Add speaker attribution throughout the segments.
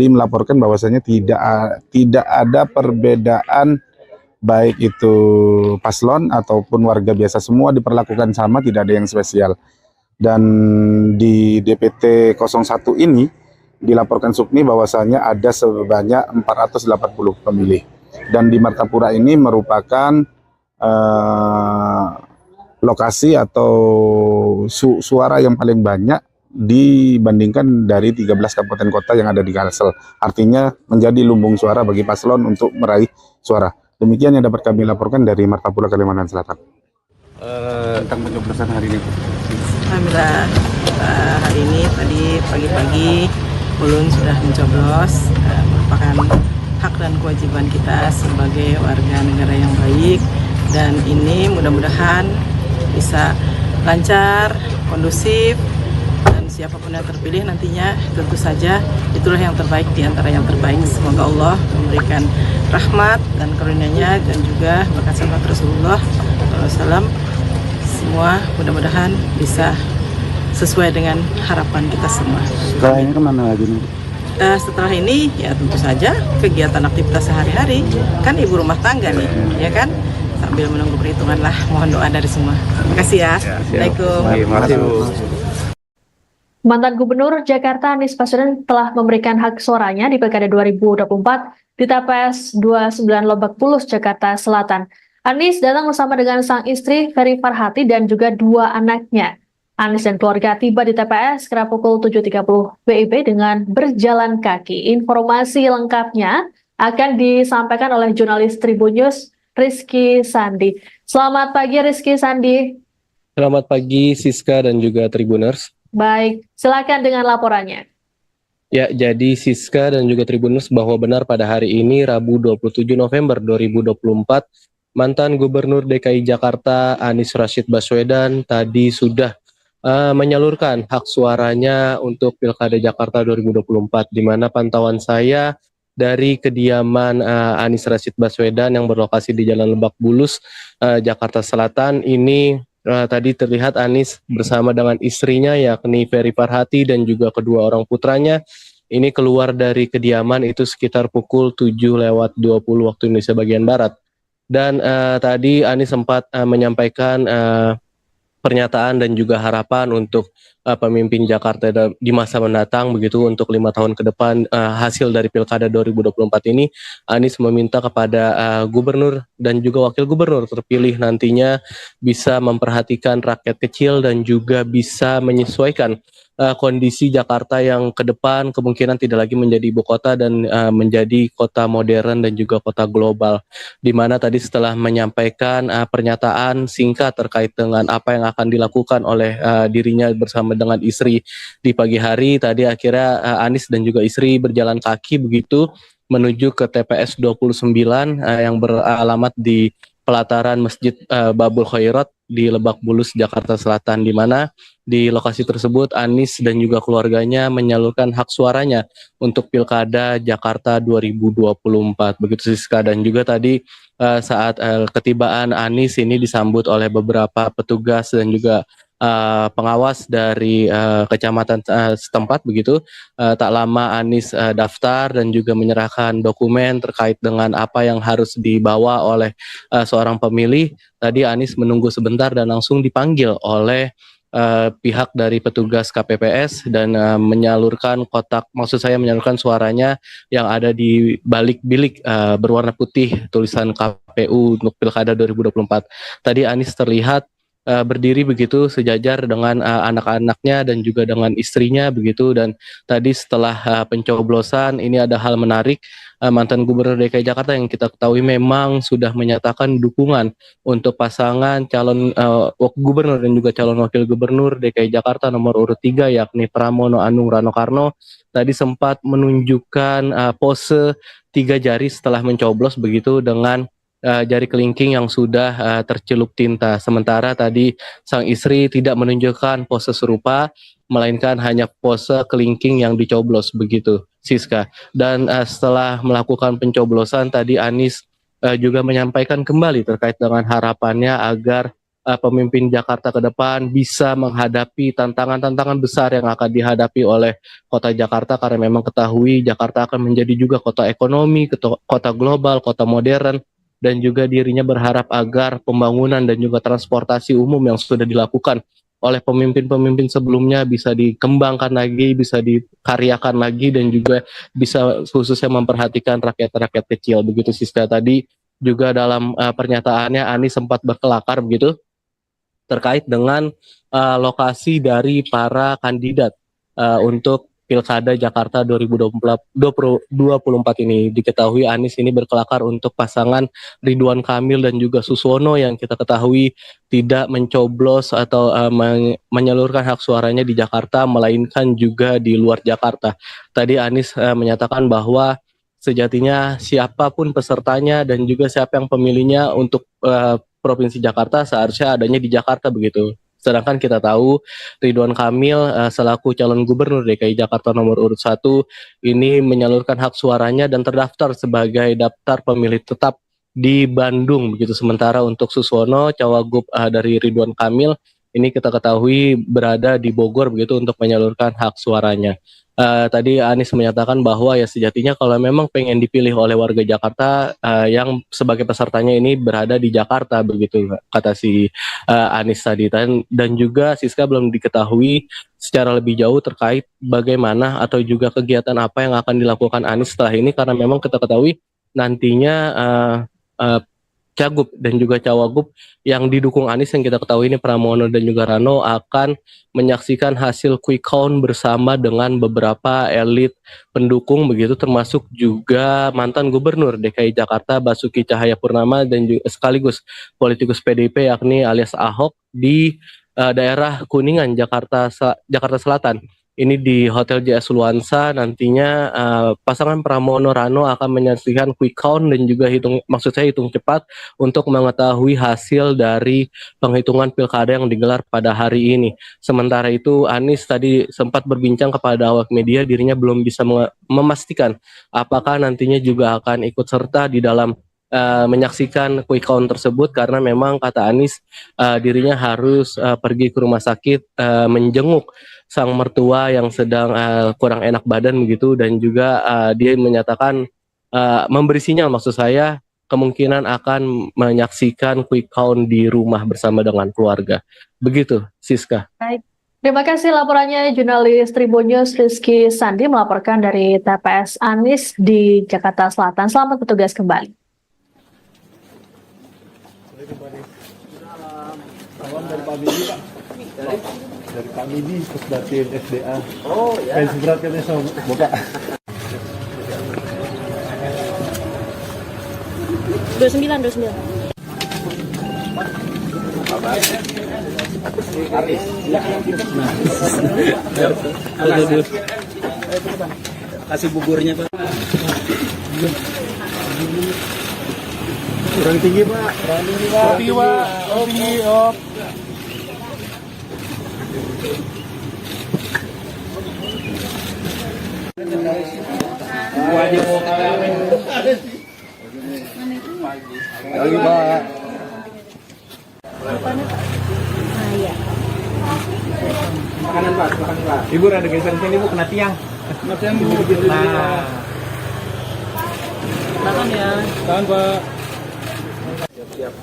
Speaker 1: melaporkan bahwasanya tidak ada perbedaan, baik itu paslon ataupun warga biasa, semua diperlakukan sama, tidak ada yang spesial. Dan di DPT 01 ini dilaporkan Sukmi bahwasanya ada sebanyak 480 pemilih. Dan di Martapura ini merupakan lokasi atau suara yang paling banyak dibandingkan dari 13 kabupaten kota yang ada di Kalsel. Artinya menjadi lumbung suara bagi paslon untuk meraih suara. Demikian yang dapat kami laporkan dari Martapura, Kalimantan Selatan.
Speaker 2: Tentang pencoblosan hari ini.
Speaker 3: Alhamdulillah, hari ini tadi pagi-pagi Ulun sudah mencoblos, merupakan hak dan kewajiban kita sebagai warga negara yang baik, dan ini mudah-mudahan bisa lancar, kondusif, dan siapapun yang terpilih nantinya tentu saja itulah yang terbaik di antara yang terbaik. Semoga Allah memberikan rahmat dan karunia-Nya dan juga berkat sahabat Rasulullah SAW. Semua mudah-mudahan bisa sesuai dengan harapan kita semua.
Speaker 2: Setelah ini kemana lagi nih?
Speaker 3: Setelah ini ya tentu saja kegiatan aktivitas sehari-hari, kan ibu rumah tangga nih, ya kan, sambil menunggu perhitungan lah. Mohon doa dari semua. Terima kasih ya. Assalamualaikum.
Speaker 2: Terima kasih, Bu.
Speaker 4: Mantan Gubernur Jakarta Anies Baswedan telah memberikan hak suaranya di Pilkada 2024 di TPS 29 Lebak Bulus, Jakarta Selatan. Anies datang bersama dengan sang istri Ferry Farhati dan juga 2 anaknya. Anies dan keluarga tiba di TPS kira pukul 7.30 WIB dengan berjalan kaki. Informasi lengkapnya akan disampaikan oleh jurnalis Tribun News Rizky Sandi. Selamat pagi Rizky Sandi.
Speaker 5: Selamat pagi Siska dan juga Tribuners.
Speaker 4: Baik, silakan dengan laporannya.
Speaker 5: Ya, jadi Siska dan juga Tribuners, bahwa benar pada hari ini Rabu 27 November 2024, mantan Gubernur DKI Jakarta Anies Rashid Baswedan tadi sudah menyalurkan hak suaranya untuk Pilkada Jakarta 2024, di mana pantauan saya dari kediaman Anies Rashid Baswedan yang berlokasi di Jalan Lebak Bulus, Jakarta Selatan ini tadi terlihat Anies bersama dengan istrinya yakni Ferry Farhati dan juga kedua orang putranya ini keluar dari kediaman itu sekitar pukul 7:20 waktu Indonesia bagian Barat. Dan tadi Anies sempat menyampaikan pernyataan dan juga harapan untuk pemimpin Jakarta di masa mendatang, begitu untuk 5 tahun ke depan. Hasil dari Pilkada 2024 ini, Anies meminta kepada gubernur dan juga wakil gubernur terpilih nantinya bisa memperhatikan rakyat kecil dan juga bisa menyesuaikan kondisi Jakarta yang ke depan kemungkinan tidak lagi menjadi ibu kota dan menjadi kota modern dan juga kota global. Di mana tadi setelah menyampaikan pernyataan singkat terkait dengan apa yang akan dilakukan oleh dirinya bersama dengan istri di pagi hari, tadi akhirnya Anies dan juga istri berjalan kaki begitu menuju ke TPS 29 yang beralamat di pelataran Masjid Babul Khairat di Lebak Bulus, Jakarta Selatan, di mana di lokasi tersebut Anies dan juga keluarganya menyalurkan hak suaranya untuk Pilkada Jakarta 2024. Begitu Siska, dan juga tadi saat ketibaan Anies ini disambut oleh beberapa petugas dan juga pengawas dari kecamatan setempat begitu. Tak lama Anies daftar dan juga menyerahkan dokumen terkait dengan apa yang harus dibawa oleh seorang pemilih. Tadi Anies menunggu sebentar dan langsung dipanggil oleh pihak dari petugas KPPS dan menyalurkan menyalurkan suaranya yang ada di balik bilik berwarna putih tulisan KPU untuk Pilkada 2024. Tadi Anies terlihat berdiri begitu sejajar dengan anak-anaknya dan juga dengan istrinya begitu. Dan tadi setelah pencoblosan ini ada hal menarik, mantan Gubernur DKI Jakarta yang kita ketahui memang sudah menyatakan dukungan untuk pasangan calon gubernur dan juga calon wakil gubernur DKI Jakarta nomor urut 3 yakni Pramono Anung Rano Karno. Tadi sempat menunjukkan pose 3 jari setelah mencoblos begitu dengan jari kelingking yang sudah tercelup tinta. Sementara tadi sang istri tidak menunjukkan pose serupa, melainkan hanya pose kelingking yang dicoblos begitu, Siska. Dan setelah melakukan pencoblosan tadi Anies juga menyampaikan kembali terkait dengan harapannya agar pemimpin Jakarta ke depan bisa menghadapi tantangan-tantangan besar yang akan dihadapi oleh kota Jakarta, karena memang ketahui Jakarta akan menjadi juga kota ekonomi, kota global, kota modern, dan juga dirinya berharap agar pembangunan dan juga transportasi umum yang sudah dilakukan oleh pemimpin-pemimpin sebelumnya bisa dikembangkan lagi, bisa dikaryakan lagi, dan juga bisa khususnya memperhatikan rakyat-rakyat kecil. Begitu Siska. Tadi juga dalam pernyataannya Anies sempat berkelakar begitu terkait dengan lokasi dari para kandidat untuk Pilkada Jakarta 2024 ini. Diketahui Anies ini berkelakar untuk pasangan Ridwan Kamil dan juga Suswono yang kita ketahui tidak mencoblos atau menyalurkan hak suaranya di Jakarta, melainkan juga di luar Jakarta. Tadi Anies menyatakan bahwa sejatinya siapapun pesertanya dan juga siapa yang pemilihnya untuk Provinsi Jakarta seharusnya adanya di Jakarta begitu. Sedangkan kita tahu Ridwan Kamil selaku calon gubernur DKI Jakarta nomor urut 1 ini menyalurkan hak suaranya dan terdaftar sebagai daftar pemilih tetap di Bandung begitu. Sementara untuk Suswono, cawagup dari Ridwan Kamil, ini kita ketahui berada di Bogor begitu untuk menyalurkan hak suaranya. Tadi Anies menyatakan bahwa ya sejatinya kalau memang pengen dipilih oleh warga Jakarta, yang sebagai pesertanya ini berada di Jakarta begitu, kata si Anies tadi. Dan juga Siska belum diketahui secara lebih jauh terkait bagaimana atau juga kegiatan apa yang akan dilakukan Anies setelah ini, karena memang kita ketahui nantinya Cagup dan juga Cawagup yang didukung Anies yang kita ketahui ini Pramono dan juga Rano akan menyaksikan hasil quick count bersama dengan beberapa elit pendukung begitu, termasuk juga mantan gubernur DKI Jakarta Basuki Cahayapurnama dan juga sekaligus politikus PDIP yakni alias Ahok di daerah Kuningan Jakarta Selatan. Ini di Hotel JS Luansa. Nantinya pasangan Pramono Rano akan menyaksikan quick count dan juga hitung cepat untuk mengetahui hasil dari penghitungan pilkada yang digelar pada hari ini. Sementara itu Anies tadi sempat berbincang kepada awak media, dirinya belum bisa memastikan apakah nantinya juga akan ikut serta di dalam menyaksikan quick count tersebut, karena memang kata Anies dirinya harus pergi ke rumah sakit menjenguk sang mertua yang sedang kurang enak badan begitu, dan juga dia menyatakan memberi sinyal, maksud saya kemungkinan akan menyaksikan quick count di rumah bersama dengan keluarga. Begitu Siska.
Speaker 4: Baik. Terima kasih laporannya jurnalis Tribunnews Rizky Sandi melaporkan dari TPS Anies di Jakarta Selatan. Selamat bertugas kembali.
Speaker 6: Salam dari Pak Midi, Pak. Dari Pak Midi, Pusdatin SDA. Oh ya. Pensi berat katanya sama Bapak.
Speaker 7: 29.
Speaker 6: Aris.
Speaker 2: Kasih buburnya, Pak.
Speaker 6: Kurang tinggi, Pak. Kurang tinggi, Pak. Tinggi, op.
Speaker 2: Wajib mau kalah.
Speaker 6: Lagi, Pak.
Speaker 2: Makanan, Pak. Ibu ada geser sini, Bu, kena tiang.
Speaker 6: Kena tiang, Bu.
Speaker 2: Nah. Tahan ya.
Speaker 6: Tahan, Pak.
Speaker 2: Siap.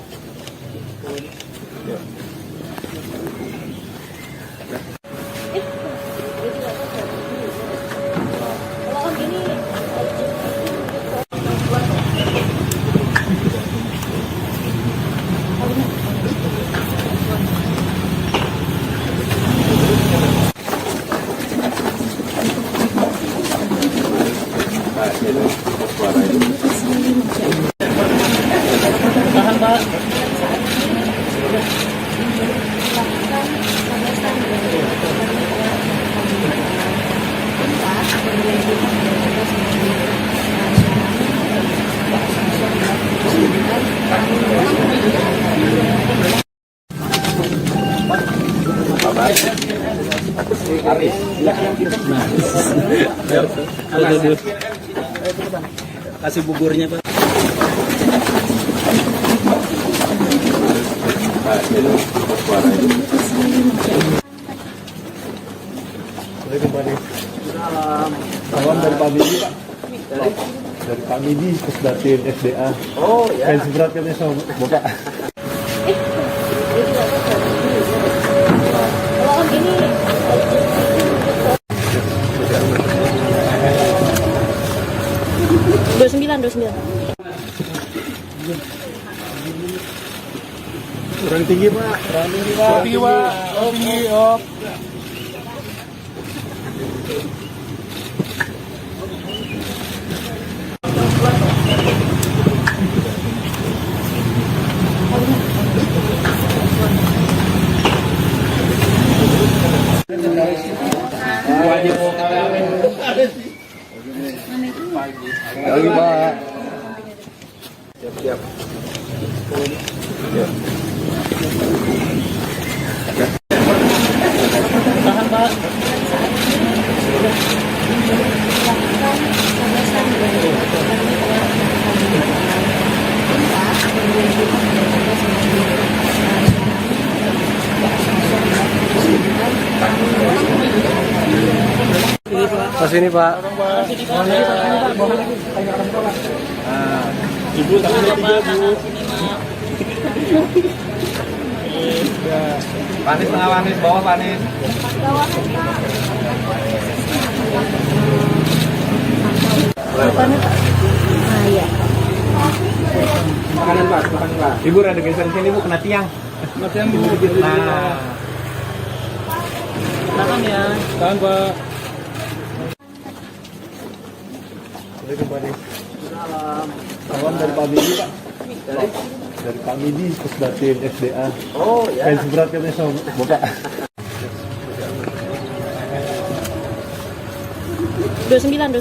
Speaker 6: Aris.
Speaker 2: Kasih buburnya, Pak.
Speaker 6: Assalamualaikum Pak Nis. Kawan dari Pak Midi Pak. Dari Pak Midi, Pusdatin SDA. Oh ya. Pensi berat katanya sama Bapak.
Speaker 7: Kalau ini 29.
Speaker 6: Kurang tinggi Pak. Kurang tinggi Pak. Tinggi Pak. Oh tinggi. Oh. Lagi Pak. Siap-siap.
Speaker 2: Tahan, Pak.
Speaker 5: Pas ini Pak.
Speaker 2: Ibu tangan tiga, Bu. Panis tengah, panis bawah, panis. Makanan Pak, makanan Pak. Ibu ada geser sini Bu, kena tiang. Kena tiang Bu. Nah. Tahan ya. Tahan Pak.
Speaker 6: Assalamualaikum Pak Nis. Kawan dari Pak Midi Pak. Dari Pak Midi, Pusdatin SDA. Oh ya. Pensi berat katanya sama Bapak.
Speaker 7: 29.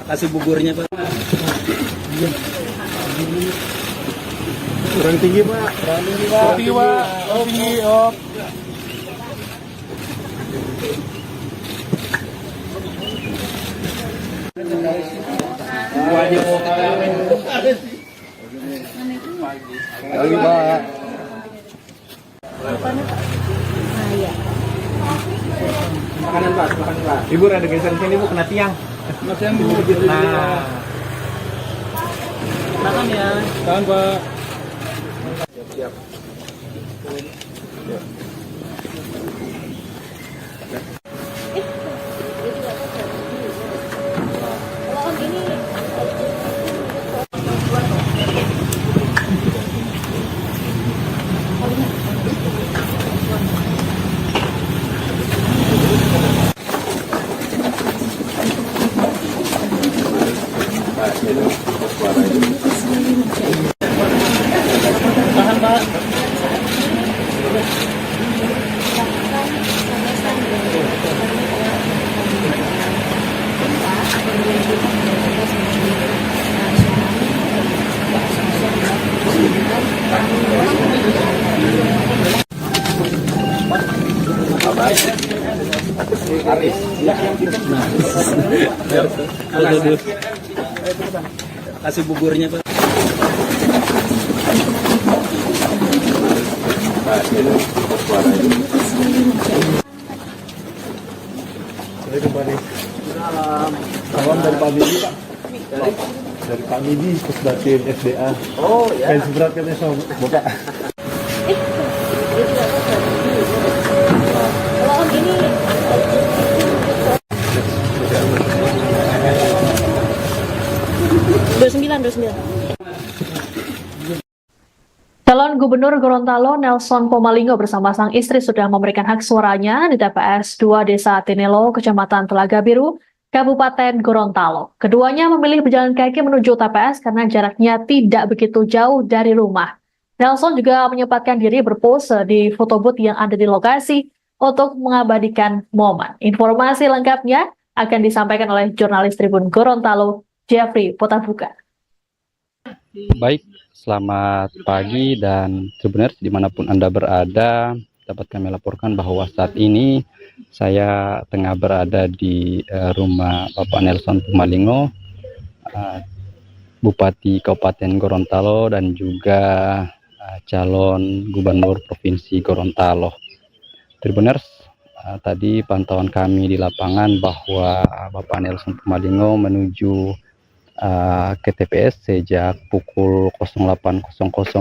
Speaker 2: Kasih buburnya Pak.
Speaker 6: Kurang tinggi Pak. Kurang tinggi Pak. Tinggi Pak. Oh tinggi. Oh.
Speaker 2: Wajib mau kawin.
Speaker 6: Lagi Pak.
Speaker 2: Makanan Pak, makanan Pak. Ibu ada geser sini Bu, kena tiang. Kena tiang Bu. Nah. Tahan ya. Tahan Pak. Siap-siap. Tahan Pak. Kasih buburnya Pak.
Speaker 6: Assalamualaikum Pak Nis. Kawan dari Pak Midi Pak. Dari Pak Midi, Pusdatin SDA. Oh ya. Pensi berat katanya sama Bapak.
Speaker 7: Kalau ini 29.
Speaker 4: Calon Gubernur Gorontalo Nelson Pomalingo bersama sang istri sudah memberikan hak suaranya di TPS 2 Desa Tinelo, Kecamatan Telaga Biru, Kabupaten Gorontalo. Keduanya memilih berjalan kaki menuju TPS karena jaraknya tidak begitu jauh dari rumah. Nelson juga menyempatkan diri berpose di foto booth yang ada di lokasi untuk mengabadikan momen. Informasi lengkapnya akan disampaikan oleh jurnalis Tribun Gorontalo, Jeffrey Potabuka.
Speaker 8: Baik, selamat pagi dan Tribuners dimanapun Anda berada, dapat kami laporkan bahwa saat ini Saya tengah berada di rumah Bapak Nelson Pumalingo, Bupati Kabupaten Gorontalo dan juga calon Gubernur Provinsi Gorontalo. Tribuners, tadi pantauan kami di lapangan bahwa Bapak Nelson Pumalingo menuju ke TPS sejak pukul 08.00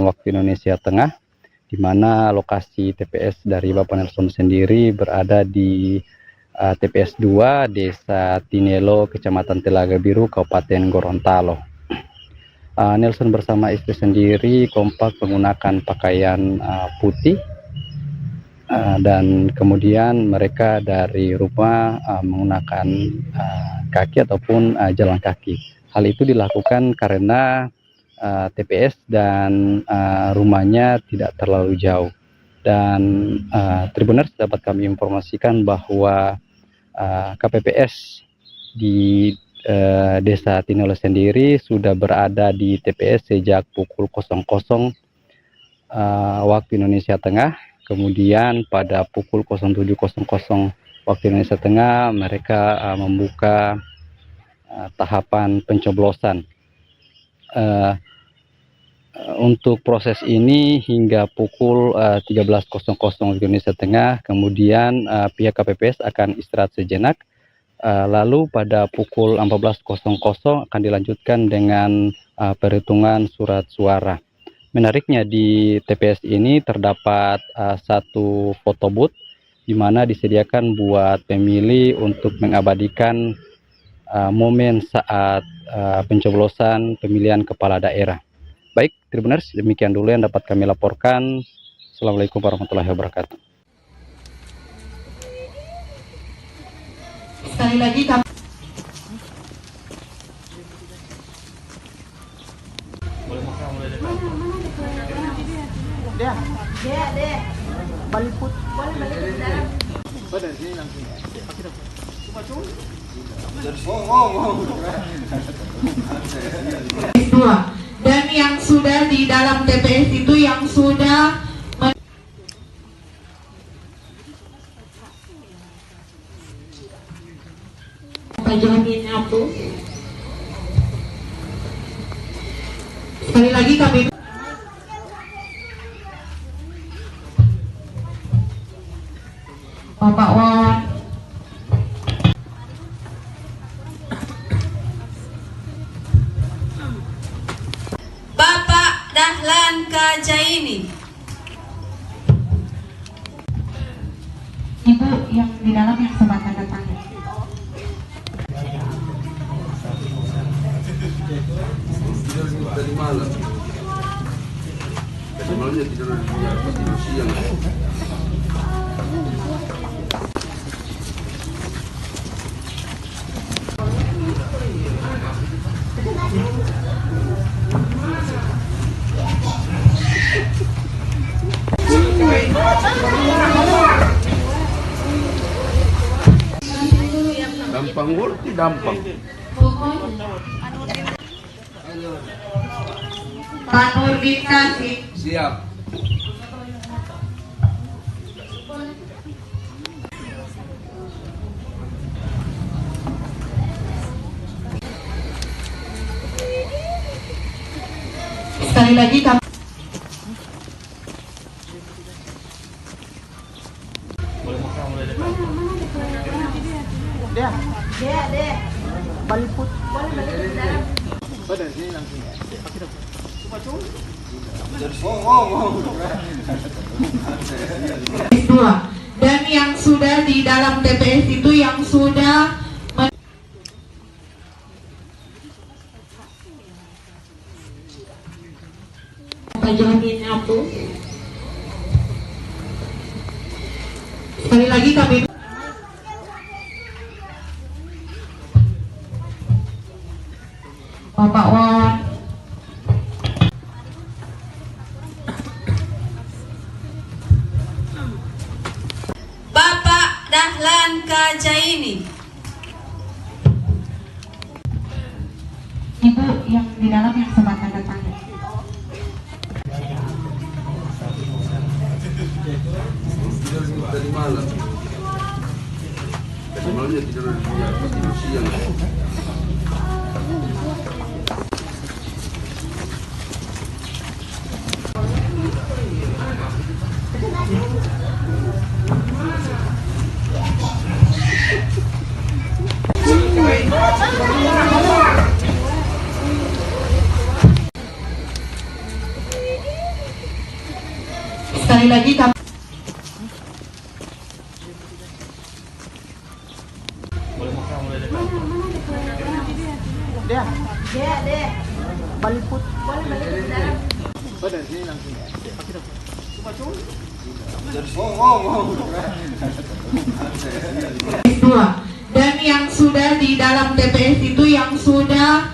Speaker 8: waktu Indonesia Tengah, di mana lokasi TPS dari Bapak Nelson sendiri berada di TPS 2 Desa Tinelo, Kecamatan Telaga Biru, Kabupaten Gorontalo. Nelson bersama istri sendiri kompak menggunakan pakaian putih, dan kemudian mereka dari rumah menggunakan kaki ataupun jalan kaki. Hal itu dilakukan karena TPS dan rumahnya tidak terlalu jauh. Dan Tribuners, dapat kami informasikan bahwa KPPS di Desa Tinelo sendiri sudah berada di TPS sejak pukul 00 waktu Indonesia Tengah. Kemudian pada pukul 07.00 waktu Indonesia Tengah mereka membuka tahapan pencoblosan. Untuk proses ini hingga pukul 13.00 waktu Indonesia Tengah, kemudian pihak KPPS akan istirahat sejenak. Lalu pada pukul 14.00 akan dilanjutkan dengan perhitungan surat suara. Menariknya di TPS ini terdapat satu foto booth di mana disediakan buat pemilih untuk mengabadikan momen saat pencoblosan pemilihan kepala daerah. Baik, Tribuners, demikian dulu yang dapat kami laporkan. Assalamualaikum warahmatullahi wabarakatuh.
Speaker 3: Sekali lagi kami dua, dan yang sudah di dalam TPS itu yang sudah jaminan itu. Sekali lagi kami Bapak Wan,
Speaker 9: Bapak Dahlan Kajaini,
Speaker 3: Ibu yang di dalam yang sebat tanda tangan.
Speaker 6: Dampang ngerti, dampang.
Speaker 3: Pak Nurdin Kasih.
Speaker 6: Siap.
Speaker 3: Sekali lagi kami dua, dan yang sudah di dalam TPS itu yang sudah jaminan itu. Sekali lagi kami Bapak Wan,
Speaker 9: Bapak Dahlan Kajaini,
Speaker 3: Ibu yang di dalam yang sebat tanda tangan. Sekali lagi kami dua, dan yang sudah di dalam TPS itu yang sudah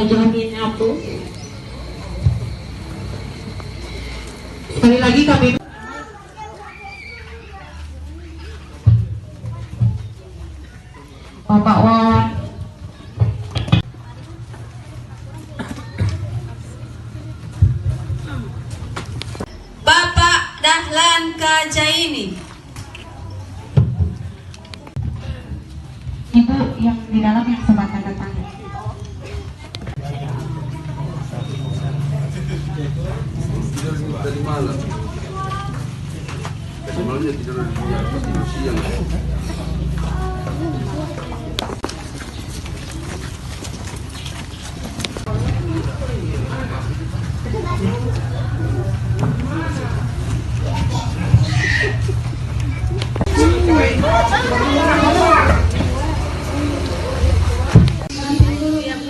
Speaker 3: jaminan itu. Sekali lagi kami Bapak Wan
Speaker 9: Bapak Dahlan Kajaini,
Speaker 3: Ibu yang di dalam yang sempat tanda tangan.
Speaker 6: Dari malam. Dari malamnya tidur di siang.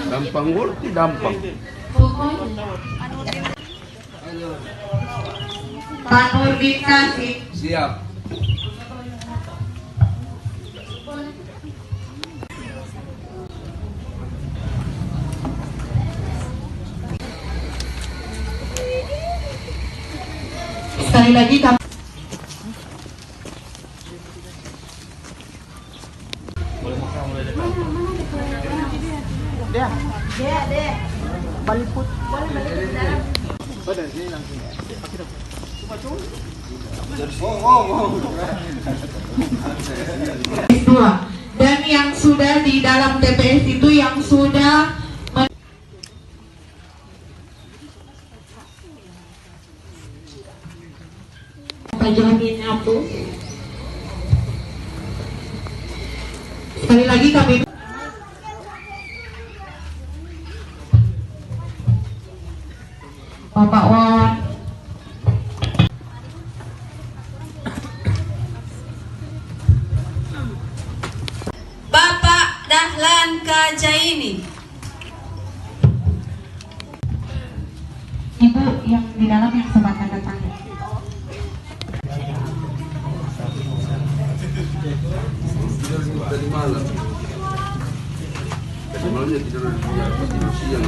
Speaker 6: Dampang ngerti dampang.
Speaker 3: Pak Nurdin Kasih.
Speaker 6: Siap.
Speaker 3: Sekali lagi kami dua, dan yang sudah di dalam TPS itu yang sudah jaminan itu. Sekali lagi kami Bapak Wan
Speaker 9: Bapak Dahlan Kajaini,
Speaker 3: Ibu yang di dalam yang sempat tanda tangan.
Speaker 6: Dari malam. Dari malamnya tidur di siang.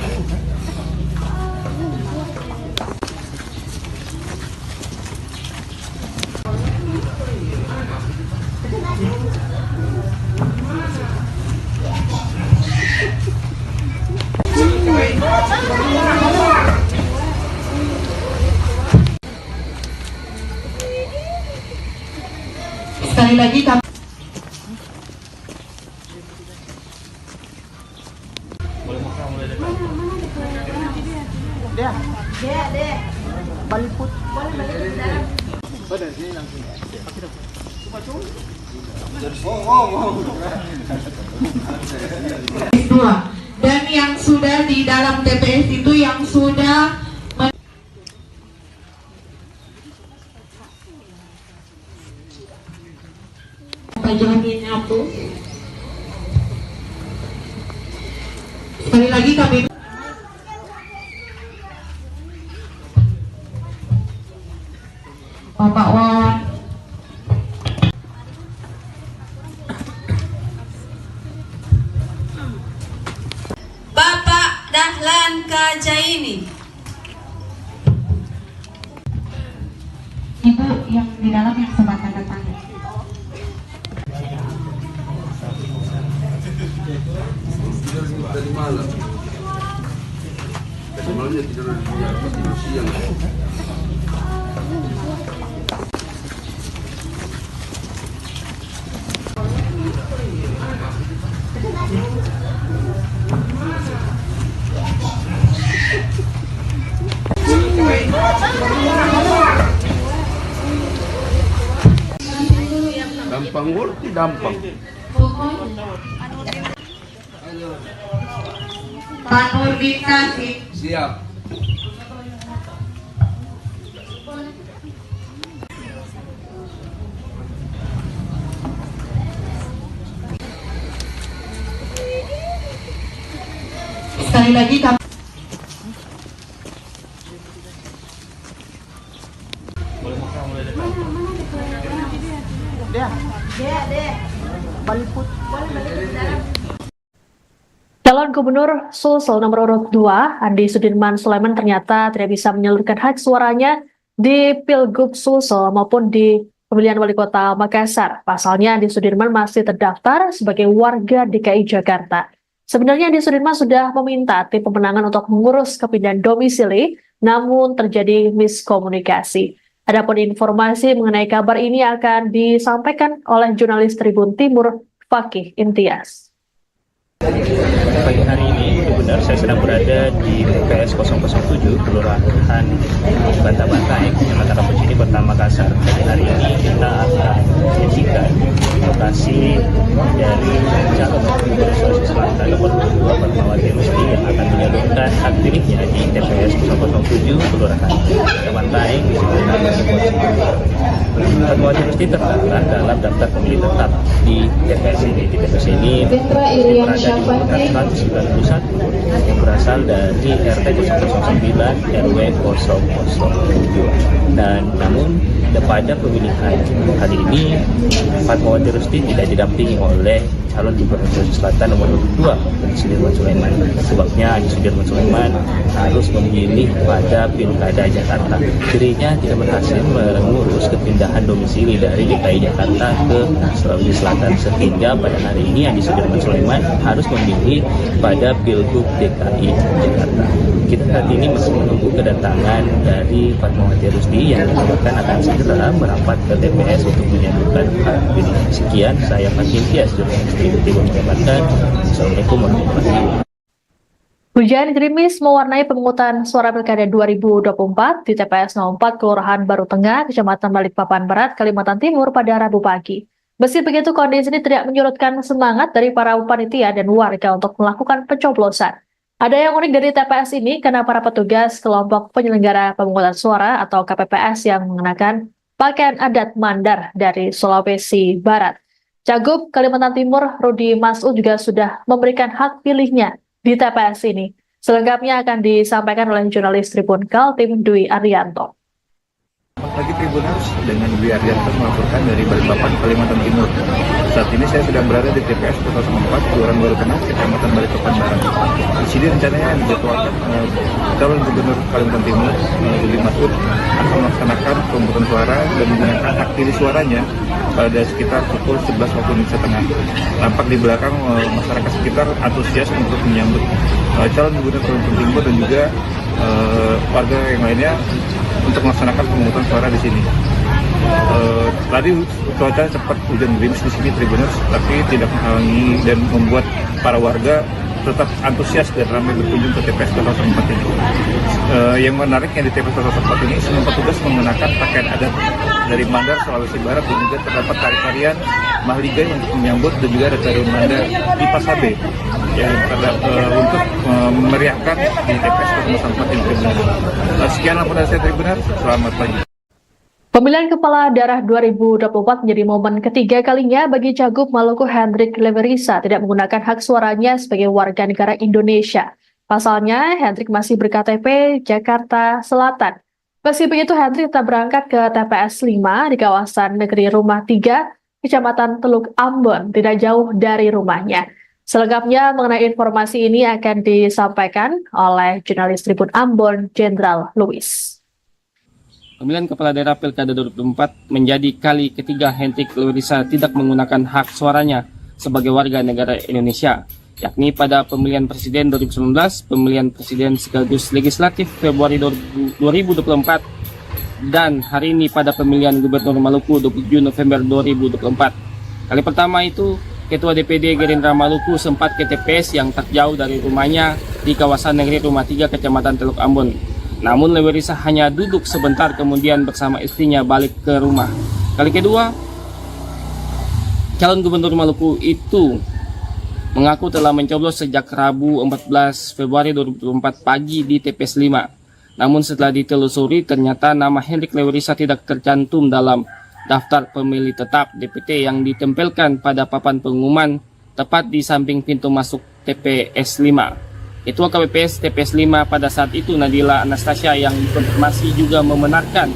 Speaker 3: Sekali lagi kami dua, dan yang sudah di dalam TPS itu yang sudah jaminan itu. Sekali lagi kami Bapak Wan
Speaker 9: Bapak Dahlan Kajaini,
Speaker 3: Ibu yang di dalam yang sempat tanda tangan.
Speaker 6: Dari malam. Dari malamnya tidur di siang. Gampang ngerti, gampang.
Speaker 9: Pak Nurdin Kasih.
Speaker 6: Siap.
Speaker 9: Sekali lagi kami
Speaker 4: Calon Gubernur Sulsel nomor urut 2, Andi Sudirman Sulaiman ternyata tidak bisa menyalurkan hak suaranya di Pilgub Sulsel maupun di pemilihan wali kota Makassar. Pasalnya Andi Sudirman masih terdaftar sebagai warga DKI Jakarta. Sebenarnya Andi Sudirman sudah meminta tim pemenangan untuk mengurus kepindahan domisili, namun terjadi miskomunikasi. Adapun informasi mengenai kabar ini akan disampaikan oleh jurnalis Tribun Timur, Fakih Imtiaz.
Speaker 10: Pagi hari ini benar saya sedang berada di TPS 007 Kelurahan Banta-Bantai, Kecamatan Rapocini, Kota Makassar. Pagi hari ini kita akan menyaksikan lokasi dari calon Gubernur Sulawesi Selatan nomor 2 Fatmawati Rusdi yang akan menyalurkan hak pilihnya di TPS 007 Kelurahan Banta-Bantai di Fatmawati Rusdi terdaftar dalam daftar pemilih tetap di TPS ini. Di TPS ini berada di urutan 191 yang berasal dari RT 009 RW 002. Dan namun pada pemilihan kali ini Fatmawati Rusdi tidak didampingi oleh calon Gubernur Sulawesi Selatan nomor 2 Andi Sudirman Sulaiman. Sebabnya Andi Sudirman Sulaiman harus memilih pada Pilkada Jakarta. Dirinya tidak berhasil mengurus kepindahan domisili dari DKI Jakarta ke Sulawesi Selatan, sehingga pada hari ini Andi Sudirman Sulaiman harus memilih pada Pilgub DKI Jakarta. Kita saat ini masih menunggu kedatangan dari Fatmawati Rusdi yang dikabarkan akan segera merapat ke TPS untuk menyalurkan hak pilih. Sekian, saya Fakih Imtiaz, jurnalis Tribun Timur menyampaikan. Assalamualaikum warahmatullahi wabarakatuh.
Speaker 4: Hujan gerimis mewarnai pemungutan suara Pilkada 2024 di TPS 04 Kelurahan Baru Tengah, Kecamatan Balikpapan Barat, Kalimantan Timur pada Rabu pagi. Meski begitu, kondisi ini tidak menyurutkan semangat dari para panitia dan warga untuk melakukan pencoblosan. Ada yang unik dari TPS ini karena para petugas kelompok penyelenggara pemungutan suara atau KPPS yang mengenakan pakaian adat Mandar dari Sulawesi Barat. Cagup Kalimantan Timur Rudi Mas'ud juga sudah memberikan hak pilihnya di TPS ini. Selengkapnya akan disampaikan oleh jurnalis Tribun Kaltim Dwi Arianto.
Speaker 2: Selamat pagi Tribuners, dengan Dwi Arianto melaporkan dari Balikpapan, Kalimantan Timur. Saat ini saya sedang berada di TPS 004 Kelurahan Baru Tengah, Kecamatan Balikpapan Barat. Di sini rencananya dijadwalkan calon Gubernur Kalimantan Timur Rudi Mas'ud akan melaksanakan pemungutan suara dan menggunakan hak pilih suaranya pada sekitar pukul 11 waktu Indonesia Tengah. Nampak di belakang masyarakat sekitar antusias untuk menyambut calon Gubernur Kalimantan Timur dan juga warga yang lainnya untuk melaksanakan pemungutan suara di sini. Tadi cuaca sempat hujan gerimis di sini Tribuners, tapi tidak menghalangi dan membuat para warga tetap antusias dan ramai berkunjung ke TPS 004 ini. Yang menariknya di TPS 004 ini semua petugas menggunakan pakaian adat dari Mandar, Sulawesi Barat, dan juga terdapat tari-tarian Mahligai untuk menyambut, dan juga ada tarian Mandar di Pasabe yang untuk memeriahkan di TPS 004 ini. Sekian laporan saya Tribuners, selamat pagi.
Speaker 4: Pemilihan Kepala Daerah 2024 menjadi momen ketiga kalinya bagi Cagup Maluku Hendrik Leverisa tidak menggunakan hak suaranya sebagai warga negara Indonesia. Pasalnya, Hendrik masih berKTP Jakarta Selatan. Meski begitu, Hendrik tetap berangkat ke TPS 5 di kawasan Negeri Rumah 3, Kecamatan Teluk Ambon, tidak jauh dari rumahnya. Selengkapnya mengenai informasi ini akan disampaikan oleh jurnalis Tribun Ambon, Jenderal Louis.
Speaker 11: Pemilihan Kepala Daerah Pilkada 2024 menjadi kali ketiga Hendrik Leverisa tidak menggunakan hak suaranya sebagai warga negara Indonesia, yakni pada pemilihan Presiden 2019, pemilihan Presiden sekaligus Legislatif Februari 2024, dan hari ini pada pemilihan Gubernur Maluku 27 November 2024. Kali pertama itu, Ketua DPD Gerindra Maluku sempat ke TPS yang tak jauh dari rumahnya di kawasan Negeri Rumah 3 Kecamatan Teluk Ambon. Namun Lewi Risa hanya duduk sebentar kemudian bersama istrinya balik ke rumah. Kali kedua, calon Gubernur Maluku itu mengaku telah mencoblos sejak Rabu 14 Februari 2024 pagi di TPS 5. Namun setelah ditelusuri ternyata nama Hendrik Lewi Risa tidak tercantum dalam daftar pemilih tetap DPT yang ditempelkan pada papan pengumuman tepat di samping pintu masuk TPS 5. Ketua KPPS TPS 5 pada saat itu Nadila Anastasia yang dikonfirmasi juga membenarkan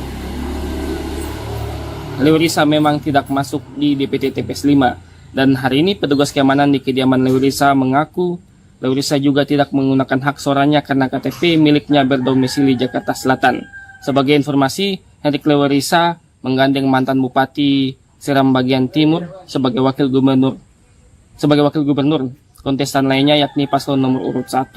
Speaker 11: Lewi Risa memang tidak masuk di DPT TPS 5. Dan hari ini petugas keamanan di kediaman Lewi Risa mengaku Lewi Risa juga tidak menggunakan hak suaranya karena KTP miliknya berdomisili Jakarta Selatan. Sebagai informasi, Hendrik Lewi Risa menggandeng mantan Bupati Seram Bagian Timur sebagai wakil gubernur. Kontestan lainnya yakni paslon nomor urut 1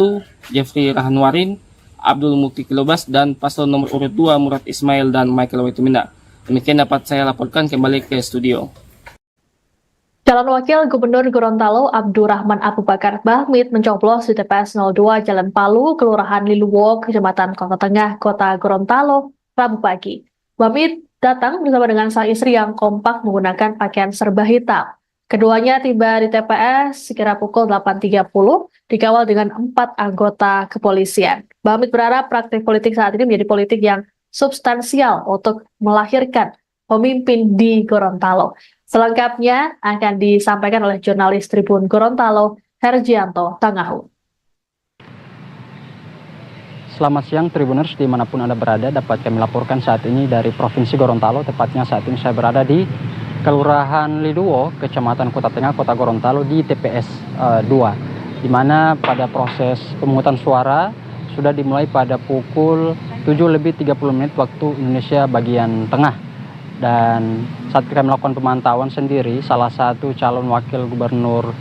Speaker 11: Jeffrey Rahanwarin, Abdul Mukti Kilobas, dan paslon nomor urut 2 Murad Ismail dan Michael Wetumina. Demikian dapat saya laporkan, kembali ke studio.
Speaker 4: Calon Wakil Gubernur Gorontalo Abdurrahman Abu Bakar Bahmid mencoblos di TPS 02 Jalan Palu, Kelurahan Liluwo, Kecamatan Kota Tengah, Kota Gorontalo, Rabu pagi. Bahmid datang bersama dengan sang istri yang kompak menggunakan pakaian serba hitam. Keduanya tiba di TPS sekira pukul 8.30, dikawal dengan 4 anggota kepolisian. Bahmid berharap praktik politik saat ini menjadi politik yang substansial untuk melahirkan pemimpin di Gorontalo. Selengkapnya akan disampaikan oleh jurnalis Tribun Gorontalo, Hergianto Tangahu.
Speaker 8: Selamat siang Tribuners dimanapun Anda berada, dapat kami laporkan saat ini dari Provinsi Gorontalo. Tepatnya saat ini saya berada di Kelurahan Liluwo, Kecamatan Kota Tengah, Kota Gorontalo di TPS 2, di mana pada proses pemungutan suara sudah dimulai pada pukul 7:30 waktu Indonesia bagian tengah. Dan saat kami melakukan pemantauan sendiri, salah satu calon wakil gubernur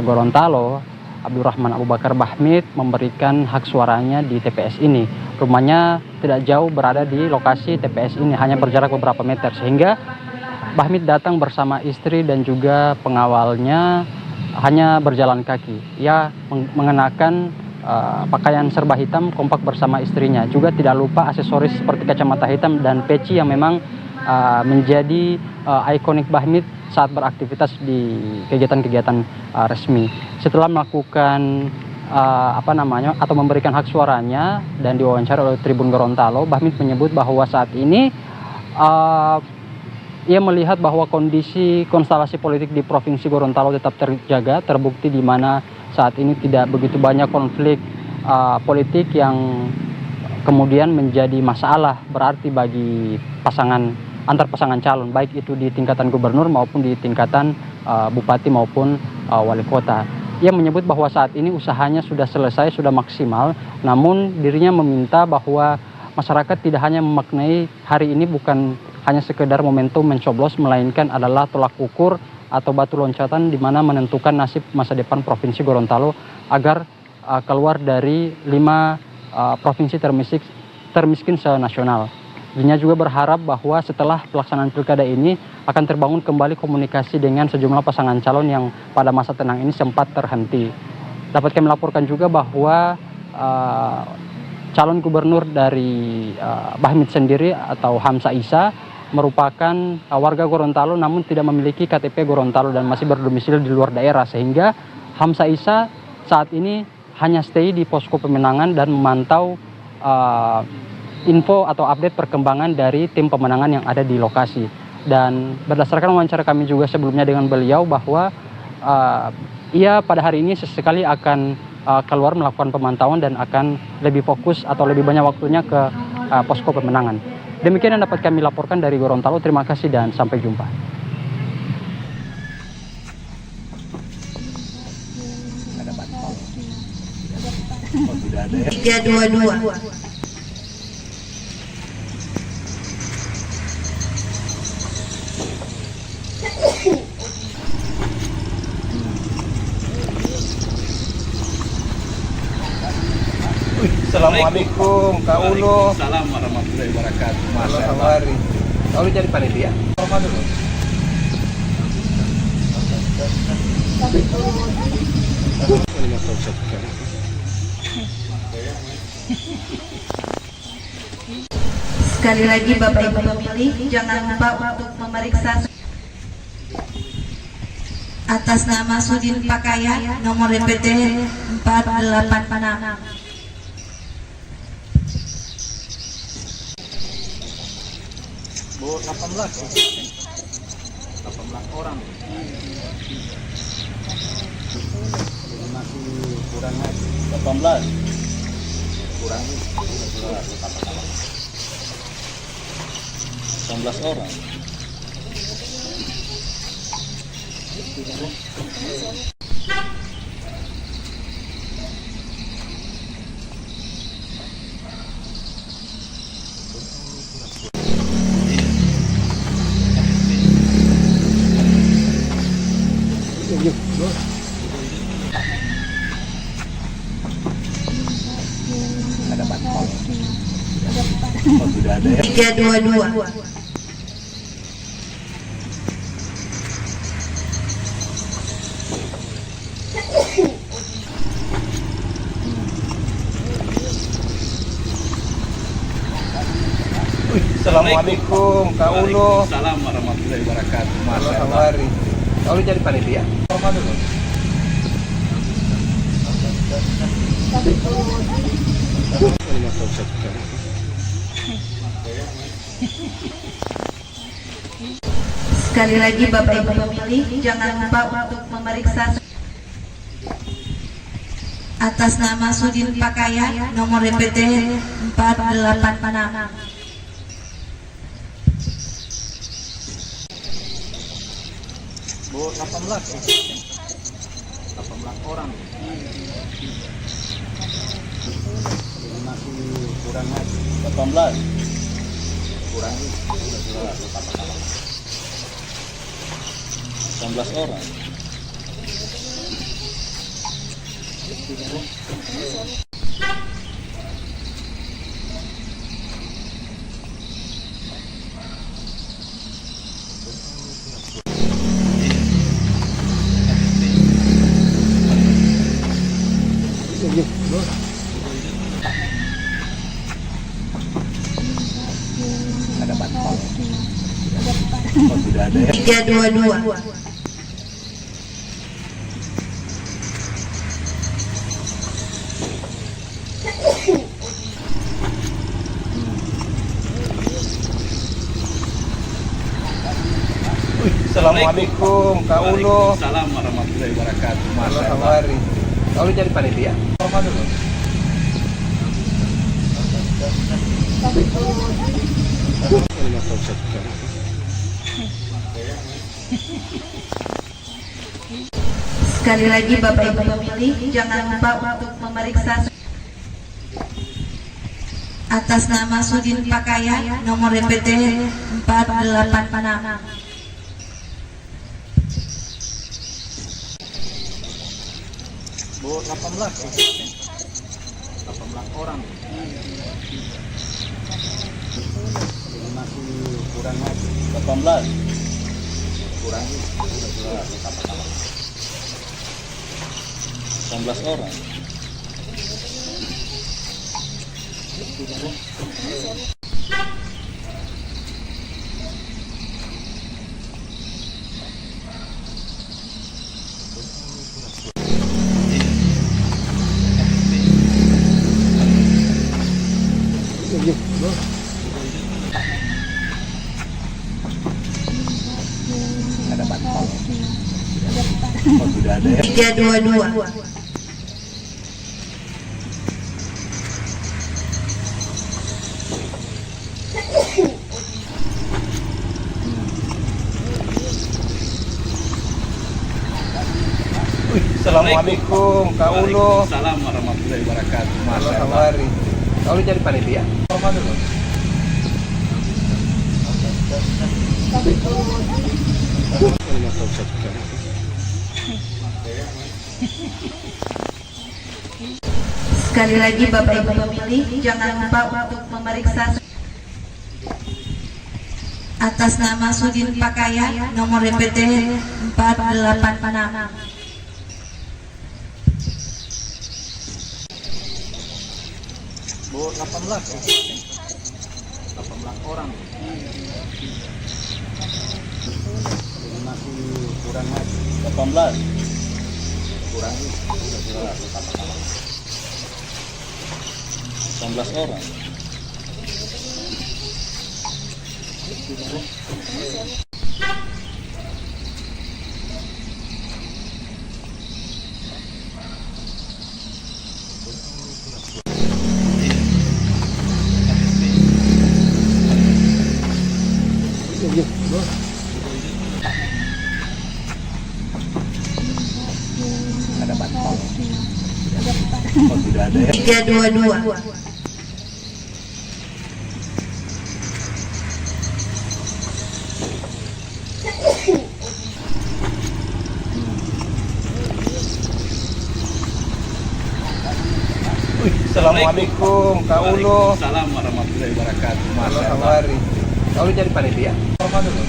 Speaker 8: Gorontalo Abdurrahman Abu Bakar Bahmid memberikan hak suaranya di TPS ini. Rumahnya tidak jauh berada di lokasi TPS ini, hanya berjarak beberapa meter, sehingga Bahmid datang bersama istri dan juga pengawalnya hanya berjalan kaki. Ia mengenakan pakaian serba hitam, kompak bersama istrinya. Juga tidak lupa aksesoris seperti kacamata hitam dan peci yang memang menjadi ikonik Bahmid saat beraktivitas di kegiatan-kegiatan resmi. Setelah melakukan atau memberikan hak suaranya dan diwawancara oleh Tribun Gorontalo, Bahmid menyebut bahwa saat ini ia melihat bahwa kondisi konstelasi politik di Provinsi Gorontalo tetap terjaga, terbukti di mana saat ini tidak begitu banyak konflik politik yang kemudian menjadi masalah berarti bagi antar pasangan calon, baik itu di tingkatan gubernur maupun di tingkatan bupati maupun wali kota. Ia menyebut bahwa saat ini usahanya sudah selesai, sudah maksimal, namun dirinya meminta bahwa masyarakat tidak hanya memaknai hari ini bukan hanya sekedar momentum mencoblos, melainkan adalah tolak ukur atau batu loncatan di mana menentukan nasib masa depan Provinsi Gorontalo agar keluar dari 5 provinsi termiskin se-nasional. Dirinya juga berharap bahwa setelah pelaksanaan pilkada ini akan terbangun kembali komunikasi dengan sejumlah pasangan calon yang pada masa tenang ini sempat terhenti. Dapat kami laporkan juga bahwa calon gubernur dari Bahmid sendiri atau Hamsa Isa merupakan warga Gorontalo namun tidak memiliki KTP Gorontalo dan masih berdomisili di luar daerah, sehingga Hamsa Isa saat ini hanya stay di posko pemenangan dan memantau info atau update perkembangan dari tim pemenangan yang ada di lokasi. Dan berdasarkan wawancara kami juga sebelumnya dengan beliau bahwa ia pada hari ini sesekali akan keluar melakukan pemantauan dan akan lebih fokus atau lebih banyak waktunya ke posko pemenangan. Demikian yang dapat kami laporkan dari Gorontalo. Terima kasih dan sampai jumpa.
Speaker 9: Tiga dua.
Speaker 6: Assalamualaikum Kak Uno.
Speaker 2: Salam warahmatullahi wabarakatuh.
Speaker 6: Hawari. Kau jadi panitia?
Speaker 9: Sekali lagi Bapak Ibu pemilih, jangan lupa untuk memeriksa atas nama Sudin Pakaya, nomor DPT 486.
Speaker 2: Bu 18 orang. Masih kurang 18. Kurang 18 orang. Ada bantuan. Oh, sudah ada ya.
Speaker 9: 322.
Speaker 6: Assalamualaikum Kak Uno.
Speaker 2: Salam warahmatullahi wabarakatuh.
Speaker 6: Hawari. Kau jadi panitia?
Speaker 9: Sekali lagi Bapak Ibu pemilih, jangan lupa untuk memeriksa atas nama Sudin Pakaya, nomor DPT 486.
Speaker 2: Bu 18 orang. Masih kurang 18. Kurang 18 orang. Ada bantuan. Oh, sudah ada ya.
Speaker 9: 322.
Speaker 6: Assalamualaikum Kak Uno.
Speaker 2: Salam warahmatullahi wabarakatuh.
Speaker 6: Hawari. Kau jadi panitia?
Speaker 9: Sekali lagi Bapak Ibu pemilih, jangan lupa untuk memeriksa atas nama Sudin Pakaya, nomor DPT 486.
Speaker 2: Bu 18 orang. Masih kurang 18. Kurang 18 orang. Ada bantuan. Oh, sudah ada ya.
Speaker 9: 322.
Speaker 6: Assalamualaikum Kak Uno.
Speaker 2: Salam warahmatullahi wabarakatuh.
Speaker 6: Hawari. Kau jadi panitia?
Speaker 9: Sekali lagi Bapak Ibu pemilih, jangan lupa untuk memeriksa atas nama Sudin Pakaya, nomor DPT 486.
Speaker 2: Bu 18 orang. Masih kurang lagi 18. Kurangi 18 orang. Ada bantuan. Oh, tidak ada ya.
Speaker 9: 322.
Speaker 2: Assalamualaikum Kak Ulo. Salam warahmatullahi wabarakatuh. Masya Kau jadi panitia? Apa dulu?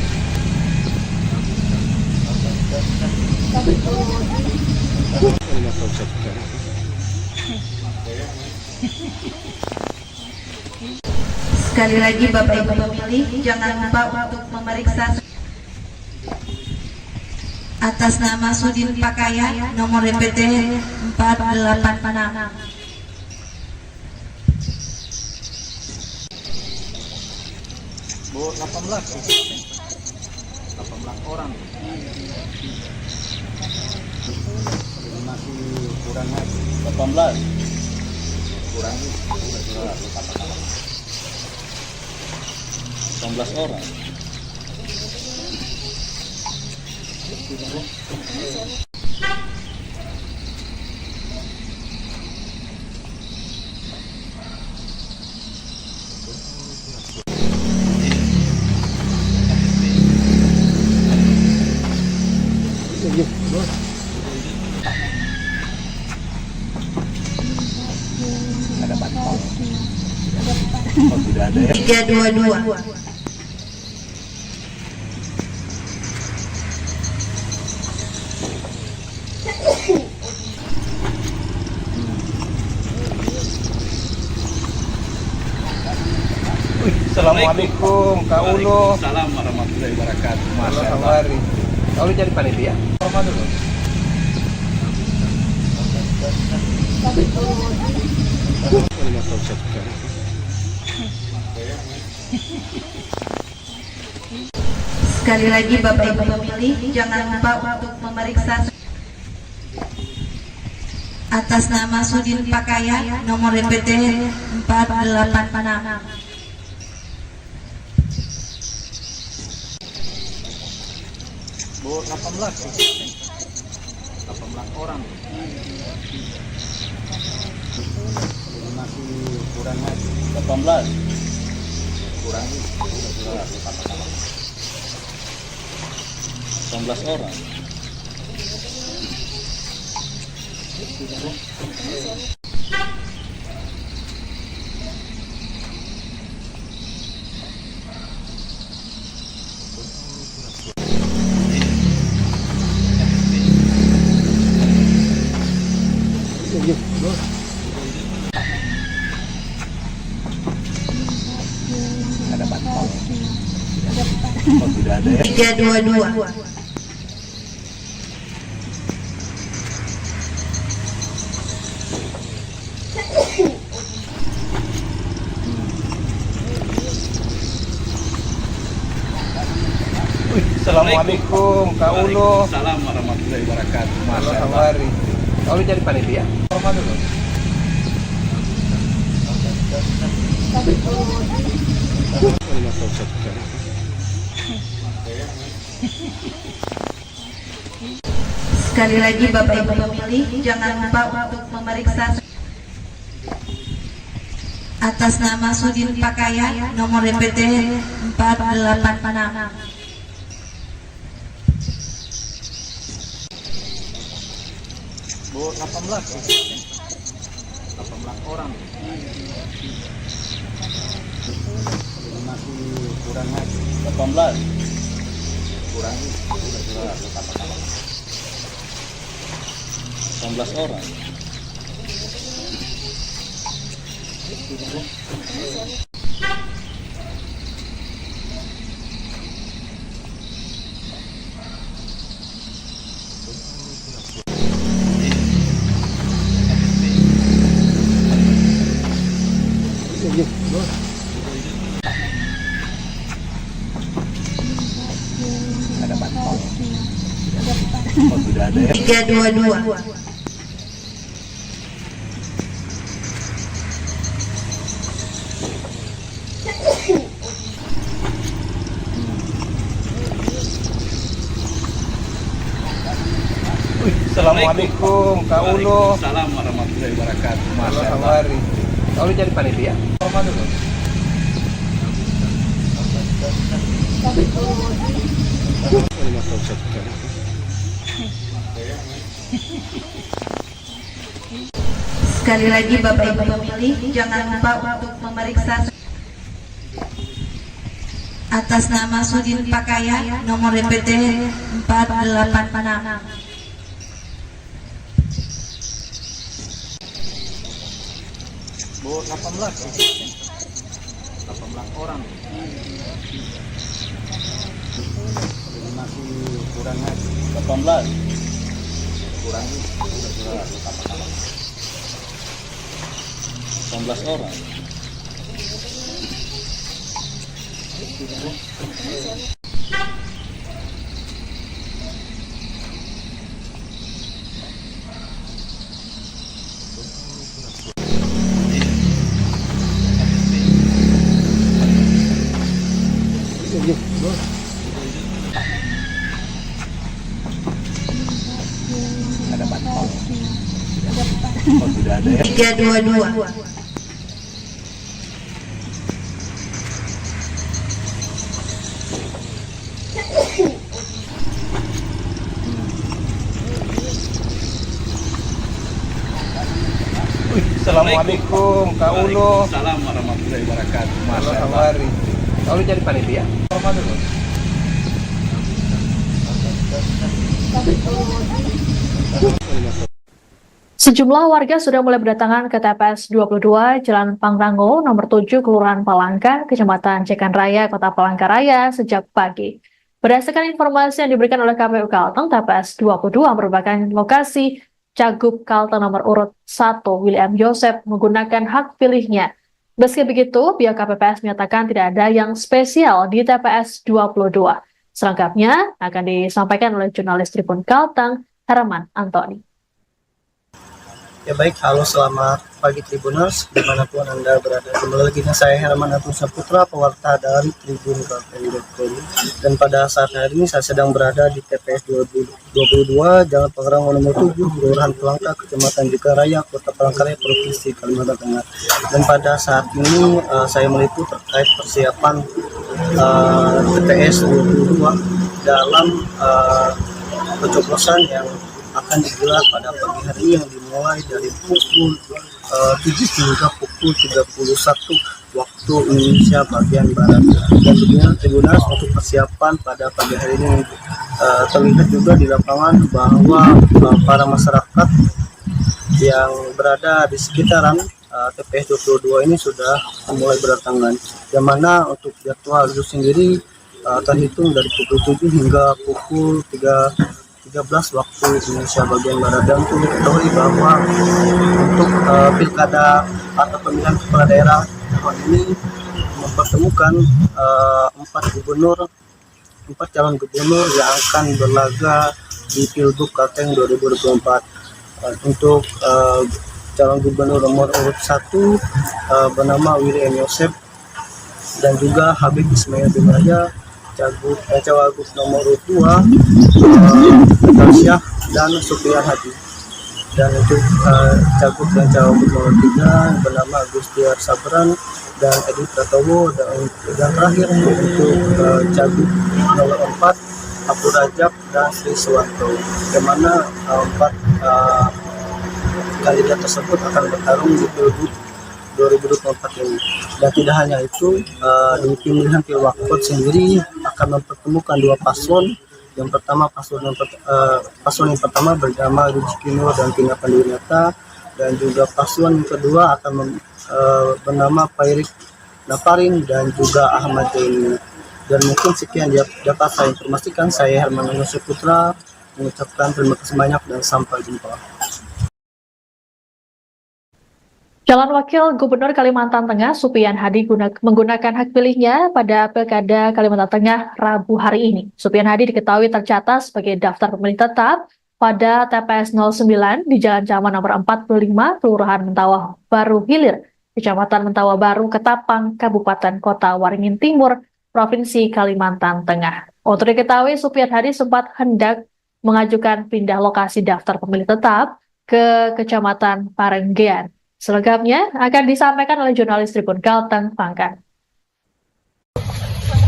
Speaker 9: Sekali lagi Bapak Ibu pemilih, jangan lupa untuk memeriksa atas nama Sudin Pakaya, nomor DPT 486.
Speaker 2: Bu 18 orang. Masih kurang lagi 18. Kurangi 18 orang. Ada bantuan. Oh, tidak ada ya.
Speaker 9: 322.
Speaker 2: Assalamualaikum Kak Ulo. Salam warahmatullahi wabarakatuh. Masya Allah. Kau jadi panitia? Apa dulu?
Speaker 9: Sekali lagi Bapak Ibu pemilih, jangan lupa untuk memeriksa atas nama Sudin Pakaya, nomor DPT 486.
Speaker 2: Bu 18 orang. Masih kurang lagi 18. Kurangi 18 orang. Ada bantuan. Oh, tidak ada ya.
Speaker 9: 322.
Speaker 2: Assalamualaikum Kak Ulo. Salam warahmatullahi wabarakatuh. Masya Allah. Kau jadi panitia? Apa dulu?
Speaker 9: Sekali lagi Bapak Ibu pemilih, jangan lupa untuk memeriksa atas nama Sudin Pakaya, nomor DPT 486.
Speaker 2: Bu 18 orang. Masih kurang lagi 18. Kurangi 18 orang. Ada bantuan. Oh, sudah ada ya.
Speaker 9: 322.
Speaker 6: Assalamualaikum Kak Ulo.
Speaker 2: Salam warahmatullahi wabarakatuh.
Speaker 6: Hawari. Kau jadi panitia? Formal dulu.
Speaker 9: Sekali lagi Bapak Ibu pemilih, jangan lupa untuk memeriksa atas nama Sudin Pakaya, nomor DPT 486.
Speaker 2: Bu 18 orang. Masih kurang lagi 18. Kurangi 18 orang. Ada bantuan. Oh, sudah ada ya.
Speaker 9: 322.
Speaker 6: Assalamualaikum Kak Ulo.
Speaker 2: Salam warahmatullahi wabarakatuh.
Speaker 6: Hawari. Kau jadi panitia? Formal dulu.
Speaker 4: Sejumlah warga sudah mulai berdatangan ke TPS 22 Jalan Pangrango nomor 7 Kelurahan Palangka, Kecamatan Cekan Raya, Kota Palangkaraya sejak pagi. Berdasarkan informasi yang diberikan oleh KPU Kalteng, TPS 22 merupakan lokasi Cagup Kalteng nomor urut 1 William Joseph menggunakan hak pilihnya. Meski begitu, pihak KPPS menyatakan tidak ada yang spesial di TPS 22. Selengkapnya akan disampaikan oleh jurnalis Tribun Kalteng, Herman Antoni.
Speaker 12: Ya baik, halo selamat pagi Tribuners, dimanapun Anda berada. Kembali lagi saya Herman Antoni Saputra, pewarta dari Tribun Kalteng.com. Dan pada saat hari ini saya sedang berada di TPS 22, Jalan Pangrango nomor 7, Kelurahan Palangka, Kecamatan Cekan Raya, Kota Palangkaraya, Provinsi Kalimantan Tengah. Dan pada saat ini saya meliput terkait persiapan TPS 22 dalam pencoblosan yang akan digelar pada pagi hari ini yang dimulai dari pukul 7 hingga pukul 31 waktu Indonesia bagian Barat. Dan begini Tribuners, untuk persiapan pada pagi hari ini terlihat juga di lapangan bahwa para masyarakat yang berada di sekitaran TPS 22 ini sudah mulai berdatangan. Yang mana untuk jadwal itu sendiri terhitung dari pukul 7 hingga pukul 13 waktu Indonesia bagian Barat. Dan untuk diketahui bahwa untuk pilkada atau pemilihan kepala daerah tahun ini mempertemukan 4 calon gubernur yang akan berlaga di Pilgub Kalteng 2024. Untuk calon gubernur nomor urut 1 bernama William Joseph dan juga Habib Ismail bin Raja, cawagup nomor urut 2 Syah dan Supriyan Hadi. Dan untuk cagup dan cawagup nomor 3 bernama Agustiar Sabran dan Edi Pratowo, dan terakhir untuk cagup nomor 4 Abu Rajab dan Sri Suwanto. Yang mana 4 kandidat tersebut akan bertarung di Pilgub 2024 ini. Dan tidak hanya itu, di pemilihan Pilwakot sendiri akan mempertemukan dua paslon. Yang pertama paslon yang pertama bernama Rizky Nur dan Tina Panduwinata, dan juga paslon yang kedua akan bernama Pairik Naparin dan juga Ahmad Zaini. Dan mungkin sekian dapat saya informasikan. Saya Herman Yusuf Putra mengucapkan terima kasih banyak dan sampai jumpa.
Speaker 4: Calon Wakil Gubernur Kalimantan Tengah Supian Hadi menggunakan hak pilihnya pada Pilkada Kalimantan Tengah Rabu hari ini. Supian Hadi diketahui tercatat sebagai daftar pemilih tetap pada TPS 09 di Jalan Caman nomor 45, Kelurahan Mentawai Baru Hilir, Kecamatan Mentawai Baru, Ketapang, Kabupaten Kota Waringin Timur, Provinsi Kalimantan Tengah. Untuk diketahui, Supian Hadi sempat hendak mengajukan pindah lokasi daftar pemilih tetap ke Kecamatan Parenggean. Selengkapnya akan disampaikan oleh jurnalis Tribun Kalteng Pangkan.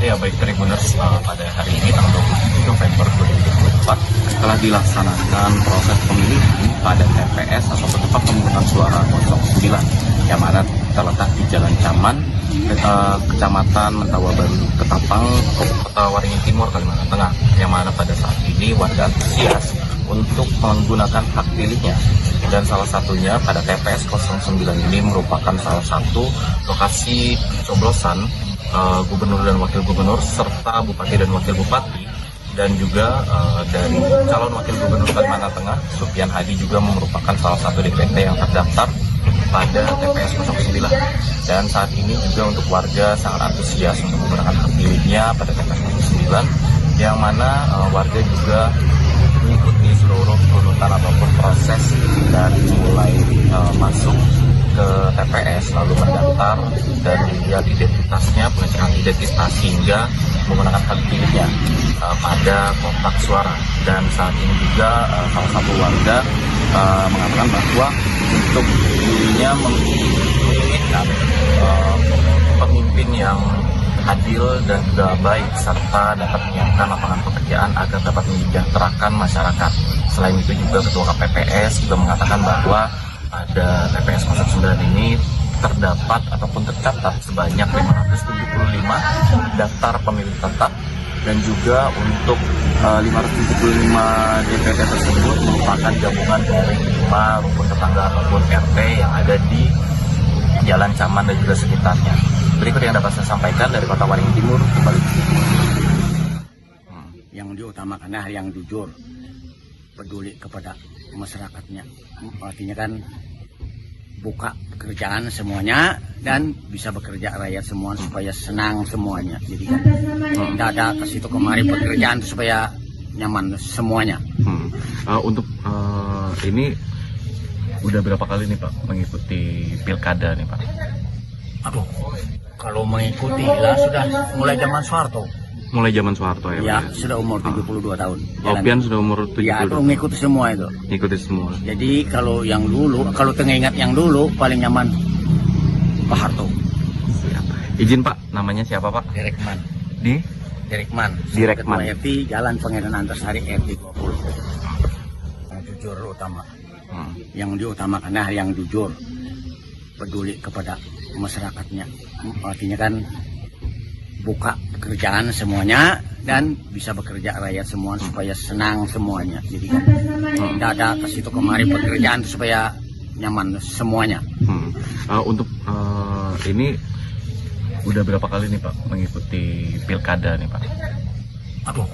Speaker 13: Ya, baik Tribuners, pada hari ini tanggal 27 November 2024 telah dilaksanakan proses pemilihan pada TPS atau tempat pemungutan suara 09 yang mana terletak di Jalan Caman, Kecamatan Mentawai Baru, Ketapang, Kota Waringin Timur, Kalimantan Tengah, yang mana pada saat ini warga antusias untuk menggunakan hak pilihnya. Dan salah satunya pada TPS 09 ini merupakan salah satu lokasi coblosan gubernur dan wakil gubernur serta bupati dan wakil bupati, dan juga dari calon wakil gubernur Kalimantan Tengah Supian Hadi juga merupakan salah satu DPT yang terdaftar pada TPS 09. Dan saat ini juga untuk warga sangat antusias untuk menggunakan hak pilihnya pada TPS 09, yang mana warga juga mengikuti seluruh urutan ataupun proses dari mulai masuk ke TPS, lalu mendaftar dan dilihat identitasnya, pengecekan identitas hingga menggunakan hak pilihnya pada kotak suara. Dan saat ini juga salah satu warga mengatakan bahwa untuk dirinya menginginkan pemimpin yang adil dan juga baik serta dapat menyiapkan lapangan pekerjaan agar dapat mensejahterakan masyarakat. Selain itu juga Ketua KPPS juga mengatakan bahwa pada TPS 09 ini terdapat ataupun tercatat sebanyak 575 daftar pemilih tetap, dan juga untuk 575 DPT tersebut merupakan gabungan dari 5 rukun tetangga ataupun RT yang ada di Jalan Caman dan juga sekitarnya. Berikut yang dapat saya sampaikan dari Kota Waringin Timur kembali.
Speaker 14: Yang diutamakan adalah yang jujur, peduli kepada masyarakatnya. Artinya kan buka pekerjaan semuanya dan bisa bekerja rakyat semua supaya senang semuanya. Jadi kan tidak ada ke situ kemari pekerjaan supaya nyaman semuanya.
Speaker 13: Untuk ini udah berapa kali nih Pak mengikuti pilkada nih Pak?
Speaker 14: Aduh, kalau mengikuti lah sudah mulai zaman Soeharto.
Speaker 13: Mulai zaman Soeharto ya?
Speaker 14: Ya, sudah umur 72 tahun.
Speaker 13: Opian sudah umur 72
Speaker 14: ya, itu mengikuti semua itu.
Speaker 13: Ikuti semua.
Speaker 14: Jadi kalau yang dulu, kalau teringat yang dulu paling nyaman Pak Harto.
Speaker 13: Izin Pak, namanya siapa Pak?
Speaker 14: Direkman.
Speaker 13: Di?
Speaker 14: Direkman.
Speaker 13: Direkman.
Speaker 14: Ketua RT, Jalan Pangeran Antasari RT 20. Yang jujur utama. Yang diutamakan adalah yang jujur, peduli kepada masyarakatnya. Artinya kan buka pekerjaan semuanya dan bisa bekerja rakyat semua supaya senang semuanya. Jadi kan tidak ada ke situ kemari pekerjaan supaya nyaman semuanya.
Speaker 13: Untuk ini udah berapa kali nih Pak mengikuti pilkada nih Pak?
Speaker 14: Aduh,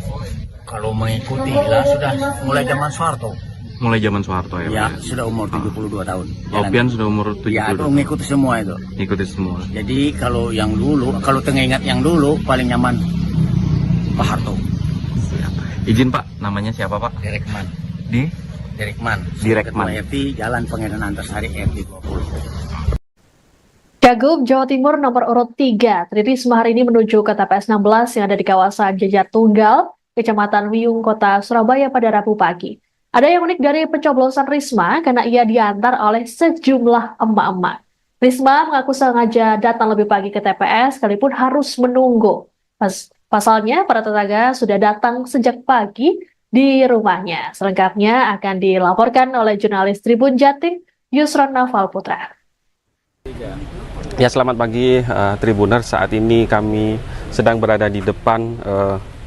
Speaker 14: kalau mengikuti lah sudah mulai zaman Soeharto.
Speaker 13: Mulai zaman Soeharto ya?
Speaker 14: Ya, sudah umur 72 tahun.
Speaker 13: Opian sudah umur 72
Speaker 14: ya, itu mengikuti semua itu.
Speaker 13: Ikuti semua.
Speaker 14: Jadi kalau yang dulu, kalau teringat yang dulu paling nyaman Pak Harto.
Speaker 13: Izin Pak, namanya siapa Pak?
Speaker 14: Direkman.
Speaker 13: Di?
Speaker 14: Direkman.
Speaker 13: Direkman.
Speaker 14: Ketua RT, Jalan Pangeran Antasari RT 20.
Speaker 4: Cagup Jawa Timur nomor urut 3, Tri Risma hari ini menuju ke TPS 16 yang ada di kawasan Jejar Tunggal, Kecamatan Wiyung, Kota Surabaya pada Rabu pagi. Ada yang unik dari pencoblosan Risma karena ia diantar oleh sejumlah emak-emak. Risma mengaku sengaja datang lebih pagi ke TPS sekalipun harus menunggu. Pasalnya, para tetangga sudah datang sejak pagi di rumahnya. Selengkapnya akan dilaporkan oleh jurnalis Tribun Jatim, Yusron Naval Putra.
Speaker 15: Ya, selamat pagi Tribuners. Saat ini kami sedang berada di depan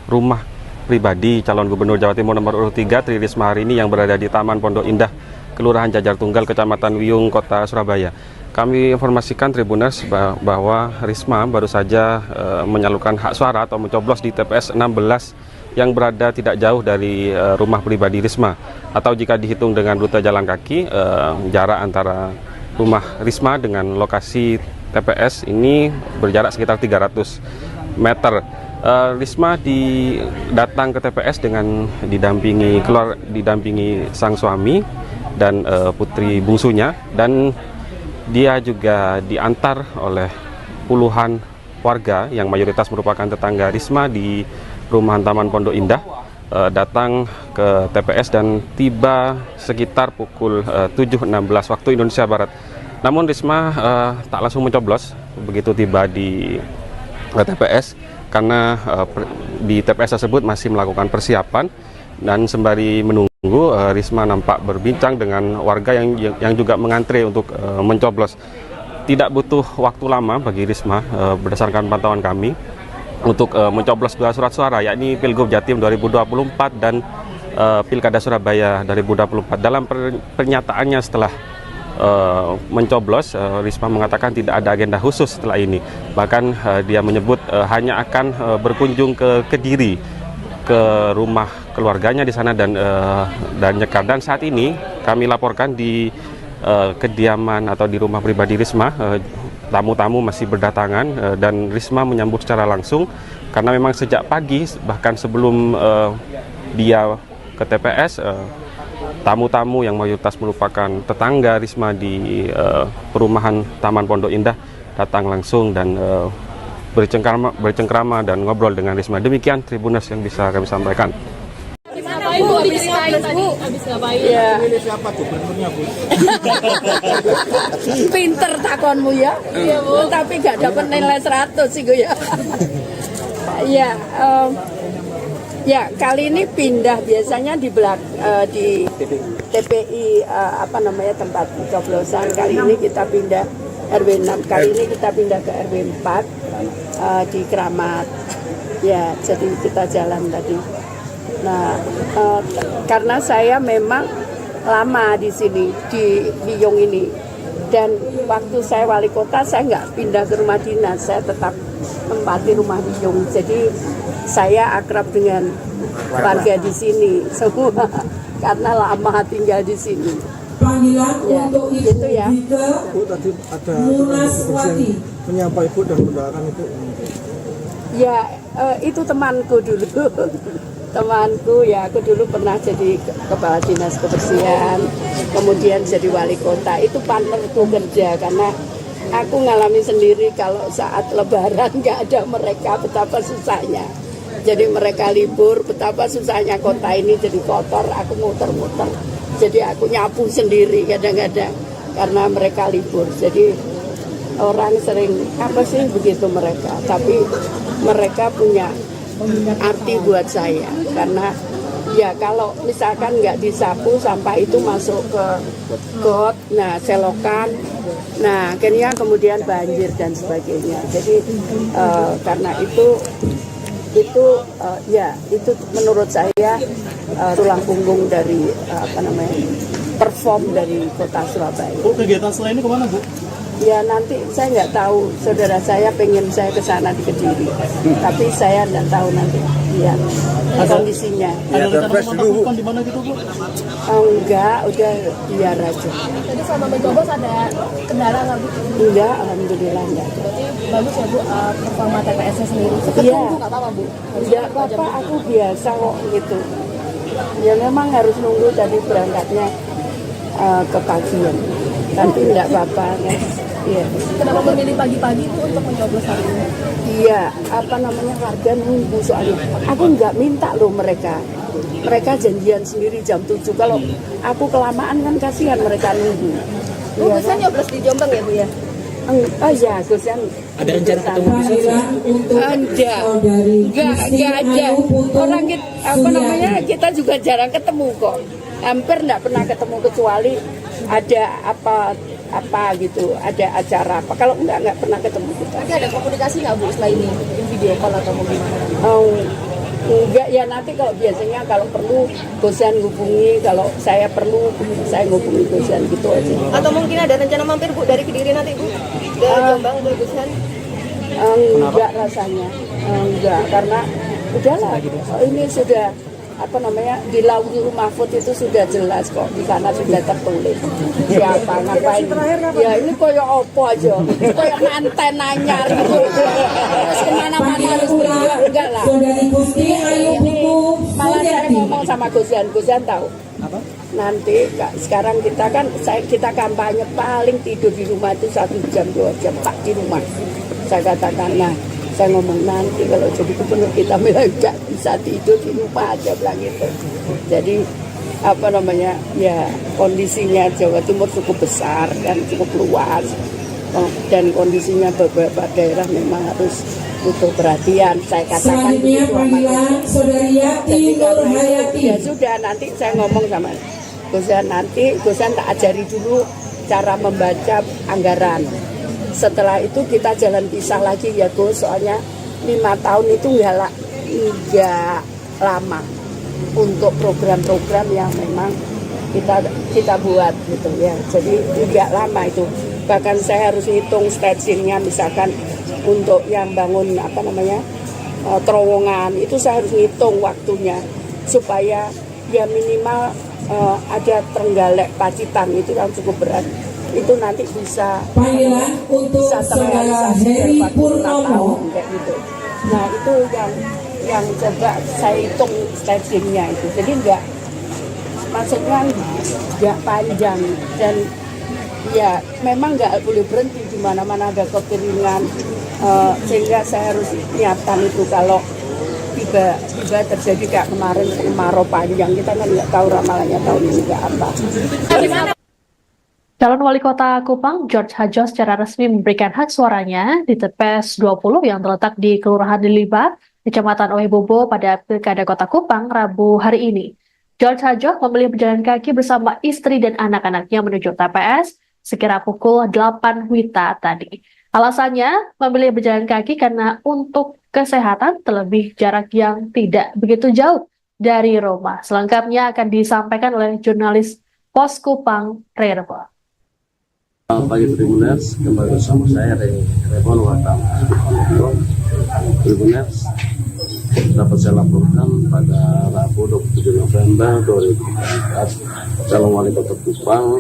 Speaker 15: rumah pribadi calon gubernur Jawa Timur nomor urut 3 Tri Risma hari ini yang berada di Taman Pondok Indah, Kelurahan Jajar Tunggal, Kecamatan Wiyung, Kota Surabaya. Kami informasikan Tribuners bahwa Risma baru saja menyalurkan hak suara atau mencoblos di TPS 16 yang berada tidak jauh dari rumah pribadi Risma, atau jika dihitung dengan rute jalan kaki, jarak antara rumah Risma dengan lokasi TPS ini berjarak sekitar 300 meter. Risma datang ke TPS dengan didampingi sang suami dan putri bungsunya, dan dia juga diantar oleh puluhan warga yang mayoritas merupakan tetangga Risma di Perumahan Taman Pondok Indah, datang ke TPS dan tiba sekitar pukul 7.16 waktu Indonesia Barat. Namun Risma tak langsung mencoblos begitu tiba di TPS, karena di TPS tersebut masih melakukan persiapan, dan sembari menunggu Risma nampak berbincang dengan warga yang juga mengantre untuk mencoblos. Tidak butuh waktu lama bagi Risma berdasarkan pantauan kami untuk mencoblos 2 surat suara, yakni Pilgub Jatim 2024 dan Pilkada Surabaya 2024. Dalam pernyataannya setelah mencoblos, Risma mengatakan tidak ada agenda khusus setelah ini. Bahkan dia menyebut hanya akan berkunjung ke Kediri, ke rumah keluarganya di sana dan nyekar. Dan saat ini kami laporkan di kediaman atau di rumah pribadi Risma, tamu-tamu masih berdatangan dan Risma menyambut secara langsung, karena memang sejak pagi bahkan sebelum dia ke TPS, tamu-tamu yang mayoritas merupakan tetangga Risma di perumahan Taman Pondok Indah datang langsung dan bercengkrama dan ngobrol dengan Risma. Demikian Tribuners yang bisa kami sampaikan.
Speaker 7: Habis ngapain?
Speaker 12: Ya. Ini siapa gubernurnya, Bu? Pinter takonmu ya. Iya, Bu. Tapi gak dapat nilai 100 sih gue ya. Ya, ya, kali ini pindah, biasanya di TPI tempat pencoblosan. Kali ini kita pindah RW 6, kali ini kita pindah ke RW 4 di Kramat. Ya, jadi kita jalan tadi. Nah, karena saya memang lama di sini, di Wiyung ini, dan waktu saya wali kota saya nggak pindah ke rumah dinas, saya tetap menempati rumah Wiyung. Jadi saya akrab dengan warga di sini semua karena lama tinggal di sini. Ya, gitu ya.
Speaker 6: Bu, tadi ada menyapa Ibu dan mendoakan Ibu.
Speaker 12: Ya, itu temanku dulu. Temanku ya, aku dulu pernah jadi kepala dinas kebersihan, kemudian jadi wali kota. Itu partnerku kerja, karena aku ngalami sendiri kalau saat lebaran nggak ada mereka, betapa susahnya. Jadi mereka libur, betapa susahnya kota ini jadi kotor, aku muter-muter. Jadi aku nyapu sendiri kadang-kadang karena mereka libur. Jadi orang sering, apa sih begitu mereka, tapi mereka punya arti buat saya, karena ya kalau misalkan nggak disapu sampah itu masuk ke got, nah selokan, nah akhirnya kemudian banjir dan sebagainya. Jadi karena itu ya itu menurut saya tulang punggung dari perform dari kota Surabaya.
Speaker 6: Bu, kegiatan selain ini kemana, Bu?
Speaker 12: Ya nanti saya nggak tahu, saudara saya pengen saya ke sana di Kediri, tapi saya nggak tahu nanti ya kondisinya.
Speaker 6: Ada rencana pemantauan di mana gitu, Bu?
Speaker 12: Enggak, udah biar aja.
Speaker 7: Tadi selama mencoblos ada kendala nggak, Bu?
Speaker 12: Enggak, alhamdulillah enggak.
Speaker 7: Berarti bagus ya, Bu, performa TPS-nya sendiri.
Speaker 12: Iya.
Speaker 7: Nggak apa-apa, Bu?
Speaker 12: Enggak apa-apa, aku biasa kok gitu. Ya memang harus nunggu tadi berangkatnya ke pagian, tapi enggak apa-apa. Iya.
Speaker 7: Kenapa memilih pagi-pagi itu untuk mencoblos hari ini?
Speaker 12: Iya, warga nunggu soalnya. Aku nggak minta loh mereka. Mereka janjian sendiri jam 7. Kalau aku kelamaan kan kasihan mereka nunggu.
Speaker 7: Bu, Gusan nyoblos di Jombang ya, Bu ya?
Speaker 12: Oh iya, Gusan.
Speaker 10: Ada rencana ketemu
Speaker 12: Enggak ada. Orang kita juga jarang ketemu kok.
Speaker 16: hampir nggak pernah ketemu kecuali ada apa gitu, ada acara apa. Kalau nggak pernah ketemu kita.
Speaker 7: Nanti ada komunikasi nggak Bu setelah ini, video call atau gimana?
Speaker 16: Enggak ya, nanti kalau biasanya kalau perlu Gosan hubungi, kalau saya perlu saya hubungi Gosan gitu aja.
Speaker 7: Atau mungkin ada rencana mampir Bu dari Kediri nanti Bu ke Jombang ke Gosan?
Speaker 16: Enggak rasanya, enggak, karena udahlah ini sudah di Lauhul Mahfud itu sudah jelas kok, di sana sudah tertulis siapa ngapain. Ya ini koyo opo aja, koyo manten anyar gitu. Terus kemana-mana harus berdua, enggak lah. Ini malah saya ngomong sama Gosan tahu. Apa? Nanti sekarang kita kampanye paling tidur di rumah itu 1 jam 2 jam Pak di rumah. Saya katakan, saya ngomong nanti kalau jadi gubernur kita nggak bisa tidur di rumah aja bilang gitu. Jadi ya kondisinya Jawa Timur cukup besar dan cukup luas, dan kondisinya beberapa daerah memang harus butuh perhatian. Saya katakan begitu. Ya sudah, nanti saya ngomong sama Gosan, nanti Gosan tak ajari dulu cara membaca anggaran. Setelah itu kita jalan pisah lagi ya Gus, soalnya 5 tahun itu nggak lama untuk program-program yang memang kita buat gitu ya. Jadi nggak lama itu. Bahkan saya harus hitung stagingnya, misalkan untuk yang bangun terowongan itu saya harus ngitung waktunya supaya ya minimal ada Trenggalek Pacitan itu yang cukup berat. Itu nanti bisa terrealisasi dari 46 tahun kayak gitu. Nah itu yang coba saya hitung stagingnya itu. Jadi maksudnya nggak panjang, dan ya memang nggak boleh berhenti, di mana-mana ada kekeringan, sehingga saya harus nyiapkan itu kalau tiba terjadi kayak kemarin kemarau panjang, kita kan nggak tahu ramalannya tahun ini nggak apa.
Speaker 4: Calon Wali Kota Kupang, George Hajo, secara resmi memberikan hak suaranya di TPS 20 yang terletak di Kelurahan Liliba, Kecamatan Oebobo pada Pilkada Kota Kupang, Rabu hari ini. George Hajo memilih berjalan kaki bersama istri dan anak-anaknya menuju TPS sekira pukul 8 WITA tadi. Alasannya memilih berjalan kaki karena untuk kesehatan, terlebih jarak yang tidak begitu jauh dari rumah. Selengkapnya akan disampaikan oleh jurnalis Pos Kupang, Rerbo.
Speaker 17: Pagi Tribuners, kembali bersama saya Rebon Watam. Tribuners, dapat saya laporkan pada Rabu 27 November 2024, calon wali kota Kupang,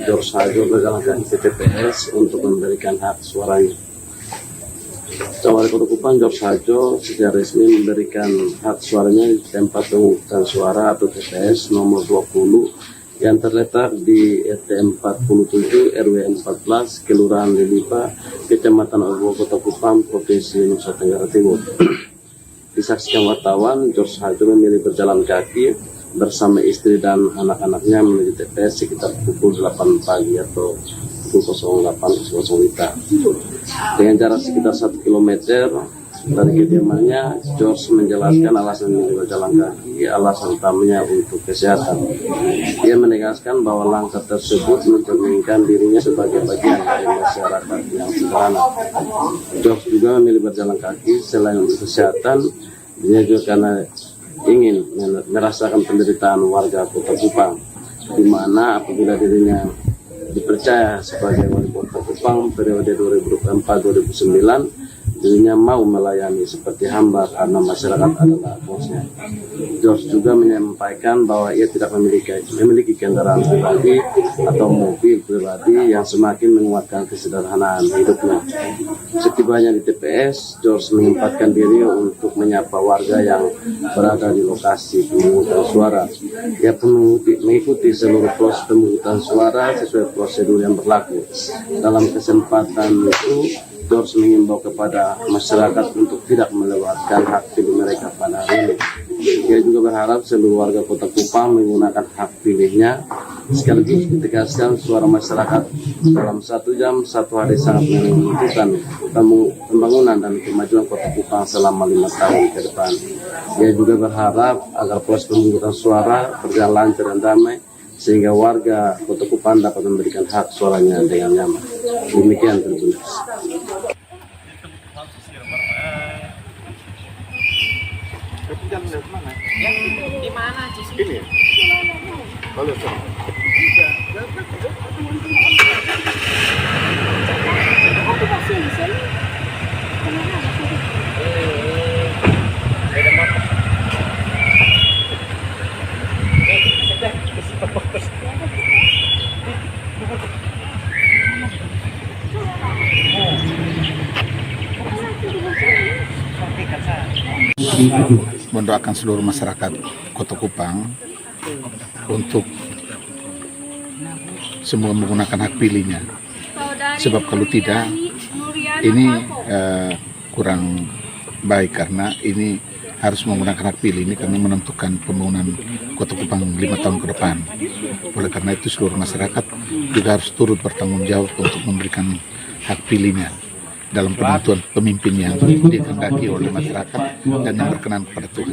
Speaker 17: George Hajo berjalan ke TPS untuk memberikan hak suaranya. Calon wali kota Kupang, George Hajo, secara resmi memberikan hak suaranya di tempat pemungutan suara atau TPS nomor 20 yang terletak di RT 47 RW 14 Kelurahan Lilipa, Kecamatan Oebobo, Kota Kupang, Provinsi Nusa Tenggara Timur. Disaksikan wartawan, George Hajo memilih berjalan kaki bersama istri dan anak-anaknya menuju TPS sekitar pukul 8 pagi atau pukul 08.00 WITA. Dengan jarak sekitar 1 km dari kediamannya, George menjelaskan alasan berjalan kaki, alasan utamanya untuk kesehatan. Dia menegaskan bahwa langkah tersebut mencerminkan dirinya sebagai bagian dari masyarakat yang sederhana. George juga memilih berjalan kaki selain untuk kesehatan, dia juga karena ingin merasakan penderitaan warga Kota Kupang, di mana apabila dirinya dipercaya sebagai wali kota Kupang periode 2004-2009, dirinya mau melayani seperti hamba karena masyarakat adalah bosnya. George juga menyampaikan bahwa ia tidak memiliki kendaraan pribadi atau mobil pribadi yang semakin menguatkan kesederhanaan hidupnya. Setibanya di TPS, George menyempatkan diri untuk menyapa warga yang berada di lokasi pemungutan suara. Ia pun mengikuti seluruh proses pemungutan suara sesuai prosedur yang berlaku. Dalam kesempatan itu, George mengimbau kepada masyarakat untuk tidak melewatkan hak pilih mereka pada hari ini. Ia juga berharap seluruh warga Kota Kupang menggunakan hak pilihnya Sekaligus ditegaskan suara masyarakat dalam 1 jam 1 hari sangat menentukan pembangunan dan kemajuan Kota Kupang selama 5 tahun ke depan. Ia juga berharap agar proses pemungutan suara berjalan lancar dan damai sehingga warga Kota Kupang dapat memberikan hak suaranya dengan nyaman. Demikian Tribuners.
Speaker 11: Di mana sih?
Speaker 6: Ini. Kalau
Speaker 1: mendoakan seluruh masyarakat Kota Kupang untuk semua menggunakan hak pilihnya. Sebab kalau tidak, ini kurang baik karena ini harus menggunakan hak pilih ini karena menentukan pembangunan Kota Kupang 5 tahun ke depan. Oleh karena itu seluruh masyarakat juga harus turut bertanggung jawab untuk memberikan hak pilihnya dalam penentuan pemimpin yang dikehendaki oleh masyarakat dan yang berkenan kepada Tuhan.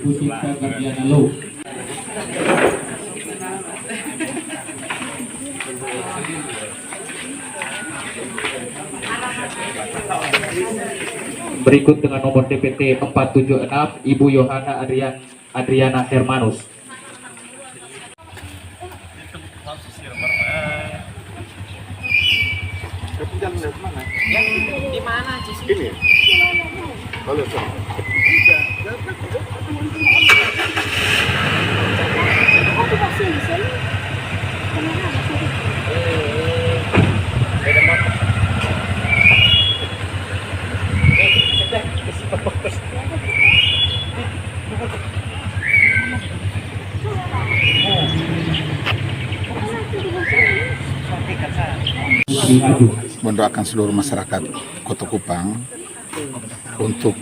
Speaker 18: Berikut dengan nomor DPT 476 Ibu Yohana Adriana Hermanus.
Speaker 11: Di mana sih?
Speaker 6: ini. Kalau
Speaker 1: mendoakan seluruh masyarakat Kota Kupang untuk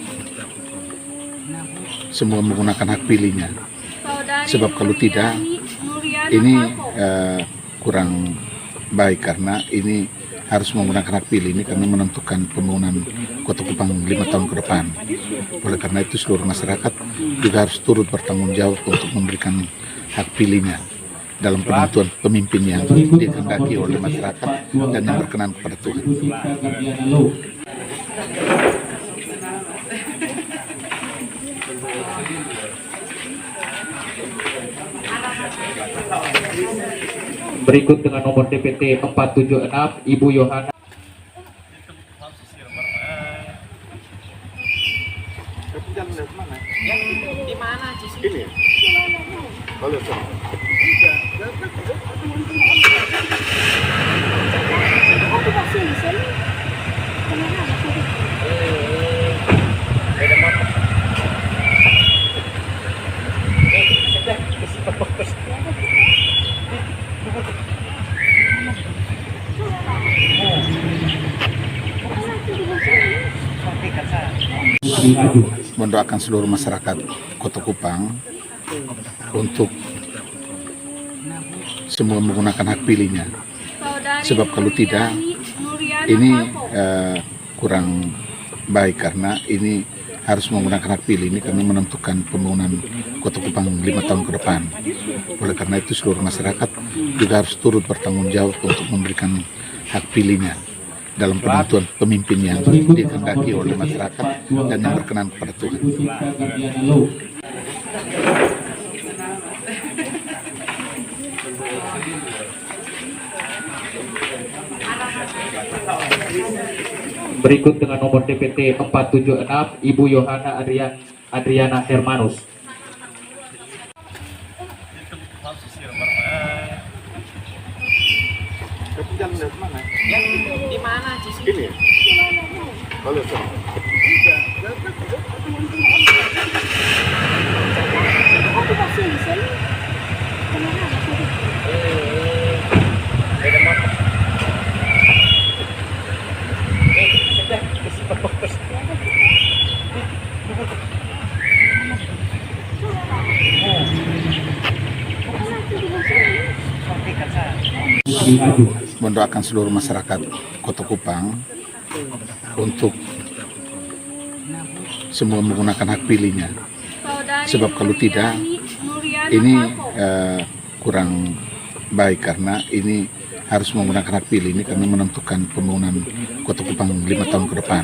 Speaker 1: semua menggunakan hak pilihnya. Sebab kalau tidak, ini kurang baik karena ini harus menggunakan hak pilih ini karena menentukan pembangunan Kota Kupang 5 tahun ke depan. Oleh karena itu seluruh masyarakat juga harus turut bertanggung jawab untuk memberikan hak pilihnya dalam penentuan pemimpin yang dikehendaki oleh masyarakat dan yang berkenan kepada Tuhan.
Speaker 18: Berikut dengan nomor DPT 476 Ibu Yohana.
Speaker 11: Di mana sih?
Speaker 6: ini. Kalau
Speaker 1: mendoakan seluruh masyarakat Kota Kupang untuk semua menggunakan hak pilihnya. Sebab kalau tidak, ini kurang baik karena ini harus menggunakan hak pilih ini karena menentukan pembangunan Kota Kupang 5 tahun ke depan. Oleh karena itu seluruh masyarakat juga harus turut bertanggung jawab untuk memberikan hak pilihnya dalam penentuan pemimpin yang dikehendaki oleh masyarakat dan yang berkenan kepada Tuhan.
Speaker 18: Berikut dengan nomor DPT 476 Ibu Yohana Adriana Hermanus.
Speaker 11: Di mana sih?
Speaker 6: ini. Kalau
Speaker 1: mendoakan seluruh masyarakat Kota Kupang untuk semua menggunakan hak pilihnya. Sebab kalau tidak, ini kurang baik karena ini harus menggunakan hak pilih ini karena menentukan pembangunan Kota Kupang 5 tahun ke depan.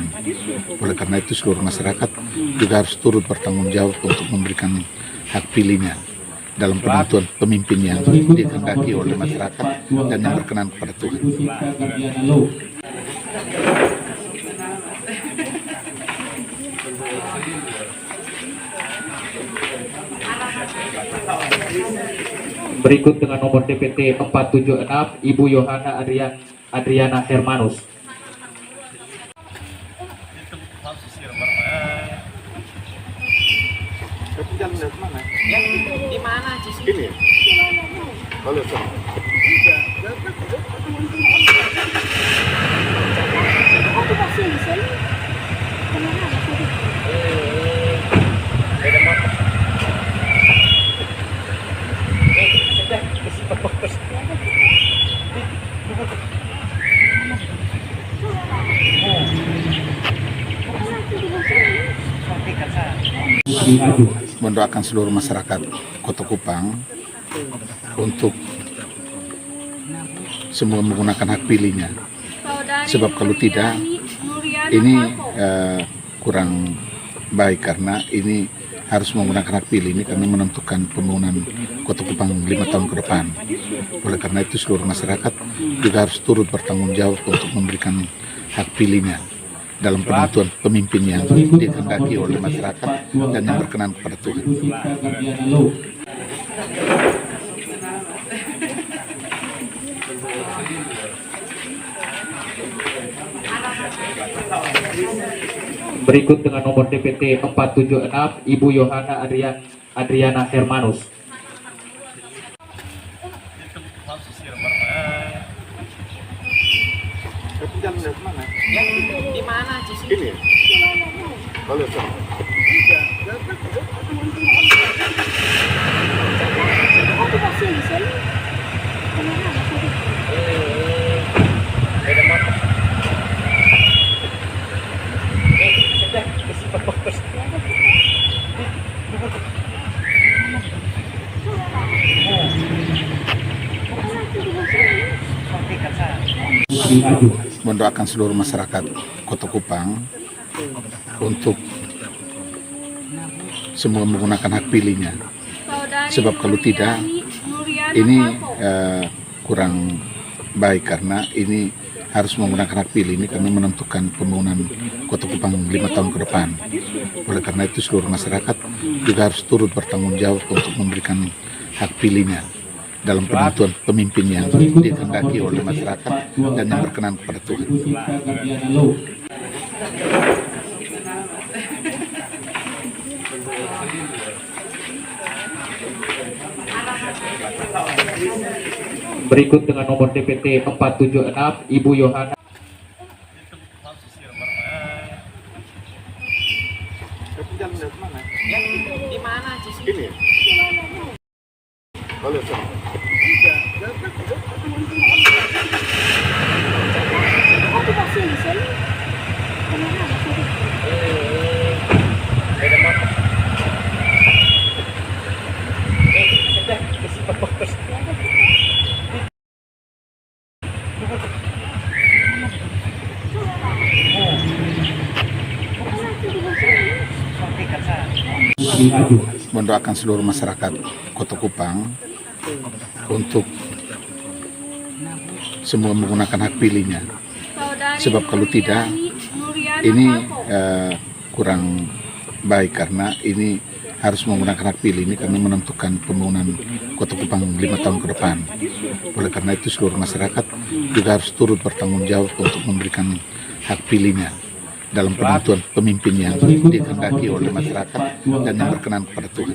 Speaker 1: Oleh karena itu seluruh masyarakat juga harus turut bertanggung jawab untuk memberikan hak pilihnya dalam penentuan pemimpin yang dikehendaki oleh masyarakat dan yang berkenan kepada Tuhan.
Speaker 18: Berikut dengan nomor DPT 476 Ibu Yohana Adriana Hermanus.
Speaker 11: Di mana sih?
Speaker 6: Ini. Halo,
Speaker 1: mendoakan seluruh masyarakat Kota Kupang untuk semua menggunakan hak pilihnya. Sebab kalau tidak, ini kurang baik karena ini harus menggunakan hak pilih ini karena menentukan pembangunan Kota Kupang 5 tahun ke depan. Oleh karena itu seluruh masyarakat juga harus turut bertanggung jawab untuk memberikan hak pilihnya dalam penentuan pemimpin yang dikehendaki oleh masyarakat dan yang berkenan kepada Tuhan.
Speaker 18: Berikut dengan nomor DPT 476 Ibu Yohana Adriana Hermanus.
Speaker 11: Di mana sih?
Speaker 6: Ini. Halo,
Speaker 1: mendoakan seluruh masyarakat Kota Kupang untuk semua menggunakan hak pilihnya. Sebab kalau tidak, ini kurang baik karena ini harus menggunakan hak pilih ini karena menentukan pembangunan Kota Kupang 5 tahun ke depan. Oleh karena itu seluruh masyarakat juga harus turut bertanggung jawab untuk memberikan hak pilihnya dalam penentuan pemimpin yang dikehendaki oleh masyarakat dan yang berkenan kepada Tuhan.
Speaker 18: Berikut dengan nomor DPT 476 Ibu Yohana.
Speaker 11: Di mana sih?
Speaker 6: Ini. Halo,
Speaker 1: mendoakan seluruh masyarakat Kota Kupang untuk semua menggunakan hak pilihnya. Sebab kalau tidak, ini kurang baik karena ini harus menggunakan hak pilih ini karena menentukan pembangunan Kota Kupang 5 tahun ke depan. Oleh karena itu seluruh masyarakat juga harus turut bertanggung jawab untuk memberikan hak pilihnya dalam penentuan pemimpin yang dikehendaki oleh masyarakat dan yang berkenan kepada Tuhan.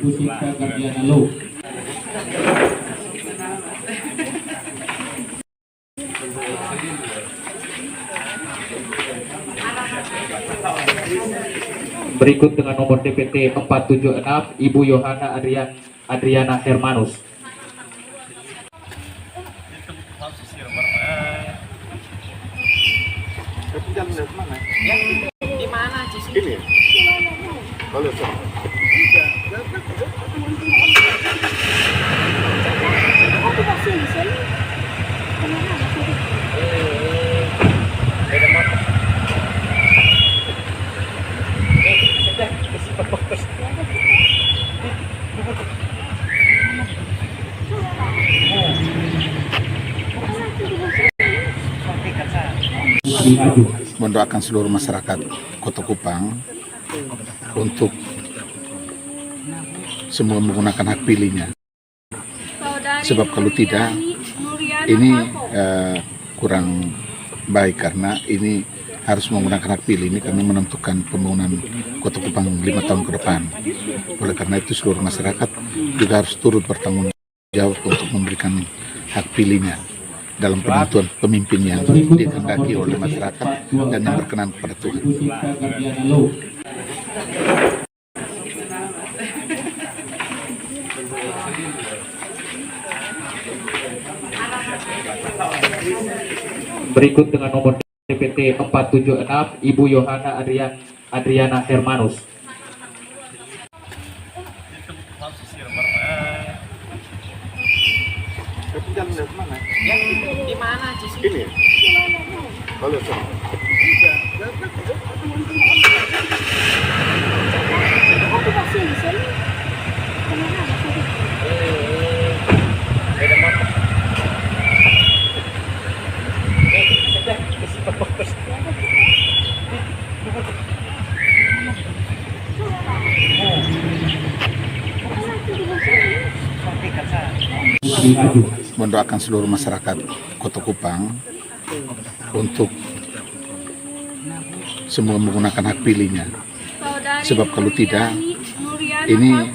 Speaker 18: Berikut dengan nomor DPT 476 Ibu Yohana Adriana Hermanus.
Speaker 1: Mendoakan seluruh masyarakat Kota Kupang untuk semua menggunakan hak pilihnya. Sebab kalau tidak, ini kurang baik karena ini harus menggunakan hak pilih ini karena menentukan pembangunan Kota Kupang 5 tahun ke depan. Oleh karena itu seluruh masyarakat juga harus turut bertanggung jawab untuk memberikan hak pilihnya dalam penentuan pemimpin yang dikehendaki oleh masyarakat dan yang berkenan kepada Tuhan.
Speaker 18: Berikut dengan nomor DPT 476 Ibu Yohana Adriana Hermanus.
Speaker 11: Di mana di sini?
Speaker 6: Ini. Halo,
Speaker 16: Aku pasti di sini.
Speaker 1: Mendoakan seluruh masyarakat Kota Kupang untuk semua menggunakan hak pilihnya. Sebab kalau tidak, ini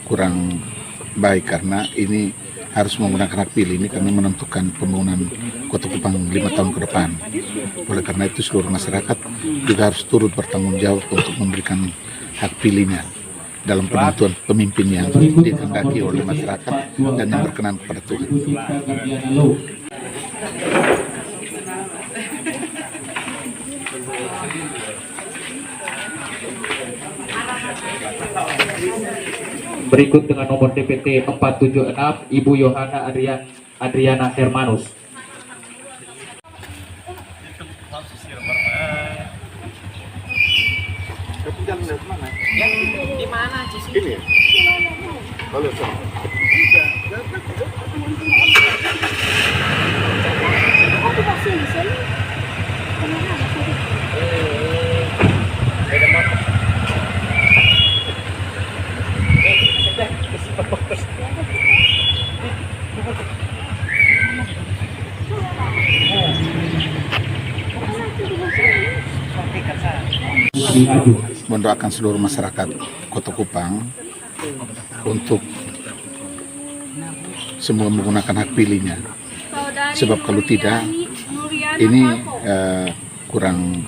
Speaker 1: kurang baik karena ini harus menggunakan hak pilih ini karena menentukan pembangunan Kota Kupang 5 tahun ke depan. Oleh karena itu seluruh masyarakat juga harus turut bertanggung jawab untuk memberikan hak pilihnya dalam penentuan pemimpin yang dikehendaki oleh masyarakat dan yang berkenan kepada Tuhan.
Speaker 18: Berikut dengan nomor DPT 476 Ibu Yohana Adriana Hermanus.
Speaker 11: Di mana di sini?
Speaker 6: Ini. Halo,
Speaker 16: Aku pasti di sini.
Speaker 1: Mendoakan seluruh masyarakat Kota Kupang untuk semua menggunakan hak pilihnya. Sebab kalau tidak, ini kurang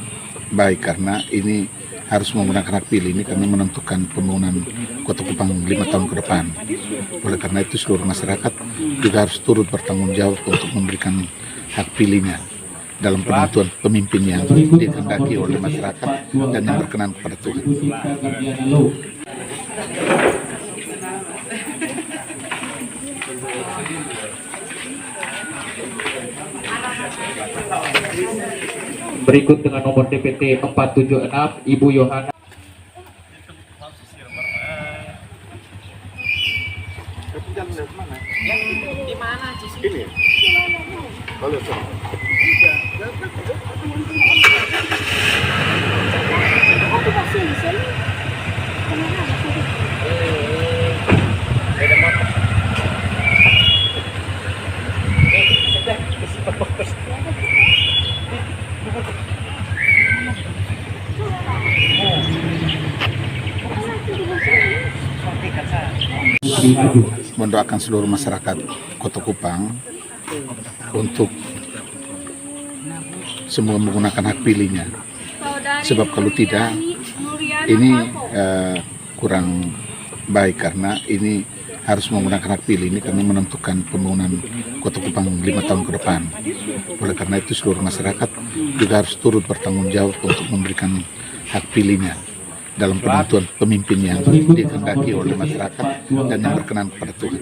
Speaker 1: baik karena ini harus menggunakan hak pilih ini karena menentukan pembangunan Kota Kupang 5 tahun ke depan. Oleh karena itu seluruh masyarakat juga harus turut bertanggung jawab untuk memberikan hak pilihnya dalam penentuan pemimpin yang dikehendaki oleh masyarakat dan yang berkenan kepada Tuhan.
Speaker 18: Berikut dengan nomor DPT 476 Ibu Yohana.
Speaker 11: Di mana di sini?
Speaker 6: Ini. Halo,
Speaker 16: Aku pasti di sini.
Speaker 1: Mendoakan seluruh masyarakat Kota Kupang untuk semua menggunakan hak pilihnya. Sebab kalau tidak, ini kurang baik karena ini harus menggunakan hak pilih ini karena menentukan pembangunan Kota Kupang 5 tahun ke depan. Oleh karena itu seluruh masyarakat juga harus turut bertanggung jawab untuk memberikan hak pilihnya
Speaker 2: dalam penentuan pemimpin yang dikehendaki oleh masyarakat dan yang berkenan kepada Tuhan.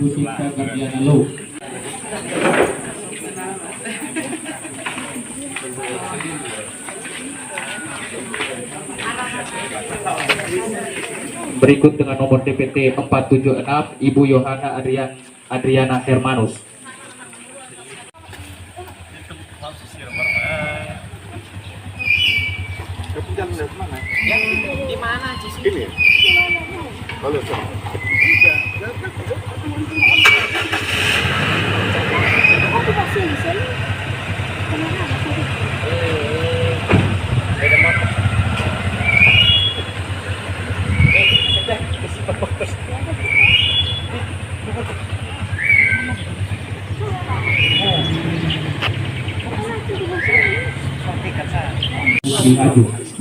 Speaker 18: Berikut dengan nomor DPT 476 Ibu Yohana Adriana Hermanus.
Speaker 11: Di mana sih?
Speaker 6: Ini. Halo, Sob.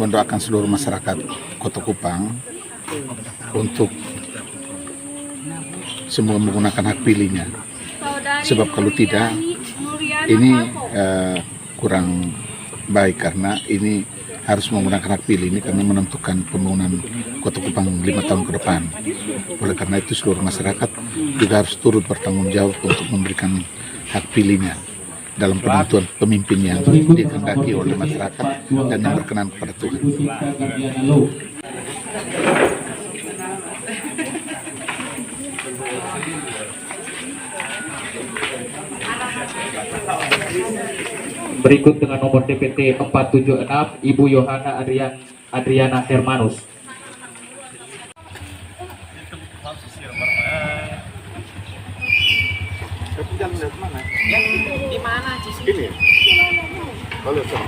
Speaker 2: Mendoakan seluruh masyarakat Kota Kupang untuk semua menggunakan hak pilihnya. Sebab kalau tidak, ini kurang baik karena ini harus menggunakan hak pilih ini karena menentukan pembangunan Kota Kupang 5 tahun ke depan. Oleh karena itu seluruh masyarakat juga harus turut bertanggung jawab untuk memberikan hak pilihnya dalam penentuan pemimpin yang dikehendaki oleh masyarakat dan yang berkenan kepada Tuhan.
Speaker 18: Berikut dengan nomor DPT 476 Ibu Yohana Adriana Hermanus.
Speaker 11: Di mana sih?
Speaker 6: Ini. Halo, Sob.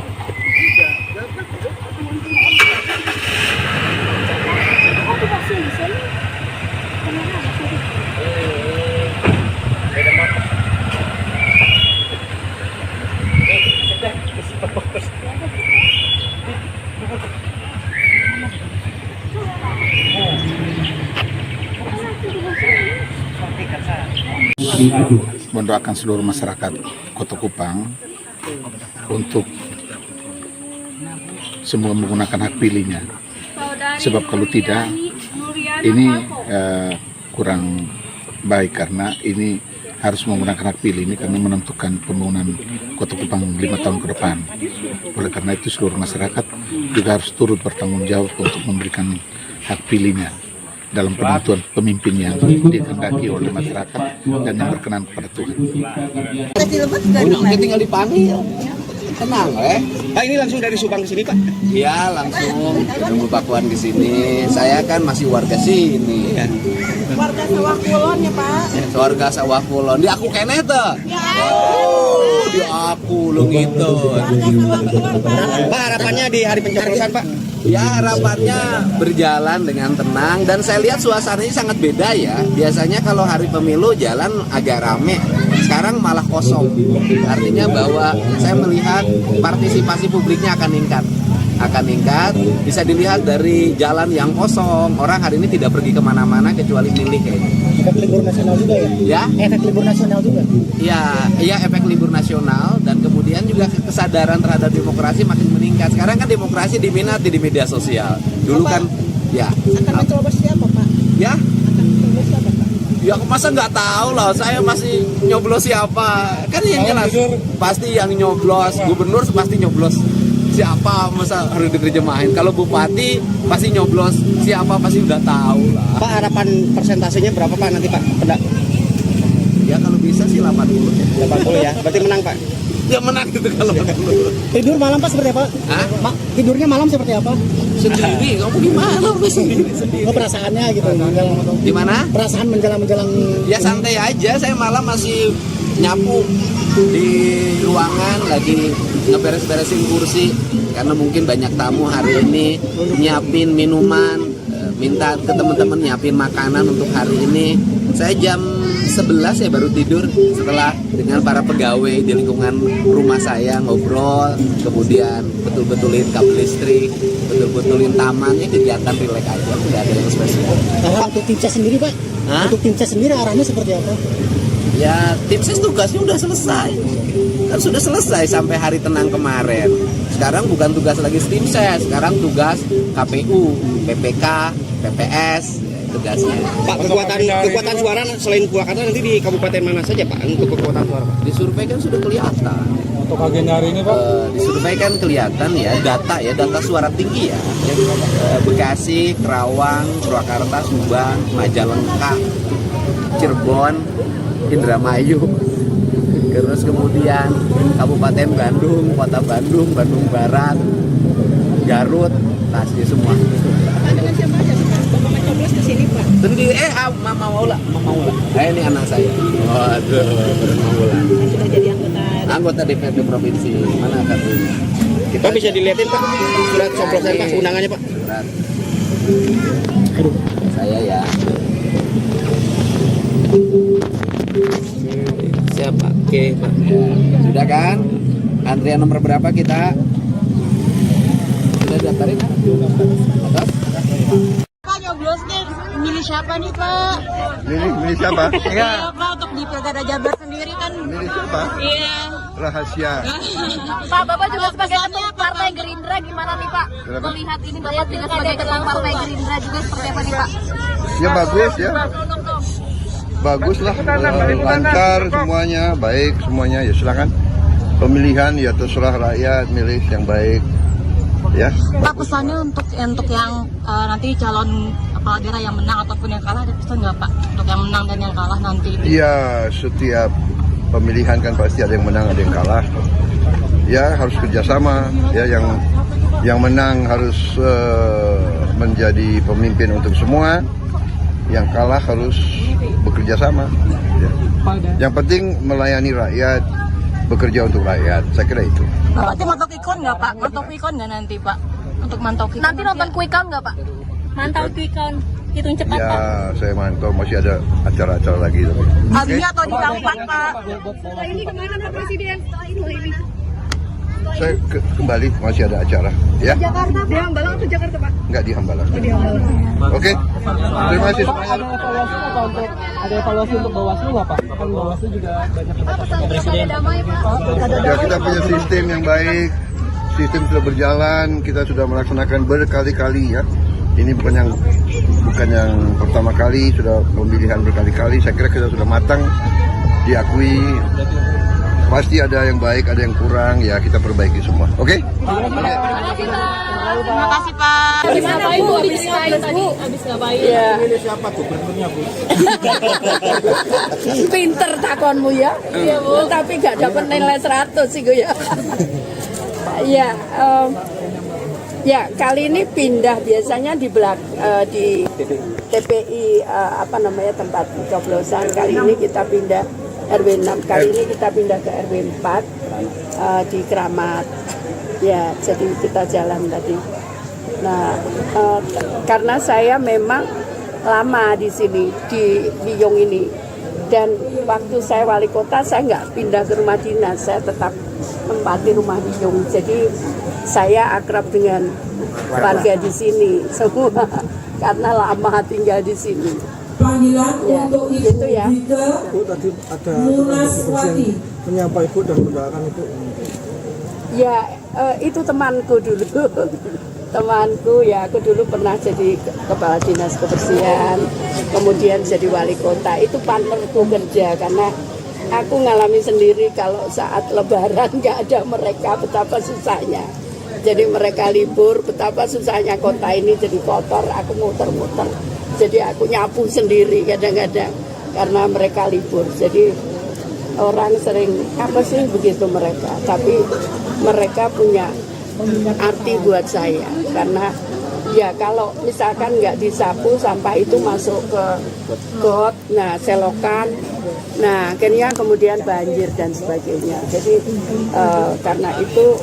Speaker 2: Mendoakan seluruh masyarakat Kota Kupang untuk semua menggunakan hak pilihnya. Sebab kalau tidak, ini kurang baik karena ini harus menggunakan hak pilih ini karena menentukan pembangunan Kota Kupang 5 tahun ke depan. Oleh karena itu seluruh masyarakat juga harus turut bertanggung jawab untuk memberikan hak pilihnya dalam penentuan pemimpin yang dikehendaki oleh masyarakat dan yang berkenan kepada Tuhan.
Speaker 14: Udah tinggal di Panil. Tenang, Pak, ini langsung dari Subang ke sini, Pak? Iya, langsung nunggu Pak Puan ke sini. Saya kan masih warga sini.
Speaker 7: Warga Sawah Kulon ya, Pak.
Speaker 14: Warga Sawah Kulon. Di aku kene tuh. Oh, di aku lo gitu. Pak, harapannya di hari pencoblosan, Pak? Ya, harapannya berjalan dengan tenang dan saya lihat suasananya sangat beda ya. Biasanya kalau hari pemilu jalan agak rame, sekarang malah kosong. Artinya bahwa saya melihat partisipasi publiknya akan meningkat, bisa dilihat dari jalan yang kosong. Orang hari ini tidak pergi kemana-mana kecuali milih kayaknya.
Speaker 12: Efek libur nasional juga ya?
Speaker 14: Ya?
Speaker 12: Efek libur nasional juga?
Speaker 14: Iya efek libur nasional dan kemudian juga kesadaran terhadap demokrasi makin meningkat. Sekarang kan demokrasi diminati di media sosial. Dulu kan, ya.
Speaker 7: Akan mencoblos siapa, Pak?
Speaker 14: Ya?
Speaker 7: Akan mencoblos siapa, Pak?
Speaker 14: Ya masa nggak tahu lah, saya masih nyoblos siapa. Kan yang jelas, pasti yang nyoblos, gubernur pasti nyoblos siapa, masa harus diterjemahin. Kalau bupati pasti nyoblos siapa, pasti udah tahu lah.
Speaker 12: Pak, harapan persentasenya berapa, Pak, nanti, Pak?
Speaker 14: Ya kalau bisa sih 80 ya.
Speaker 12: 80 ya, berarti menang, Pak?
Speaker 14: Ya menang gitu kalau
Speaker 12: Tidur malam, Pak, seperti apa?
Speaker 14: Hah?
Speaker 12: Tidurnya malam seperti apa?
Speaker 14: Sendiri, kamu gimana? Sendiri.
Speaker 12: Oh, perasaannya gitu.
Speaker 14: Gimana?
Speaker 12: Perasaan menjelang.
Speaker 14: Ya santai aja, saya malam masih nyapu di ruangan, lagi ngeberes-beresin kursi karena mungkin banyak tamu hari ini, nyiapin minuman, minta ke teman-teman nyiapin makanan untuk hari ini. Saya jam 11 ya baru tidur setelah dengan para pegawai di lingkungan rumah saya ngobrol, kemudian betul-betulin kabel listrik, betul-betulin tamannya, kegiatan rileks aja, nggak ada yang spesial.
Speaker 12: Arah untuk tim ses sendiri, Pak?
Speaker 14: Hah?
Speaker 12: Untuk tim ses sendiri arahnya seperti apa?
Speaker 14: Ya tim ses tugasnya udah selesai, kan sudah selesai sampai hari tenang kemarin.
Speaker 19: sekarang bukan tugas lagi tim ses, sekarang tugas KPU, PPK, PPS tugasnya.
Speaker 14: Pak, kekuatan suara selain Purwakarta nanti di kabupaten mana saja Pak untuk kekuatan suara Pak?
Speaker 19: Di survei kan sudah kelihatan.
Speaker 6: Untuk agenda hari ini Pak?
Speaker 19: Di survei kan kelihatan ya data suara tinggi ya. Bekasi, Kerawang, Purwakarta, Subang, Majalengka, Cirebon, Indramayu. Terus kemudian Kabupaten Bandung, Kota Bandung, Bandung Barat, Garut, pasti semua.
Speaker 7: Dengan siapa aja Bapak mencoblos ke sini Pak?
Speaker 19: Sendiri, Mama Maula. Ini anak saya. Waduh, Maula.
Speaker 7: Sudah jadi
Speaker 19: anggota DPRD provinsi. Mana kartunya?
Speaker 14: Kita bisa dilihatin Pak surat coblosan Pak, undangannya Pak.
Speaker 19: Surat. Saya ya. Siapa? Oke, Pak. Sudah kan? Antrian nomor berapa kita? Sudah daftarin kan? Atas?
Speaker 7: Pak nyoblos nih, milih siapa nih Pak?
Speaker 6: Milih siapa?
Speaker 7: Iya Pak, untuk di Pilkada Jabar sendiri kan.
Speaker 6: Milih siapa?
Speaker 7: Iya.
Speaker 6: Rahasia.
Speaker 7: Pak, Bapak juga sebagai ketua Partai Gerindra gimana nih Pak? Melihat ini Bapak juga sebagai ketua Partai Gerindra juga seperti apa nih Pak?
Speaker 6: Ya bagus ya. Baguslah, lancar semuanya, baik semuanya. Ya silakan. Pemilihan ya terserah rakyat milih yang baik. Ya.
Speaker 7: Pak, pesannya untuk yang nanti calon kepala daerah yang menang ataupun yang kalah, ada pesan nggak Pak? Untuk yang menang dan yang kalah nanti?
Speaker 6: Iya, setiap pemilihan kan pasti ada yang menang, ada yang kalah. Ya harus kerjasama. Ya yang menang harus menjadi pemimpin untuk semua. Yang kalah harus bekerja sama. Ya. Yang penting melayani rakyat, bekerja untuk rakyat. Saya kira itu.
Speaker 7: Nanti mantau Quick-Count nggak Pak? Mantau Quick-Count nggak nanti Pak? Untuk mantau Quick-Count. Nanti nonton Quick-Count nggak Pak? Mantau Quick-Count, hitung cepat
Speaker 6: ya,
Speaker 7: Pak.
Speaker 6: Saya mantau, masih ada acara-acara lagi.
Speaker 7: Habisnya atau di Kampak Pak?
Speaker 16: Setelah ini kemana Pak Presiden? Setelah ini.
Speaker 6: Saya kembali, masih ada acara. Ya?
Speaker 16: Jakarta, di Hambalang atau Jakarta Pak?
Speaker 6: Enggak di Hambalang. Oke, terima kasih semuanya.
Speaker 18: Ada evaluasi untuk Bawaslu nggak Pak? Kan Bawaslu juga banyak
Speaker 16: Presiden damai Pak.
Speaker 6: Ya, kita punya sistem yang baik, sistem sudah berjalan, kita sudah melaksanakan berkali-kali ya. Ini bukan yang pertama kali, sudah pemilihan berkali-kali. Saya kira kita sudah matang, diakui. Pasti ada yang baik, ada yang kurang, ya kita perbaiki semua. Oke?
Speaker 7: Terima kasih Pak.
Speaker 16: Habis ngapain Bu? Habis ngapain?
Speaker 7: Iya.
Speaker 6: Milih siapa tuh gubernurnya Bu?
Speaker 16: Pinter takonmu ya. Iya Bu. Tapi nggak dapat nilai 100 sih gue ya. Iya. Ya kali ini pindah, biasanya di TPI tempat pencoblosan. Kali ini kita pindah RW 6, kali ini kita pindah ke RW 4 di Keramat. Ya, jadi kita jalan tadi. Nah, karena saya memang lama di sini, di Liyong ini. Dan waktu saya wali kota, saya nggak pindah ke rumah dinas, saya tetap tempati rumah Liyong. Jadi saya akrab dengan warga di sini semua, karena lama tinggal di sini.
Speaker 20: Panggilan
Speaker 16: ya,
Speaker 20: untuk
Speaker 16: gitu ya.
Speaker 20: Bu, tadi ada menyampaikan Ibu dan mendoakan Ibu.
Speaker 16: Ya, itu temanku dulu. Temanku ya, aku dulu pernah jadi kepala dinas kebersihan, kemudian jadi wali kota. Itu partnerku kerja, karena aku ngalami sendiri kalau saat lebaran nggak ada mereka, betapa susahnya. Jadi mereka libur, betapa susahnya kota ini jadi kotor, aku muter-muter. Jadi aku nyapu sendiri kadang-kadang karena mereka libur. Jadi orang sering apa sih begitu mereka, tapi mereka punya arti buat saya karena ya kalau misalkan nggak disapu sampah itu masuk ke got, nah selokan, nah akhirnya kemudian banjir dan sebagainya. Jadi karena itu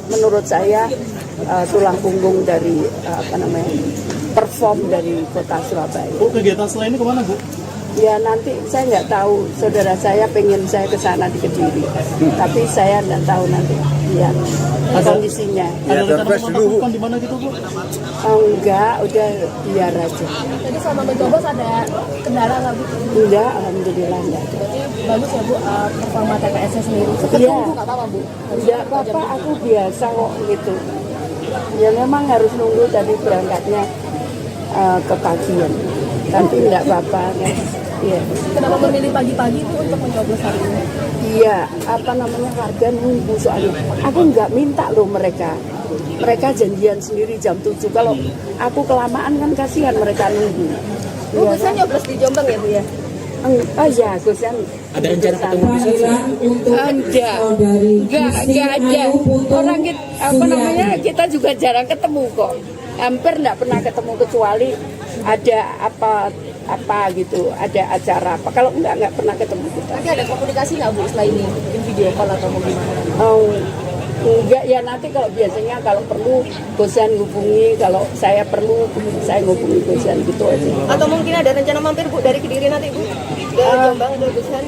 Speaker 16: menurut saya tulang punggung dari perform dari kota Surabaya.
Speaker 6: Bu, kegiatan selain ini kemana Bu?
Speaker 16: Ya nanti saya nggak tahu, saudara saya pengen saya ke sana di Kediri, tapi saya nggak tahu nanti. ya kondisinya.
Speaker 20: Ada request dulu di mana gitu Bu?
Speaker 16: Enggak, udah biar aja.
Speaker 7: Jadi selama mencoblos ada kendala nggak Bu?
Speaker 16: Enggak, alhamdulillah enggak.
Speaker 7: Berarti bagus ya Bu performa TPS-nya sendiri.
Speaker 16: Iya.
Speaker 7: Nggak apa-apa Bu?
Speaker 16: Enggak apa-apa, aku biasa kok gitu. Ya memang harus nunggu tadi berangkatnya ke pagian. Tapi enggak apa-apa kan. Iya.
Speaker 7: Kenapa memilih pagi-pagi Bu untuk mencoblos hari ini?
Speaker 16: Iya, apa namanya, warga nunggu soalnya. Aku nggak minta loh mereka. Mereka janjian sendiri jam 7. Kalau aku kelamaan kan kasihan mereka nunggu.
Speaker 7: Bu, Gusan nyoblos di Jombang ya Bu ya?
Speaker 16: Oh iya, Gusan.
Speaker 19: Ada rencana ketemu di sini?
Speaker 16: Enggak ada. Orang kita, apa namanya, kita juga jarang ketemu kok. Hampir nggak pernah ketemu kecuali ada apa gitu, ada acara apa. Kalau nggak pernah ketemu kita.
Speaker 7: Nanti ada komunikasi nggak Bu setelah ini? Mungkin video call atau gimana?
Speaker 16: Oh, enggak ya, nanti kalau biasanya kalau perlu Gusan hubungi, kalau saya perlu saya hubungi Gusan gitu aja.
Speaker 7: Atau mungkin ada rencana mampir Bu dari Kediri nanti Bu? Ke Jombang atau Gusan?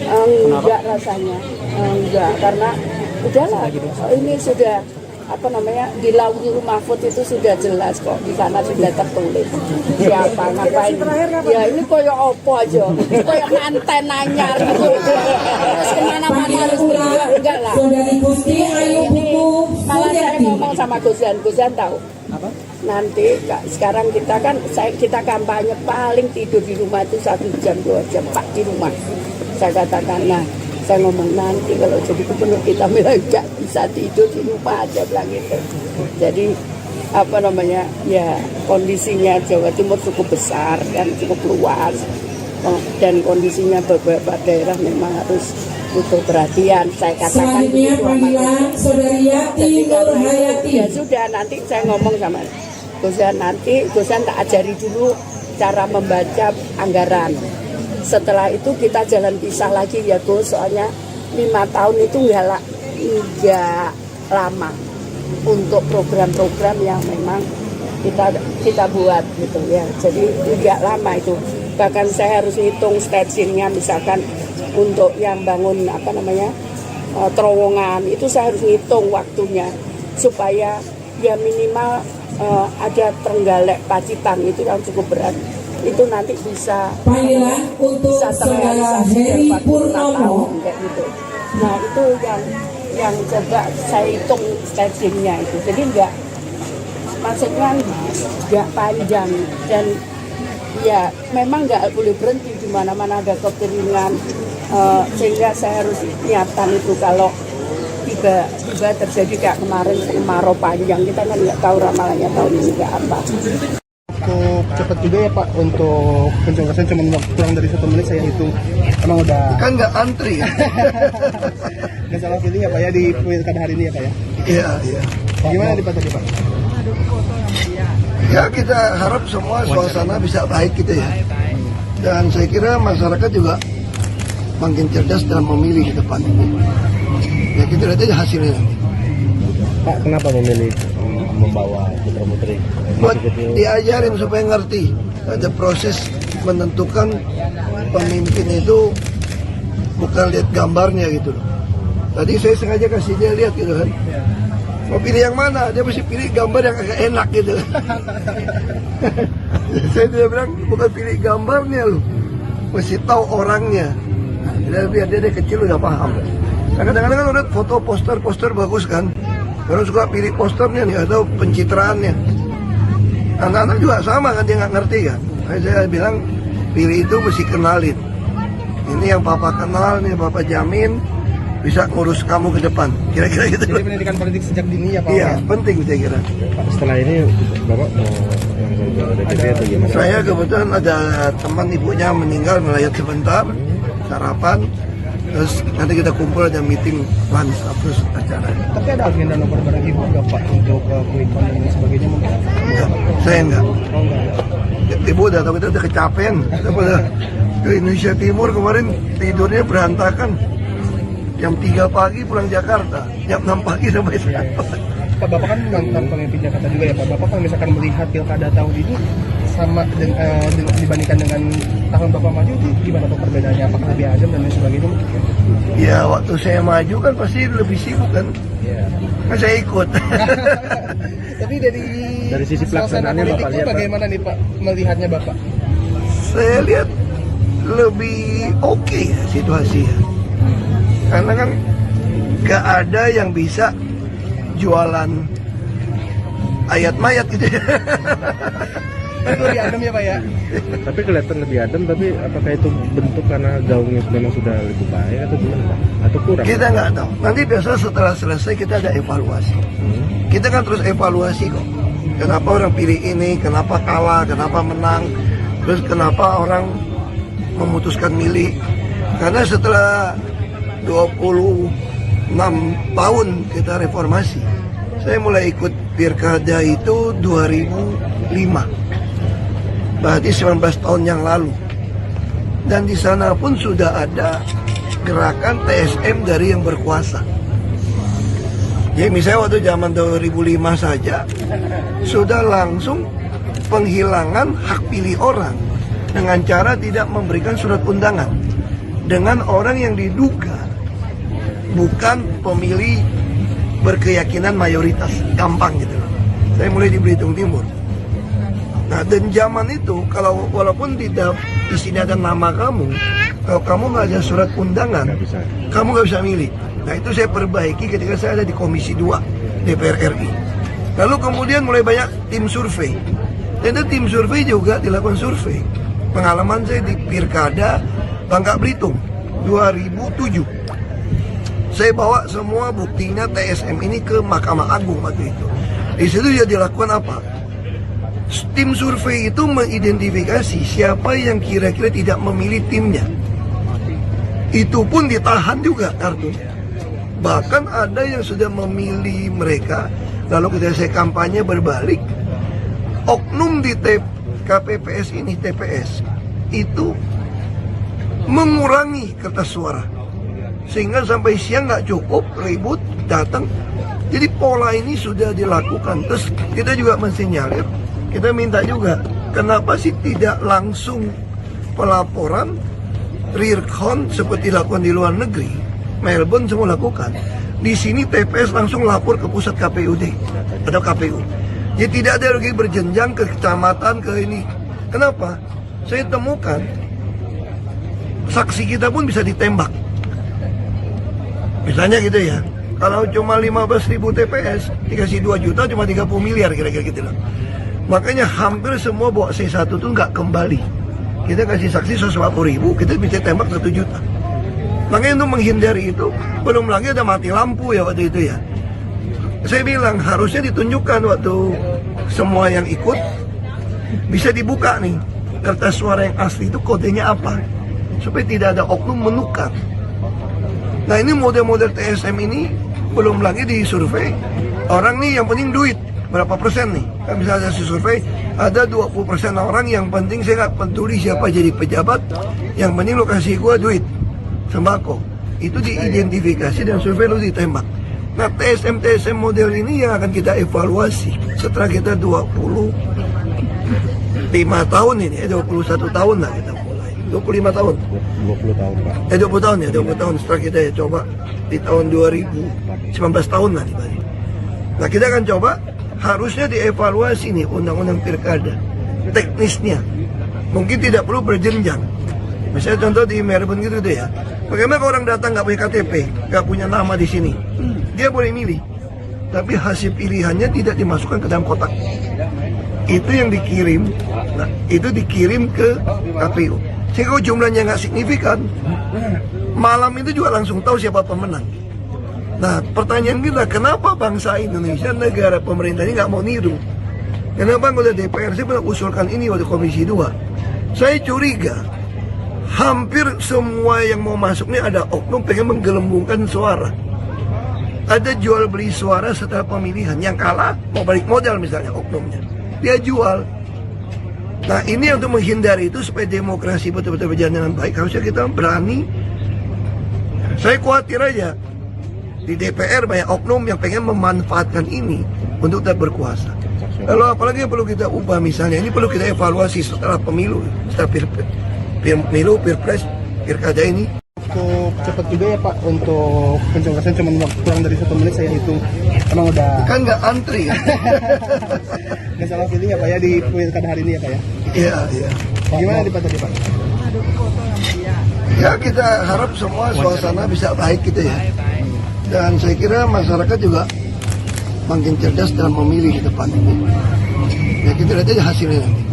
Speaker 16: Enggak rasanya, enggak, karena udahlah ini sudah apa namanya, di Lauhul Mahfud itu sudah jelas kok, di sana sudah tertulis siapa ngapain. Ya ini koyo opo aja, koyo anten anyar gitu. Terus kemana-mana harus bergerak, enggak lah. Ini malah saya ngomong sama Gusan tahu.
Speaker 19: Apa?
Speaker 16: Nanti sekarang kita kan kita kampanye paling tidur di rumah itu 1 jam 2 jam Pak di rumah. Saya katakan, nah saya ngomong nanti kalau jadi gubernur kita bilang nggak bisa tidur di rumah aja, bilang gitu. Jadi apa namanya, ya kondisinya Jawa Timur cukup besar dan cukup luas, dan kondisinya beberapa daerah memang harus butuh perhatian. Saya katakan begitu. Jadi ya sudah, nanti saya ngomong sama Gusan, nanti Gusan tak ajari dulu cara membaca anggaran. Setelah itu kita jalan pisah lagi ya Gus, soalnya 5 tahun itu nggak lama untuk program-program yang memang kita buat gitu ya. Jadi nggak lama itu. Bahkan saya harus hitung stagingnya, misalkan untuk yang bangun apa namanya terowongan itu saya harus ngitung waktunya supaya ya minimal ada Trenggalek Pacitan itu yang cukup berat. Itu nanti bisa terrealisasi dari 45 tahun kayak gitu. Nah itu yang coba saya hitung stagingnya itu. Jadi maksudnya nggak panjang, dan ya memang nggak boleh berhenti, di mana-mana ada kekeringan, sehingga saya harus nyiapkan itu kalau tiba-tiba terjadi kayak kemarin kemarau panjang, kita kan nggak tahu ramalannya tahun ini kayak apa.
Speaker 20: Cukup cepat juga ya Pak untuk pencoblosan, cuma kurang dari 1 menit saya hitung. Emang udah
Speaker 6: Kan nggak antri ya?
Speaker 20: nggak salah pilih ya Pak ya di pilkada hari ini ya Pak ya?
Speaker 6: Iya.
Speaker 20: Gimana di Pak tadi Pak?
Speaker 6: Ya kita harap semua suasana bisa baik gitu ya. Dan saya kira masyarakat juga makin cerdas dalam memilih ke depan ini. Ya kita lihat aja hasilnya.
Speaker 20: Pak, kenapa memilih membawa putra-putri?
Speaker 6: Buat diajarin supaya ngerti ada proses menentukan pemimpin itu bukan lihat gambarnya gitu loh. Tadi saya sengaja kasih dia lihat gitu kan. Mau pilih yang mana? Dia mesti pilih gambar yang agak enak gitu. Saya dia bilang bukan pilih gambarnya loh, mesti tahu orangnya. Nah, biar dia kecil udah paham. Nah, kadang-kadang kan udah foto poster bagus kan. Orang suka pilih posternya nih atau pencitraannya. Anak-anak juga sama kan, dia nggak ngerti kan. Saya bilang pilih itu mesti kenalin. Ini yang papa kenal, nih papa jamin bisa ngurus kamu ke depan. Kira-kira gitu.
Speaker 20: Jadi pendidikan politik sejak dini ya Pak?
Speaker 6: Iya, penting saya kira.
Speaker 20: Pak, setelah ini Bapak mau yang DPP atau gimana?
Speaker 6: Saya kebetulan ada teman ibunya meninggal, melayat sebentar, sarapan. Terus nanti kita kumpul, ada meeting lunch terus acara.
Speaker 20: Tapi ada agenda nomor barang ibu nggak Pak untuk quick count dan sebagainya mungkin?
Speaker 6: Enggak, saya enggak.
Speaker 20: Oh enggak.
Speaker 6: Ibu udah tahu, kita udah kecapean. Kita pada ke Indonesia Timur kemarin tidurnya berantakan. Jam 3 pagi pulang Jakarta, jam 6 pagi sampai sekarang.
Speaker 20: Pak, Bapak kan mantan pemimpin Jakarta juga ya Pak. Bapak kalau misalkan melihat pilkada tahun ini sama dibandingkan dengan tahun Bapak maju itu gimana Pak perbedaannya? Apakah lebih adem dan lain sebagainya?
Speaker 6: Ya waktu saya maju kan pasti lebih sibuk kan. Kan saya ikut.
Speaker 20: Tapi dari sisi pelaksanaannya Bapak lihat bagaimana nih Pak melihatnya Bapak?
Speaker 6: Saya lihat lebih oke ya situasinya. Karena kan gak ada yang bisa jualan ayat mayat gitu ya.
Speaker 20: Itu lebih adem ya Pak ya? Tapi kelihatan lebih adem, tapi apakah itu bentuk karena gaungnya memang sudah lebih baik atau gimana Pak? Atau kurang?
Speaker 6: Kita nggak tahu. Nanti biasa setelah selesai kita ada evaluasi. Kita kan terus evaluasi kok. Kenapa orang pilih ini, kenapa kalah, kenapa menang, terus kenapa orang memutuskan milih. Karena setelah 26 tahun kita reformasi, saya mulai ikut Pilkada itu 2005. Berarti 19 tahun yang lalu. Dan di sana pun sudah ada gerakan TSM dari yang berkuasa. Jadi misalnya waktu zaman 2005 saja sudah langsung penghilangan hak pilih orang dengan cara tidak memberikan surat undangan dengan orang yang diduga bukan pemilih berkeyakinan mayoritas, gampang gitu loh. Saya mulai di Belitung Timur. Nah, dan zaman itu kalau walaupun tidak di sini ada nama kamu, kalau kamu nggak ada surat undangan, kamu nggak bisa milih. Nah, itu saya perbaiki ketika saya ada di Komisi 2 DPR RI. Lalu kemudian mulai banyak tim survei. Dan tim survei juga dilakukan survei. Pengalaman saya di Pilkada Bangka Belitung 2007. Saya bawa semua buktinya TSM ini ke Mahkamah Agung waktu itu. Di situ dia dilakukan apa? Tim survei itu mengidentifikasi siapa yang kira-kira tidak memilih timnya. Itu pun ditahan juga kartunya. Bahkan ada yang sudah memilih mereka, lalu ketika saya kampanye berbalik, oknum di KPPS ini, TPS, itu mengurangi kertas suara. Sehingga sampai siang nggak cukup, ribut, datang. Jadi pola ini sudah dilakukan. Terus kita juga mensinyalir, kita minta juga, kenapa sih tidak langsung pelaporan rear count seperti dilakukan di luar negeri? Melbourne semua lakukan. Di sini TPS langsung lapor ke pusat KPUD atau KPU. Jadi tidak ada lagi berjenjang ke kecamatan, ke ini. Kenapa? Saya temukan saksi kita pun bisa ditembak. Misalnya gitu ya. Kalau cuma 15.000 TPS, dikasih 2 juta cuma 30 miliar kira-kira gitu loh. Makanya hampir semua bawa C1 itu nggak kembali. Kita kasih saksi 140.000, kita bisa tembak 1 juta. Makanya untuk menghindari itu, belum lagi ada mati lampu ya waktu itu ya. Saya bilang harusnya ditunjukkan waktu semua yang ikut bisa dibuka nih kertas suara yang asli itu kodenya apa, supaya tidak ada oknum menukar. Nah ini model-model TSM ini belum lagi disurvei. Orang nih yang penting duit, berapa persen nih? Kan bisa ada survei, ada 20% orang yang penting saya nggak peduli siapa jadi pejabat, yang penting lo kasih gua duit. Sembako itu diidentifikasi dan survei lalu ditembak. Nah TSM model ini yang akan kita evaluasi setelah kita 25 tahun ini, 21 tahun lah kita mulai, 25 tahun
Speaker 20: 20 tahun Pak.
Speaker 6: 20 tahun ya, 20 tahun setelah kita ya coba di tahun 2019 tahun lah nih. Nah kita akan coba, harusnya dievaluasi nih undang-undang pilkada teknisnya, mungkin tidak perlu berjenjang. Misalnya contoh di Melbourne gitu deh ya. Bagaimana kalau orang datang nggak punya KTP, nggak punya nama di sini, dia boleh milih, tapi hasil pilihannya tidak dimasukkan ke dalam kotak. Itu yang dikirim, nah itu dikirim ke KPU. Sehingga kalau jumlahnya nggak signifikan, malam itu juga langsung tahu siapa pemenang. Nah pertanyaan kita, kenapa bangsa Indonesia, negara pemerintah ini nggak mau niru? Kenapa anggota DPR saya pernah usulkan ini waktu Komisi 2. Saya curiga hampir semua yang mau masuk ini ada oknum pengen menggelembungkan suara. Ada jual beli suara setelah pemilihan. Yang kalah mau balik modal misalnya oknumnya, dia jual. Nah ini untuk menghindari itu supaya demokrasi betul-betul berjalan dengan baik, harusnya kita berani. Saya khawatir aja di DPR banyak oknum yang pengen memanfaatkan ini untuk tetap berkuasa. Lalu apalagi yang perlu kita ubah misalnya, ini perlu kita evaluasi setelah pemilu, setelah pemilu, pilpres, pilkada ini.
Speaker 20: Cukup cepet juga ya Pak untuk pencoblosan, cuma kurang dari 1 menit saya hitung. Emang udah
Speaker 6: Kan nggak antri.
Speaker 20: nggak salah pilih ya Pak ya di pilkada hari ini ya Pak ya.
Speaker 6: Iya, iya.
Speaker 20: Gimana di Pak tadi Pak?
Speaker 6: Ya kita harap semua suasana bisa baik gitu ya. Dan saya kira masyarakat juga makin cerdas dalam memilih ke depan ini. Ya kita lihat aja hasilnya nanti.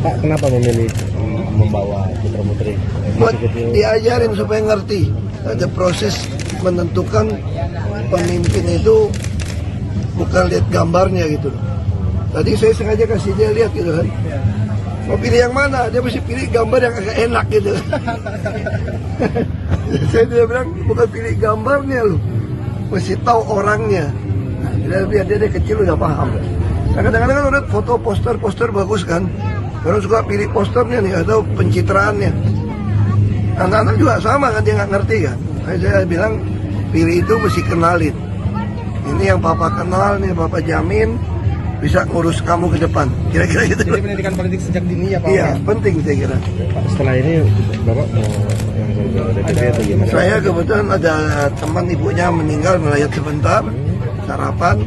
Speaker 20: Pak, kenapa memilih membawa putra-putri?
Speaker 6: Buat diajarin supaya ngerti. Ada proses menentukan pemimpin itu bukan lihat gambarnya gitu. Tadi saya sengaja kasih dia lihat gitu kan. Mau pilih yang mana? Dia mesti pilih gambar yang agak enak gitu. Saya dia bilang bukan pilih gambarnya loh, mesti tahu orangnya. Nah, biar dia kecil udah paham. Nah, kadang-kadang kan udah foto poster bagus kan. Orang suka pilih posternya nih atau pencitraannya. Anak-anak juga sama kan, dia nggak ngerti kan. Nah, saya bilang pilih itu mesti kenalin. Ini yang papa kenal nih, papa jamin bisa ngurus kamu ke depan. Kira-kira gitu.
Speaker 20: Jadi pendidikan politik sejak dini ya Pak?
Speaker 6: Iya, penting saya kira.
Speaker 20: Pak, setelah ini Bapak mau yang DPP atau gimana?
Speaker 6: Saya kebetulan ada teman ibunya meninggal, melayat sebentar, sarapan.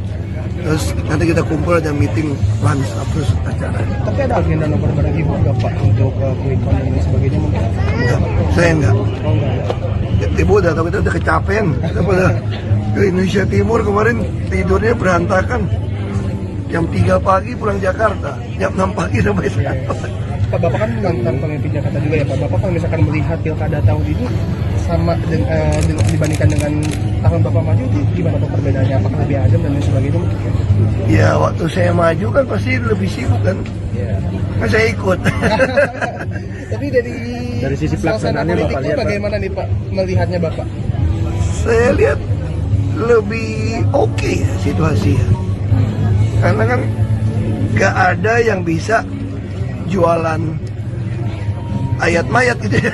Speaker 6: Terus nanti kita kumpul, ada meeting lunch terus acara.
Speaker 20: Tapi ada agenda nomor barang ibu nggak Pak untuk quick count dan sebagainya mungkin?
Speaker 6: Enggak, saya enggak.
Speaker 20: Oh enggak.
Speaker 6: Ibu udah tahu kita udah kecapean. Kita pada ke Indonesia Timur kemarin tidurnya berantakan. Jam 3 pagi pulang Jakarta, jam 6 pagi sampai sekarang.
Speaker 20: Pak, Bapak kan mantan pemimpin Jakarta juga ya Pak. Bapak kalau misalkan melihat pilkada tahun ini sama dibandingkan dengan tahun Bapak maju, gimana Pak perbedaannya? Apakah lebih adem dan lain sebagainya?
Speaker 6: Ya waktu saya maju kan pasti lebih sibuk kan. Kan saya ikut.
Speaker 20: Tapi dari sisi pelaksanaannya Bapak lihat bagaimana nih Pak melihatnya Bapak?
Speaker 6: Saya lihat lebih oke ya situasinya. Karena kan gak ada yang bisa jualan ayat mayat gitu ya.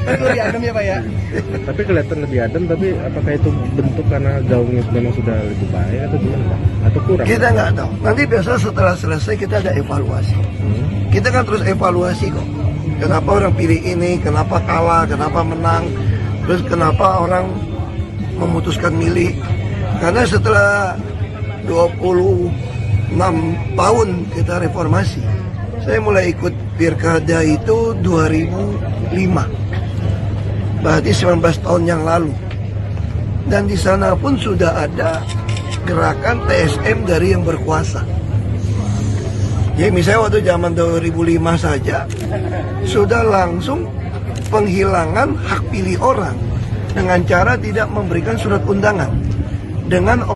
Speaker 20: Itu lebih adem ya Pak ya? Tapi kelihatan lebih adem, tapi apakah itu bentuk karena gaungnya memang sudah lebih baik atau gimana Pak? Atau kurang?
Speaker 6: Kita nggak tahu. Nanti biasa setelah selesai kita ada evaluasi. Kita kan terus evaluasi kok. Kenapa orang pilih ini, kenapa kalah, kenapa menang, terus kenapa orang memutuskan milih. Karena setelah 26 tahun kita reformasi, saya mulai ikut pilkada itu 2005, berarti 19 tahun yang lalu. Dan di sana pun sudah ada gerakan TSM dari yang berkuasa. Jadi misalnya waktu zaman 2005 saja sudah langsung penghilangan hak pilih orang dengan cara tidak memberikan surat undangan. Dengan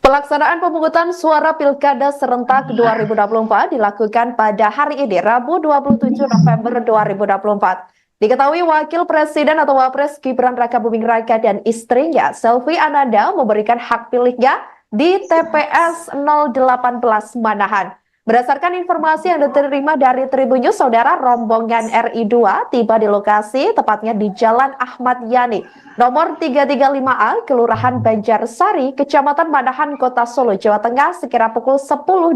Speaker 2: Pelaksanaan pemungutan suara Pilkada serentak 2024 dilakukan pada hari ini, Rabu 27 November 2024. Diketahui Wakil Presiden atau Wapres Gibran Rakabuming Raka dan istrinya, Selvi Ananda, memberikan hak pilihnya di TPS 018 Manahan. Berdasarkan informasi yang diterima dari Tribun News, saudara, rombongan RI 2 tiba di lokasi, tepatnya di Jalan Ahmad Yani, nomor 335A, Kelurahan Banjarsari, Kecamatan Manahan, Kota Solo, Jawa Tengah, sekira pukul 10.25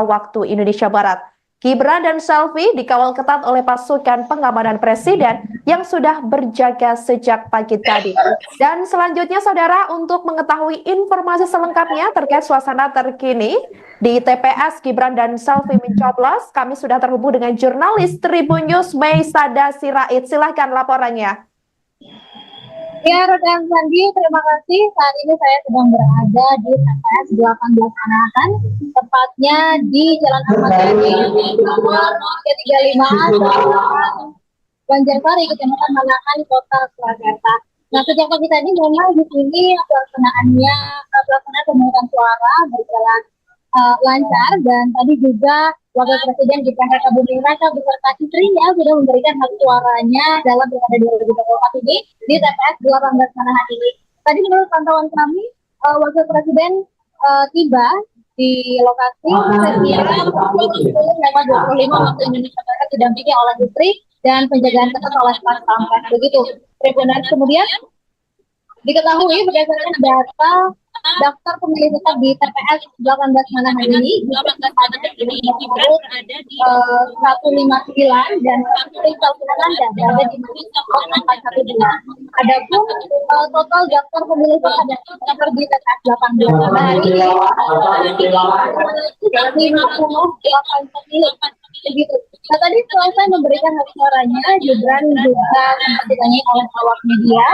Speaker 2: waktu Indonesia Barat. Gibran dan Selvi dikawal ketat oleh pasukan pengamanan Presiden yang sudah berjaga sejak pagi tadi. Dan selanjutnya, saudara, untuk mengetahui informasi selengkapnya terkait suasana terkini di TPS Gibran dan Selvi mencoblos, kami sudah terhubung dengan jurnalis Tribun News Meisada Sirait. Silahkan laporannya.
Speaker 21: Ya, rekan Sandi, terima kasih. Saat ini saya sedang berada di TPS 18 Manahan, tepatnya di Jalan Ahmad Yani, nomor 335 Banjarsari, Kecamatan Manahan, Kota Surakarta. Nah, sejak pagi tadi memang di sini pelaksanaan pemungutan suara berjalan lancar, dan tadi juga Wakil Presiden Gibran Rakabuming Raka beserta istrinya sudah memberikan hak suaranya dalam Pilkada 2024 ini di TPS 18 Manahan ini. Tadi menurut pantauan kami, Wakil Presiden tiba di lokasi sekira pukul 10.25 waktu Indonesia Barat, didampingi oleh istri dan penjagaan ketat oleh pas pampres. Begitu. Kemudian diketahui berdasarkan data daftar pemilih tetap di TPS 18 Manahan ini menurut 159 dan Rizal Kunanda berada di 412. Adapun total daftar pemilih tetap di TPS 18 Manahan ini 58 pemilih. Begitu. Nah, tadi selesai memberikan hak suaranya, Gibran juga sempat ditanyai oleh awak media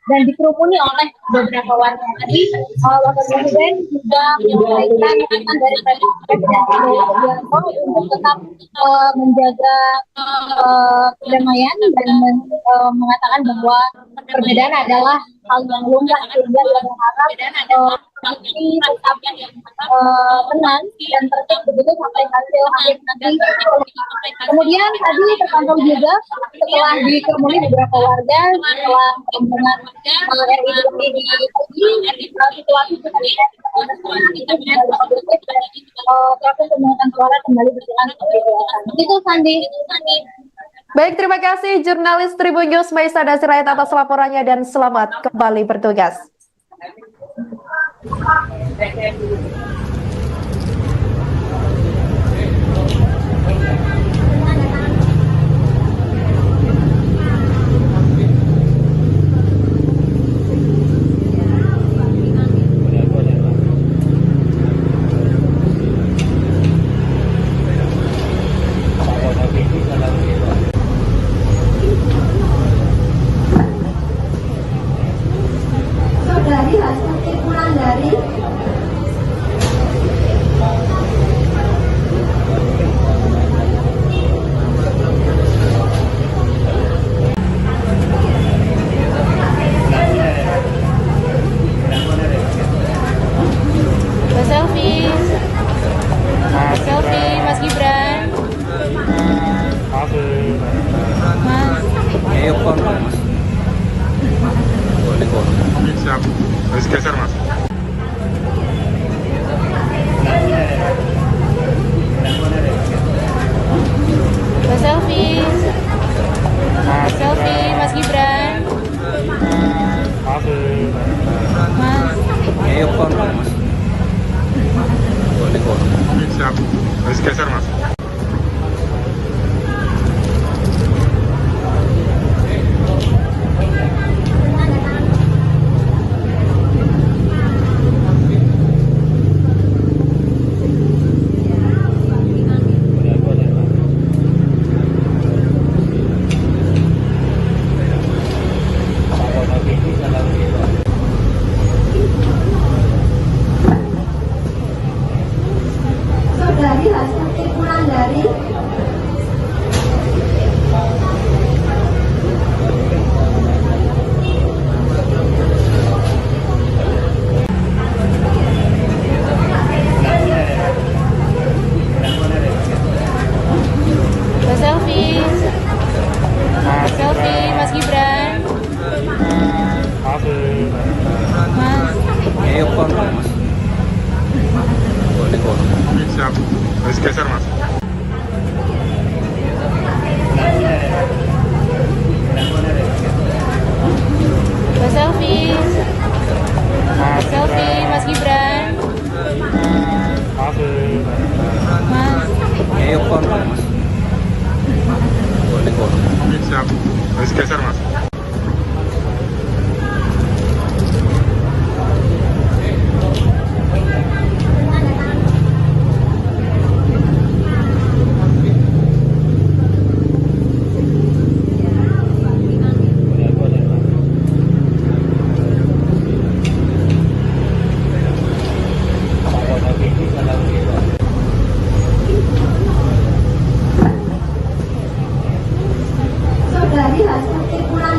Speaker 21: dan dikerumuni oleh beberapa warga. Tadi Wakil Presiden juga menyampaikan pesan dari Presiden Subianto untuk tetap menjaga kedamaian dan mengatakan bahwa perbedaan adalah hal yang lumrah, sehingga dia berharap ini tetap tenang dan tertib begitu sampai hasil akhir nanti. Kemudian tadi terpantau juga setelah dikerumuni beberapa warga setelah rombongan RI di situasi sebenarnya proses pemungutan suara kembali berjalan seperti biasa. Itu Sandi.
Speaker 5: Baik, terima kasih jurnalis Tribun News Maisa Dasirayat atas laporannya dan selamat kembali bertugas.
Speaker 21: Dari hasil kumpulan dari
Speaker 7: selfie Mas Gibran.
Speaker 15: Ayo Mas.
Speaker 1: Siap. Harus geser Mas.
Speaker 7: Selfie Mas Gibran.
Speaker 15: Ayo Mas.
Speaker 1: Siap. Harus geser Mas.
Speaker 21: dari hasil kumpulan dari
Speaker 7: selfie Mas Gibran.
Speaker 15: Ayo Mas.
Speaker 1: Siap. Harus geser Mas.
Speaker 7: Selfie Mas Gibran.
Speaker 15: Ayo Mas.
Speaker 1: Siap. Harus geser Mas.
Speaker 21: dari hasil kumpulan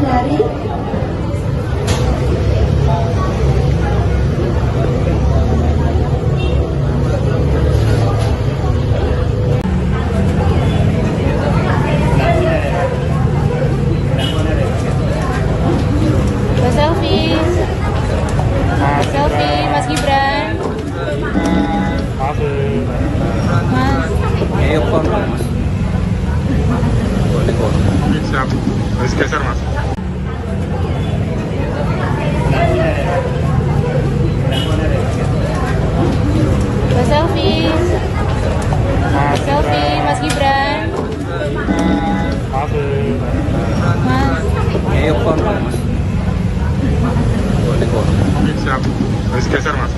Speaker 1: Harus geser, Mas.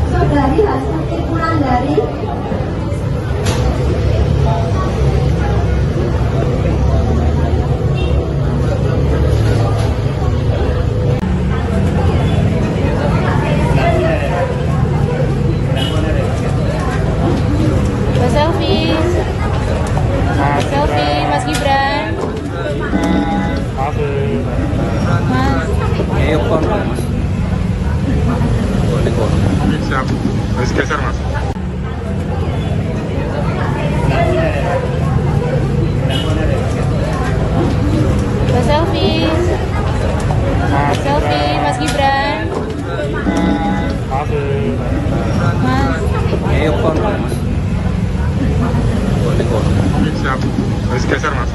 Speaker 21: Saudari hasil kumpulan dari
Speaker 3: selfie, selfie Mas Gibran. Mas.
Speaker 19: Ayo kon, Mas. Boleh kon.
Speaker 1: Siap. Harus geser, Mas.
Speaker 3: Selfie, selfie Mas Gibran. Mas.
Speaker 19: Ayo kon, Mas. Boleh kon.
Speaker 1: Siap. Harus geser, Mas.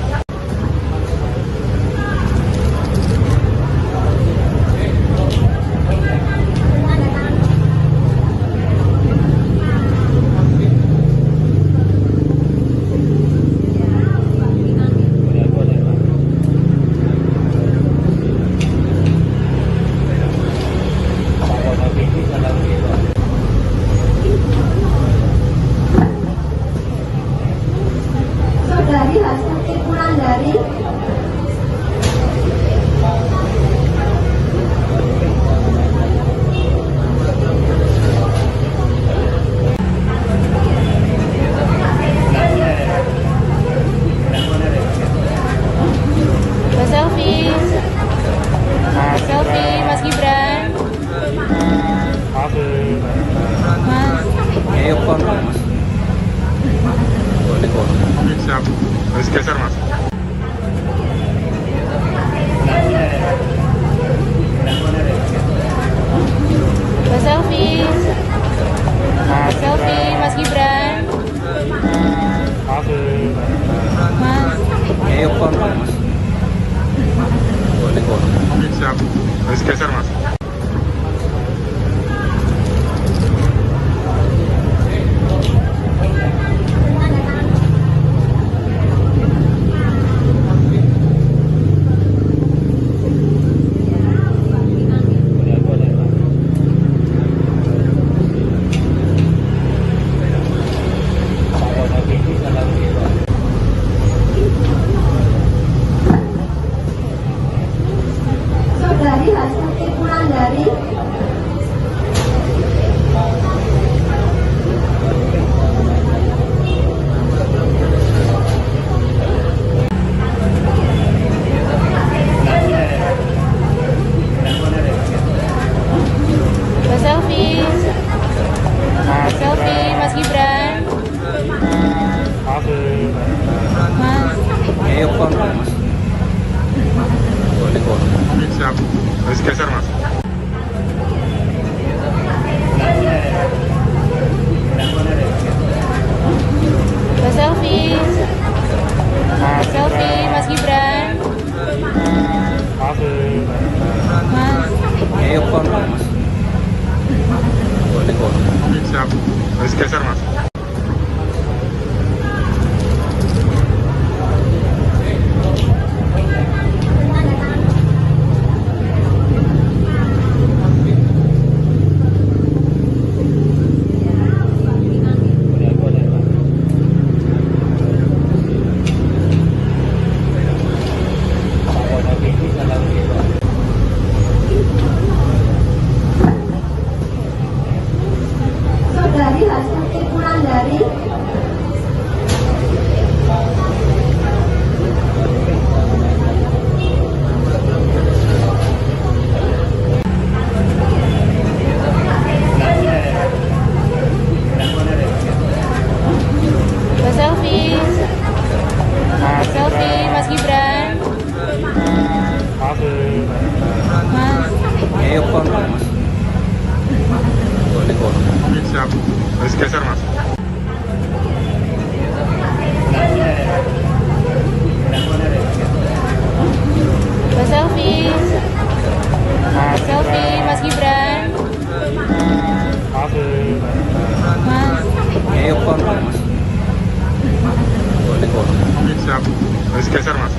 Speaker 21: saudari hasil kumpulan dari
Speaker 3: Selfie, selfie Mas Gibran. Mas.
Speaker 19: Ayo kon, Mas. Boleh kon.
Speaker 1: Siap. Harus geser, Mas.
Speaker 3: Selfie, selfie Mas Gibran. Mas.
Speaker 19: Ayo kon, Mas. Boleh kon.
Speaker 1: Siap. Harus geser, Mas.
Speaker 21: saudari hasil kumpulan dari
Speaker 3: Selfie, selfie Mas Gibran. Mas.
Speaker 19: Ayo kon, Mas. Boleh kon.
Speaker 1: Siap. Harus geser, Mas.
Speaker 3: Selfie, selfie Mas Gibran. Mas.
Speaker 19: Ayo kon, Mas. Boleh kon.
Speaker 1: Siap. Harus geser, Mas.
Speaker 21: saudari hasil kumpulan
Speaker 1: Harus geser, Mas.
Speaker 3: Mas Selfie. Mas Selfie, Mas Gibran. Mas.
Speaker 19: Ayo Mas.
Speaker 1: Siap. Harus geser, Mas.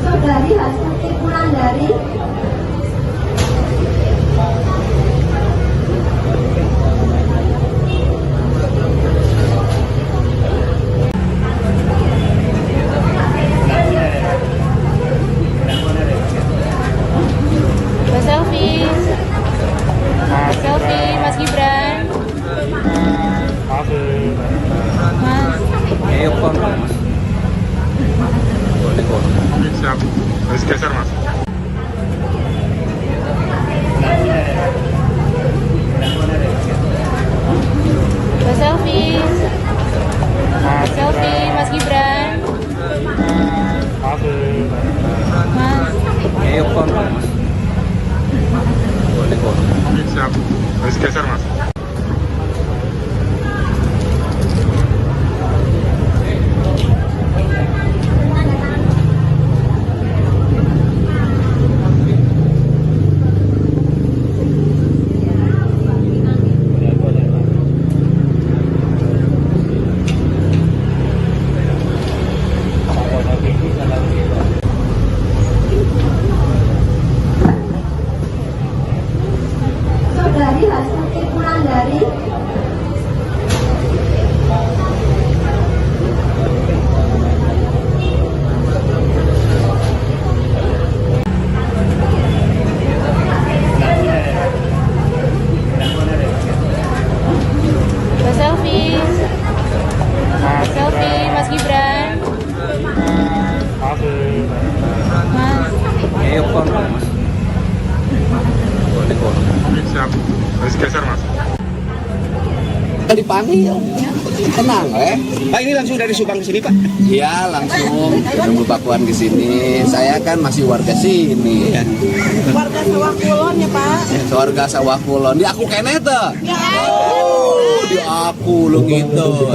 Speaker 21: Saudari Hastuti Wulandari.
Speaker 3: Mas Selfie. Mas Selfie, Mas Gibran. Mas.
Speaker 19: Ayo Mas.
Speaker 1: Siap. Harus geser, Mas.
Speaker 3: Mas Selfie. Mas Selfie, Mas Gibran. Mas.
Speaker 19: Ayo Mas.
Speaker 1: Siap. Harus geser, Mas.
Speaker 21: Saudari Hastuti Wulandari.
Speaker 3: Mas Selfie. Mas Selfie, Mas Gibran. Mas.
Speaker 19: Ayo Mas.
Speaker 1: Siap. Harus geser, Mas.
Speaker 19: Dipanggil, tenang, Pak ini langsung dari Subang ke sini, Pak? Iya, langsung dari Pakuan ke sini. Saya kan masih warga sini.
Speaker 8: Warga Sawah Kulon ya, Pak?
Speaker 19: Warga Sawah Kulon. Di aku kene tuh. Di aku lo gitu.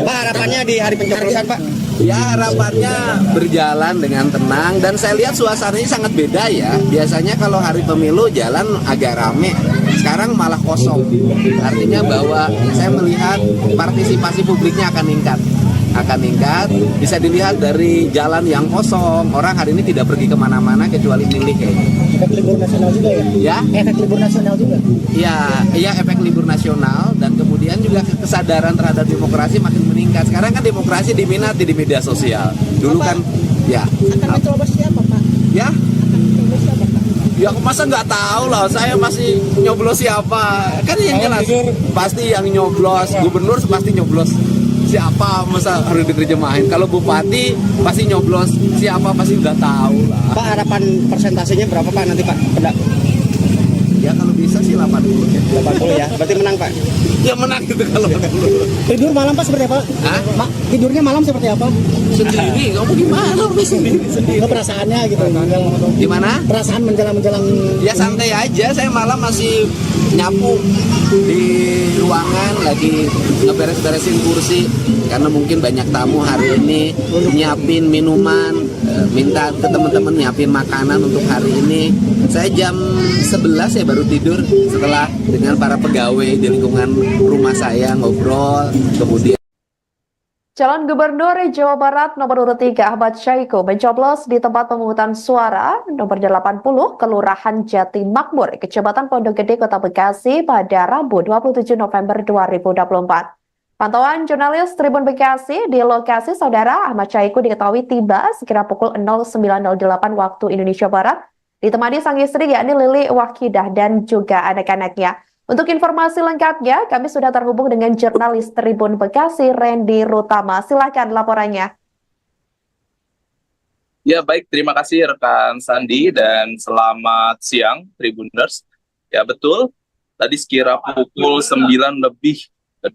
Speaker 19: Pak, harapannya di hari pencoblosan, Pak? Ya, harapannya berjalan dengan tenang dan saya lihat suasananya sangat beda ya. Biasanya kalau hari pemilu jalan agak rame, sekarang malah kosong. Artinya bahwa saya melihat partisipasi publiknya akan meningkat. Bisa dilihat dari jalan yang kosong. Orang hari ini tidak pergi kemana-mana kecuali milih kayaknya.
Speaker 8: Efek libur nasional juga ya?
Speaker 19: Ya?
Speaker 8: Efek libur nasional juga?
Speaker 19: Iya efek libur nasional dan kemudian juga kesadaran terhadap demokrasi makin meningkat. Sekarang kan demokrasi diminati di media sosial. Dulu kan, ya.
Speaker 8: Akan mencoba siapa, Pak?
Speaker 19: Ya? Ya masa nggak tahu lah, saya masih nyoblos siapa. Kan yang jelas, pasti yang nyoblos, gubernur pasti nyoblos siapa, masa harus diterjemahin. Kalau bupati pasti nyoblos siapa, pasti udah tahu lah.
Speaker 8: Pak, harapan persentasenya berapa, Pak, nanti, Pak?
Speaker 19: Ya kalau bisa sih 80 ya.
Speaker 8: 80 ya, berarti menang, Pak?
Speaker 19: Ya menang gitu kalau
Speaker 8: Tidur malam, Pak, seperti apa?
Speaker 19: Hah?
Speaker 8: Pak, tidurnya malam seperti apa?
Speaker 19: Sendiri, kamu gimana? Sendiri.
Speaker 8: Perasaannya gitu.
Speaker 19: Gimana?
Speaker 8: Perasaan menjelang.
Speaker 19: Ya santai aja, saya malam masih nyapu di ruangan, lagi ngeberes-beresin kursi karena mungkin banyak tamu hari ini, nyiapin minuman, minta ke teman-teman nyiapin makanan untuk hari ini. Saya jam 11 ya baru tidur setelah dengan para pegawai di lingkungan rumah saya ngobrol, kemudian
Speaker 5: Calon Gubernur Jawa Barat nomor urut 3 Ahmad Syahiku mencoblos di tempat pemungutan suara nomor 80 Kelurahan Jati Makmur, Kecamatan Pondok Gede, Kota Bekasi pada Rabu 27 November 2024. Pantauan jurnalis Tribun Bekasi di lokasi Saudara Ahmad Syahiku diketahui tiba sekira pukul 09.08 waktu Indonesia Barat, ditemani sang istri yakni Lili Wakidah dan juga anak-anaknya. Untuk informasi lengkapnya, kami sudah terhubung dengan jurnalis Tribun Bekasi, Randy Rutama. Silakan laporannya.
Speaker 9: Ya baik, terima kasih rekan Sandi dan selamat siang Tribuners. Ya betul, tadi sekira pukul 9:08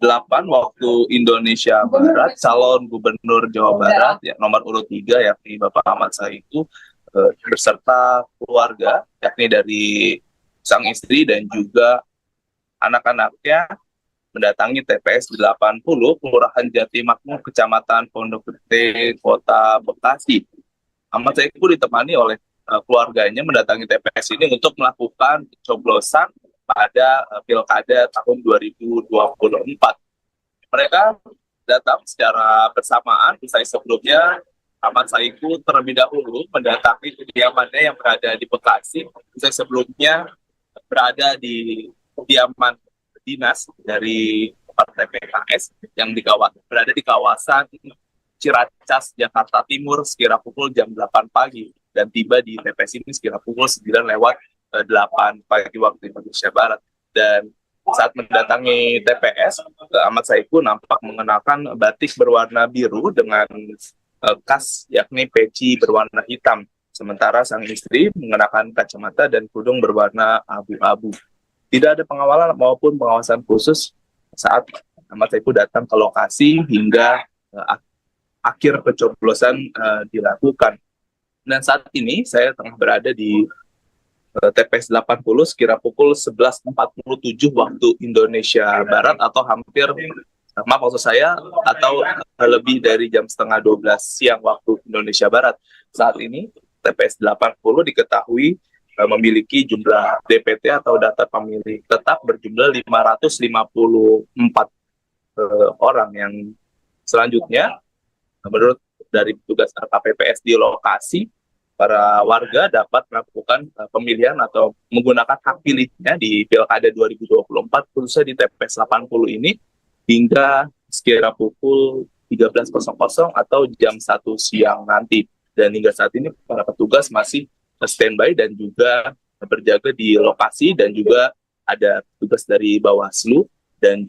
Speaker 9: waktu Indonesia Barat, calon gubernur Jawa Barat ya, nomor urut 3 yakni Bapak Ahmad Saiku beserta keluarga yakni dari sang istri dan juga anak-anaknya mendatangi TPS 80 Kelurahan Jati Makmur, Kecamatan Pondok Gede, Kota Bekasi. Ahmad Saiku ditemani oleh keluarganya mendatangi TPS ini untuk melakukan coblosan pada Pilkada tahun 2024. Mereka datang secara bersamaan, usai sebelumnya Ahmad Saiku terlebih dahulu mendatangi kediamannya yang berada di Bekasi, usai sebelumnya berada di kediaman dinas dari Partai PKS yang berada di kawasan Ciracas, Jakarta Timur sekira pukul jam 8 pagi dan tiba di TPS ini sekira pukul 9:08 pagi waktu Indonesia Barat. Dan saat mendatangi TPS, Ahmad Saiku nampak mengenakan batik berwarna biru dengan kas yakni peci berwarna hitam. Sementara sang istri mengenakan kacamata dan kerudung berwarna abu-abu. Tidak ada pengawalan maupun pengawasan khusus saat Ahmad Saiku datang ke lokasi hingga akhir pencoblosan dilakukan. Dan saat ini saya tengah berada di TPS 80 sekira pukul 11:47 waktu Indonesia Barat atau hampir lebih dari jam setengah 12 siang waktu Indonesia Barat. Saat ini TPS 80 diketahui memiliki jumlah DPT atau data pemilih tetap berjumlah 554 orang yang selanjutnya menurut dari petugas KPPS di lokasi, para warga dapat melakukan pemilihan atau menggunakan hak pilihnya di Pilkada 2024 khususnya di TPS 80 ini hingga sekira pukul 13.00 atau jam 1 siang nanti. Dan hingga saat ini para petugas masih standby dan juga berjaga di lokasi dan juga ada petugas dari Bawaslu dan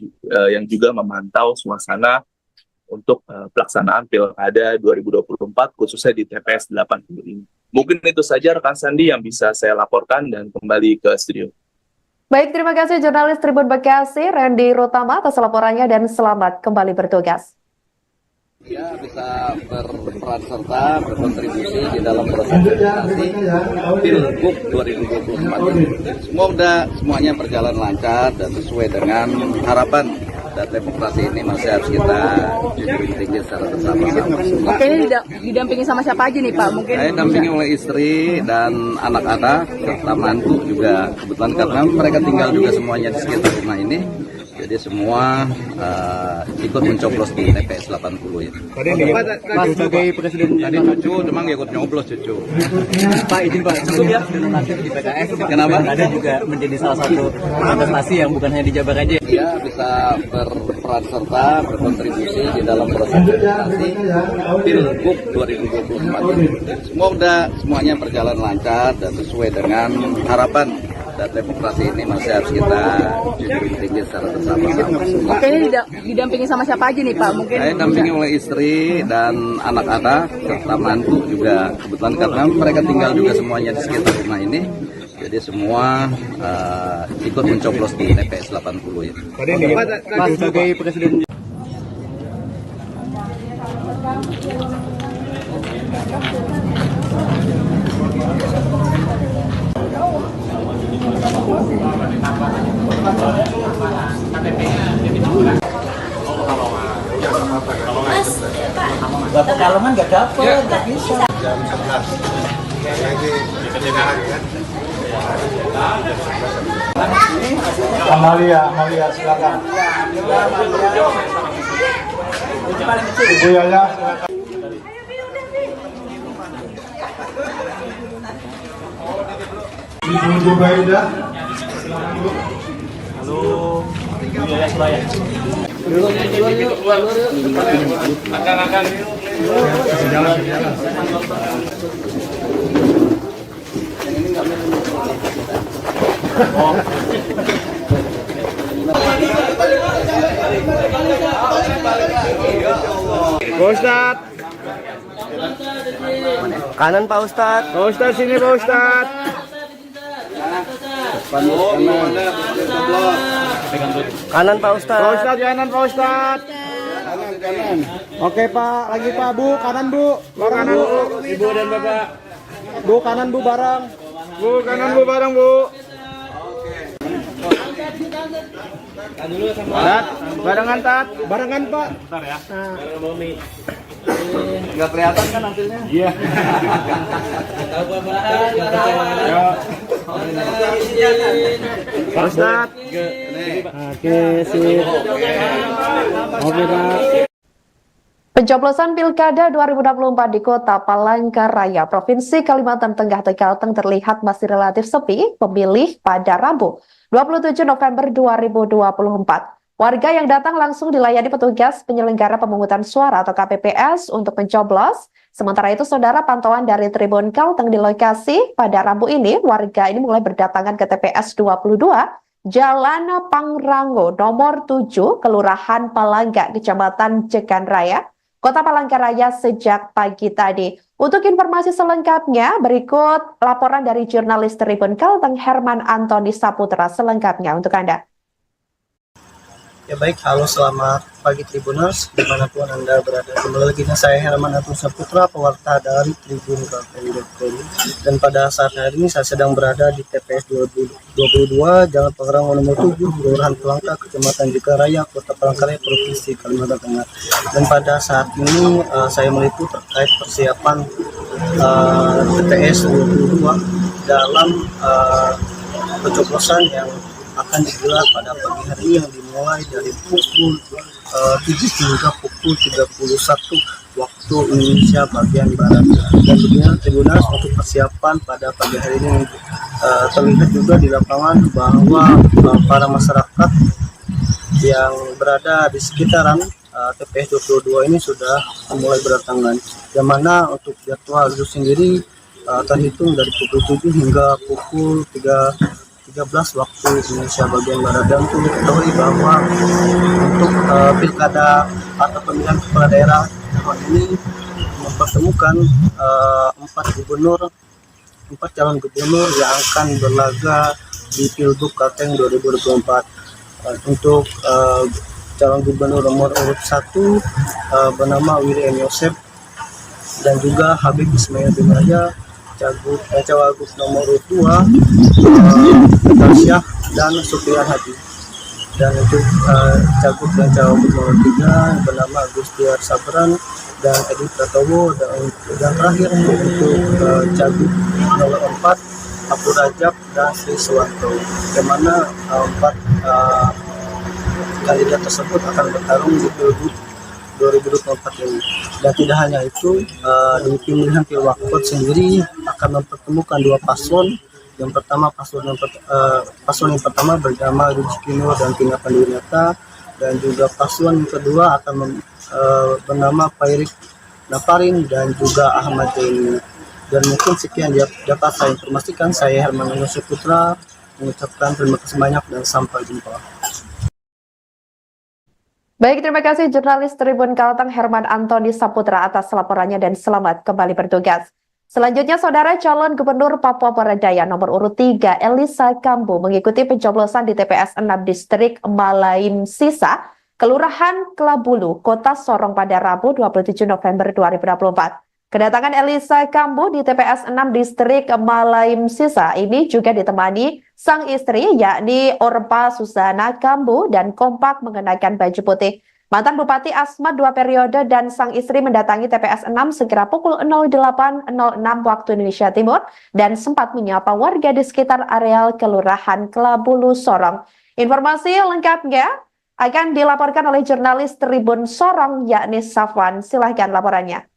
Speaker 9: yang juga memantau suasana untuk pelaksanaan Pilkada 2024 khususnya di TPS 80 ini. Mungkin itu saja rekan Sandi yang bisa saya laporkan dan kembali ke studio.
Speaker 5: Baik, terima kasih jurnalis Tribun Bekasi, Randy Rutama atas laporannya dan selamat kembali bertugas.
Speaker 22: Ya, bisa berperan serta berkontribusi di dalam proses demokrasi Pilgub 2024. Semuanya berjalan lancar dan sesuai dengan harapan. Dan demokrasi ini masih harus kita junjung tinggi secara bersama-sama.
Speaker 7: Oke, ini didampingi sama siapa aja nih Pak? Mungkin
Speaker 22: saya didampingi oleh istri dan anak-anak serta mantu juga kebetulan karena mereka tinggal juga semuanya di sekitar rumah ini. Jadi semua ikut mencoblos di TPS 80 ini.
Speaker 8: Pak sebagai presiden
Speaker 22: tadi cucu, memang ikut nyoblos cucu.
Speaker 8: Pak izin Pak, cukup ya nanti di PKS.
Speaker 22: Kenapa?
Speaker 8: Ada juga menjadi salah satu investasi yang bukan hanya di Jabar aja.
Speaker 22: Iya, bisa berperan serta berkontribusi di dalam proses demokrasi Pilgub 2024. Semuanya berjalan lancar dan sesuai dengan harapan. Dan demokrasi ini masih harus kita junjung tinggi secara bersama-sama.
Speaker 7: Oke, ini didampingi sama siapa aja nih Pak? Mungkin
Speaker 22: saya didampingi oleh istri dan anak-anak serta mantu juga kebetulan karena mereka tinggal juga semuanya di sekitar rumah ini. Jadi semua ikut mencoblos di TPS 80 ini.
Speaker 8: Pak sebagai presiden
Speaker 23: Bapak Kalongan nggak dapet, nggak bisa.
Speaker 6: Jam 11. Amalia silakan. Ibu Yaya silakan. Ibu Jubaida.
Speaker 23: Halo, Ibu Yaya Suraya.
Speaker 9: Akan.
Speaker 6: Jalan.
Speaker 9: Oh.
Speaker 4: Pak Ustad. Kanan Pak Ustad. Pak Ustad sini Pak Ustad. Kanan Pak Ustad. Pak Ustad kanan Pak Ustad. Kanan. Oke Pak, lagi Pak Bu, kanan Bu. Barang Bu. Ibu dan Bapak. Bu kanan Bu barang. Bu kanan Bu barang Bu. Tat, barengan Tat. Barengan Pak. Bentar ya. Nggak kelihatan kan hasilnya? Iya. Pak Ustad. Oke, sip. Oke, Pak.
Speaker 5: Pencoblosan Pilkada 2024 di Kota Palangkaraya, Provinsi Kalimantan Tengah Tegal terlihat masih relatif sepi pemilih pada Rabu, 27 November 2024. Warga yang datang langsung dilayani petugas penyelenggara pemungutan suara atau KPPS untuk mencoblos. Sementara itu, saudara, pantauan dari Tribun Kalteng di lokasi pada Rabu ini, warga ini mulai berdatangan ke TPS 22, Jalan Pangrango, nomor 7, Kelurahan Palangga, Kecamatan Jekan Raya, Kota Palangkaraya sejak pagi tadi. Untuk informasi selengkapnya, berikut laporan dari jurnalis Tribun Kalteng Herman Antoni Saputra selengkapnya untuk Anda.
Speaker 12: Ya baik, halo selamat pagi Tribuners, dimanapun Anda berada. Kembali lagi dengan saya Herman Antoni Saputra, pewarta dari Tribun Kalteng.com. Dan pada saat hari ini saya sedang berada di TPS 22, Jalan Pangrango nomor 7, Kelurahan Palangka, Kecamatan Jekan Raya, Kota Palangkaraya, Provinsi Kalimantan Tengah. Dan pada saat ini saya meliput terkait persiapan TPS 22 dalam pencoblosan yang akan digelar pada pagi hari ini yang dimulai dari pukul 7 hingga pukul 31 waktu Indonesia bagian Barat. Dan begini Tribuners, untuk persiapan pada pagi hari ini terlihat juga di lapangan bahwa para masyarakat yang berada di sekitaran TPS 22 ini sudah mulai berdatangan. Yang mana untuk jadwal itu sendiri terhitung dari pukul 7 hingga pukul 13 waktu Indonesia bagian Barat. Dan untuk diketahui bahwa untuk pilkada atau pemilihan kepala daerah tahun ini mempertemukan 4 calon gubernur yang akan berlaga di Pilgub Kalteng 2024. Untuk calon gubernur nomor urut 1 bernama Willy M. Yosef dan juga Habib Ismail bin Raja, cawagup nomor 2 Syah dan Supriyan Hadi. Dan untuk cagup dan cawagup nomor 3 bernama Agustiar Sabran dan Edi Pratowo, dan terakhir untuk cagup nomor 4 Abdul Rajab dan Sri Suwanto, yang mana 4 kandidat tersebut akan bertarung di Pilgub 2024 ini. Dan tidak hanya itu, di pemilihan Pilwakot sendiri akan mempertemukan 2 paslon. Yang pertama paslon yang pertama bernama Rizky Nur dan Tina Pandurita, dan juga paslon yang kedua akan bernama Pairik Naparin dan juga Ahmad Zaini. Dan mungkin sekian dapat saya informasikan. Saya Herman Antoni Saputra mengucapkan terima kasih banyak dan sampai jumpa.
Speaker 5: Baik, terima kasih jurnalis Tribun Kalteng Herman Antoni Saputra atas laporannya dan selamat kembali bertugas. Selanjutnya, saudara, calon gubernur Papua Barat Daya nomor urut 3 Elisa Kambu mengikuti pencoblosan di TPS 6 Distrik Malaim Sisa, Kelurahan Kelabulu, Kota Sorong pada Rabu 27 November 2024. Kedatangan Elisa Kambu di TPS 6 Distrik Malaim Sisa ini juga ditemani sang istri, yakni Orpa Susana Kambu, dan kompak mengenakan baju putih. Mantan Bupati Asmat 2 periode dan sang istri mendatangi TPS 6 segera pukul 08.06 waktu Indonesia Timur dan sempat menyapa warga di sekitar areal Kelurahan Kelabulu Sorong. Informasi lengkapnya akan dilaporkan oleh jurnalis Tribun Sorong, yakni Safwan. Silahkan laporannya.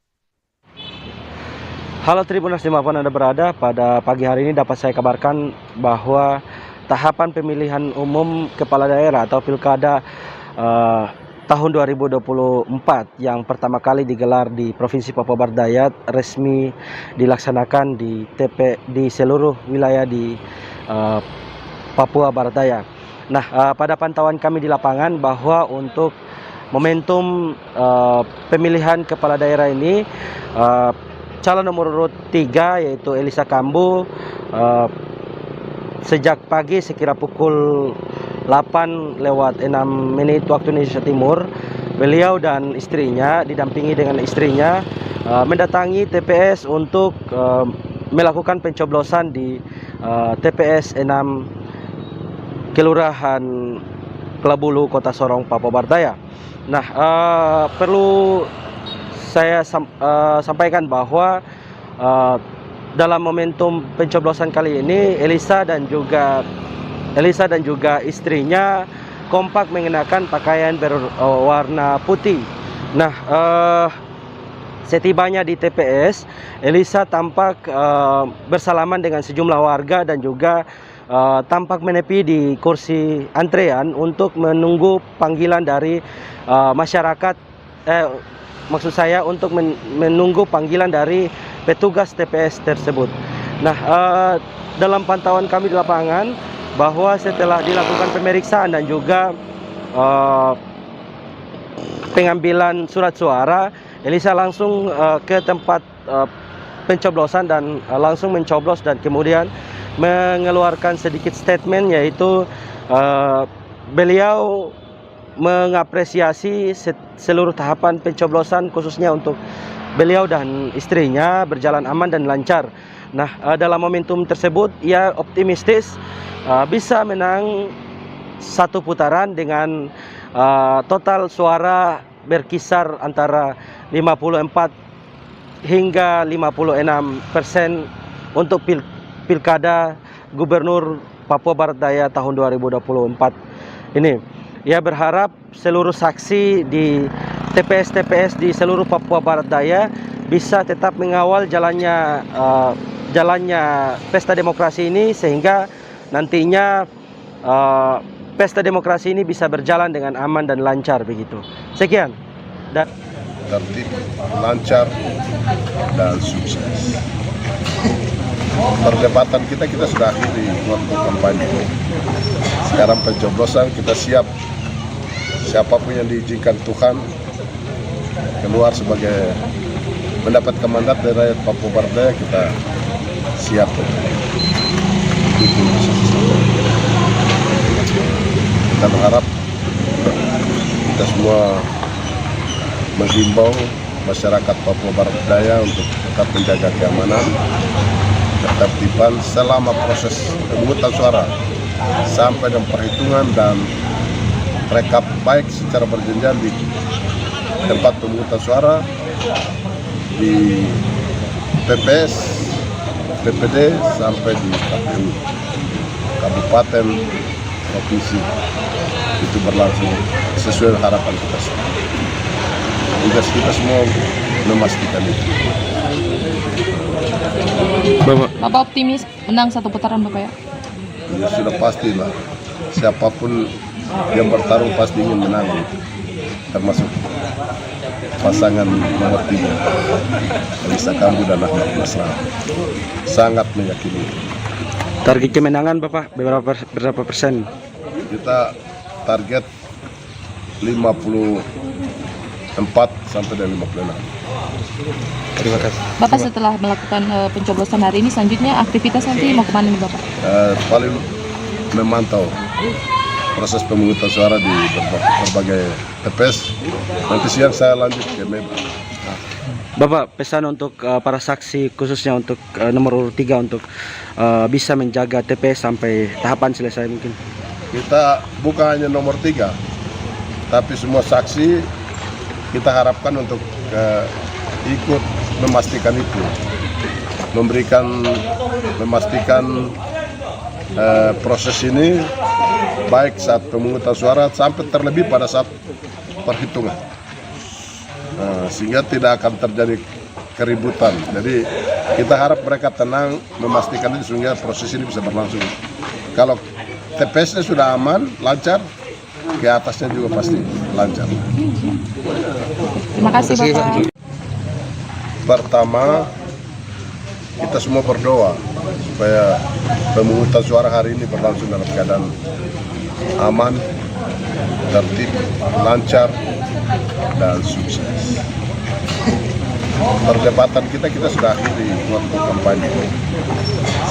Speaker 4: Halo Tribuners, dimanapun Anda berada, pada pagi hari ini dapat saya kabarkan bahwa tahapan pemilihan umum kepala daerah atau pilkada tahun 2024 yang pertama kali digelar di Provinsi Papua Barat Daya resmi dilaksanakan di seluruh wilayah di Papua Barat Daya. Nah, pada pantauan kami di lapangan bahwa untuk momentum pemilihan kepala daerah ini calon nomor urut 3 yaitu Elisa Kambu sejak pagi sekira pukul 8:06 waktu Indonesia Timur, beliau dan istrinya didampingi dengan istrinya mendatangi TPS untuk melakukan pencoblosan di TPS 6 Kelurahan Klabulu, Kota Sorong, Papua Barat Daya. Nah, perlu saya sampaikan bahwa dalam momentum pencoblosan kali ini Elisa dan juga istrinya kompak mengenakan pakaian berwarna putih. Nah, setibanya di TPS, Elisa tampak bersalaman dengan sejumlah warga dan juga tampak menepi di kursi antrean untuk menunggu panggilan dari masyarakat. Maksud saya untuk menunggu panggilan dari petugas TPS tersebut. Nah, dalam pantauan kami di lapangan bahwa setelah dilakukan pemeriksaan dan juga pengambilan surat suara, Elisa langsung ke tempat pencoblosan dan langsung mencoblos dan kemudian mengeluarkan sedikit statement, yaitu beliau mengapresiasi seluruh tahapan pencoblosan khususnya untuk beliau dan istrinya berjalan aman dan lancar. Nah, dalam momentum tersebut ia optimistis bisa menang satu putaran dengan total suara berkisar antara 54 hingga 56% untuk Pilkada Gubernur Papua Barat Daya tahun 2024 ini. Ia berharap seluruh saksi di TPS-TPS di seluruh Papua Barat Daya bisa tetap mengawal jalannya pesta demokrasi ini, sehingga nantinya pesta demokrasi ini bisa berjalan dengan aman dan lancar begitu. Sekian. Dan
Speaker 10: tertib, lancar, dan sukses. Perdebatan kita sudah akhiri waktu kampanye. Sekarang pencoblosan kita siap. Siapapun yang diizinkan Tuhan keluar sebagai mendapatkan mandat dari rakyat Papua Barat Daya, kita siap. Kita berharap kita semua menghimbau masyarakat Papua Barat Daya untuk tetap menjaga keamanan, ketertiban selama proses pemungutan suara sampai dengan perhitungan dan rekap baik secara berjenjang di tempat pemungutan suara, di TPS, PPD sampai di KPU Kabupaten, Provinsi. Itu berlangsung sesuai harapan kita semua. Tugas kita semua memastikan itu.
Speaker 3: Bapak optimis menang satu putaran, Bapak ya?
Speaker 10: Ya sudah pastilah. Siapapun yang bertarung pasti ingin menang, termasuk pasangan nomor 3 Elisa Kambu dan Ahmad Nasrallah. Sangat meyakini.
Speaker 4: Target kemenangan Bapak berapa persen?
Speaker 10: Kita target 54 sampai dengan 56.
Speaker 4: Terima kasih.
Speaker 3: Bapak setelah melakukan pencoblosan hari ini, selanjutnya aktivitas nanti mau kemana nih Bapak?
Speaker 10: Paling memantau proses pemungutan suara di berbagai TPS. Nanti siang saya lanjut ke Meba.
Speaker 4: Bapak, pesan untuk para saksi khususnya untuk nomor urut 3 untuk bisa menjaga TPS sampai tahapan selesai mungkin.
Speaker 10: Kita bukan hanya nomor 3, tapi semua saksi kita harapkan untuk ikut memastikan itu, memastikan proses ini baik saat pemungutan suara sampai terlebih pada saat perhitungan, sehingga tidak akan terjadi keributan. Jadi kita harap mereka tenang memastikan itu sehingga proses ini bisa berlangsung. Kalau TPS-nya sudah aman, lancar, ke atasnya juga pasti lancar.
Speaker 3: Terima kasih Bapak.
Speaker 10: Pertama, kita semua berdoa supaya pemungutan suara hari ini berlangsung dalam keadaan aman, tertib, lancar, dan sukses. Perdebatan kita sudah akhiri waktu kampanye.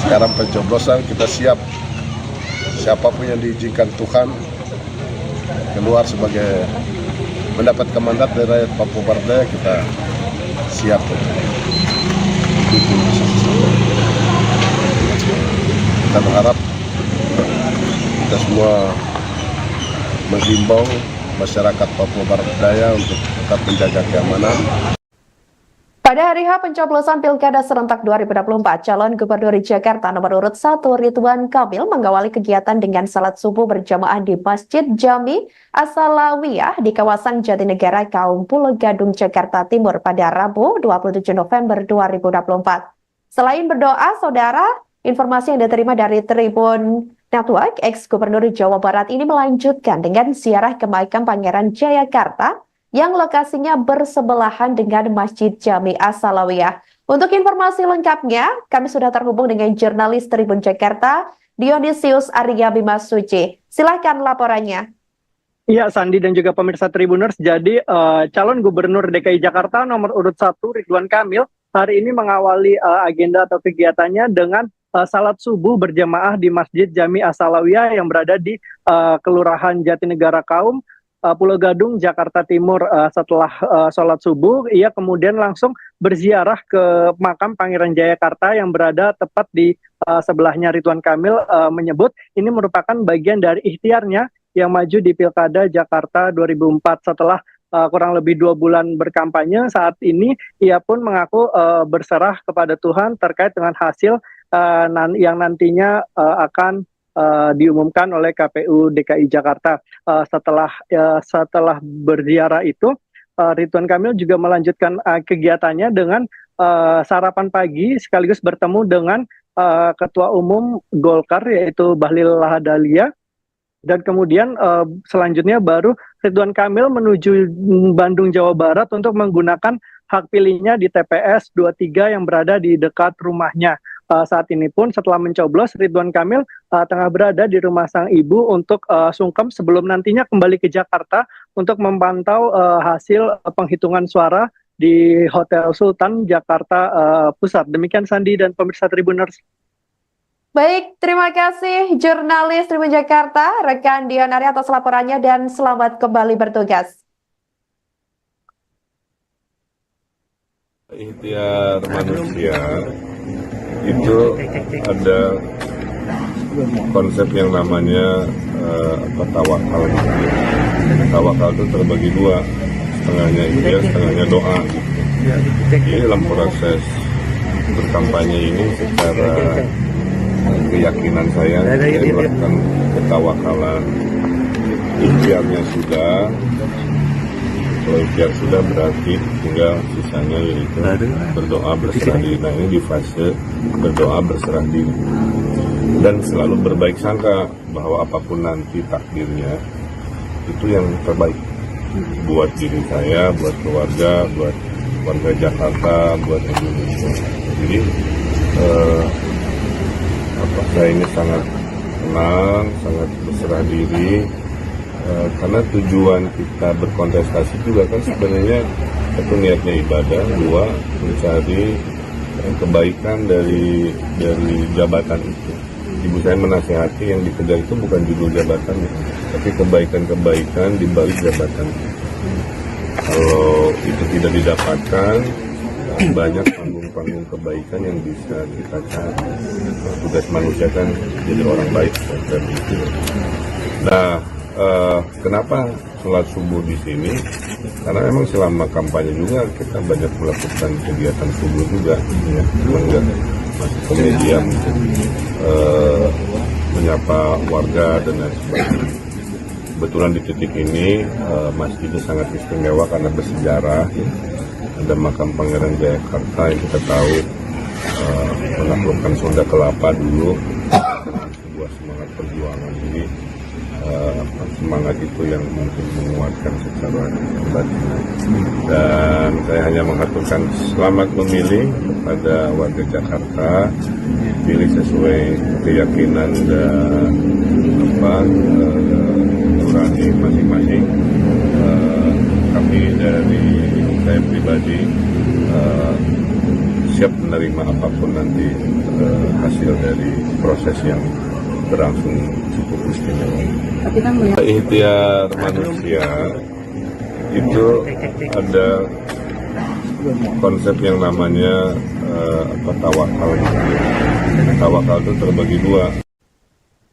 Speaker 10: Sekarang pencoblosan kita siap. Siapapun yang diizinkan Tuhan keluar sebagai mendapatkan mandat dari rakyat Papua Barat Daya, kita siap. Kita berharap kita semua menghimbau masyarakat Papua Barat Daya untuk tetap menjaga keamanan.
Speaker 5: Pada hari H pencoblosan Pilkada Serentak 2024, calon Gubernur Jakarta nomor urut 1 Ridwan Kamil mengawali kegiatan dengan salat subuh berjamaah di Masjid Jami As-Salawiyah di kawasan Jatinegara Kaum Pulau Gadung, Jakarta Timur pada Rabu 27 November 2024. Selain berdoa, saudara, informasi yang diterima dari Tribun Network, ex-Gubernur Jawa Barat ini melanjutkan dengan ziarah ke makam Pangeran Jayakarta yang lokasinya bersebelahan dengan Masjid Jami As-Salawiyah. Untuk informasi lengkapnya, kami sudah terhubung dengan jurnalis Tribun Jakarta, Dionysius Arya Bimasuci. Silahkan laporannya.
Speaker 11: Iya, Sandi dan juga pemirsa Tribuners, jadi calon Gubernur DKI Jakarta nomor urut 1 Ridwan Kamil hari ini mengawali agenda atau kegiatannya dengan salat subuh berjamaah di Masjid Jami As-Salawiyah yang berada di Kelurahan Jatinegara Kaum, Pulau Gadung, Jakarta Timur. Setelah sholat subuh, ia kemudian langsung berziarah ke makam Pangeran Jayakarta yang berada tepat di sebelahnya. Ridwan Kamil menyebut ini merupakan bagian dari ikhtiarnya yang maju di Pilkada Jakarta 2004. Setelah kurang lebih 2 bulan berkampanye, saat ini ia pun mengaku berserah kepada Tuhan terkait dengan hasil yang nantinya akan diumumkan oleh KPU DKI Jakarta. Setelah berziarah itu, Ridwan Kamil juga melanjutkan kegiatannya dengan sarapan pagi sekaligus bertemu dengan Ketua Umum Golkar yaitu Bahlil Lahadalia, dan kemudian selanjutnya baru Ridwan Kamil menuju Bandung, Jawa Barat untuk menggunakan hak pilihnya di TPS 23 yang berada di dekat rumahnya. Saat ini pun setelah mencoblos, Ridwan Kamil tengah berada di rumah sang ibu untuk sungkem sebelum nantinya kembali ke Jakarta untuk memantau hasil penghitungan suara di Hotel Sultan Jakarta Pusat. Demikian Sandi dan pemirsa Tribuners.
Speaker 5: Baik, terima kasih jurnalis Tribun Jakarta, rekan Dion Arya atas laporannya dan selamat kembali bertugas.
Speaker 10: Ikhtiar manusia itu ada konsep yang namanya tawakal. Tawakal itu terbagi 2, setengahnya ikhtiar, setengahnya doa. Jadi dalam proses berkampanye ini secara keyakinan saya melakukan ketawakalan. Ikhtiarnya sudah, kalau ikhtiar sudah berarti tinggal sisanya yaitu berdoa berserah diri. Nah, ini di fase berdoa berserah diri dan selalu berbaik sangka bahwa apapun nanti takdirnya itu yang terbaik buat diri saya, buat keluarga, buat warga Jakarta, buat Indonesia. Jadi saya ini sangat tenang, sangat berserah diri. Karena tujuan kita berkontestasi juga kan sebenarnya itu niatnya ibadah, 2 mencari kebaikan dari jabatan itu. Ibu saya menasihati yang dikejar itu bukan judul jabatannya, tapi kebaikan-kebaikan di balik jabatan. Kalau itu tidak didapatkan, banyak panggung-panggung kebaikan yang bisa kita cari. Tugas manusia kan jadi orang baik dan itu. Nah, kenapa sholat subuh di sini? Karena memang selama kampanye juga kita banyak melakukan kegiatan subuh juga, ya, enggak masuk ke media menyapa warga dan lain sebagainya. Kebetulan di titik ini masjidnya sangat istimewa karena bersejarah. Ada makam Pangeran Jayakarta yang kita tahu menaklukkan Sunda Kelapa dulu, sebuah semangat perjuangan. Jadi semangat itu yang mungkin menguatkan secara batin. Dan saya hanya mengatakan selamat memilih kepada warga Jakarta, pilih sesuai keyakinan dan nurani masing-masing. Kami dari saya pribadi siap menerima apapun nanti hasil dari proses yang berlangsung cukup istimewa. Ikhtiar manusia itu ada konsep yang namanya tawakal. Tawakal itu terbagi dua.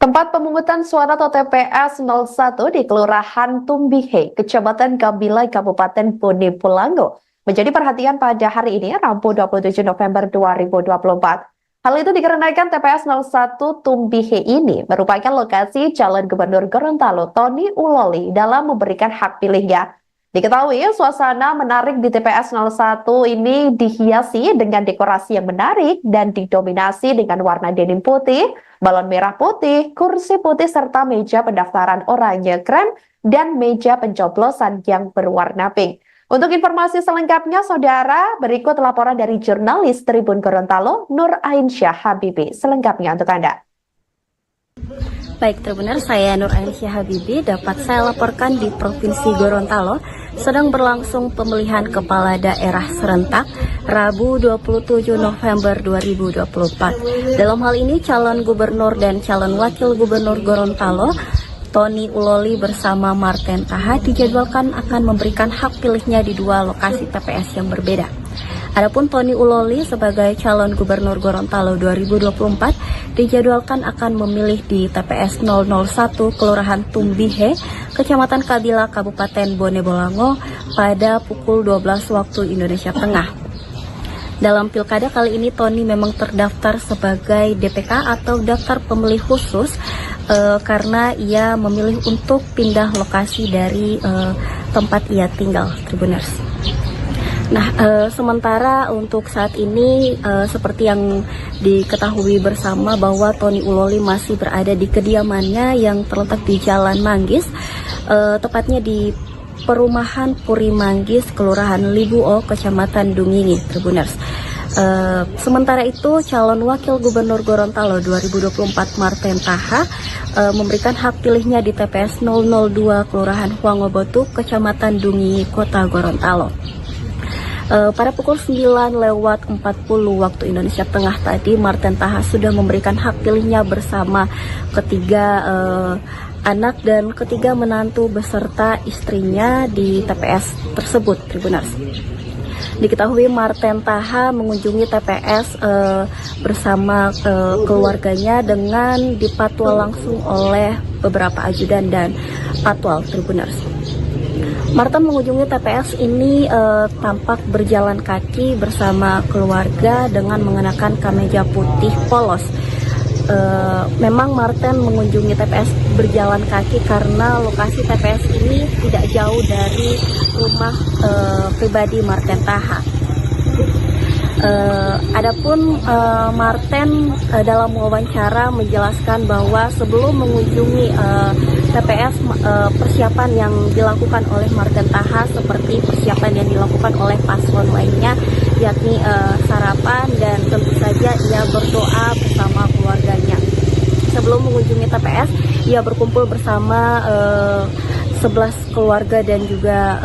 Speaker 5: Tempat pemungutan suara atau TPS 01 di Kelurahan Tumbihe, Kecamatan Gabilai, Kabupaten Bone Bolango menjadi perhatian pada hari ini, Rabu 27 November 2024. Hal itu dikarenakan TPS 01 Tumbihe ini merupakan lokasi calon gubernur Gorontalo Tony Uloli dalam memberikan hak pilihnya. Diketahui suasana menarik di TPS 01 ini dihiasi dengan dekorasi yang menarik dan didominasi dengan warna denim putih, balon merah putih, kursi putih serta meja pendaftaran oranye krem dan meja pencoblosan yang berwarna pink. Untuk informasi selengkapnya, saudara, berikut laporan dari jurnalis Tribun Gorontalo, Nur Ainsyah Habibi. Selengkapnya untuk Anda.
Speaker 13: Baik, Tribuners, saya Nur Ainsyah Habibi dapat saya laporkan di Provinsi Gorontalo sedang berlangsung pemilihan kepala daerah serentak Rabu 27 November 2024. Dalam hal ini calon gubernur dan calon wakil gubernur Gorontalo Tony Uloli bersama Marten Taha dijadwalkan akan memberikan hak pilihnya di dua lokasi TPS yang berbeda. Adapun Tony Uloli sebagai calon gubernur Gorontalo 2024 dijadwalkan akan memilih di TPS 001 Kelurahan Tumbihe, Kecamatan Kabila, Kabupaten Bone Bolango pada pukul 12 waktu Indonesia Tengah. Dalam pilkada kali ini Tony memang terdaftar sebagai DPK atau daftar pemilih khusus karena ia memilih untuk pindah lokasi dari tempat ia tinggal, Tribuners. Nah, sementara untuk saat ini seperti yang diketahui bersama bahwa Tony Uloli masih berada di kediamannya yang terletak di Jalan Manggis, tepatnya di Perumahan Puri Manggis, Kelurahan Libuo, Kecamatan Dungingi, Tribuners. Sementara itu, calon wakil gubernur Gorontalo 2024 Marten Taha memberikan hak pilihnya di TPS 002 Kelurahan Huangobotu, Kecamatan Dungingi, Kota Gorontalo. Pada pukul 9:40 waktu Indonesia Tengah tadi, Marten Taha sudah memberikan hak pilihnya bersama ketiga anak dan ketiga menantu beserta istrinya di TPS tersebut, Tribuners. Diketahui Marten Taha mengunjungi TPS bersama keluarganya dengan dipatwal langsung oleh beberapa ajudan dan patwal, Tribuners. Marten mengunjungi TPS ini tampak berjalan kaki bersama keluarga dengan mengenakan kemeja putih polos. Memang Marten mengunjungi TPS berjalan kaki karena lokasi TPS ini tidak jauh dari rumah pribadi Marten Taha. Adapun Marten dalam wawancara menjelaskan bahwa sebelum mengunjungi TPS persiapan yang dilakukan oleh Marten Taha seperti persiapan yang dilakukan oleh paslon lainnya, yakni sarapan dan tentu saja ia berdoa bersama keluarganya. Sebelum mengunjungi TPS, ia berkumpul bersama 11 keluarga dan juga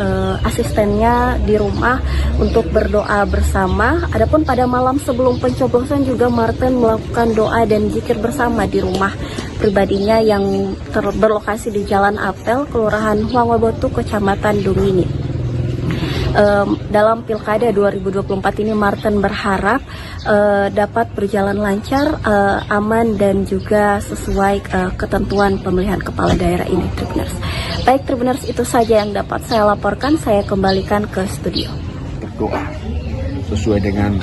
Speaker 13: asistennya di rumah untuk berdoa bersama. Adapun pada malam sebelum pencoblosan juga Marten melakukan doa dan zikir bersama di rumah pribadinya yang berlokasi di Jalan Apel, Kelurahan Huangobotu, Kecamatan Dungingi. Dalam Pilkada 2024 ini Marten berharap dapat berjalan lancar, aman dan juga sesuai ketentuan pemilihan kepala daerah ini, Tribuners. Baik, Tribuners, itu saja yang dapat saya laporkan. Saya kembalikan ke studio.
Speaker 14: Berdoa sesuai dengan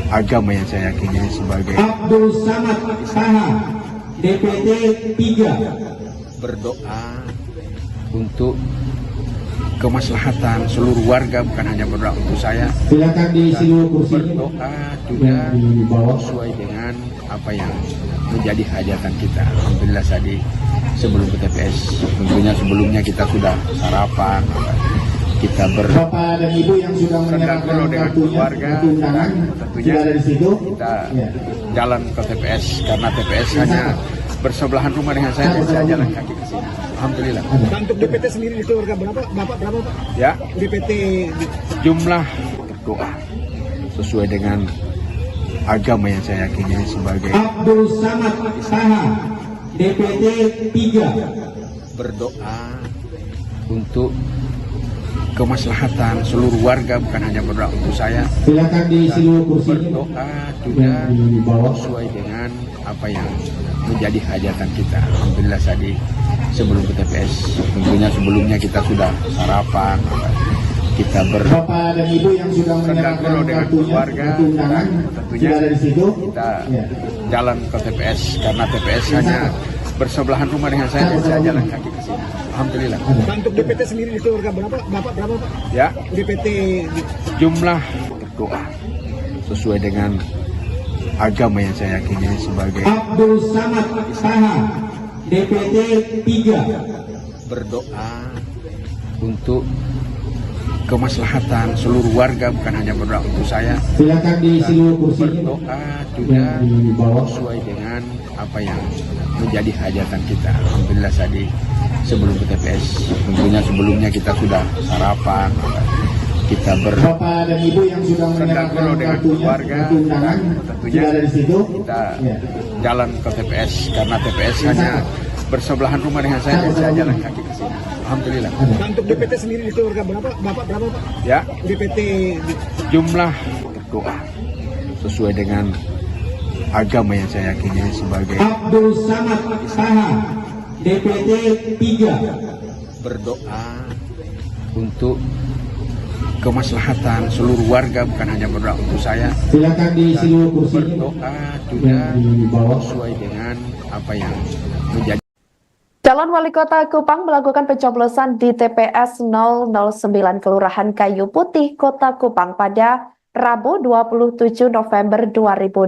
Speaker 14: agama yang saya yakini sebagai
Speaker 17: Abdul Samad Taha, DPT 3.
Speaker 14: Berdoa untuk kemaslahatan seluruh warga, bukan hanya berdoa untuk saya.
Speaker 17: Silakan diisi dulu kursi.
Speaker 14: Berdoa juga sesuai dengan apa yang menjadi hajatan kita. Alhamdulillah tadi sebelum ke TPS, tentunya sebelumnya kita sudah sarapan, kita
Speaker 17: Bapak dan Ibu yang sudah menyerahkan
Speaker 14: dengan keluarga, dan tentunya kita jalan ke TPS karena TPS hanya bersebelahan rumah dengan saya dan saya jalan kaki ke sini. Alhamdulillah.
Speaker 23: Untuk DPT sendiri di keluarga berapa? Bapak berapa, Pak?
Speaker 14: Ya.
Speaker 23: DPT
Speaker 14: Jumlah berdoa sesuai dengan agama yang saya yakini sebagai
Speaker 17: Abdul Samad Taha, DPT 3.
Speaker 14: Berdoa untuk kemaslahatan seluruh warga, bukan hanya berdoa untuk saya.
Speaker 17: Silakan diisi dulu kursi.
Speaker 14: Berdoa juga sesuai dengan apa yang menjadi hajatan kita. Alhamdulillah tadi sebelum ke TPS, tentunya sebelumnya kita sudah sarapan, kita
Speaker 17: Bapak dan Ibu yang sudah menyerahkan
Speaker 14: dengan keluarga, dan tentunya kita jalan ke TPS karena TPS hanya bersebelahan rumah dengan saya dan saya jalan kaki ke sini. Alhamdulillah.
Speaker 23: Untuk DPT sendiri di keluarga berapa? Bapak berapa, Pak?
Speaker 14: Ya.
Speaker 23: DPT
Speaker 14: Jumlah berdoa sesuai dengan agama yang saya yakini sebagai
Speaker 17: Abdul Samad Taha, DPT 3.
Speaker 14: Berdoa untuk kemaslahatan seluruh warga, bukan hanya berdoa untuk saya.
Speaker 17: Silakan diisi dulu kursi.
Speaker 14: Berdoa juga sesuai dengan apa yang menjadi hajatan kita. Alhamdulillah tadi sebelum ke TPS, tentunya sebelumnya kita sudah sarapan, kita
Speaker 17: Bapak dan Ibu yang sudah menyerahkan
Speaker 14: dengan keluarga, dan tentunya kita jalan ke TPS karena TPS hanya bersebelahan rumah dengan saya dan saya jalan kaki ke sini. Alhamdulillah.
Speaker 23: Untuk DPT sendiri di keluarga berapa? Bapak berapa, Pak?
Speaker 14: Ya.
Speaker 23: DPT
Speaker 14: Jumlah berdoa sesuai dengan agama yang saya yakini sebagai
Speaker 17: Abdul Samad Taha, DPT 3.
Speaker 14: Berdoa untuk kemaslahatan seluruh warga, bukan hanya berdoa untuk saya.
Speaker 17: Silakan diisi dulu kursi.
Speaker 14: Berdoa juga sesuai dengan apa yang menjadi.
Speaker 5: Calon Wali Kota Kupang melakukan pencoblosan di TPS 009 Kelurahan Kayu Putih, Kota Kupang pada Rabu 27 November 2024.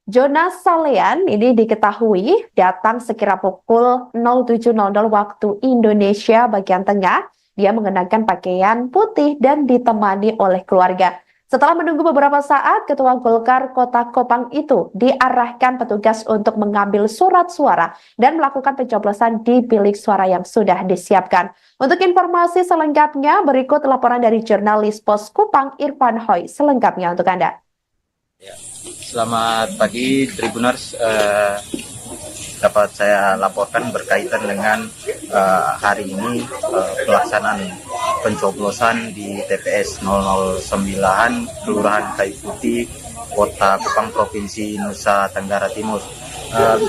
Speaker 5: Jonas Salean ini diketahui datang sekira pukul 07.00 waktu Indonesia bagian tengah. Dia mengenakan pakaian putih dan ditemani oleh keluarga. Setelah menunggu beberapa saat, Ketua Golkar Kota Kupang itu diarahkan petugas untuk mengambil surat suara dan melakukan pencoblosan di bilik suara yang sudah disiapkan. Untuk informasi selengkapnya, berikut laporan dari jurnalis Pos Kupang Irfan Hoy selengkapnya untuk Anda.
Speaker 16: Ya, selamat pagi Tribuners. Dapat saya laporkan berkaitan dengan hari ini pelaksanaan pencoblosan di TPS 009 Kelurahan Kayu Putih, Kota Kupang, Provinsi Nusa Tenggara Timur.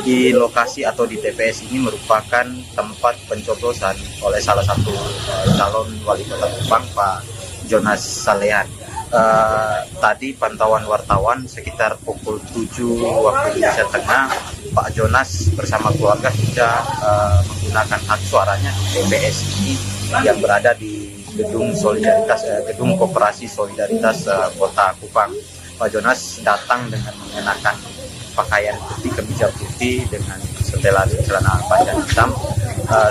Speaker 16: Di lokasi atau di TPS ini merupakan tempat pencoblosan oleh salah satu calon wali kota Kupang, Pak Jonas Salean. Tadi pantauan wartawan sekitar pukul 7 waktu Indonesia Tengah, Pak Jonas bersama keluarga sudah menggunakan hak suaranya di TPS ini yang berada di Gedung Solidaritas, Gedung Koperasi Solidaritas Kota Kupang. Pak Jonas datang dengan mengenakan pakaian putih, kemeja putih dengan setelan celana panjang hitam.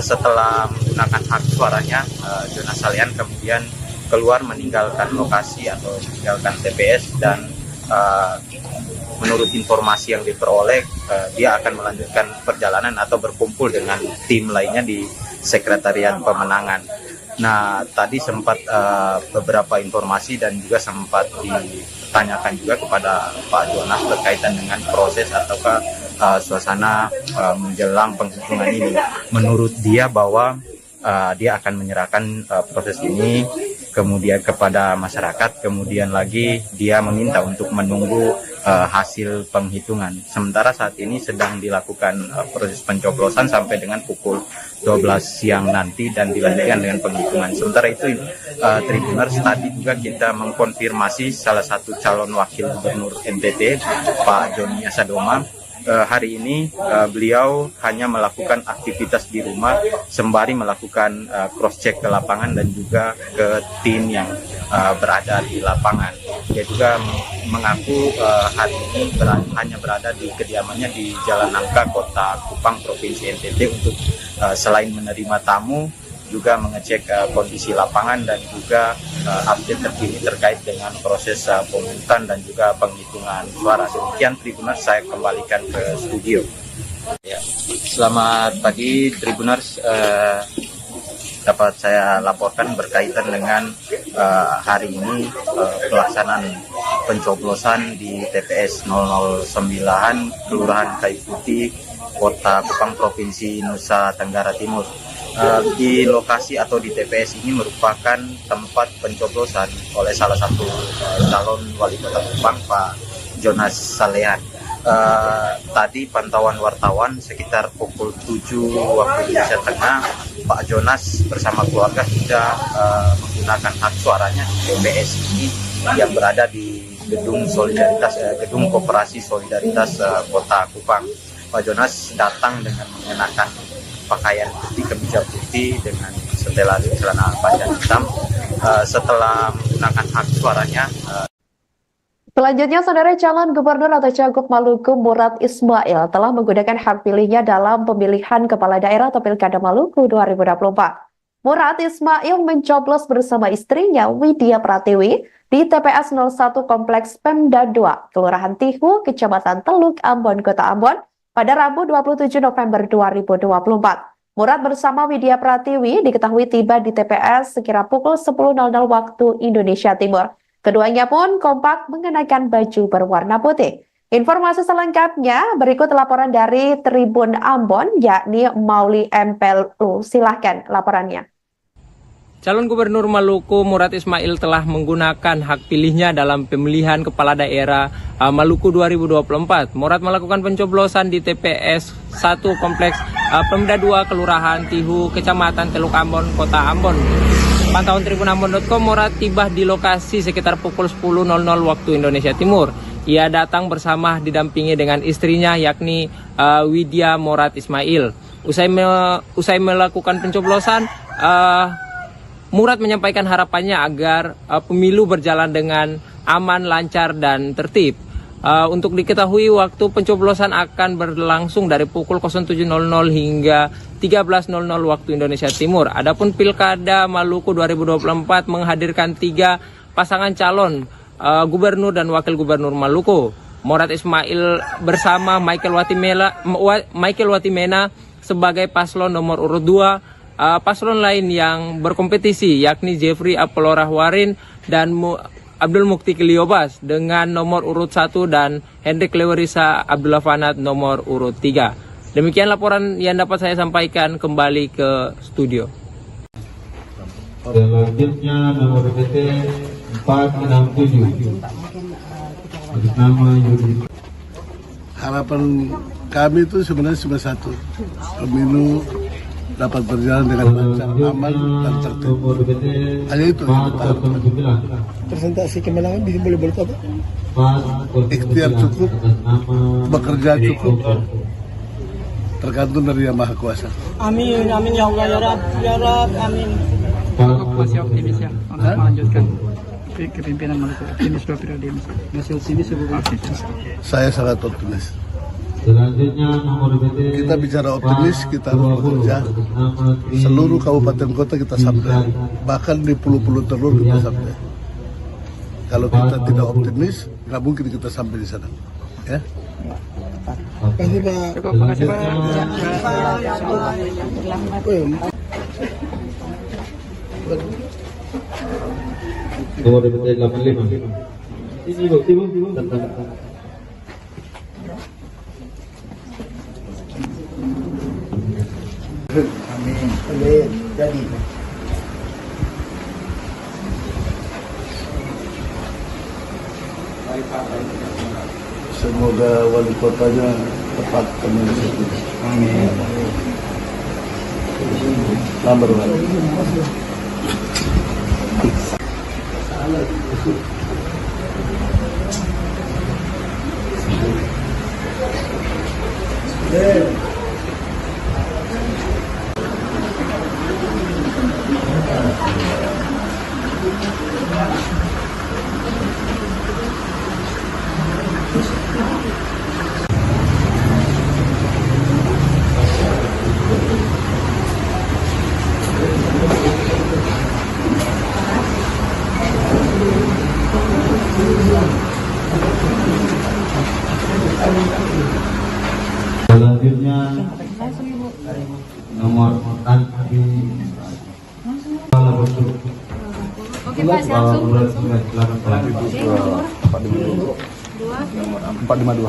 Speaker 16: Setelah menggunakan hak suaranya, Jonas Salean kemudian keluar meninggalkan lokasi atau meninggalkan TPS dan menurut informasi yang diperoleh dia akan melanjutkan perjalanan atau berkumpul dengan tim lainnya di Sekretariat Pemenangan. Nah, tadi sempat beberapa informasi dan juga sempat ditanyakan juga kepada Pak Jonas berkaitan dengan proses ataukah suasana menjelang penghitungan ini. Menurut dia bahwa dia akan menyerahkan proses ini kemudian kepada masyarakat, kemudian lagi dia meminta untuk menunggu hasil penghitungan. Sementara saat ini sedang dilakukan proses pencoblosan sampai dengan pukul 12 siang nanti dan dilanjutkan dengan penghitungan. Sementara itu Tribuners, tadi juga kita mengkonfirmasi salah satu calon wakil gubernur NTT, Pak Joni Asadoma, hari ini beliau hanya melakukan aktivitas di rumah sembari melakukan cross check ke lapangan dan juga ke tim yang berada di lapangan. Dia juga mengaku hari ini hanya berada di kediamannya di Jalan Nangka, Kota Kupang, Provinsi NTT untuk selain menerima tamu juga mengecek kondisi lapangan dan juga update terkini terkait dengan proses pemungutan dan juga penghitungan suara. Demikian Tribuners, saya kembalikan ke studio. Ya, selamat pagi Tribuners. Dapat saya laporkan berkaitan dengan hari ini pelaksanaan pencoblosan di TPS 009 Kelurahan Kayu Putih, Kota Kupang, Provinsi Nusa Tenggara Timur. Di lokasi atau di TPS ini merupakan tempat pencoblosan oleh salah satu calon wali kota Kupang, Pak Jonas Salehan. Tadi pantauan wartawan sekitar pukul 7 waktu Indonesia Tengah, Pak Jonas bersama keluarga sudah menggunakan hak suaranya di TPS ini yang berada di Gedung Koperasi Solidaritas Kota Kupang. Pak Jonas datang dengan mengenakan pakaian putih, kemeja putih dengan setelan celana panjang hitam. Setelah menggunakan hak suaranya.
Speaker 5: Selanjutnya, saudara, calon gubernur atau cagup Maluku Murad Ismail telah menggunakan hak pilihnya dalam pemilihan kepala daerah atau Pilkada Maluku 2024. Murad Ismail mencoblos bersama istrinya Widya Pratiwi di TPS 01 Kompleks Pemda 2, Kelurahan Tihu, Kecamatan Teluk, Ambon, Kota Ambon, pada Rabu 27 November 2024. Murad bersama Widya Pratiwi diketahui tiba di TPS sekira pukul 10.00 waktu Indonesia Timur. Keduanya pun kompak mengenakan baju berwarna putih. Informasi selengkapnya berikut laporan dari Tribun Ambon, yakni Mauli Empelu. Silahkan laporannya.
Speaker 2: Calon Gubernur Maluku Murad Ismail telah menggunakan hak pilihnya dalam pemilihan kepala daerah Maluku 2024. Murad melakukan pencoblosan di TPS 1 Kompleks Pemda 2 Kelurahan Tihu, Kecamatan Teluk Ambon, Kota Ambon. Pantauan tribunambon.com, Murad tiba di lokasi sekitar pukul 10.00 waktu Indonesia Timur. Ia datang bersama didampingi dengan istrinya yakni Widya Murad Ismail. Usai melakukan pencoblosan, Murad menyampaikan harapannya agar pemilu berjalan dengan aman, lancar, dan tertib. Untuk diketahui, waktu pencoblosan akan berlangsung dari pukul 07.00 hingga 13.00 waktu Indonesia Timur. Adapun Pilkada Maluku 2024 menghadirkan 3 pasangan calon gubernur dan wakil gubernur Maluku. Murad Ismail bersama Michael Watimena sebagai paslon nomor urut 2. Paslon lain yang berkompetisi yakni Jeffrey Apolorah Warin dan Abdul Mukti Kiliobas dengan nomor urut 1 dan Hendrik Lewerisa Abdullah Fanat nomor urut 3. Demikian laporan yang dapat saya sampaikan, kembali ke studio.
Speaker 17: Selanjutnya nomor PT 467 atas nama Yudi.
Speaker 18: Harapan kami itu sebenarnya cuma satu, pemilu dapat berjalan dengan lancar, aman, dan tertib. Hanya itu yang kita harapkan.
Speaker 23: Presentasi kemenangan bisa boleh apa?
Speaker 18: Ikhtiar cukup, bekerja cukup, tergantung dari Yang Maha Kuasa.
Speaker 20: Amin, amin ya Allah, ya Rab, amin.
Speaker 24: Masih optimis ya untuk melanjutkan kepimpinan Maluku optimis dua periode ini. Masih optimis sebelum
Speaker 18: Saya sangat optimis.
Speaker 17: Selanjutnya nomor PT
Speaker 18: kita bicara optimis, kita harus bekerja. Seluruh kabupaten kota kita sampai, bahkan di pulau-pulau telur kita sampai. Kalau kita tidak optimis, nggak mungkin kita sampai di sana. Ya.
Speaker 23: Terima kasih Pak.
Speaker 24: Terima kasih Pak.
Speaker 17: Nomor PT 85. Ini bukti Bu.
Speaker 23: Amin. Amin. Jadi.
Speaker 18: Semoga wali kotanya tepat komunikasi.
Speaker 23: Amin.
Speaker 18: Number 1.
Speaker 17: Selanjutnya nomor tadi kepala bosku.
Speaker 7: Oke Pak, langsung.
Speaker 17: Silakan Pak.
Speaker 22: 452.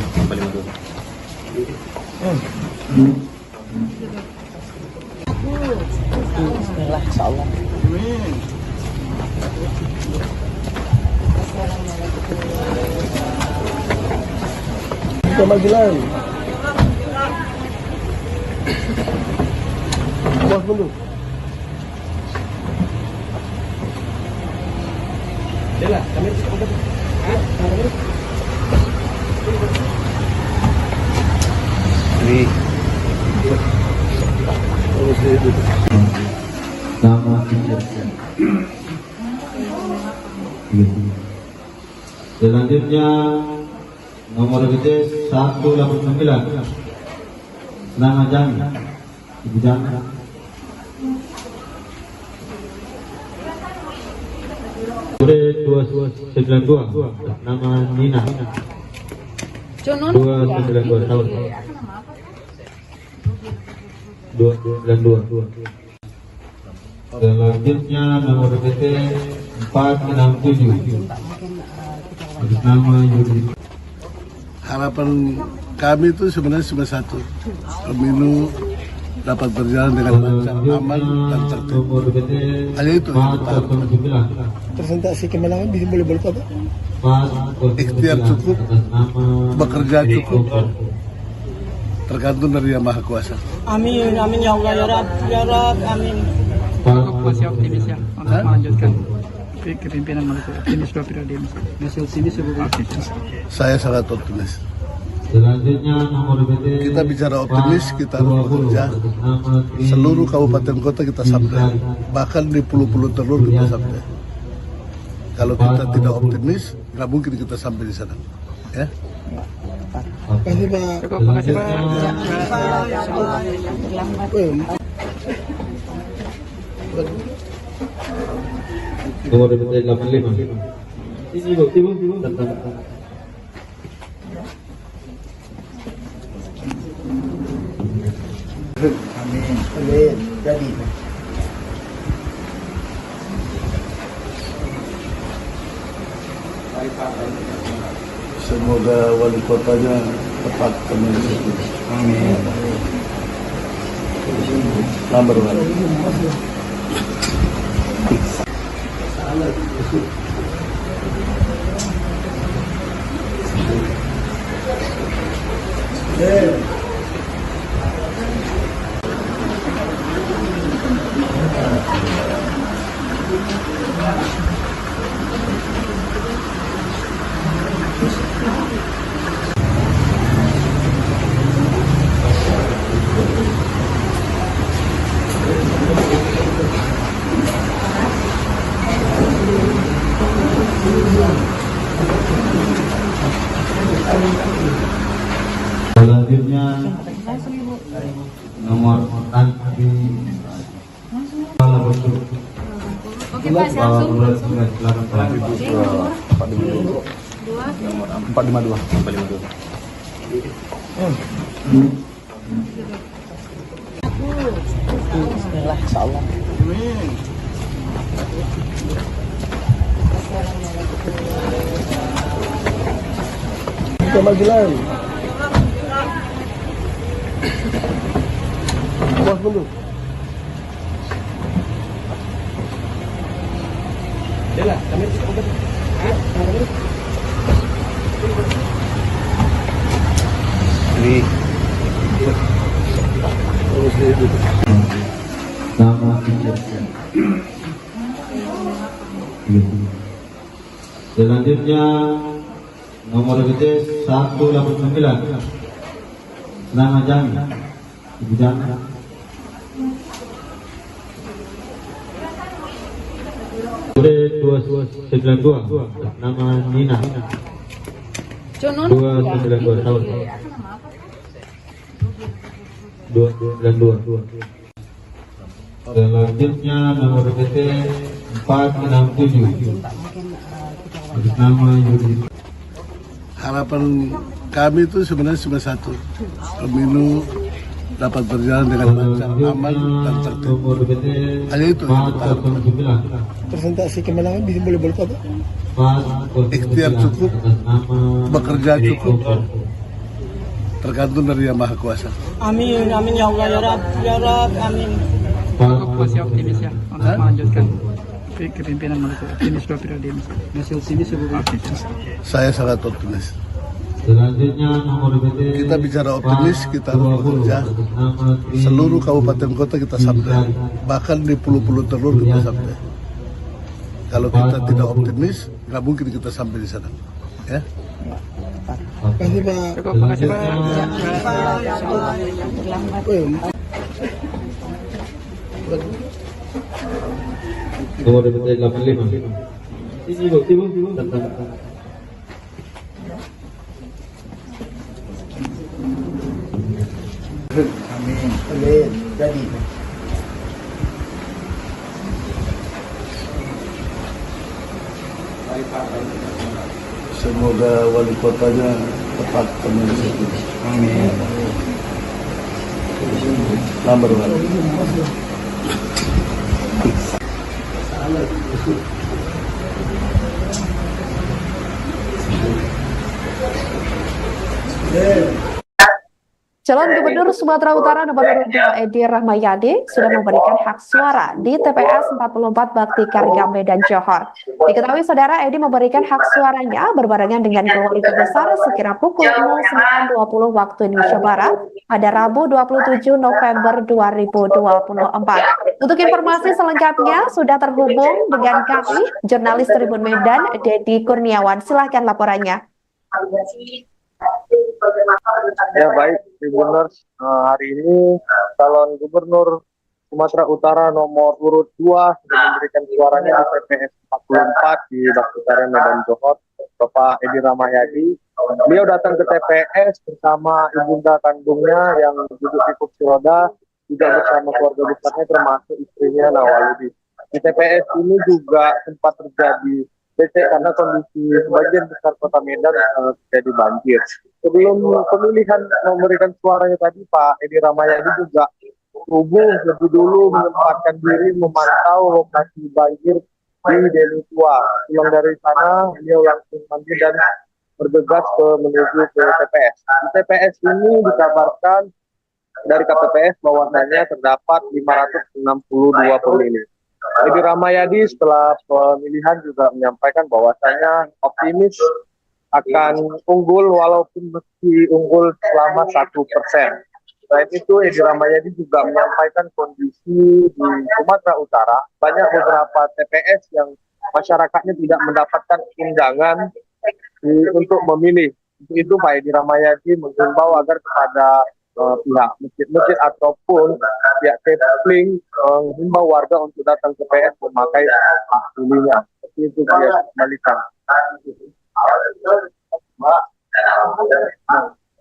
Speaker 3: Bismillah, insyaallah.
Speaker 18: Pemanggilan. Bos dulu.
Speaker 2: Dela, kami
Speaker 18: Ini.
Speaker 17: Nama selanjutnya nomor BT 189 nama Jami Ibu Jami. Kode 292 nama Nina 292 tahun 292. Selanjutnya nomor BT 467 nama Yudi.
Speaker 18: Harapan kami itu sebenarnya cuma satu, pemilu dapat berjalan dengan lancar, aman dan tertib. Hanya itu yang kita harapkan. Presentasi kemenangan bisa boleh apa? Ikhtiar cukup, bekerja cukup, tergantung dari Yang Maha Kuasa.
Speaker 20: Amin, amin ya Allah, ya Rab, amin.
Speaker 24: Masih optimis ya untuk melanjutkan kepimpinan Maluku, optimis 2 periode ini. Masih optimis ya Bu?
Speaker 18: Saya sangat optimis.
Speaker 17: Selanjutnya nomor BT
Speaker 18: Kita bicara optimis, kita harus bekerja. Seluruh kabupaten kota kita sampai, bahkan di pulau-pulau telur kita sampai. Kalau kita tidak optimis, nggak mungkin kita sampai di sana. Ya.
Speaker 24: Terima kasih Pak.
Speaker 17: nomor BT 85. Ini Bu.
Speaker 23: Amin. Jadi.
Speaker 18: Semoga wali kotanya tepat memilih. Amin. Number 1.
Speaker 17: Selanjutnya nomor tadi kepala bosku.
Speaker 7: Oke Pak, langsung.
Speaker 17: Silakan Pak.
Speaker 22: 452.
Speaker 3: Bismillah, insyaallah.
Speaker 18: Pemanggilan. Bos dulu.
Speaker 2: Dela, kami
Speaker 18: Ini.
Speaker 17: Nama selanjutnya nomor BT 189 nama Jami, Ibu Jami. Kode 292, nama Nina. 292 tahun. 292. Selanjutnya nomor PT 467 atas nama Yudi.
Speaker 18: Harapan kami itu sebenarnya cuma satu, pemilu dapat berjalan dengan lancar, aman dan tertib. Hanya itu yang kita harapkan. Presentasi kemenangan bisa boleh apa? Ikhtiar cukup, bekerja cukup, tergantung dari Yang Maha Kuasa.
Speaker 20: Amin, amin ya Allah ya Rab, amin.
Speaker 24: Masih optimis ya untuk melanjutkan kepimpinan Maluku ini dua periode masih optimis sebelum
Speaker 18: Saya sangat optimis.
Speaker 17: Selanjutnya nomor PT
Speaker 18: Kita bicara optimis, kita harus bekerja. Seluruh kabupaten kota kita sampai, bahkan di pulau-pulau telur kita sampai. Kalau kita tidak optimis, nggak mungkin kita sampai di sana. Ya.
Speaker 24: Terima kasih Pak. Terima kasih Pak.
Speaker 17: nomor PT 85. Ini Bu.
Speaker 23: Amin. Jadi.
Speaker 18: Semoga wali kotanya tepat memilih. Amin. Number 1.
Speaker 5: Calon Gubernur Sumatera Utara nomor urut 2 Edi Rahmayadi sudah memberikan hak suara di TPS 44 Bakti Karya Medan Johor. Diketahui saudara, Edi memberikan hak suaranya berbarengan dengan keluarga besar sekira pukul 09.20 waktu Indonesia Barat pada Rabu 27 November 2024. Untuk informasi selengkapnya sudah terhubung dengan kami, jurnalis Tribun Medan, Dedi Kurniawan. Silahkan laporannya.
Speaker 1: Ya baik, Tribuners, hari ini calon gubernur Sumatera Utara nomor urut 2 sudah memberikan suaranya di TPS 44 di Bakti Karya Medan Johor, Bapak Edi Rahmayadi. Beliau datang ke TPS bersama ibunda kandungnya yang duduk di kursi roda, juga bersama keluarga besarnya termasuk istrinya Nawaludi. Di TPS ini juga sempat terjadi becek karena kondisi sebagian besar kota Medan terjadi banjir. Sebelum pemilihan memberikan suaranya tadi, Pak Edi Rahmayadi juga subuh lebih dulu menyempatkan diri memantau lokasi banjir di Deli Tua. Pulang dari sana, beliau langsung mandi dan bergegas menuju ke TPS. Di TPS ini dikabarkan dari KPPS bahwasanya terdapat 562 pemilih. Edi Rahmayadi setelah pemilihan juga menyampaikan bahwasanya optimis akan unggul walaupun meski unggul selama 1%. Selain itu, Edi Rahmayadi juga menyampaikan kondisi di Sumatera Utara banyak beberapa TPS yang masyarakatnya tidak mendapatkan undangan untuk memilih. Itu Pak Edi Rahmayadi menghimbau agar kepada pihak masjid-masjid ataupun pihak Kepling menghimbau warga untuk datang ke TPS memakai hak pilihnya. Seperti itu dia kembalikan.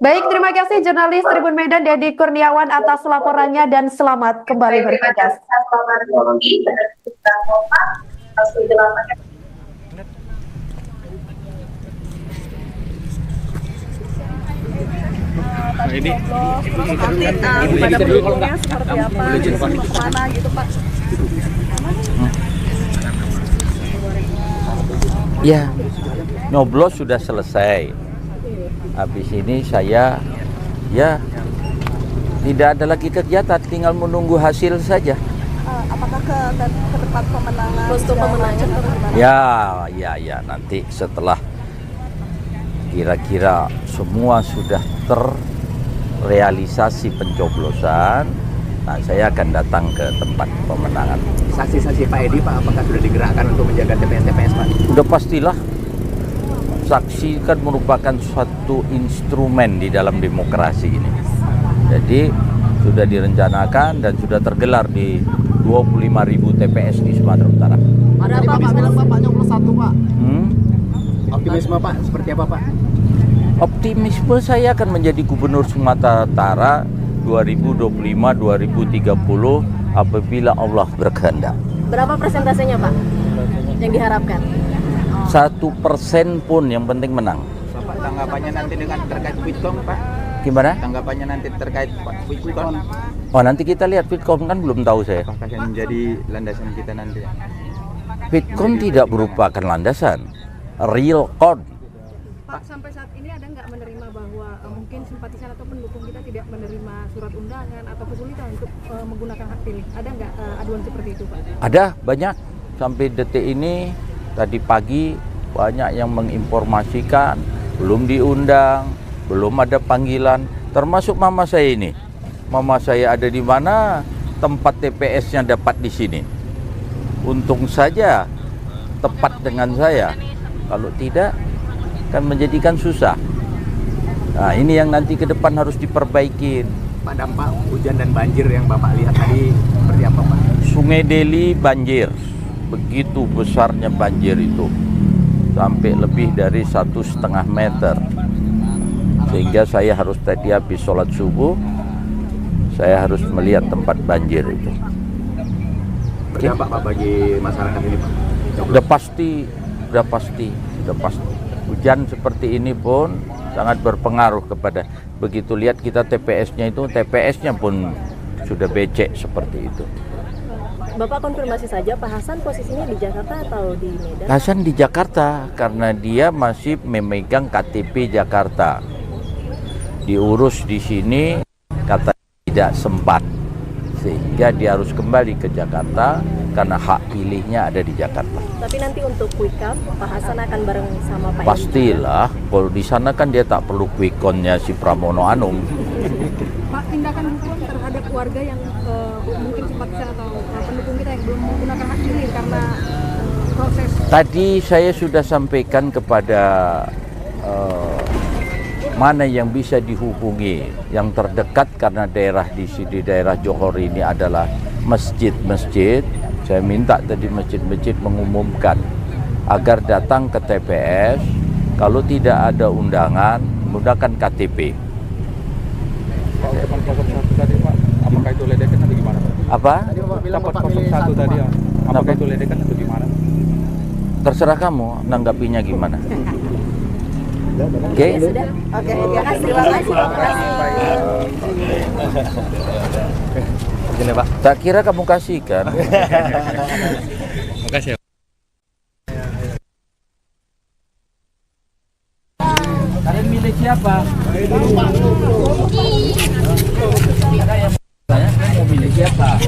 Speaker 5: Baik, terima kasih jurnalis Tribun Medan Dedi Kurniawan atas laporannya dan selamat kembali bertugas.
Speaker 7: Ini pada pendukungnya seperti apa, kemana gitu Pak?
Speaker 15: Ya, nyoblos sudah selesai. Habis ini saya ya tidak ada lagi kegiatan, tinggal menunggu hasil saja.
Speaker 7: Apakah ke tempat pemenangan? Posko pemenangan?
Speaker 15: Ya, nanti setelah kira-kira semua sudah terrealisasi pencoblosan, nah saya akan datang ke tempat pemenangan.
Speaker 8: Saksi-saksi Pak Edi, Pak, apakah sudah digerakkan untuk menjaga TPS-TPS, Pak?
Speaker 15: Udah pastilah. Saksi kan merupakan suatu instrumen di dalam demokrasi ini. Jadi sudah direncanakan dan sudah tergelar di 25.000 TPS di Sumatera Utara.
Speaker 12: Ada apa Pak bilang Bapak nyoblos 1 Pak? Optimisme Pak, seperti apa Pak?
Speaker 15: Optimisme saya akan menjadi gubernur Sumatera Utara 2025-2030 apabila Allah berkehendak.
Speaker 13: Berapa persentasenya Pak yang diharapkan?
Speaker 15: 1% pun yang penting menang.
Speaker 14: Bapak, tanggapannya nanti dengan terkait Quickcom Pak?
Speaker 15: Gimana?
Speaker 14: Tanggapannya nanti terkait Quickcom?
Speaker 15: Oh, nanti kita lihat Quickcom kan belum tahu saya.
Speaker 14: Apakah yang menjadi landasan kita nanti?
Speaker 15: Quickcom tidak merupakan landasan, real count.
Speaker 6: Pak, sampai saat ini ada nggak menerima bahwa mungkin simpatisan atau pendukung kita tidak menerima surat undangan atau kesulitan untuk menggunakan hak pilih? Ada nggak aduan seperti itu Pak?
Speaker 15: Ada, banyak. Sampai detik ini, tadi pagi banyak yang menginformasikan, belum diundang, belum ada panggilan, termasuk mama saya ini. Mama saya ada di mana, tempat TPS-nya dapat di sini. Untung saja tepat dengan saya. Kalau tidak, kan menjadikan susah. Nah, ini yang nanti ke depan harus diperbaikin.
Speaker 14: Pak, dampak hujan dan banjir yang Bapak lihat tadi seperti apa Pak?
Speaker 15: Sungai Deli banjir, begitu besarnya banjir itu, sampai lebih dari 1,5 meter. Sehingga saya harus tadi habis sholat subuh, saya harus melihat tempat banjir itu.
Speaker 14: Berdampak Pak bagi masyarakat ini Pak?
Speaker 15: Udah pasti. Hujan seperti ini pun sangat berpengaruh kepada, begitu lihat kita TPS-nya itu, TPS-nya pun sudah becek seperti itu.
Speaker 13: Bapak konfirmasi saja, Pak Hasan posisinya di Jakarta atau di Medan?
Speaker 15: Hasan di Jakarta karena dia masih memegang KTP Jakarta. Diurus di sini kata tidak sempat, sehingga dia harus kembali ke Jakarta karena hak pilihnya ada di Jakarta.
Speaker 13: Tapi nanti untuk quick count, Pak Hasan akan bareng sama Pak
Speaker 15: Pastilah, kalau di sana kan dia tak perlu quick count-nya si Pramono Anung.
Speaker 6: Pak, tindakan hukum terhadap warga yang mungkin simpatisan atau pendukung kita yang belum menggunakan hak pilih karena proses. Tadi
Speaker 15: saya sudah sampaikan kepada mana yang bisa dihubungi, yang terdekat karena daerah di daerah Johor ini adalah masjid-masjid. Saya minta tadi masjid-masjid mengumumkan agar datang ke TPS, kalau tidak ada undangan, menggunakan KTP.
Speaker 9: Pak, ucapan 01 tadi Pak, apakah itu ledekan atau gimana Pak?
Speaker 15: Apa?
Speaker 9: Ucapan 01 tadi ya, apakah itu ledekan atau gimana?
Speaker 15: Terserah kamu, nanggapinya gimana. Oke?
Speaker 13: Sudah. Oke, terima kasih.
Speaker 15: Begini Pak. Tak kira kamu kasih kan?
Speaker 9: Makasih ya.
Speaker 15: Kalian milih siapa? Saya mau milih siapa?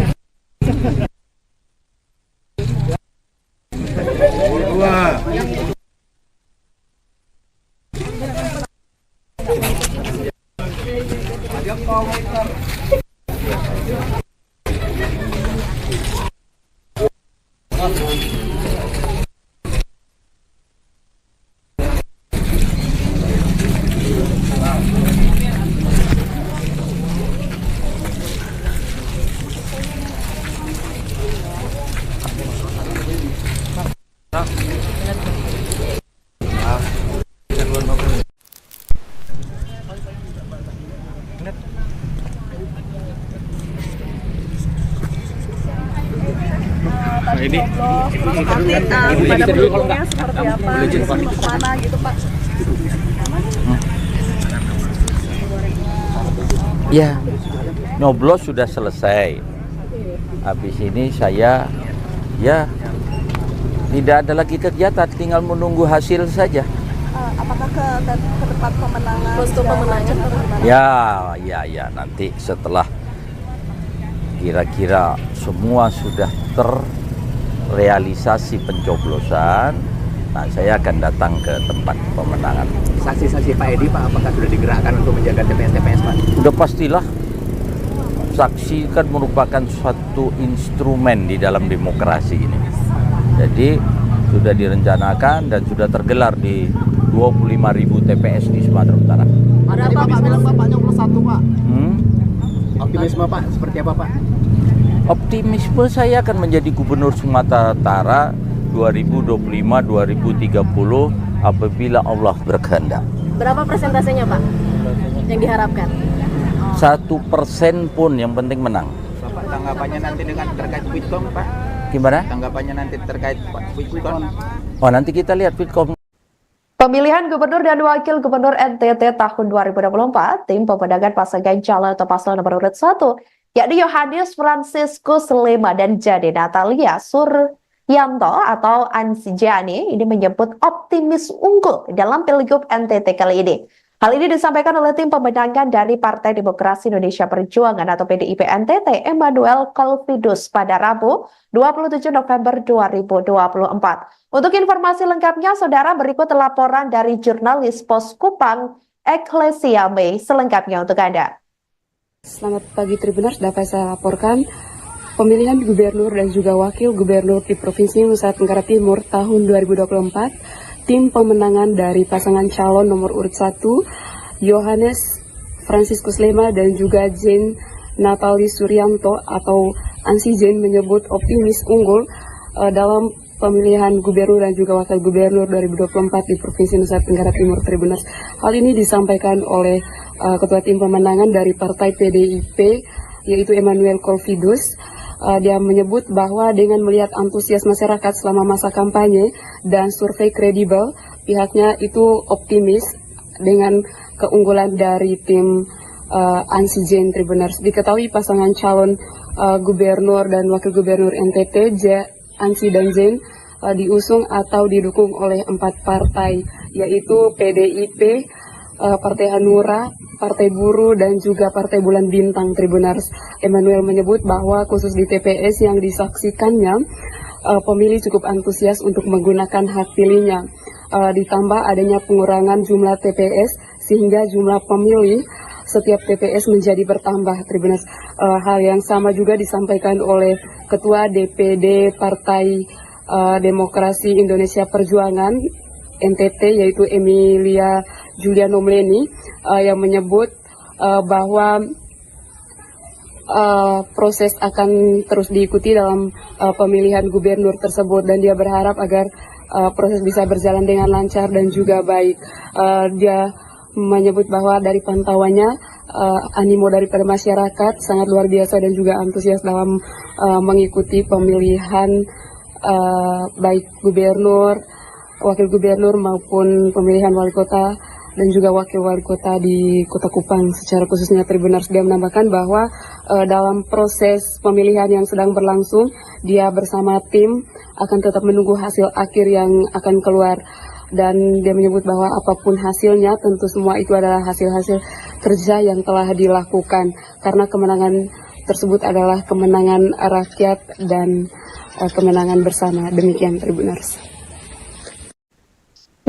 Speaker 9: Ini
Speaker 6: pada pendukungnya seperti apa, kemana gitu Pak?
Speaker 15: Ya, nyoblos sudah selesai. Habis ini saya tidak ada lagi kegiatan, tinggal menunggu hasil saja.
Speaker 6: Apakah ke tempat pemenangan?
Speaker 13: Posko pemenangan?
Speaker 15: Ya, nanti setelah kira-kira semua sudah terrealisasi pencoblosan, nah saya akan datang ke tempat pemenangan.
Speaker 14: Saksi-saksi Pak Edi Pak, apakah sudah digerakkan untuk menjaga TPS-TPS Pak?
Speaker 15: Udah pastilah. Saksi kan merupakan suatu instrumen di dalam demokrasi ini. Jadi sudah direncanakan dan sudah tergelar di 25.000 TPS di Sumatera Utara.
Speaker 12: Ada apa Pak bilang Bapak nyoblos 1 Pak?
Speaker 22: Optimisme Pak, seperti apa Pak?
Speaker 15: Optimisme saya akan menjadi Gubernur Sumatera Utara 2025-2030 apabila Allah berkehendak.
Speaker 7: Berapa persentasenya Pak yang diharapkan?
Speaker 15: 1% pun yang penting menang.
Speaker 22: Bapak, tanggapannya nanti dengan terkait Quickcom Pak?
Speaker 15: Gimana?
Speaker 22: Tanggapannya nanti terkait Quickcom?
Speaker 15: Oh, nanti kita lihat Quickcom.
Speaker 5: Pemilihan Gubernur dan Wakil Gubernur NTT tahun 2024, tim pemenangan pasangan calon atau paslon nomor urut 1, yakni Yohanes Franciscus Lema dan Jade Natalia Suryanto atau Ansijani ini menyebut optimis unggul dalam Pilgub NTT kali ini. Hal ini disampaikan oleh tim pemenangan dari Partai Demokrasi Indonesia Perjuangan atau PDIP NTT Emmanuel Kolfidus pada Rabu 27 November 2024. Untuk informasi lengkapnya, saudara, berikut laporan dari jurnalis Pos Kupang Eklesia Mei selengkapnya untuk Anda.
Speaker 4: Selamat pagi Tribuners, dapat saya laporkan pemilihan gubernur dan juga wakil gubernur di Provinsi Nusa Tenggara Timur tahun 2024. Tim pemenangan dari pasangan calon nomor urut 1, Yohanes Franciscus Lema dan juga Jane Natalie Suryanto atau Ansi Jane menyebut optimis unggul dalam pemilihan gubernur dan juga wakil gubernur 2024 di Provinsi Nusa Tenggara Timur, Tribuners. Hal ini disampaikan oleh Ketua Tim Pemenangan dari Partai PDIP, yaitu Emmanuel Kolfidus. Dia menyebut bahwa dengan melihat antusias masyarakat selama masa kampanye dan survei kredibel, pihaknya itu optimis dengan keunggulan dari tim Ansi Jane, Tribuners. Diketahui pasangan calon gubernur dan wakil gubernur NTT, Ansi dan Jane, diusung atau didukung oleh 4 partai, yaitu PDIP, Partai Hanura, Partai Buruh, dan juga Partai Bulan Bintang, Tribuners. Emmanuel menyebut bahwa khusus di TPS yang disaksikannya, pemilih cukup antusias untuk menggunakan hak pilihnya. Ditambah adanya pengurangan jumlah TPS sehingga jumlah pemilih setiap TPS menjadi bertambah, Tribuners. Hal yang sama juga disampaikan oleh Ketua DPD Partai Demokrasi Indonesia Perjuangan NTT, yaitu Emilia Juliano Mleni, yang menyebut bahwa proses akan terus diikuti dalam pemilihan gubernur tersebut, dan dia berharap agar proses bisa berjalan dengan lancar dan juga baik. Dia menyebut bahwa dari pantauannya animo daripada masyarakat sangat luar biasa dan juga antusias dalam mengikuti pemilihan baik gubernur, wakil gubernur maupun pemilihan wali kota dan juga wakil wali kota di Kota Kupang secara khususnya, Tribuners. Dia menambahkan bahwa dalam proses pemilihan yang sedang berlangsung, dia bersama tim akan tetap menunggu hasil akhir yang akan keluar, dan dia menyebut bahwa apapun hasilnya tentu semua itu adalah hasil-hasil kerja yang telah dilakukan, karena kemenangan tersebut adalah kemenangan rakyat dan kemenangan bersama. Demikian, Tribuners.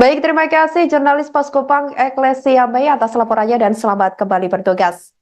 Speaker 5: Baik, terima kasih jurnalis Pos Kupang Eklesia Mei atas laporannya dan selamat kembali bertugas.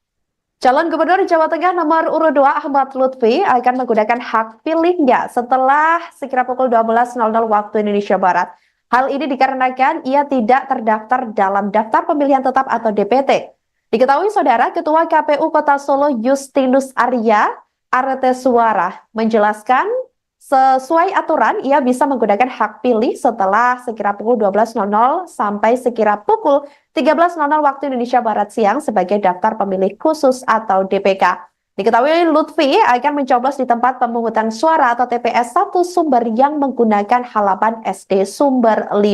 Speaker 5: Calon Gubernur Jawa Tengah nomor urut 2 Ahmad Lutfi akan menggunakan hak pilihnya setelah sekira pukul 12.00 waktu Indonesia Barat. Hal ini dikarenakan ia tidak terdaftar dalam daftar pemilihan tetap atau DPT. Diketahui saudara, Ketua KPU Kota Solo Justinus Arya Areteswara menjelaskan sesuai aturan, ia bisa menggunakan hak pilih setelah sekira pukul 12.00 sampai sekira pukul 13.00 waktu Indonesia Barat siang sebagai daftar pemilih khusus atau DPK. Diketahui Lutfi akan mencoblos di tempat pemungutan suara atau TPS 1 Sumber yang menggunakan halaman SD Sumber 5.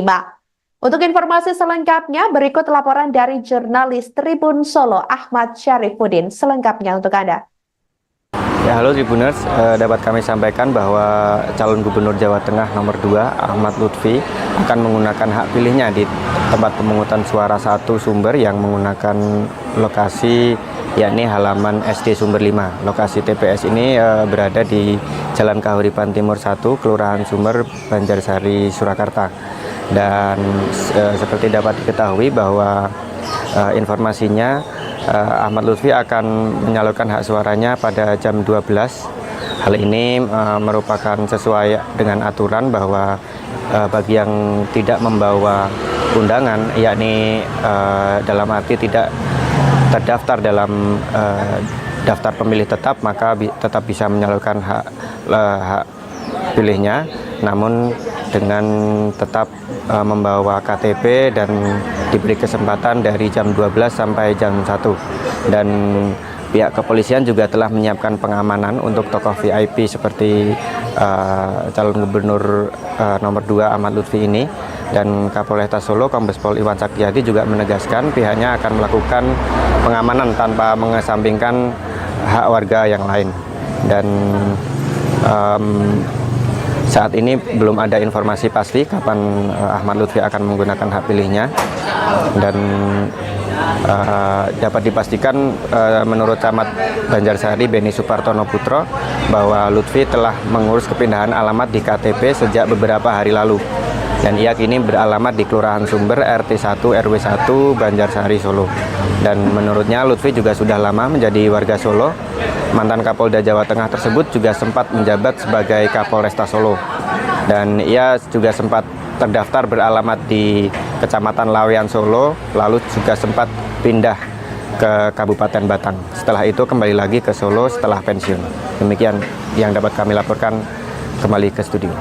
Speaker 5: Untuk informasi selengkapnya, berikut laporan dari jurnalis Tribun Solo Ahmad Syarifuddin selengkapnya untuk Anda.
Speaker 11: Ya, halo Tribuners, dapat kami sampaikan bahwa calon gubernur Jawa Tengah nomor 2 Ahmad Lutfi akan menggunakan hak pilihnya di tempat pemungutan suara 1 Sumber yang menggunakan lokasi yakni halaman SD Sumber 5. Lokasi TPS ini berada di Jalan Kahuripan Timur 1, Kelurahan Sumber, Banjarsari, Surakarta. Dan seperti dapat diketahui bahwa informasinya Ahmad Lutfi akan menyalurkan hak suaranya pada jam 12. Hal ini merupakan sesuai dengan aturan bahwa bagi yang tidak membawa undangan, yakni dalam arti tidak terdaftar dalam daftar pemilih tetap, maka tetap bisa menyalurkan hak pilihnya, namun dengan tetap membawa KTP dan diberi kesempatan dari jam 12 sampai jam 1. Dan pihak kepolisian juga telah menyiapkan pengamanan untuk tokoh VIP seperti calon gubernur nomor 2 Ahmad Lutfi ini. Dan Kapolres Solo Kombes Pol Iwan Sakyadi juga menegaskan pihaknya akan melakukan pengamanan tanpa mengesampingkan hak warga yang lain. Dan saat ini belum ada informasi pasti kapan Ahmad Lutfi akan menggunakan hak pilihnya. Dan dapat dipastikan menurut Camat Banjarsari Beni Supartono Putro bahwa Lutfi telah mengurus kepindahan alamat di KTP sejak beberapa hari lalu. Dan ia kini beralamat di Kelurahan Sumber RT 1 RW 1 Banjarsari Solo. Dan menurutnya Lutfi juga sudah lama menjadi warga Solo. Mantan Kapolda Jawa Tengah tersebut juga sempat menjabat sebagai Kapolresta Solo. Dan ia juga sempat terdaftar beralamat di Kecamatan Lawean Solo, lalu juga sempat pindah ke Kabupaten Batang. Setelah itu kembali lagi ke Solo setelah pensiun. Demikian yang dapat kami laporkan, kembali ke studio.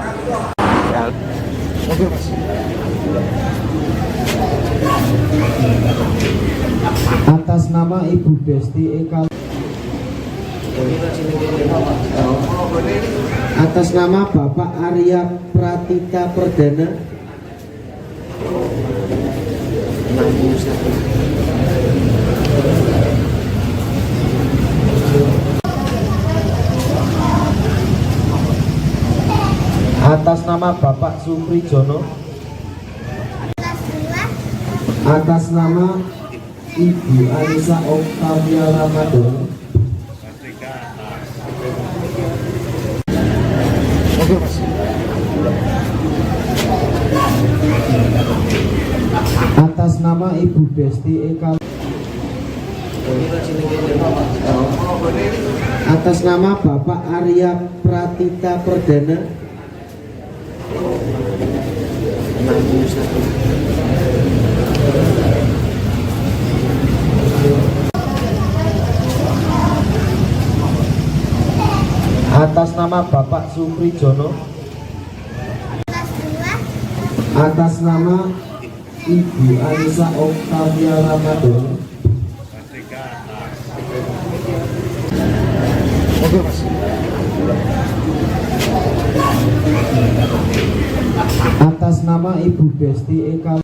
Speaker 10: Atas nama Ibu Desti Eka, atas nama Bapak Arya Pratita Perdana, atas nama Bapak Supri Jono, atas nama Ibu Anissa Oktavia Ramadan, atas nama Ibu Desti Eka, atas nama Bapak Arya Pratita Perdana, atas nama Bapak Supri Jono, atas nama Ibu Anissa Oktavia Ramadan, atas nama Ibu Desti Eka,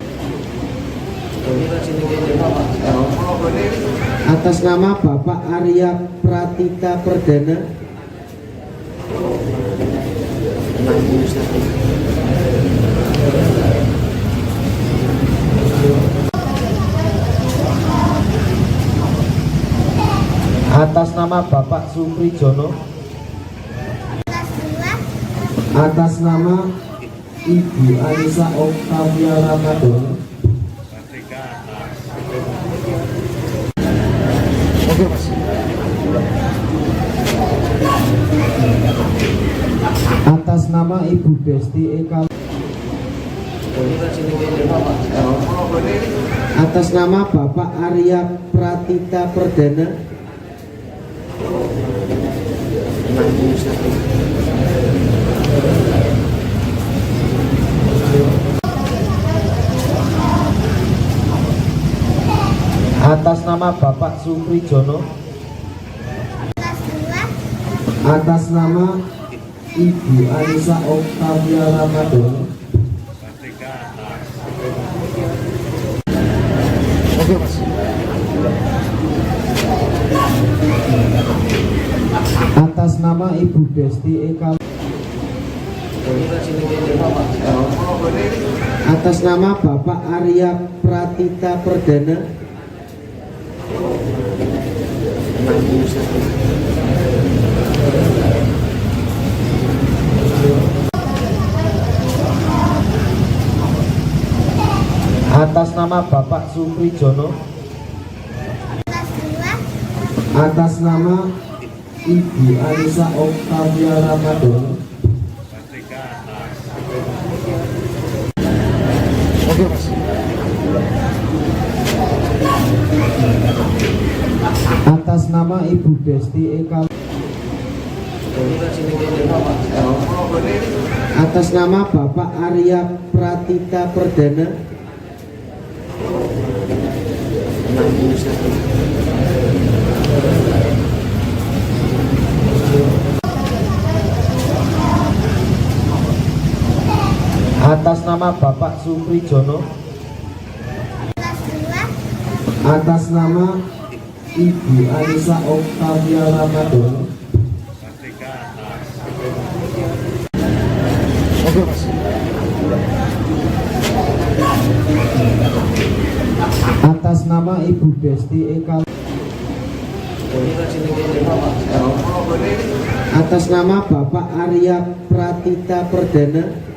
Speaker 10: atas nama Bapak Arya Pratita Perdana, atas nama Bapak Supri Jono, atas nama Ibu Anissa Oktavia Ramadan, atas nama Ibu Desti Eka, atas nama Bapak Arya Pratita Perdana, atas nama Bapak Supri Jono, atas nama Ibu Anissa Oktavia Ramadan, atas nama Ibu Desti Eka, atas nama Bapak Arya Pratita Perdana, atas nama Bapak Supri Jono, atas nama Ibu Anissa Oktavia Ramadan, Atas nama Ibu Desti Eka, atas nama Bapak Arya Pratita Perdana, atas nama Bapak Suprijono, atas nama Ibu Anissa Oktavia Ramadan, atas nama Ibu Desti Eka, atas nama Bapak Arya Pratita Perdana,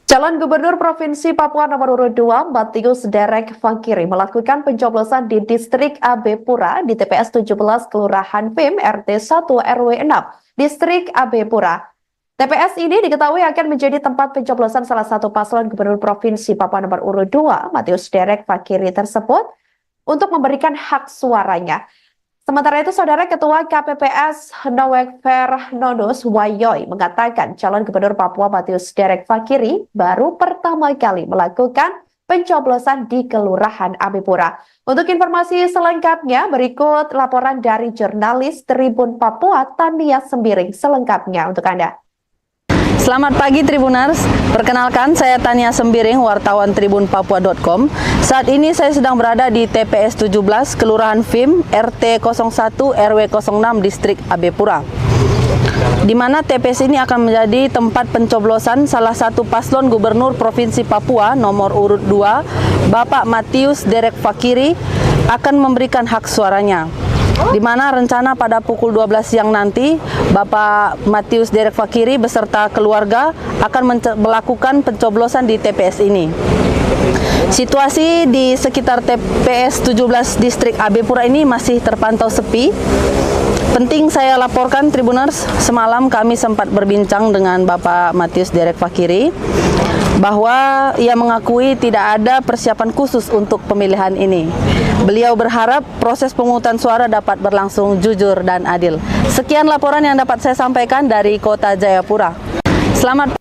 Speaker 5: Calon Gubernur Provinsi Papua nomor urut 2, Matius Derek Fakiri melakukan pencoblosan di Distrik AB Pura di TPS 17 Kelurahan Vim RT 1 RW 6, Distrik AB Pura. TPS ini diketahui akan menjadi tempat pencoblosan salah satu paslon Gubernur Provinsi Papua nomor urut 2, Matius Derek Fakiri tersebut untuk memberikan hak suaranya. Sementara itu, Saudara Ketua KPPS Nowek Fernandus Wayoy mengatakan calon Gubernur Papua Matius Derek Fakiri baru pertama kali melakukan pencoblosan di Kelurahan Abipura. Untuk informasi selengkapnya, berikut laporan dari jurnalis Tribun Papua Tania Sembiring selengkapnya untuk Anda.
Speaker 3: Selamat pagi Tribuners, perkenalkan saya Tania Sembiring, wartawan tribunpapua.com. Saat ini saya sedang berada di TPS 17 Kelurahan Vim RT 01 RW 06 Distrik Abipura, di mana TPS ini akan menjadi tempat pencoblosan salah satu paslon Gubernur Provinsi Papua nomor urut 2, Bapak Matius Derek Fakiri akan memberikan hak suaranya. Di mana rencana pada pukul 12 siang nanti Bapak Matius Derek Fakiri beserta keluarga akan melakukan pencoblosan di TPS ini. Situasi di sekitar TPS 17 Distrik Abipura ini masih terpantau sepi. Penting saya laporkan Tribuners, semalam kami sempat berbincang dengan Bapak Matius Derek Fakiri bahwa ia mengakui tidak ada persiapan khusus untuk pemilihan ini. Beliau berharap proses pemungutan suara dapat berlangsung jujur dan adil. Sekian laporan yang dapat saya sampaikan dari Kota Jayapura. Selamat.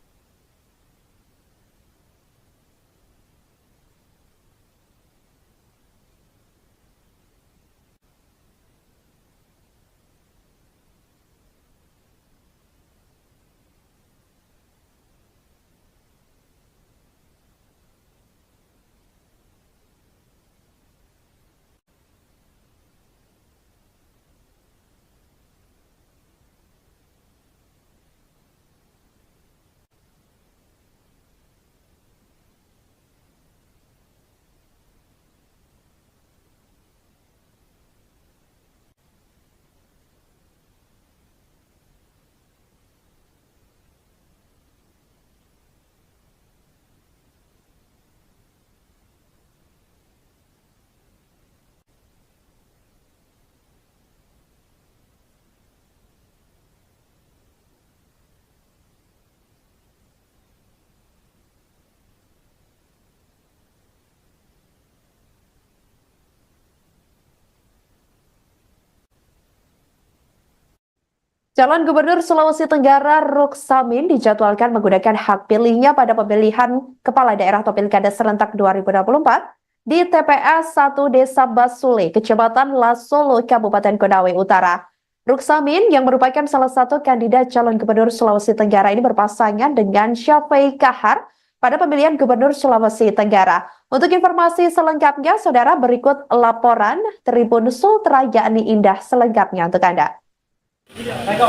Speaker 5: Calon Gubernur Sulawesi Tenggara Ruksamin dijadwalkan menggunakan hak pilihnya pada pemilihan Kepala Daerah atau Pilkada Serentak 2024 di TPS 1 Desa Basule, Kecamatan Lasolo, Kabupaten Konawe Utara. Ruksamin yang merupakan salah satu kandidat calon Gubernur Sulawesi Tenggara ini berpasangan dengan Syafei Kahar pada pemilihan Gubernur Sulawesi Tenggara. Untuk informasi selengkapnya, Saudara, berikut laporan Tribun Sultra yakni Indah selengkapnya untuk Anda.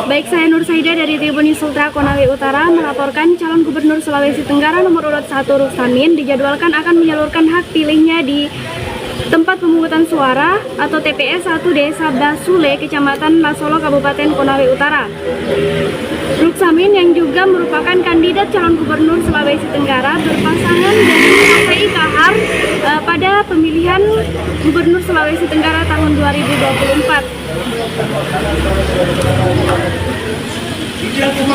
Speaker 16: Baik, saya Nur Saida dari Tribun Sultra Konawe Utara melaporkan calon Gubernur Sulawesi Tenggara nomor urut 1 Ruksamin dijadwalkan akan menyalurkan hak pilihnya di tempat pemungutan suara atau TPS 1 Desa Basule, Kecamatan Lasolo, Kabupaten Konawe Utara. Ruksamin yang juga merupakan kandidat calon Gubernur Sulawesi Tenggara berpasangan dengan Syafei Kahar pada pemilihan Gubernur Sulawesi Tenggara tahun 2024.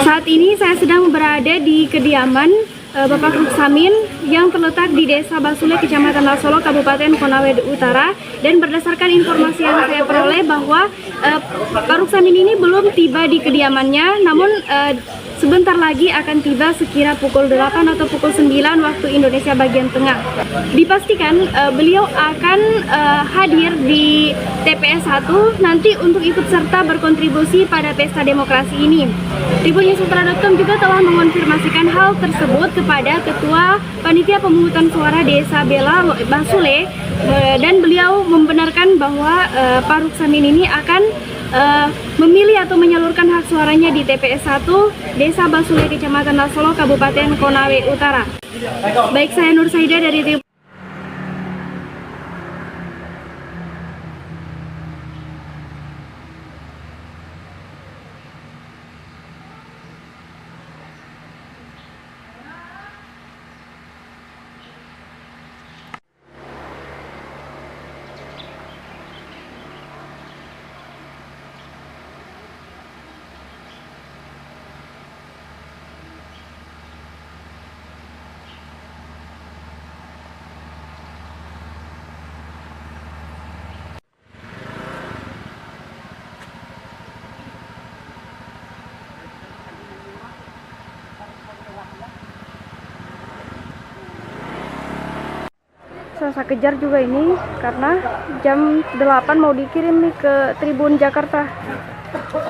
Speaker 16: Saat ini saya sedang berada di kediaman Bapak Ruksamin yang terletak di Desa Basule, Kecamatan Lasolo, Kabupaten Konawe Utara. Dan berdasarkan informasi yang saya peroleh bahwa Pak Ruksamin ini belum tiba di kediamannya, namun sebentar lagi akan tiba sekira pukul 8 atau pukul 9 waktu Indonesia bagian tengah. Dipastikan beliau akan hadir di TPS 1 nanti untuk ikut serta berkontribusi pada pesta demokrasi ini. Tribunnysutra.com juga telah mengonfirmasikan hal tersebut kepada Ketua Panitia Pemungutan Suara Desa Bela Basule, dan beliau membenarkan bahwa Pak Ruksamin ini akan memilih atau menyalurkan hak suaranya di TPS 1 Desa Basule, Kecamatan Lasolo, Kabupaten Konawe Utara. Baik, saya Nur Saida dari Tribun. Saya kejar juga ini karena jam 8 mau dikirim nih ke Tribun Jakarta.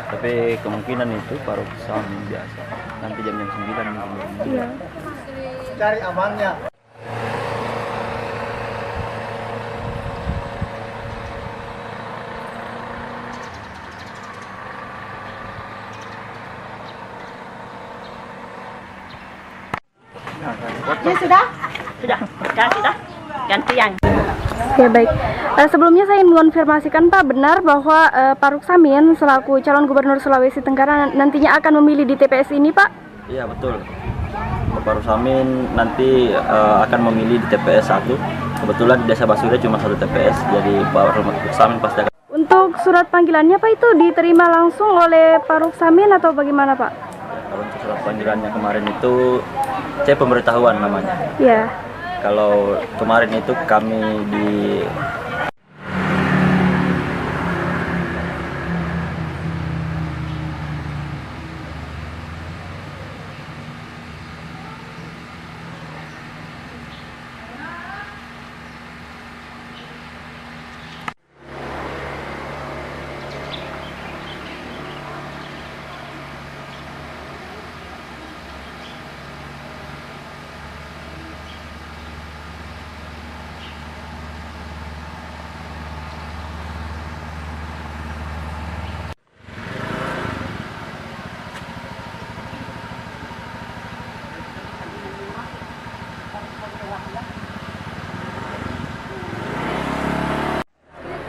Speaker 11: Tapi kemungkinan itu Pak Ruksamin biasa. Nanti jam 9 mungkin.
Speaker 16: Iya.
Speaker 12: Cari amannya.
Speaker 16: Ya sudah, gantian. Oke, baik. Sebelumnya saya ingin mengonfirmasikan Pak, benar bahwa Pak Ruksamin selaku calon gubernur Sulawesi Tenggara nantinya akan memilih di TPS ini, Pak?
Speaker 11: Iya, betul. Pak Ruksamin nanti akan memilih di TPS 1. Kebetulan di Desa Basule cuma 1 TPS, jadi Pak Ruksamin pasti akan.
Speaker 16: Untuk surat panggilannya Pak itu diterima langsung oleh Pak Ruksamin atau bagaimana, Pak?
Speaker 11: Kalau untuk surat panggilannya kemarin itu C pemberitahuan namanya.
Speaker 16: Iya.
Speaker 11: Kalau kemarin itu kami di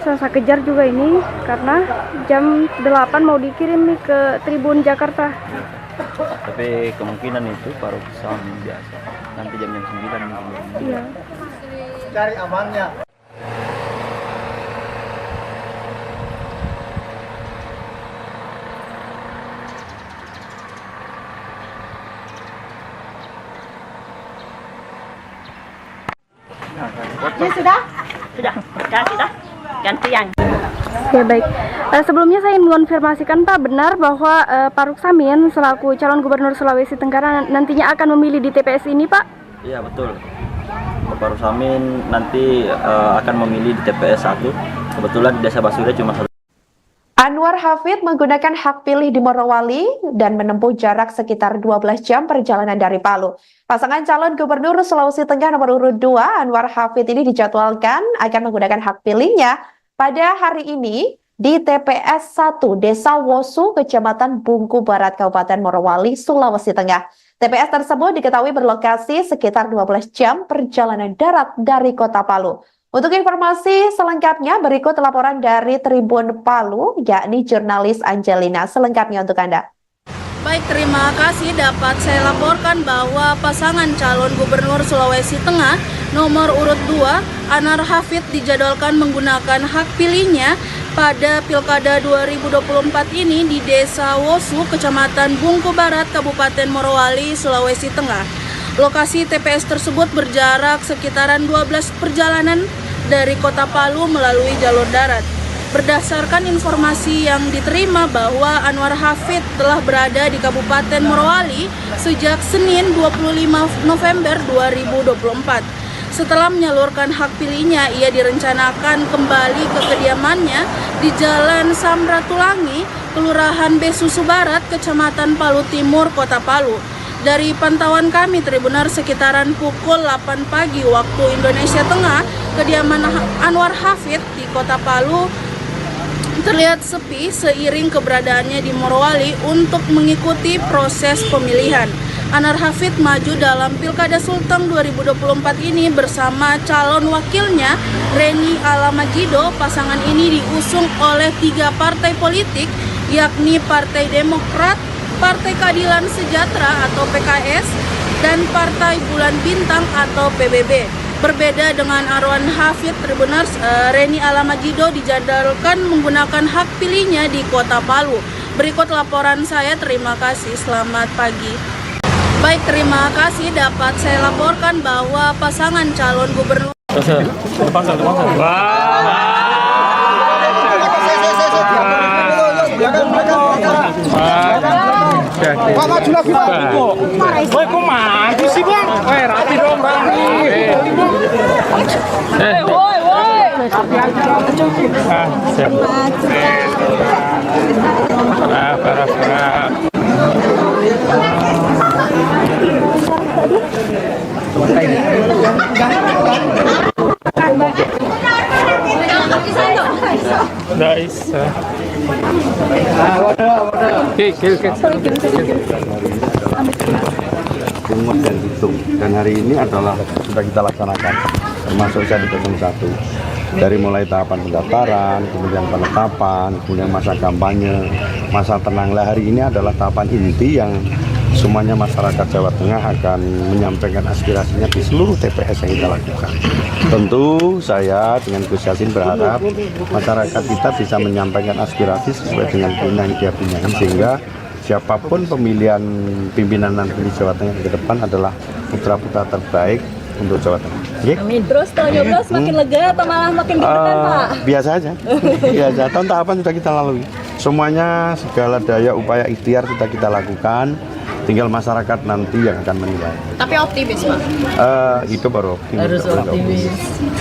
Speaker 16: saya kejar juga ini karena jam 8 mau dikirim nih ke Tribun Jakarta.
Speaker 11: Tapi kemungkinan itu Pak Ruksamin biasa. Nanti jam 9 mungkin.
Speaker 16: Iya.
Speaker 12: Cari amannya.
Speaker 16: Ya sudah, gantian. Ya, baik. Sebelumnya saya ingin mengonfirmasikan Pak, benar bahwa Pak Ruksamin selaku calon gubernur Sulawesi Tenggara nantinya akan memilih di TPS ini, Pak?
Speaker 11: Iya, betul. Pak Ruksamin nanti akan memilih di TPS 1. Kebetulan di Desa Basule cuma 1.
Speaker 5: Anwar Hafid menggunakan hak pilih di Morowali dan menempuh jarak sekitar 12 jam perjalanan dari Palu. Pasangan calon gubernur Sulawesi Tengah nomor urut 2, Anwar Hafid ini dijadwalkan akan menggunakan hak pilihnya pada hari ini di TPS 1 Desa Wosu, Kecamatan Bungku Barat, Kabupaten Morowali, Sulawesi Tengah. TPS tersebut diketahui berlokasi sekitar 12 jam perjalanan darat dari kota Palu. Untuk informasi selengkapnya berikut laporan dari Tribun Palu, yakni jurnalis Angelina. Selengkapnya untuk Anda.
Speaker 2: Baik, terima kasih. Dapat saya laporkan bahwa pasangan calon gubernur Sulawesi Tengah
Speaker 3: nomor urut 2, Anwar Hafid dijadwalkan menggunakan hak pilihnya pada Pilkada 2024 ini di Desa Wosu, Kecamatan Bungku Barat, Kabupaten Morowali, Sulawesi Tengah. Lokasi TPS tersebut berjarak sekitaran 12 perjalanan dari Kota Palu melalui jalur darat. Berdasarkan informasi yang diterima bahwa Anwar Hafid telah berada di Kabupaten Morowali sejak Senin 25 November 2024. Setelah menyalurkan hak pilihnya, ia direncanakan kembali ke kediamannya di Jalan Samratulangi, Kelurahan Besusu Barat, Kecamatan Palu Timur, Kota Palu. Dari pantauan kami Tribuners, sekitaran pukul 8 pagi waktu Indonesia Tengah, kediaman Anwar Hafid di Kota Palu terlihat sepi seiring keberadaannya di Morowali untuk mengikuti proses pemilihan. Anwar Hafid maju dalam Pilkada Sulteng 2024 ini bersama calon wakilnya Reni Alamajido. Pasangan ini diusung oleh 3 partai politik, yakni Partai Demokrat, Partai Keadilan Sejahtera atau PKS, dan Partai Bulan Bintang atau PBB. Berbeda dengan Anwar Hafid, Tribuners, Reni Alamajido dijadwalkan menggunakan hak pilihnya di Kota Palu. Berikut laporan saya, terima kasih, selamat pagi. Baik, terima kasih, dapat saya laporkan bahwa pasangan calon gubernur
Speaker 2: Pak, maju lagi Pak. Woi, kok maju sih Bang? Woi, rapi dong Bang. Woi.
Speaker 19: Pungut dan hitung, dan hari ini adalah sudah kita laksanakan, termasuk saya di 01, dari mulai tahapan pendaftaran, kemudian penetapan, kemudian masa kampanye, masa tenang. Hari ini adalah tahapan inti yang semuanya masyarakat Jawa Tengah akan menyampaikan aspirasinya di seluruh TPS yang kita lakukan. Tentu saya dengan Gus Yassin berharap masyarakat kita bisa menyampaikan aspirasi sesuai dengan yang dia punya, sehingga siapapun pemilihan pimpinan nanti di Jawa Tengah ke depan adalah putra-putra terbaik untuk Jawa Tengah. Okay?
Speaker 7: Amin. Terus kalau nyoblos makin lega atau malah makin gemetan Pak?
Speaker 19: Biasa aja. Biasa. Tahapan sudah kita lalui. Semuanya, segala daya upaya ikhtiar sudah kita lakukan. Tinggal masyarakat nanti yang akan menilai.
Speaker 7: Tapi optimis Pak?
Speaker 19: Itu baru optimis.
Speaker 7: Harus optimis.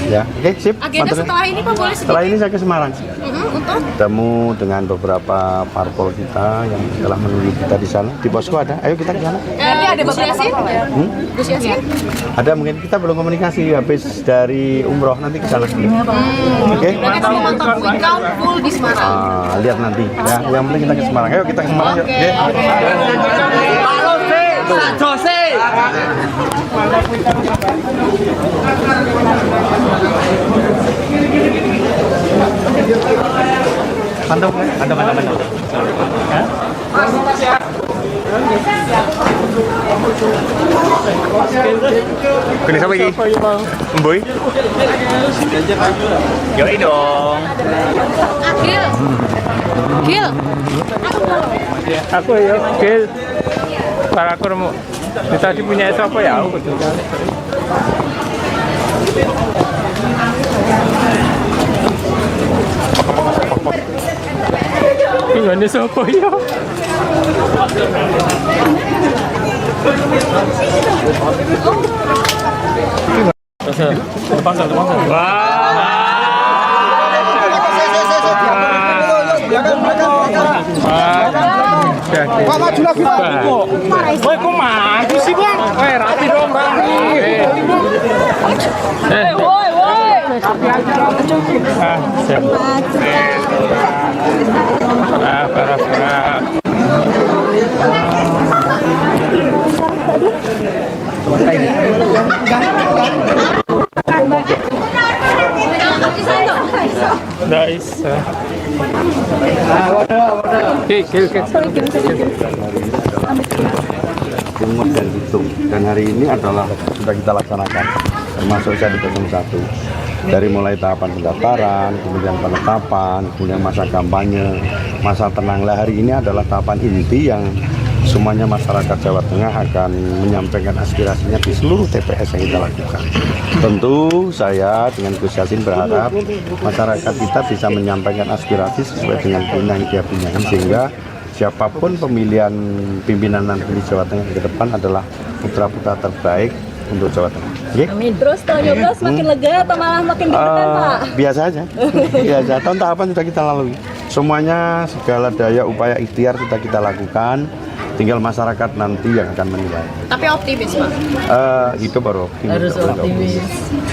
Speaker 19: Ya, oke, sip.
Speaker 7: Agenda setelah ini Pak boleh sedikit?
Speaker 19: Setelah ini saya ke Semarang.
Speaker 7: Untuk?
Speaker 19: Ketemu dengan beberapa parpol kita yang telah menunggu kita di sana. Di posko ada. Ayo kita ke sana.
Speaker 7: Nanti ada Gus Yassin? Gus Yassin?
Speaker 19: Ada, mungkin kita belum komunikasi habis dari umroh, nanti ke sana. Oke.
Speaker 7: Berarti semua mantap quick count full di Semarang.
Speaker 19: Lihat nanti ya. Yang penting kita ke Semarang. Ayo kita ke Semarang. Yuk.
Speaker 2: Jose.
Speaker 19: Mantap, mantap. Kini siapa lagi? Boy. Yoi dong.
Speaker 7: Gil.
Speaker 2: Aku ya, Gil. Para aku mau tadi punya siapa ya? Aku juga. Ini siapa ya? Pak, maju lagi Pak. Woi, kok maju sih Bang? Woi, rapi dong Bang. Woi. Nice.
Speaker 19: Pungut dan hitung, dan hari ini adalah sudah kita laksanakan, termasuk saya di 01. Dari mulai tahapan pendaftaran, kemudian penetapan, kemudian masa kampanye, masa tenang. Lah hari ini adalah tahapan inti yang semuanya masyarakat Jawa Tengah akan menyampaikan aspirasinya di seluruh TPS yang kita lakukan. Tentu saya dengan Gus Yassin berharap masyarakat kita bisa menyampaikan aspirasi sesuai dengan yang dia punya, sehingga siapapun pemilihan pimpinan nanti di Jawa Tengah ke depan adalah putra-putra terbaik untuk Jawa Tengah. Okay?
Speaker 13: Amin. Terus setelah nyoblos makin lega atau malah makin deg-degan, Pak?
Speaker 19: Biasa aja. Biasa. Tahapan sudah kita lalui. Semuanya segala daya upaya ikhtiar sudah kita lakukan. Tinggal masyarakat nanti yang akan menilai.
Speaker 7: Tapi optimis, Pak?
Speaker 19: Hidup baru optimis.
Speaker 7: Harus optimis.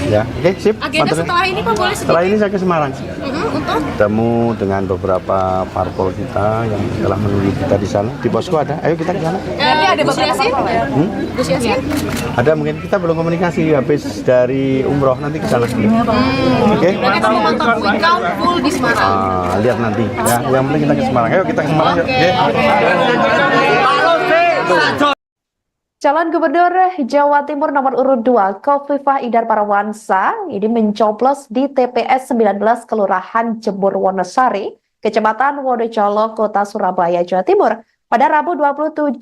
Speaker 19: Ya, oke, sip.
Speaker 7: Agenda setelah ini, Pak, boleh sedikit?
Speaker 19: Setelah ini saya ke Semarang.
Speaker 7: Untuk?
Speaker 19: Ketemu dengan beberapa parpol kita yang telah menunggu kita di sana. Di posko ada. Ayo kita ke sana.
Speaker 7: Nanti ada Gus Yassin? Gus Yassin?
Speaker 19: Ada, mungkin kita belum komunikasi habis dari umroh, nanti ke sana. Oke?
Speaker 7: Berarti semua nonton quick count full di Semarang.
Speaker 19: Lihat nanti ya. Yang penting kita ke Semarang. Ayo kita ke Semarang.
Speaker 5: Calon Gubernur Jawa Timur nomor urut 2, Khofifah Indar Parawansa, ini mencoblos di TPS 19 Kelurahan Jember Wonosari, Kecamatan Wonocolo, Kota Surabaya, Jawa Timur, pada Rabu 27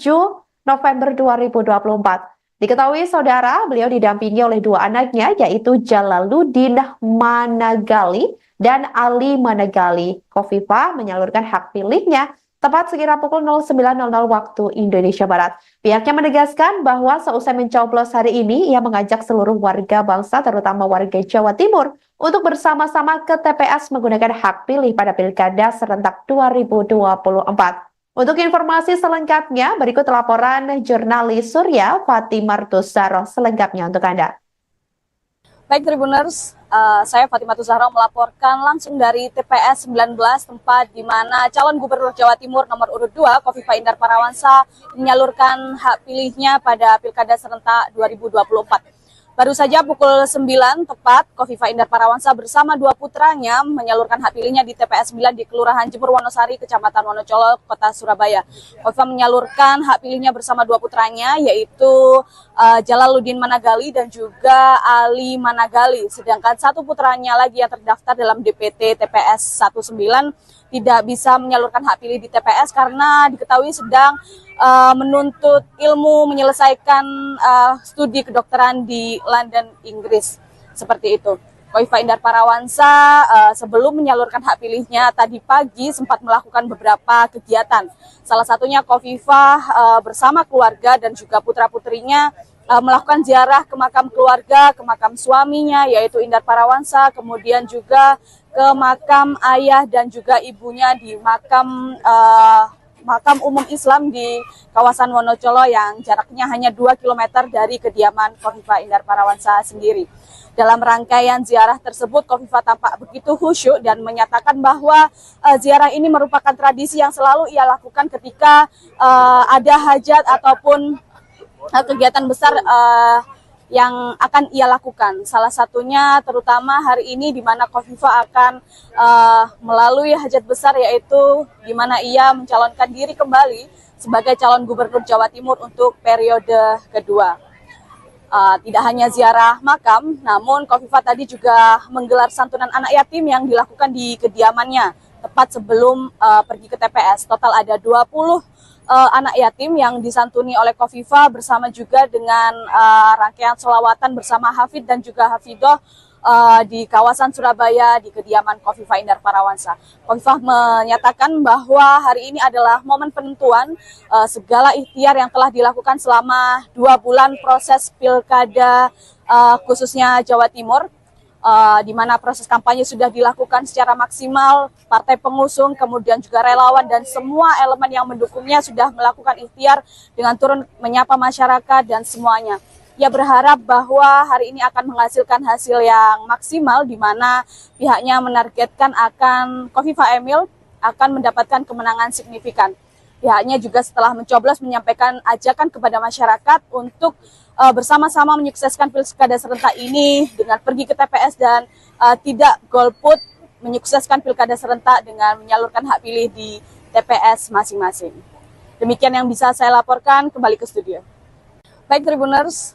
Speaker 5: November 2024. Diketahui saudara, beliau didampingi oleh dua anaknya, yaitu Jalaluddin Managali dan Ali Managali. Khofifah menyalurkan hak pilihnya tepat sekira pukul 09.00 waktu Indonesia Barat. Pihaknya menegaskan bahwa seusai mencoblos hari ini, ia mengajak seluruh warga bangsa, terutama warga Jawa Timur, untuk bersama-sama ke TPS menggunakan hak pilih pada Pilkada serentak 2024. Untuk informasi selengkapnya, berikut laporan jurnalis Surya Fatimah Tusaro selengkapnya untuk Anda.
Speaker 17: Baik Tribuners, saya Fatimah Tusaro melaporkan langsung dari TPS 19, tempat di mana calon Gubernur Jawa Timur nomor urut 2, Khofifah Indar Parawansa, menyalurkan hak pilihnya pada Pilkada serentak 2024. Baru saja pukul 9 tepat, Khofifah Indar Parawansa bersama dua putranya menyalurkan hak pilihnya di TPS 9 di Kelurahan Jember Wonosari, Kecamatan Wonocolo, Kota Surabaya. Khofifah menyalurkan hak pilihnya bersama dua putranya, yaitu Jalaluddin Managali dan juga Ali Managali. Sedangkan satu putranya lagi yang terdaftar dalam DPT TPS 19 tidak bisa menyalurkan hak pilih di TPS karena diketahui sedang menuntut ilmu, menyelesaikan studi kedokteran di London, Inggris. Seperti itu. Khofifah Indar Parawansa sebelum menyalurkan hak pilihnya tadi pagi sempat melakukan beberapa kegiatan. Salah satunya Khofifah bersama keluarga dan juga putra-putrinya melakukan ziarah ke makam keluarga, ke makam suaminya yaitu Indar Parawansa, kemudian juga ke makam ayah dan juga ibunya di makam umum Islam di kawasan Wonocolo yang jaraknya hanya 2 km dari kediaman Khofifah Indar Parawansa sendiri. Dalam rangkaian ziarah tersebut, Khofifah tampak begitu khusyuk dan menyatakan bahwa ziarah ini merupakan tradisi yang selalu ia lakukan ketika ada hajat ataupun kegiatan besar yang akan ia lakukan. Salah satunya terutama hari ini di mana Khofifah akan melalui hajat besar, yaitu di mana ia mencalonkan diri kembali sebagai calon Gubernur Jawa Timur untuk periode kedua. Tidak hanya ziarah makam, namun Khofifah tadi juga menggelar santunan anak yatim yang dilakukan di kediamannya tepat sebelum pergi ke TPS. Total ada 20 anak yatim yang disantuni oleh Khofifah bersama juga dengan rangkaian sholawatan bersama hafid dan juga hafidoh di kawasan Surabaya di kediaman Khofifah Indar Parawansa. Khofifah menyatakan bahwa hari ini adalah momen penentuan segala ikhtiar yang telah dilakukan selama 2 bulan proses pilkada khususnya Jawa Timur. Di mana proses kampanye sudah dilakukan secara maksimal, partai pengusung, kemudian juga relawan dan semua elemen yang mendukungnya sudah melakukan ikhtiar dengan turun menyapa masyarakat dan semuanya. Ia berharap bahwa hari ini akan menghasilkan hasil yang maksimal, di mana pihaknya menargetkan akan Khofifah Emil akan mendapatkan kemenangan signifikan. Pihaknya juga setelah mencoblos menyampaikan ajakan kepada masyarakat untuk bersama-sama menyukseskan pilkada serentak ini dengan pergi ke TPS dan tidak golput, menyukseskan pilkada serentak dengan menyalurkan hak pilih di TPS masing-masing. Demikian yang bisa saya laporkan, kembali ke studio. Baik Tribuners,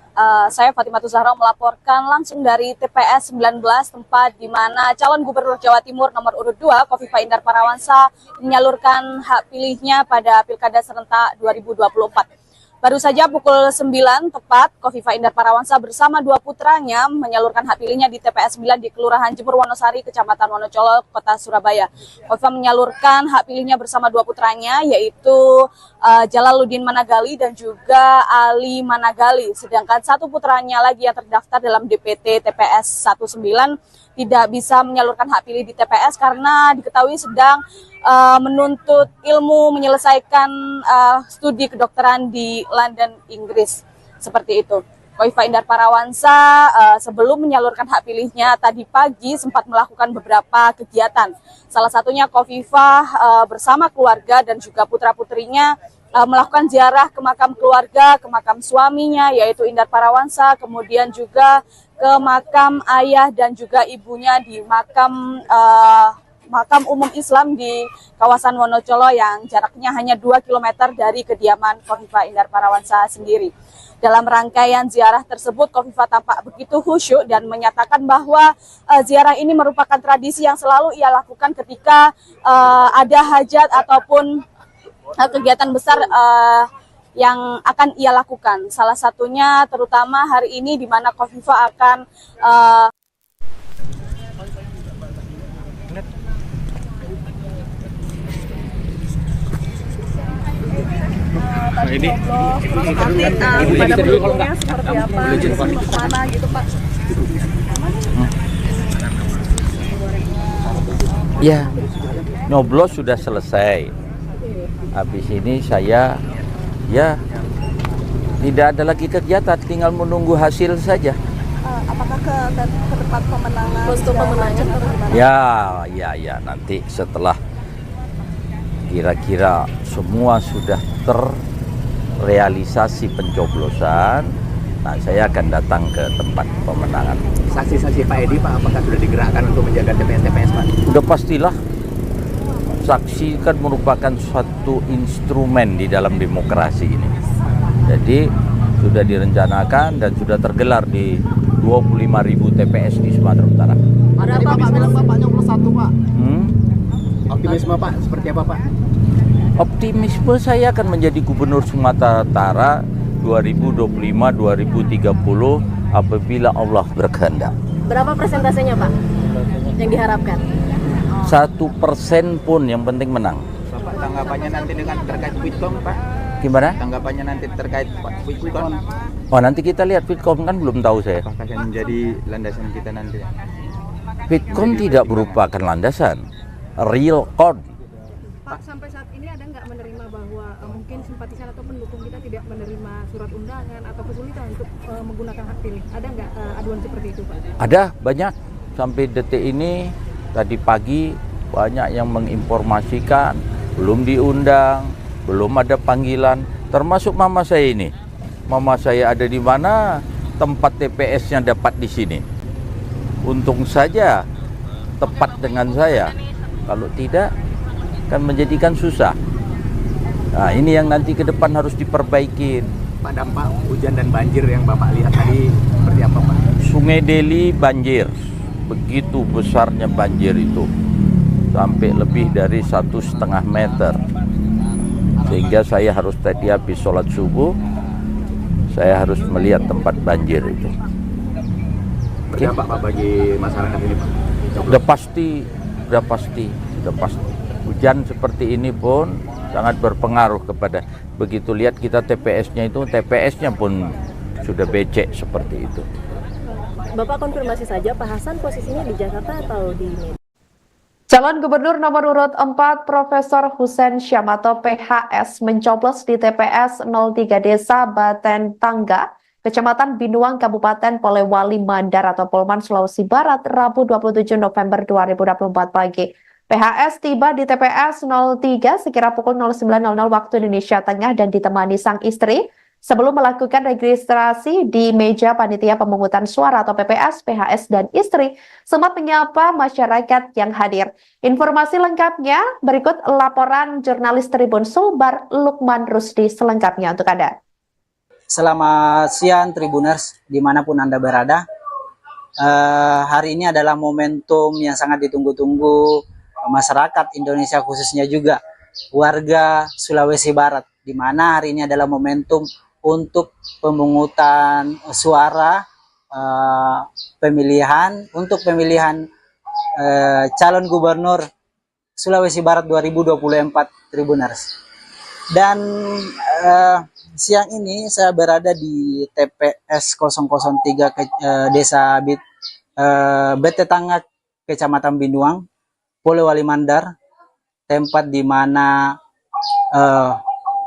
Speaker 17: saya Fatimah Zahra melaporkan langsung dari TPS 19 tempat di mana calon Gubernur Jawa Timur nomor urut 2 Khofifah Indar Parawansa menyalurkan hak pilihnya pada Pilkada serentak 2024. Baru saja pukul 9 tepat, Khofifah Indar Parawansa bersama dua putranya menyalurkan hak pilihnya di TPS 9 di Kelurahan Jemur Wonosari, Kecamatan Wonocolo, Kota Surabaya. Khofifah menyalurkan hak pilihnya bersama dua putranya, yaitu Jalaluddin Managali dan juga Ali Managali. Sedangkan satu putranya lagi yang terdaftar dalam DPT TPS 19 tidak bisa menyalurkan hak pilih di TPS karena diketahui sedang menuntut ilmu, menyelesaikan studi kedokteran di London, Inggris. Seperti itu. Khofifah Indar Parawansa sebelum menyalurkan hak pilihnya tadi pagi sempat melakukan beberapa kegiatan. Salah satunya Khofifah bersama keluarga dan juga putra-putrinya melakukan ziarah ke makam keluarga, ke makam suaminya yaitu Indar Parawansa, kemudian juga ke makam ayah dan juga ibunya di makam umum Islam di kawasan Wonocolo yang jaraknya hanya 2 km dari kediaman Khofifah Indar Parawansa sendiri. Dalam rangkaian ziarah tersebut, Khofifah tampak begitu khusyuk dan menyatakan bahwa ziarah ini merupakan tradisi yang selalu ia lakukan ketika ada hajat ataupun kegiatan besar yang akan ia lakukan. Salah satunya terutama hari ini di mana Khofifah akan
Speaker 2: ini
Speaker 17: pada pendukungnya seperti apa, kemana gitu Pak?
Speaker 15: Ya, nyoblos sudah selesai. Habis ini saya tidak ada lagi kegiatan, tinggal menunggu hasil saja.
Speaker 17: Apakah ke tempat pemenangan? Posko pemenangan?
Speaker 15: Ya, nanti setelah kira-kira semua sudah terrealisasi pencoblosan, nah saya akan datang ke tempat pemenangan.
Speaker 8: Saksi-saksi Pak Edi, Pak, apakah sudah digerakkan untuk menjaga TPS-TPS, Pak?
Speaker 15: Udah pastilah. Saksi kan merupakan suatu instrumen di dalam demokrasi ini. Jadi sudah direncanakan dan sudah tergelar di 25.000 TPS di Sumatera Utara.
Speaker 8: Ada apa Pak bilang Bapak nyoblos 1, Pak? Optimisme Pak, seperti apa Pak?
Speaker 15: Optimisme saya akan menjadi Gubernur Sumatera Utara 2025-2030 apabila Allah berkehendak.
Speaker 17: Berapa persentasenya Pak yang diharapkan?
Speaker 15: 1% pun yang penting menang.
Speaker 8: Bapak, tanggapannya nanti dengan terkait Fitcom, Pak?
Speaker 15: Gimana?
Speaker 8: Tanggapannya nanti terkait Fitcom?
Speaker 15: Oh, nanti kita lihat Fitcom kan belum tahu saya.
Speaker 8: Apakah yang menjadi landasan kita nanti?
Speaker 15: Fitcom tidak merupakan landasan, real count.
Speaker 6: Pak, sampai saat ini ada nggak menerima bahwa mungkin simpatisan atau pendukung kita tidak menerima surat undangan atau kesulitan untuk menggunakan hak pilih? Ada nggak aduan seperti itu, Pak?
Speaker 15: Ada, banyak. Sampai detik ini, tadi pagi banyak yang menginformasikan, belum diundang, belum ada panggilan, termasuk mama saya ini. Mama saya ada di mana, tempat TPS-nya dapat di sini. Untung saja tepat dengan saya. Kalau tidak, kan menjadikan susah. Nah, ini yang nanti ke depan harus diperbaiki.
Speaker 8: Pak, dampak hujan dan banjir yang Bapak lihat tadi seperti apa Pak?
Speaker 15: Sungai Deli banjir, begitu besarnya banjir itu, sampai lebih dari 1,5 meter. Sehingga saya harus tadi habis sholat subuh, saya harus melihat tempat banjir itu.
Speaker 8: Berdampak Pak bagi masyarakat ini Pak?
Speaker 15: Udah pasti. Hujan seperti ini pun sangat berpengaruh kepada, begitu lihat kita TPS-nya itu, TPS-nya pun sudah becek seperti itu.
Speaker 17: Bapak konfirmasi saja, Pak Hasan posisinya di Jakarta atau di Medan?
Speaker 5: Calon Gubernur nomor urut 4 Profesor Husein Syamato PHS mencoblos di TPS 03 Desa Baten Tangga, Kecamatan Binuang, Kabupaten Polewali Mandar atau Polman, Sulawesi Barat, Rabu 27 November 2024 pagi. PHS tiba di TPS 03 sekira pukul 09.00 waktu Indonesia Tengah dan ditemani sang istri sebelum melakukan registrasi di meja panitia pemungutan suara atau PPS. PHS dan istri sempat menyapa masyarakat yang hadir. Informasi lengkapnya berikut laporan jurnalis Tribun Sulbar Lukman Rusdi selengkapnya untuk Anda.
Speaker 20: Selamat siang Tribuners dimanapun Anda berada. Hari ini adalah momentum yang sangat ditunggu-tunggu masyarakat Indonesia, khususnya juga warga Sulawesi Barat, di mana hari ini adalah momentum untuk pemungutan suara pemilihan calon gubernur Sulawesi Barat 2024 Tribuners. Dan siang ini saya berada di TPS 003 Desa Bete Tangak, Kecamatan Binuang, Polewali Mandar, tempat di mana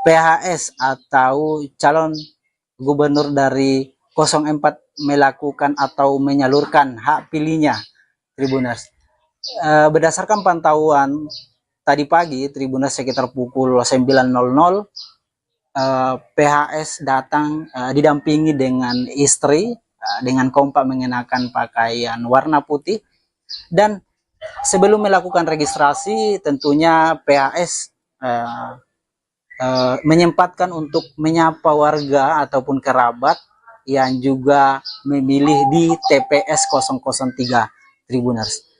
Speaker 20: PHS atau calon gubernur dari 04 melakukan atau menyalurkan hak pilihnya, Tribuners. Berdasarkan pantauan tadi pagi, Tribuners, sekitar pukul 9.00, PHS datang didampingi dengan istri, dengan kompak mengenakan pakaian warna putih. Dan sebelum melakukan registrasi, tentunya PHS menyempatkan untuk menyapa warga ataupun kerabat yang juga memilih di TPS 003 Tribuners.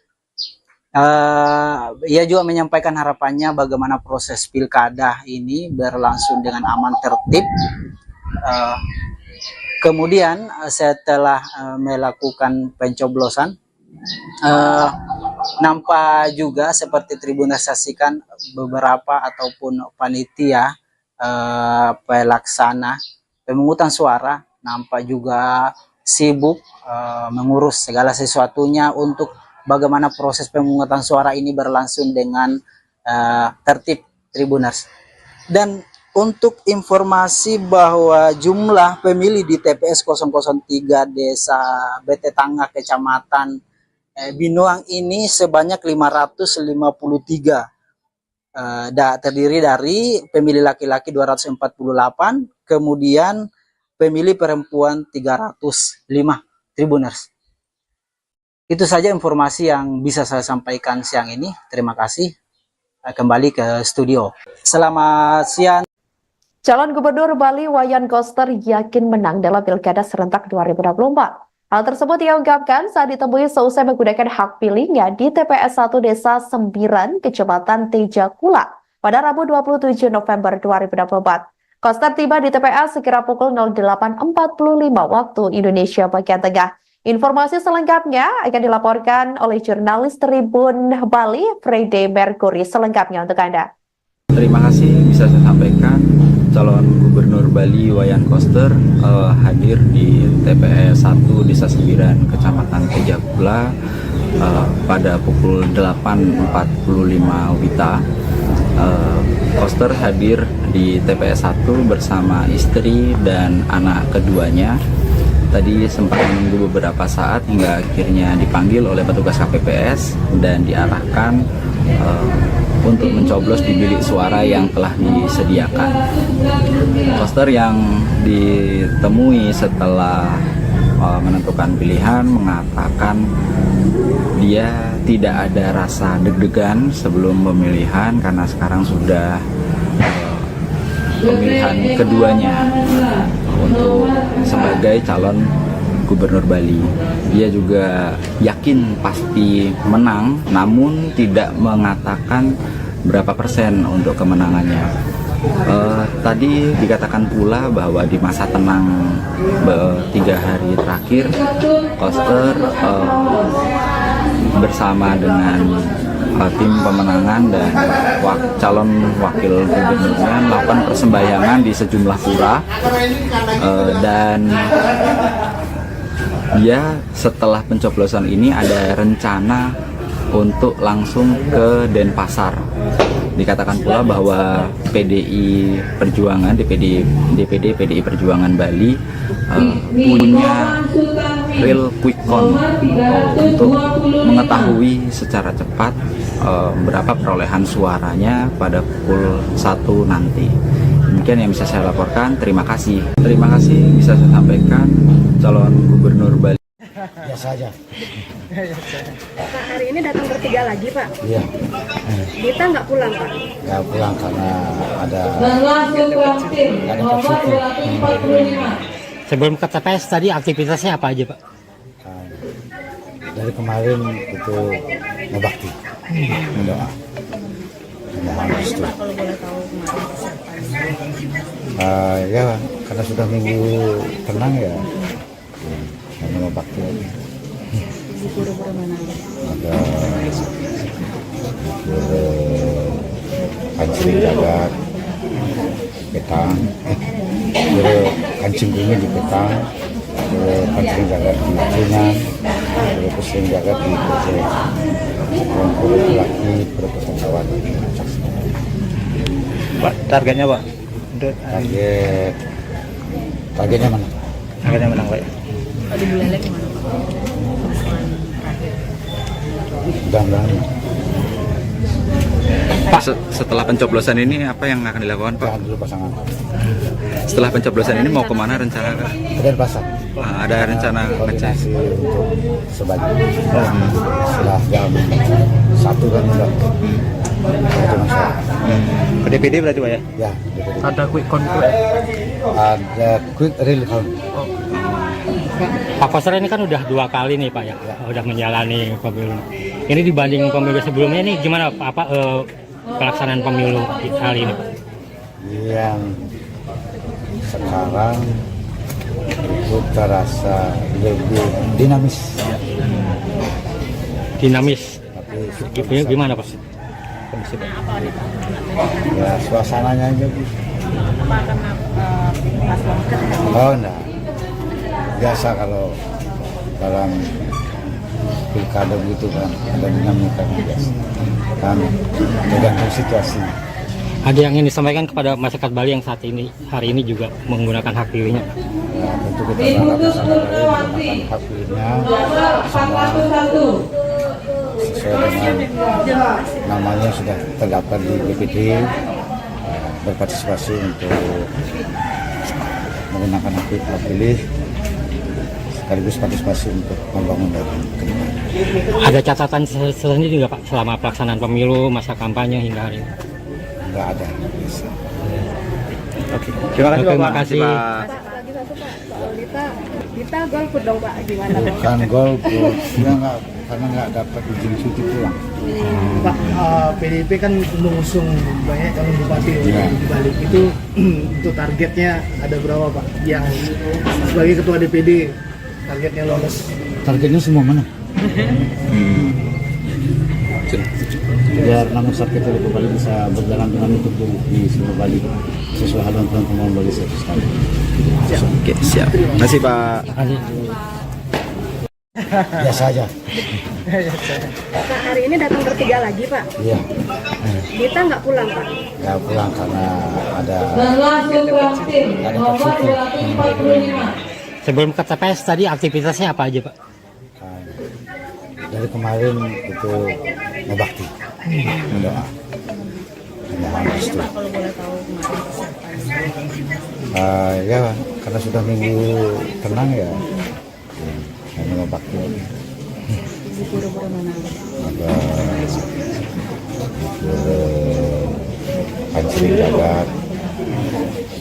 Speaker 20: Ia juga menyampaikan harapannya bagaimana proses pilkada ini berlangsung dengan aman tertib. Kemudian setelah melakukan pencoblosan, nampak juga seperti Tribuners saksikan beberapa ataupun panitia pelaksana pemungutan suara nampak juga sibuk mengurus segala sesuatunya untuk bagaimana proses pemungutan suara ini berlangsung dengan tertib, Tribuners. Dan untuk informasi bahwa jumlah pemilih di TPS 003 Desa Bete Tangak, Kecamatan Binuang ini sebanyak 553. Terdiri dari pemilih laki-laki 248, kemudian pemilih perempuan 305, Tribuners. Itu saja informasi yang bisa saya sampaikan siang ini. Terima kasih. Kembali ke studio. Selamat siang.
Speaker 5: Calon Gubernur Bali Wayan Koster yakin menang dalam Pilkada serentak 2024. Hal tersebut ia ungkapkan saat ditemui seusai menggunakan hak pilihnya di TPS 1 Desa Sembiran, Kecamatan Tejakula pada Rabu 27 November 2024. Koster tiba di TPS sekira pukul 08.45 waktu Indonesia bagian tengah. Informasi selengkapnya akan dilaporkan oleh jurnalis Tribun Bali, Friday Mercury, selengkapnya untuk Anda.
Speaker 11: Terima kasih, bisa saya sampaikan calon gubernur Bali Wayan Koster hadir di TPS 1 Desa Sembiran, Kecamatan Tejakula pada pukul 8.45 WITA. Koster hadir di TPS 1 bersama istri dan anak keduanya. Tadi sempat menunggu beberapa saat hingga akhirnya dipanggil oleh petugas KPPS dan diarahkan untuk mencoblos di bilik suara yang telah disediakan. Koster yang ditemui setelah menentukan pilihan mengatakan dia tidak ada rasa deg-degan sebelum pemilihan karena sekarang sudah pemilihan keduanya untuk sebagai calon gubernur Bali. Dia juga yakin pasti menang, namun tidak mengatakan berapa persen untuk kemenangannya. Tadi dikatakan pula bahwa di masa tenang 3 hari terakhir, Koster bersama dengan tim pemenangan dan calon wakil gubernurnya melakukan persembahyangan di sejumlah pura, dan dia setelah pencoblosan ini ada rencana untuk langsung ke Denpasar. Dikatakan pula bahwa PDI Perjuangan, DPD PDI Perjuangan Bali punya real quick count untuk mengetahui secara cepat berapa perolehan suaranya pada pukul 1 nanti. Demikian yang bisa saya laporkan. Terima kasih. Terima kasih bisa saya sampaikan calon gubernur Bali.
Speaker 8: Biasa aja.
Speaker 6: Pak, hari ini datang bertiga lagi, Pak.
Speaker 8: Iya.
Speaker 6: Kita nggak pulang, Pak.
Speaker 8: Nggak pulang karena ada.
Speaker 2: Sebelum ke TPS tadi aktivitasnya apa aja, Pak?
Speaker 8: Dari kemarin itu ngebakti, berdoa. Ya, karena sudah minggu tenang ya, hanya ngebakti aja. Ada kancing jagat, petang, kancing bumi di petang, kancing jagat di Kuningan, pusing jagat di Kucing, laki berpesan kawan.
Speaker 2: Pak, targetnya Pak?
Speaker 8: Targetnya mana?
Speaker 2: Targetnya menang Pak.
Speaker 6: Di Buleleng gimana, Pak?
Speaker 8: Mudah-mudahan.
Speaker 9: Pak, setelah pencoblosan ini apa yang akan dilakukan Pak?
Speaker 8: Dulu pasangan.
Speaker 9: Setelah pencoblosan ini mau kemana rencana Kak?
Speaker 8: Kemudian pasar.
Speaker 9: Ada rencana ngecek?
Speaker 8: Sebagai setelah jam 1 kan udah itu masalah.
Speaker 2: Ke DPD berarti Pak ya?
Speaker 8: Ya, DPD.
Speaker 2: Ada quick count?
Speaker 8: Ada quick real count.
Speaker 2: Pak Koster ini kan udah 2 kali nih Pak ya, udah menjalani pemilu. Ini dibanding pemilu sebelumnya nih gimana Pak pelaksanaan pemilu kali ini?
Speaker 8: Yang sekarang itu terasa lebih dinamis.
Speaker 2: Dinamis. Tapi gimana Pak? Kondisi Pak?
Speaker 8: Ya suasananya aja.
Speaker 6: Apa karena paslon kan?
Speaker 8: Oh enggak. Biasa kalau dalam pilkada begitu kan ada dinamika biasa. Kan tergantung situasi.
Speaker 2: Ada yang ingin disampaikan kepada masyarakat Bali yang saat ini hari ini juga menggunakan hak pilihnya?
Speaker 8: Ya, tentu kita berharap masyarakat Bali menggunakan hak pilihnya semua sesuai dengan namanya sudah terdaftar di BPD, berpartisipasi untuk menggunakan hak pilih sekaligus partisipasi untuk membangun ke depan.
Speaker 2: Ada catatan selanjutnya juga Pak selama pelaksanaan pemilu, masa kampanye hingga hari ini?
Speaker 8: Nggak ada. Bisa.
Speaker 2: Oke. Terima kasih Pak. Terima kasih.
Speaker 6: Lagi satu Pak, soal Dita golput dong Pak, gimana Pak?
Speaker 8: Kan golput, dia nggak karena nggak dapat izin cuti pulang.
Speaker 12: Pak, PDIP kan mengusung banyak calon bupati di Bali. Itu untuk targetnya ada berapa Pak? Yang sebagai ketua DPD targetnya lolos?
Speaker 8: Targetnya semua mana? Biar nama Sakit Telekom Bali bisa berjalan dengan itu di seluruh Bali sesuai haluan teman-teman Bali satu sekali.
Speaker 9: Oke, siap. Terima kasih Pak.
Speaker 8: Biasa aja.
Speaker 6: Pak, hari ini datang bertiga lagi Pak.
Speaker 8: Iya.
Speaker 6: Kita nggak pulang Pak.
Speaker 8: Nggak pulang karena ada.
Speaker 2: Sebelum ke TPS tadi aktivitasnya apa aja Pak?
Speaker 8: Dari kemarin itu ngebakti, berdoa, memohon restu.
Speaker 6: Kalau boleh tahu
Speaker 8: Ya, karena sudah minggu tenang ya, hanya ngebakti aja. Ada kancing jagat,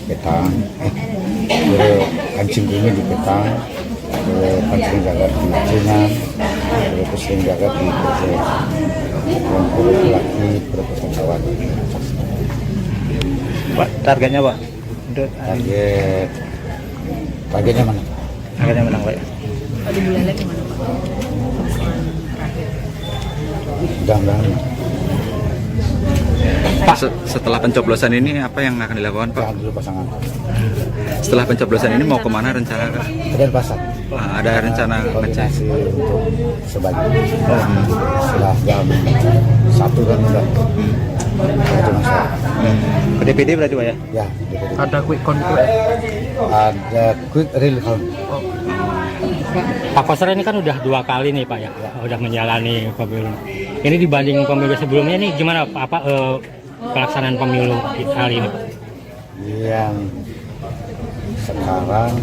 Speaker 8: petang, kancing bumi di petang, kancing jagat di Kuningan, pusing jagat di Kucing, laki berpesan kawan.
Speaker 2: Pak, targetnya Pak?
Speaker 8: Targetnya mana?
Speaker 2: Targetnya menang Pak.
Speaker 6: Di Buleleng gimana Pak?
Speaker 8: Mudah-mudahan.
Speaker 9: Pak, setelah pencoblosan ini apa yang akan dilakukan Pak?
Speaker 8: Dulu pasangan.
Speaker 9: Setelah pencoblosan ini mau kemana rencana Kak?
Speaker 8: Kemudian pasar.
Speaker 9: Ada rencana ngecek?
Speaker 8: Untuk sebagai setelah jam 1 kan udah itu masalah.
Speaker 2: Ke DPD berarti Pak ya?
Speaker 8: Ya, DPD.
Speaker 2: Ada quick count?
Speaker 8: Ada quick real count.
Speaker 2: Pak Koster ini kan udah 2 kali nih Pak ya, udah menjalani pemilu. Ini dibanding pemilu sebelumnya nih gimana pelaksanaan pemilu kali ini Pak?
Speaker 8: Yang sekarang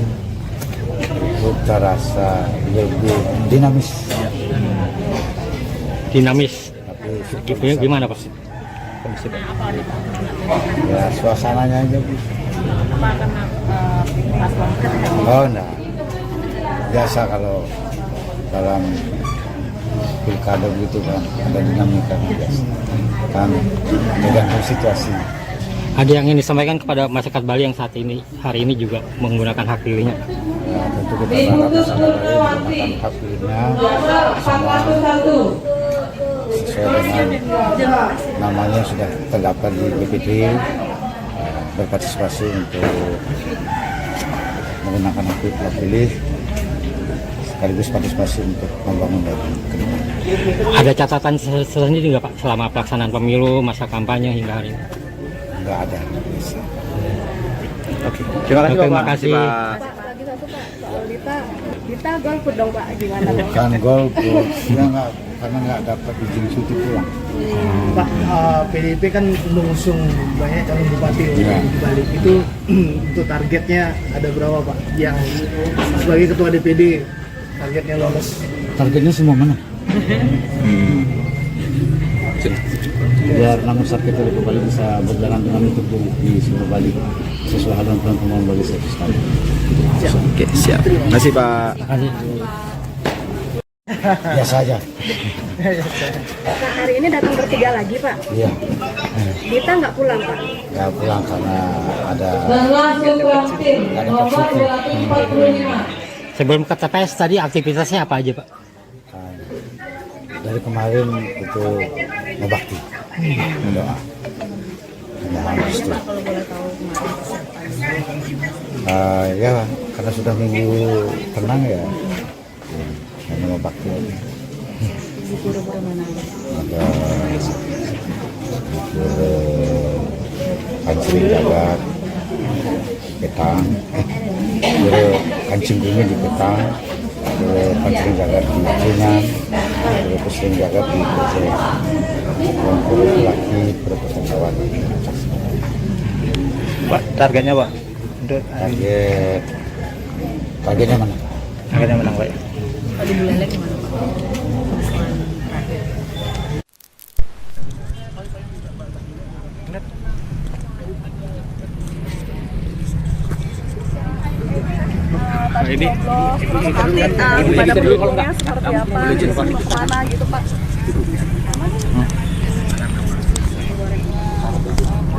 Speaker 8: terasa lebih dinamis.
Speaker 2: Dinamis.
Speaker 8: Tapi
Speaker 2: gimana Pak?
Speaker 8: Ya suasananya aja. Oh enggak. Biasa kalau dalam pilkada gitu kan ada dinamika biasa. Kan tergantung situasi.
Speaker 2: Ada yang ingin disampaikan kepada masyarakat Bali yang hari ini juga menggunakan hak pilihnya?
Speaker 8: Ya, tentu kita berharap masyarakat Bali menggunakan hak pilihnya semua sesuai dengan namanya sudah terdaftar di BPD, berpartisipasi untuk menggunakan hak pilih sekaligus partisipasi untuk membangun dari ke depan.
Speaker 2: Ada catatan sendiri nggak Pak selama pelaksanaan pemilu, masa kampanye hingga hari ini?
Speaker 8: Nggak ada.
Speaker 2: Oke. Terima kasih Pak. Terima kasih.
Speaker 6: Lagi satu Pak, soal Dita golput dong Pak, gimana Pak?
Speaker 8: Kan golput, karena nggak dapat izin cuti pulang.
Speaker 12: Pak, PDIP kan mengusung banyak calon bupati di Bali. Itu untuk targetnya ada berapa Pak? Yang sebagai ketua DPD targetnya lolos?
Speaker 8: Targetnya semua mana? Biar nama Sarket Telekom Bali bisa berjalan dengan itu di seluruh Bali sesuai haluan teman-teman Bali sekali.
Speaker 11: Oke, siap. Terima kasih Pak.
Speaker 8: Biasa aja.
Speaker 6: Nah, hari ini datang bertiga lagi Pak.
Speaker 8: Iya.
Speaker 6: Dita nggak pulang Pak?
Speaker 8: Nggak pulang karena ada.
Speaker 2: Sebelum ke TPS tadi aktivitasnya apa aja Pak?
Speaker 8: Dari kemarin itu ngebakti, mendoa. Ya karena sudah minggu tenang ya, hanya ngebakti aja. Ada kancing jagat, Petang, kancing bumi di Petang, kancing jagat di Kuningan, pusing jagat di Kece, yang laki berpesan kawan.
Speaker 11: Pak, targetnya Pak? Untuk
Speaker 8: targetnya mana?
Speaker 11: Targetnya menang Pak.
Speaker 6: Di bulan lagi mana Pak?
Speaker 9: Ini
Speaker 6: pada pendukungnya seperti apa, mana gitu Pak?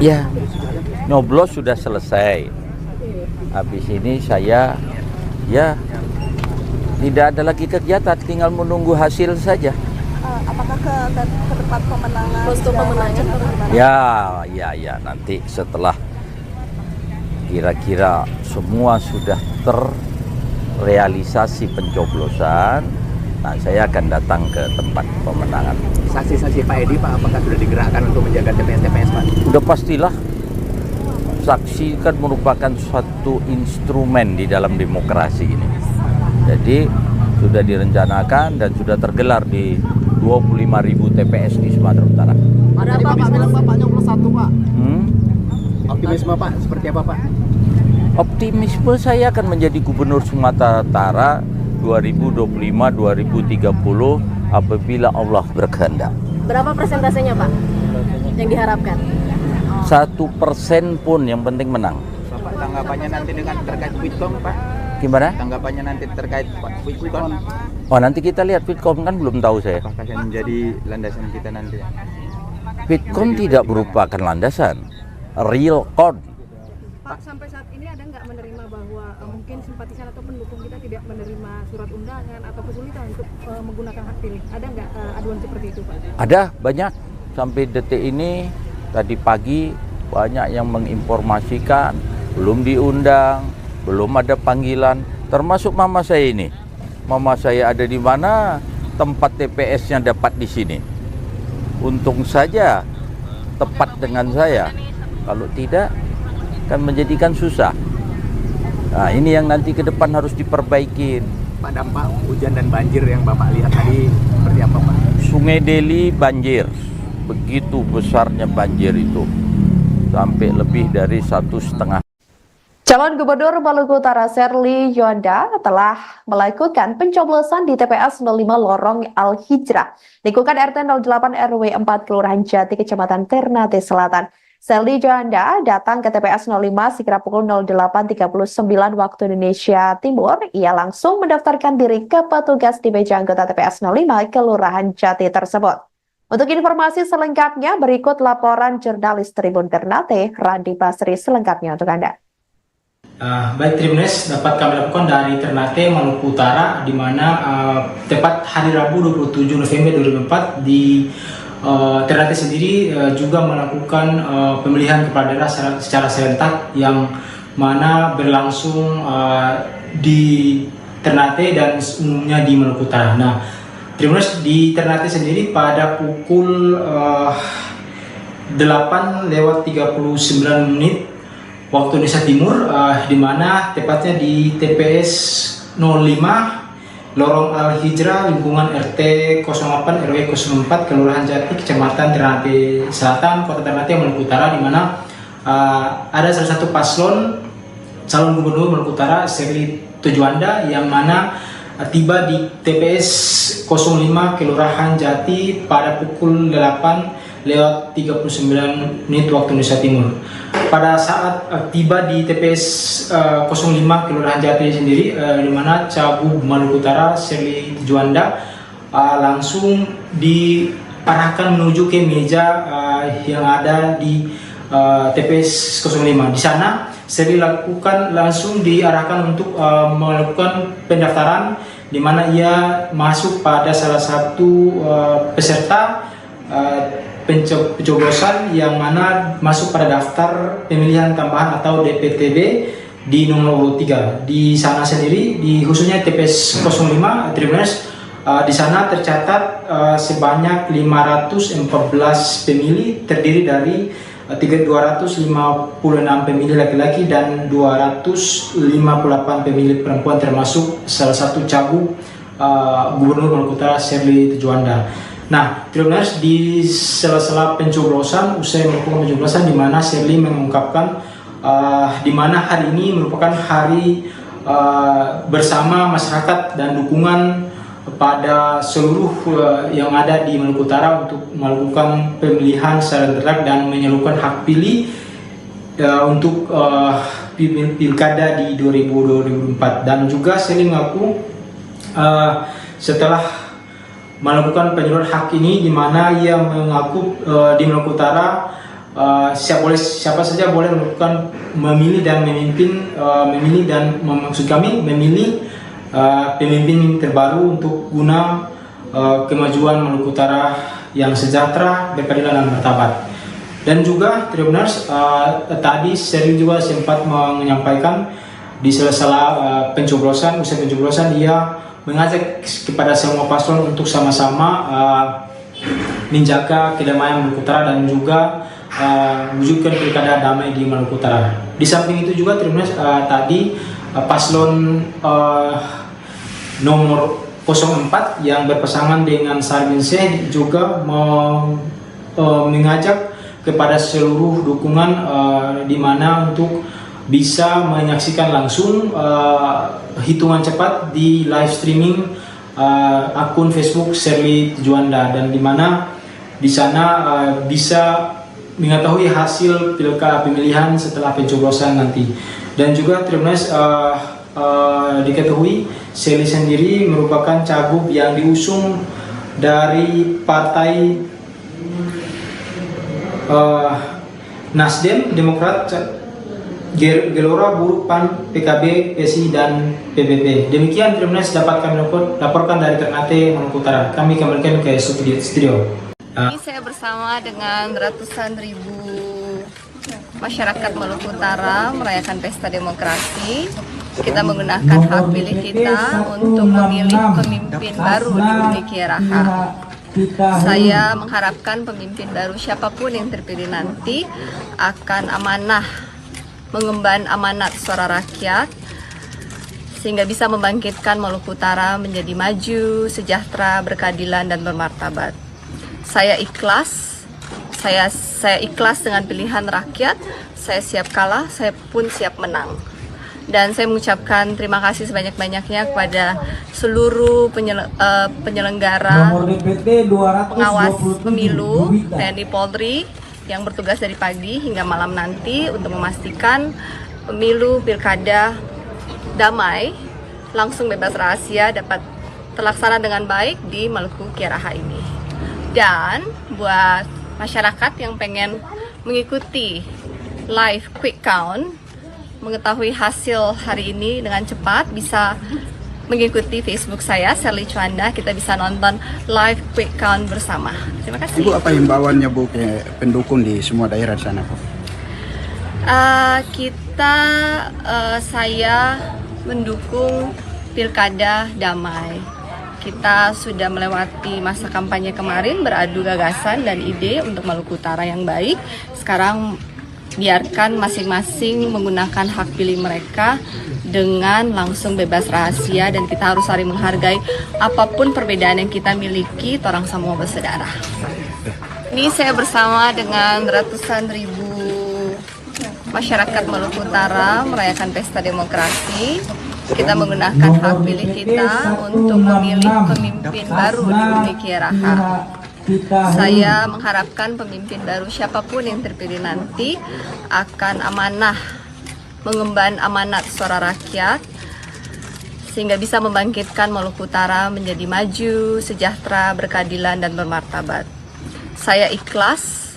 Speaker 15: Ya, nyoblos sudah selesai. Habis ini saya ya tidak ada lagi kegiatan, tinggal menunggu hasil saja.
Speaker 6: Apakah ke tempat pemenangan? Kostum pemenangan?
Speaker 15: Ya, nanti setelah kira-kira semua sudah terrealisasi pencoblosan, nah saya akan datang ke tempat pemenangan.
Speaker 11: Saksi-saksi Pak Edi Pak, apakah sudah digerakkan untuk menjaga TPS Pak?
Speaker 15: Udah pastilah. Saksi kan merupakan suatu instrumen di dalam demokrasi ini. Jadi sudah direncanakan dan sudah tergelar di 25.000 TPS di Sumatera Utara.
Speaker 12: Ada apa Pak bilang Bapak nyoblos satu Pak?
Speaker 11: Optimisme Pak, seperti apa Pak?
Speaker 15: Optimisme saya akan menjadi gubernur Sumatera Utara 2025-2030 apabila Allah berkehendak.
Speaker 6: Berapa persentasenya Pak yang diharapkan?
Speaker 15: 1% pun yang penting menang.
Speaker 11: Bapak, tanggapannya nanti dengan terkait Quickcom Pak?
Speaker 15: Gimana?
Speaker 11: Tanggapannya nanti terkait Quickcom?
Speaker 15: Oh, nanti kita lihat Quickcom kan belum tahu saya.
Speaker 11: Apakah yang menjadi landasan kita nanti?
Speaker 15: Quickcom tidak merupakan landasan, real count.
Speaker 6: Pak, sampai saat ini ada nggak menerima bahwa mungkin simpatisan atau pendukung kita tidak menerima surat undangan atau kesulitan untuk menggunakan hak pilih? Ada nggak aduan seperti itu Pak?
Speaker 15: Ada banyak. Sampai detik ini, tadi pagi banyak yang menginformasikan, belum diundang, belum ada panggilan, termasuk mama saya ini. Mama saya ada di mana, tempat TPS-nya dapat di sini. Untung saja tepat dengan saya. Kalau tidak, kan menjadikan susah. Nah, ini yang nanti ke depan harus diperbaikin.
Speaker 11: Pak, dampak hujan dan banjir yang Bapak lihat tadi seperti apa Pak?
Speaker 15: Sungai Deli banjir, begitu besarnya banjir itu, sampai lebih dari 1,5
Speaker 5: Calon Gubernur Maluku Utara Sherly Yuanda telah melakukan pencoblosan di TPS 05 Lorong Al-Hijrah, lingkungan RT 08 RW 4 Kelurahan Jati, Kecamatan Ternate Selatan. Sherly Yuanda datang ke TPS 05 sekira pukul 08.39 waktu Indonesia Timur. Ia langsung mendaftarkan diri ke petugas di meja anggota TPS 05 Kelurahan Jati tersebut. Untuk informasi selengkapnya, berikut laporan jurnalis Tribun Ternate, Randi Basri, selengkapnya untuk Anda.
Speaker 18: Baik Tribuners, dapat kami lakukan dari Ternate, Maluku Utara, di mana tepat hari Rabu 27 November 2004 di Ternate sendiri juga melakukan pemilihan kepala daerah secara serentak yang mana berlangsung di Ternate dan umumnya di Maluku Utara. Nah, Tribuners, di Ternate sendiri pada pukul 8:39 waktu Indonesia Timur, di mana tepatnya di TPS 05 Lorong Al-Hijrah, lingkungan RT 08 RW 04 Kelurahan Jati, Kecamatan Ternate Selatan, Kota Ternate, Maluku Utara, di mana ada salah satu paslon calon gubernur Maluku Utara, Sherly Yuanda, yang mana tiba di TPS 05 Kelurahan Jati pada pukul 8:39 waktu Indonesia Timur. Pada saat tiba di TPS 05 Kelurahan Jati sendiri, di mana Cagup Maluku Utara Sherly Yuanda langsung diarahkan menuju ke meja yang ada di TPS 05. Di sana Sherly langsung diarahkan untuk melakukan pendaftaran, di mana ia masuk pada salah satu peserta pencoblosan yang mana masuk pada daftar pemilihan tambahan atau DPTB di nomor 3. Di sana sendiri, di khususnya TPS 05 Tribuners, di sana tercatat sebanyak 514 pemilih, terdiri dari 256 pemilih laki-laki dan 258 pemilih perempuan, termasuk salah satu cagup Gubernur Maluku Utara Sherly Yuanda. Nah, Tribuners, di sela-sela pencoblosan, usai melakukan pencoblosan, di mana Sherly mengungkapkan di mana hari ini merupakan hari bersama masyarakat dan dukungan pada seluruh yang ada di Maluku Utara untuk melakukan pemilihan serentak dan menyalurkan hak pilih untuk pilkada di 2004. Dan juga Sherly mengaku setelah melakukan penyaluran hak ini, di mana ia mengaku di Maluku Utara siapa saja boleh melakukan memilih dan memimpin, memilih pemimpin terbaru untuk guna kemajuan Maluku Utara yang sejahtera, berkeadilan dan martabat. Dan juga Tribuners, tadi Sherly juga sempat menyampaikan di sela-sela pencoblosan, usai pencoblosan, ia mengajak kepada semua paslon untuk sama-sama menjaga kedamaian Maluku Utara dan juga wujudkan pilkada damai di Maluku Utara. Di samping itu juga Tribuners, tadi paslon nomor 04 yang berpasangan dengan Sarbin Syekh juga mengajak kepada seluruh dukungan di mana untuk bisa menyaksikan langsung hitungan cepat di live streaming akun Facebook Sherly Yuanda, dan di mana di sana bisa mengetahui hasil pemilihan setelah pencoblosan nanti. Dan juga Tribuners, diketahui Sherly sendiri merupakan cagup yang diusung dari partai Nasdem, Demokrat, Gelora, Buruh, PAN, PKB, PSI, dan PBB. Demikian Tribuners dapat kami laporkan dari Ternate, Maluku Utara. Kami kembalikan ke studio.
Speaker 21: Ini saya bersama dengan ratusan ribu masyarakat Maluku Utara merayakan pesta demokrasi. Kita menggunakan hak pilih kita untuk memilih pemimpin baru di Bumi Kiaraha. Saya mengharapkan pemimpin baru siapapun yang terpilih nanti akan amanah, mengemban amanat suara rakyat, sehingga bisa membangkitkan Maluku Utara menjadi maju, sejahtera, berkeadilan, dan bermartabat. Saya ikhlas, saya ikhlas dengan pilihan rakyat. Saya siap kalah, saya pun siap menang. Dan saya mengucapkan terima kasih sebanyak-banyaknya kepada seluruh penyelenggara pengawas pemilu TNI Polri yang bertugas dari pagi hingga malam nanti untuk memastikan pemilu pilkada damai, langsung bebas rahasia dapat terlaksana dengan baik di Maluku Kiaraha ini. Dan buat masyarakat yang pengen mengikuti live quick count, mengetahui hasil hari ini dengan cepat, bisa mengikuti Facebook saya, Sally Cuanda. Kita bisa nonton live quick count bersama. Terima kasih.
Speaker 1: Ibu, apa himbauannya Bu ke pendukung di semua daerah sana Bu?
Speaker 21: Saya mendukung pilkada damai. Kita sudah melewati masa kampanye kemarin, beradu gagasan dan ide untuk Maluku Utara yang baik. Sekarang biarkan masing-masing menggunakan hak pilih mereka dengan langsung bebas rahasia, dan kita harus saling menghargai apapun perbedaan yang kita miliki, orang semua bersaudara. Ini saya bersama dengan ratusan ribu masyarakat Maluku Utara merayakan pesta demokrasi. Kita menggunakan hak pilih kita untuk memilih pemimpin baru di Uni Kiaraha. Saya mengharapkan pemimpin baru siapapun yang terpilih nanti akan amanah, mengemban amanat suara rakyat sehingga bisa membangkitkan Maluku Utara menjadi maju, sejahtera, berkeadilan dan bermartabat. Saya ikhlas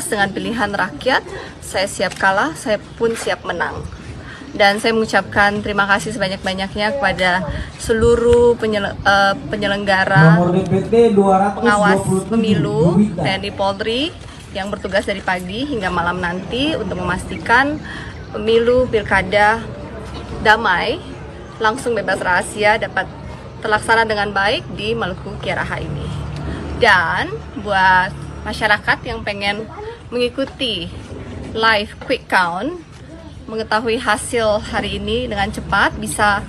Speaker 21: dengan pilihan rakyat. Saya siap kalah, saya pun siap menang. Dan saya mengucapkan terima kasih sebanyak-banyaknya kepada seluruh penyelenggara pengawas pemilu TNI Polri yang bertugas dari pagi hingga malam nanti untuk memastikan pemilu pilkada damai, langsung bebas rahasia dapat terlaksana dengan baik di Maluku Kiaraha ini. Dan buat masyarakat yang pengen mengikuti live quick count, mengetahui hasil hari ini dengan cepat, bisa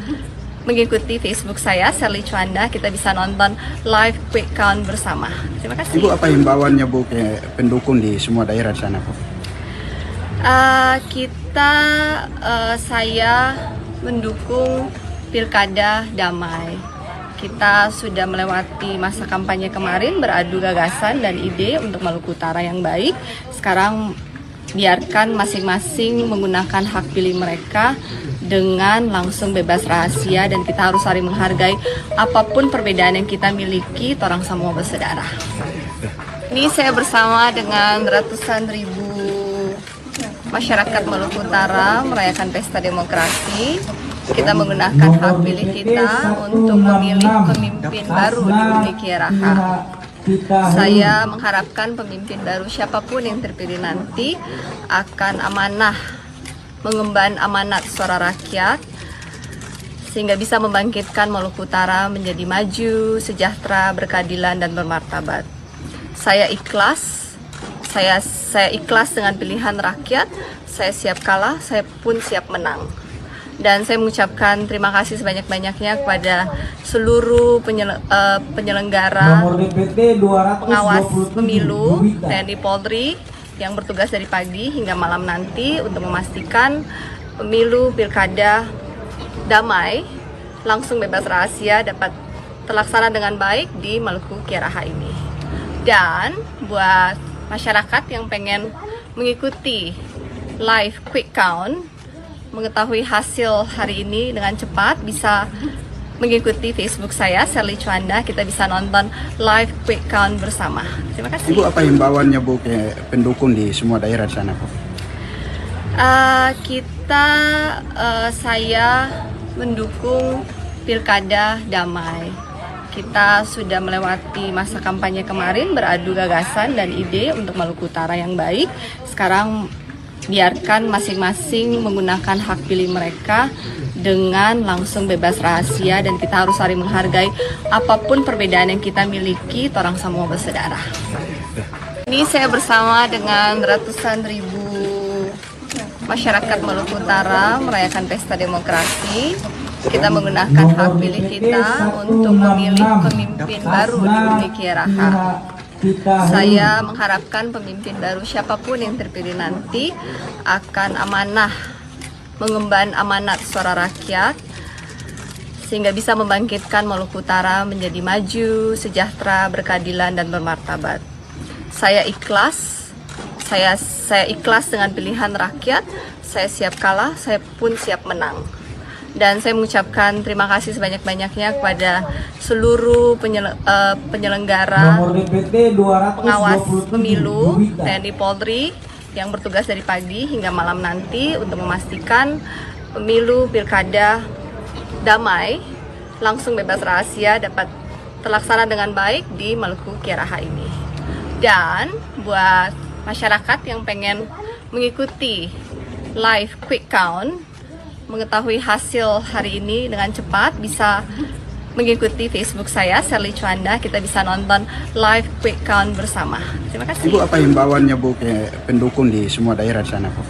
Speaker 21: mengikuti Facebook saya, Sally Cuanda. Kita bisa nonton live quick count bersama. Terima kasih.
Speaker 1: Ibu, apa himbauannya Bu ke pendukung di semua daerah sana Bu?
Speaker 21: Saya mendukung pilkada damai. Kita sudah melewati masa kampanye kemarin, beradu gagasan dan ide untuk Maluku Utara yang baik. Sekarang biarkan masing-masing menggunakan hak pilih mereka dengan langsung bebas rahasia, dan kita harus saling menghargai apapun perbedaan yang kita miliki, orang semua bersaudara. Ini saya bersama dengan ratusan ribu masyarakat Maluku Utara merayakan pesta demokrasi. Kita menggunakan hak pilih kita untuk memilih pemimpin baru di Uni Kiaraha. Saya mengharapkan pemimpin baru siapapun yang terpilih nanti akan amanah, mengemban amanat suara rakyat sehingga bisa membangkitkan Maluku Utara menjadi maju, sejahtera, berkeadilan dan bermartabat. Saya ikhlas dengan pilihan rakyat. Saya siap kalah, saya pun siap menang. Dan saya mengucapkan terima kasih sebanyak-banyaknya kepada seluruh penyelenggara pengawas pemilu TNI Polri yang bertugas dari pagi hingga malam nanti untuk memastikan pemilu pilkada damai, langsung bebas rahasia dapat terlaksana dengan baik di Maluku Kiaraha ini. Dan buat masyarakat yang pengen mengikuti live quick count, mengetahui hasil hari ini dengan cepat, bisa mengikuti Facebook saya, Sally Cuanda. Kita bisa nonton live quick count bersama. Terima kasih.
Speaker 1: Ibu, apa himbauannya Bu ke pendukung di semua daerah sana Bu?
Speaker 21: Saya mendukung pilkada damai. Kita sudah melewati masa kampanye kemarin, beradu gagasan dan ide untuk Maluku Utara yang baik. Sekarang biarkan masing-masing menggunakan hak pilih mereka dengan langsung bebas rahasia, dan kita harus saling menghargai apapun perbedaan yang kita miliki, orang semua bersaudara. Ini saya bersama dengan ratusan ribu masyarakat Maluku Utara merayakan pesta demokrasi. Kita menggunakan hak pilih kita untuk memilih pemimpin baru di Uni Kiaraha. Saya mengharapkan pemimpin baru siapapun yang terpilih nanti akan amanah, mengemban amanat suara rakyat sehingga bisa membangkitkan Maluku Utara menjadi maju, sejahtera, berkeadilan dan bermartabat. Saya ikhlas, saya ikhlas dengan pilihan rakyat, saya siap kalah, saya pun siap menang. Dan saya mengucapkan terima kasih sebanyak-banyaknya kepada seluruh penyelenggara, pengawas pemilu, TNI Polri yang bertugas dari pagi hingga malam nanti untuk memastikan pemilu pilkada damai, langsung bebas rahasia dapat terlaksana dengan baik di Maluku Kiaraha ini. Dan buat masyarakat yang pengen mengikuti live quick count, mengetahui hasil hari ini dengan cepat, bisa mengikuti Facebook saya, Sally Chwanda. Kita bisa nonton live quick count bersama. Terima kasih.
Speaker 1: Ibu, apa himbauannya Bu ke pendukung di semua daerah di sana Bu?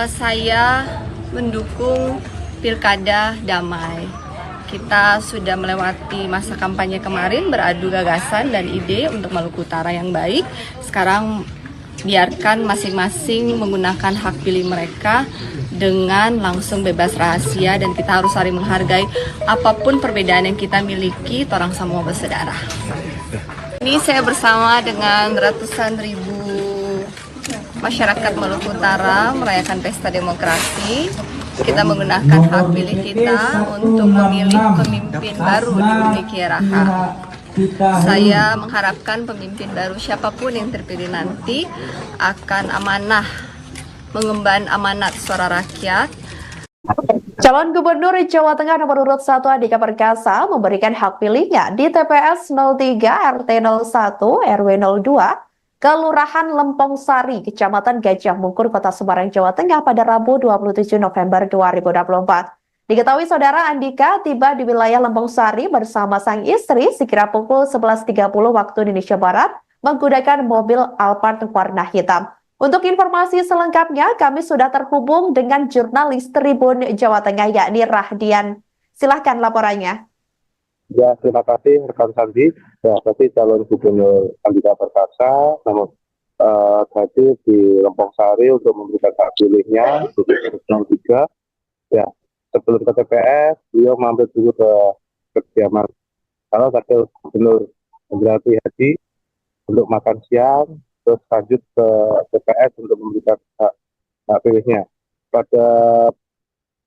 Speaker 21: Saya mendukung pilkada damai. Kita sudah melewati masa kampanye kemarin, beradu gagasan dan ide untuk Maluku Utara yang baik. Sekarang biarkan masing-masing menggunakan hak pilih mereka dengan langsung bebas rahasia, dan kita harus saling menghargai apapun perbedaan yang kita miliki, orang semua bersaudara. Ini saya bersama dengan ratusan ribu masyarakat Maluku Utara merayakan pesta demokrasi. Kita menggunakan hak pilih kita untuk memilih pemimpin baru di Bumi Kiaraha. Saya mengharapkan pemimpin baru siapapun yang terpilih nanti akan amanah, mengemban amanat suara rakyat.
Speaker 5: Calon Gubernur Jawa Tengah nomor urut 1 Andika Perkasa memberikan hak pilihnya di TPS 03 RT 01 RW 02 Kelurahan Lempong Sari, Kecamatan Gajah Mungkur, Kota Semarang, Jawa Tengah pada Rabu 27 November 2024. Diketahui saudara, Andika tiba di wilayah Lempong Sari bersama sang istri sekira pukul 11.30 waktu Indonesia Barat menggunakan mobil Alphard warna hitam. Untuk informasi selengkapnya, kami sudah terhubung dengan jurnalis Tribun Jawa Tengah yakni Rahdian. Silahkan laporannya.
Speaker 14: Ya, terima kasih rekan Sandi. Ya, tadi calon Gubernur Andika Perkasa nomor hadir di Lempong Sari untuk memberikan hak pilihnya untuk 03. Ya, sebelum ke TPS, beliau mampir dulu ke kediaman kalau Wakil Gubernur Hendrati Hadi untuk makan siang, terus lanjut ke TPS untuk memberikan hak pilihnya. Pada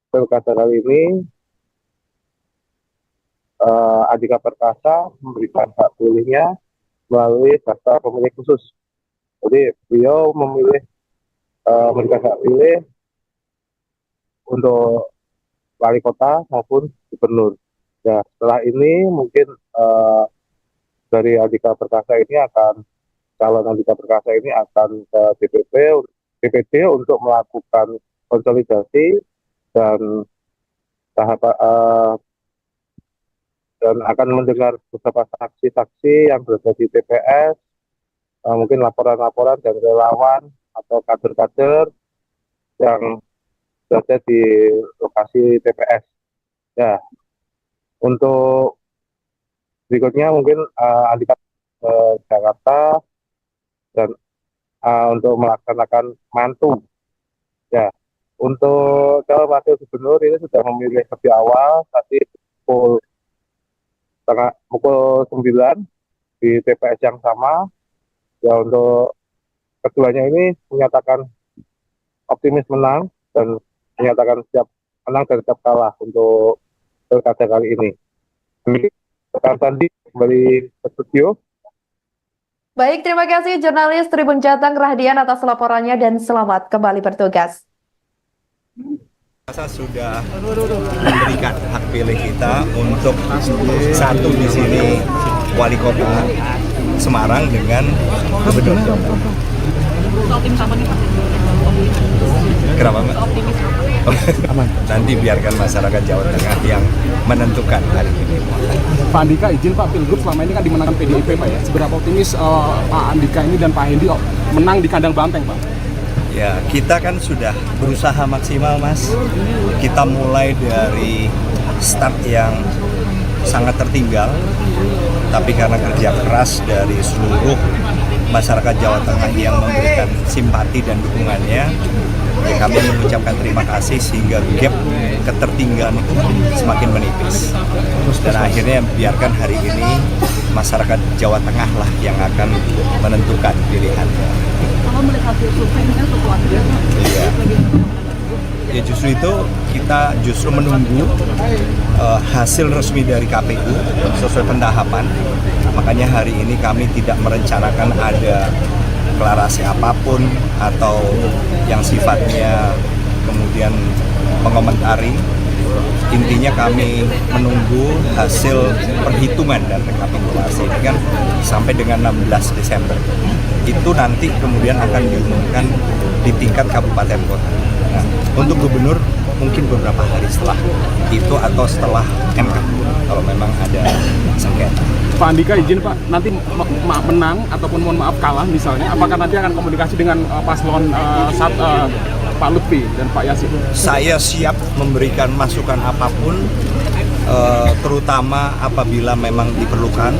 Speaker 14: pilkada kali ini, Andika Perkasa memberikan hak pilihnya melalui daftar pemilih khusus. Jadi beliau memilih memberikan hak pilih untuk wali kota maupun gubernur. Ya, setelah ini mungkin dari Andika Perkasa ini calon Andika Perkasa ini akan ke DPD untuk melakukan konsolidasi dan dan akan mendengar beberapa saksi-saksi yang berada di TPS, mungkin laporan-laporan dari relawan atau kader-kader yang berada di lokasi TPS. Ya, untuk berikutnya mungkin Andika ke Jakarta dan untuk melaksanakan mantu. Ya, untuk calon wakil gubernur ini sudah memilih lebih awal, tadi pukul 9 di TPS yang sama. Ya, untuk keduanya ini menyatakan optimis menang dan menyatakan siap menang dan siap kalah untuk pilkada kali ini. Rekan Sandi kembali ke studio.
Speaker 5: Baik, terima kasih jurnalis Tribun Jateng Rahdian atas laporannya dan selamat kembali bertugas.
Speaker 22: Saya sudah memberikan hak pilih kita untuk satu di sini wali kota Semarang dengan gubernur. Kenapa Mbak? Nanti biarkan masyarakat Jawa Tengah yang menentukan hari ini.
Speaker 9: Pak Andika, izin Pak, Pilgub selama ini kan dimenangkan PDIP Pak ya. Seberapa optimis Pak Andika ini dan Pak Hendi menang di kandang banteng Pak?
Speaker 22: Ya, kita kan sudah berusaha maksimal Mas. Kita mulai dari start yang sangat tertinggal, tapi karena kerja keras dari seluruh masyarakat Jawa Tengah yang memberikan simpati dan dukungannya, ya kami mengucapkan terima kasih sehingga gap ketertinggalan itu semakin menipis. Dan akhirnya biarkan hari ini masyarakat Jawa Tengah lah yang akan menentukan pilihannya.
Speaker 6: Kalau melihat survei ini kan kekhawatiran.
Speaker 22: Iya. Ya justru itu kita justru menunggu hasil resmi dari KPU sesuai pentahapan. Makanya hari ini kami tidak merencanakan ada deklarasi apapun atau yang sifatnya kemudian mengomentari. Intinya kami menunggu hasil perhitungan dan rekapitulasi ini kan sampai dengan 16 Desember. Itu nanti kemudian akan diumumkan di tingkat kabupaten kota. Nah, untuk gubernur mungkin beberapa hari setelah itu atau setelah MK kalau memang ada sengketa.
Speaker 9: Pak Andika izin Pak, nanti menang ataupun mohon maaf kalah misalnya, apakah nanti akan komunikasi dengan paslon Pak Lutfi dan Pak Yasin?
Speaker 22: Saya siap memberikan masukan apapun, terutama apabila memang diperlukan.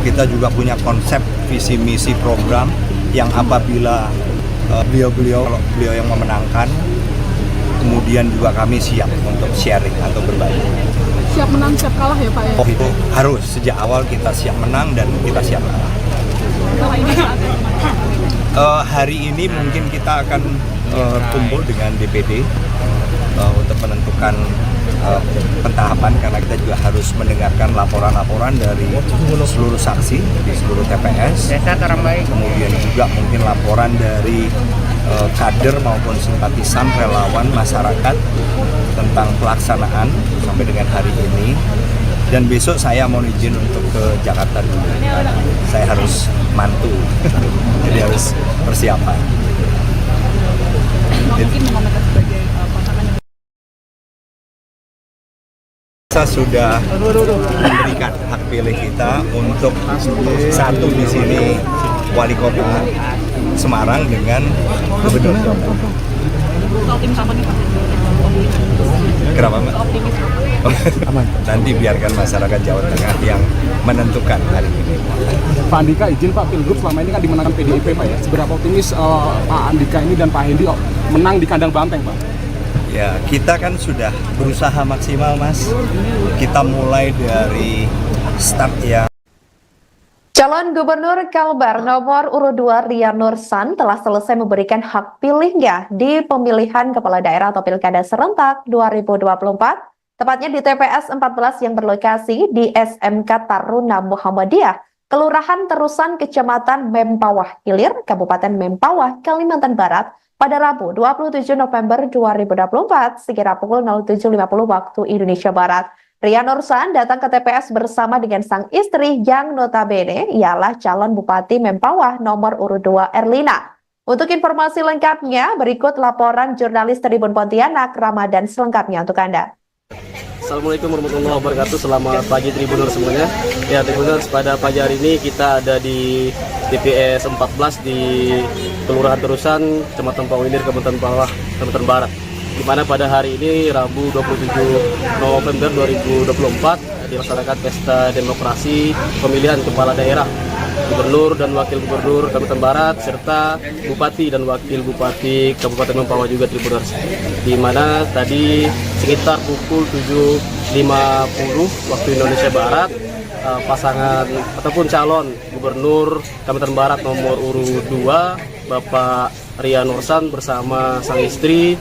Speaker 22: Kita juga punya konsep visi misi program yang apabila beliau yang memenangkan, kemudian juga kami siap untuk sharing atau berbagi.
Speaker 6: Siap menang, siap kalah ya Pak ya?
Speaker 22: Oh itu harus, sejak awal kita siap menang dan kita siap kalah.
Speaker 6: Kalau ini
Speaker 22: hari ini mungkin kita akan kumpul dengan DPD untuk menentukan pentahapan, karena kita juga harus mendengarkan laporan-laporan dari seluruh saksi di seluruh TPS. Kemudian juga mungkin laporan dari kader maupun simpatisan relawan masyarakat tentang pelaksanaan sampai dengan hari ini. Dan besok saya mau izin untuk ke Jakarta dulu. Saya harus mantu, jadi harus persiapan. Kita sudah memberikan hak pilih kita untuk satu di sini wali kota Semarang dengan gubernur. Kenapa Mbak? Nanti biarkan masyarakat Jawa Tengah yang menentukan hari ini.
Speaker 9: Pak Andika izin Pak, Pilgub selama ini kan dimenangkan PDIP Pak ya. Seberapa optimis Pak Andika ini dan Pak Hendi menang di kandang banteng Pak?
Speaker 22: Ya, kita kan sudah berusaha maksimal Mas. Kita mulai dari start ya.
Speaker 5: Calon Gubernur Kalbar nomor urut 2 Rian Nursan telah selesai memberikan hak pilihnya di pemilihan kepala daerah atau pilkada serentak 2024, tepatnya di TPS 14 yang berlokasi di SMK Taruna Muhammadiyah, Kelurahan Terusan, Kecamatan Mempawah Hilir, Kabupaten Mempawah, Kalimantan Barat, pada Rabu 27 November 2024 sekira pukul 07.50 waktu Indonesia Barat. Rian Nursan datang ke TPS bersama dengan sang istri yang notabene ialah calon Bupati Mempawah nomor urut 2 Erlina. Untuk informasi lengkapnya, berikut laporan jurnalis Tribun Pontianak Ramadan selengkapnya untuk Anda.
Speaker 4: Assalamualaikum warahmatullahi wabarakatuh. Selamat pagi Tribuners semuanya. Ya Tribuners, pada pagi hari ini kita ada di TPS 14 di Kelurahan Terusan, Kecamatan Pawilir, Kabupaten Mempawah, Kalimantan Barat. Di mana pada hari ini Rabu 27 November 2024 dilaksanakan pesta demokrasi pemilihan kepala daerah, gubernur dan wakil gubernur Kalimantan Barat serta bupati dan wakil bupati Kabupaten Mempawah juga Tribuners. Di mana tadi sekitar pukul 7.50 waktu Indonesia Barat pasangan ataupun calon gubernur Kalimantan Barat nomor urut 2 Bapak Rian Nursan bersama sang istri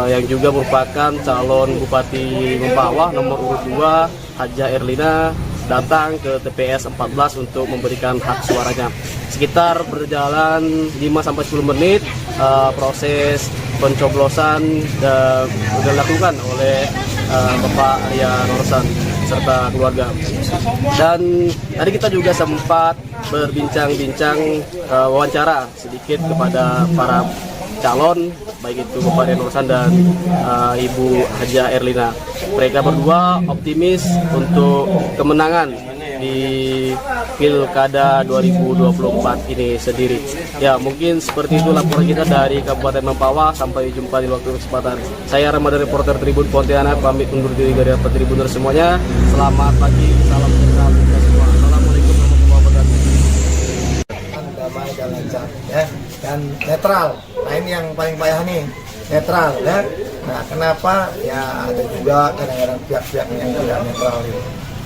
Speaker 4: yang juga merupakan calon Bupati Mempawah nomor urut 2 Haja Erlina datang ke TPS 14 untuk memberikan hak suaranya. Sekitar berjalan 5-10 menit proses pencoblosan sudah dilakukan oleh Bapak Rian Nursan serta keluarga. Dan tadi kita juga sempat berbincang-bincang wawancara sedikit kepada para calon, baik itu Bapak Rian Nursan dan Ibu Haja Erlina. Mereka berdua optimis untuk kemenangan di Pilkada 2024 ini sendiri. Ya, mungkin seperti itu laporan kita dari Kabupaten Mempawah. Sampai jumpa di waktu kesempatan. Saya Ramadan, reporter Tribun Pontianak, pamit undur diri dari Tribuners semuanya. Selamat pagi, salam sejahtera kita semua. Assalamualaikum warahmatullahi wabarakatuh.
Speaker 10: dan lancar ya, dan netral. Nah ini yang paling payah nih, netral ya. Nah kenapa ya ada juga kadang-kadang pihak-pihak yang tidak netral itu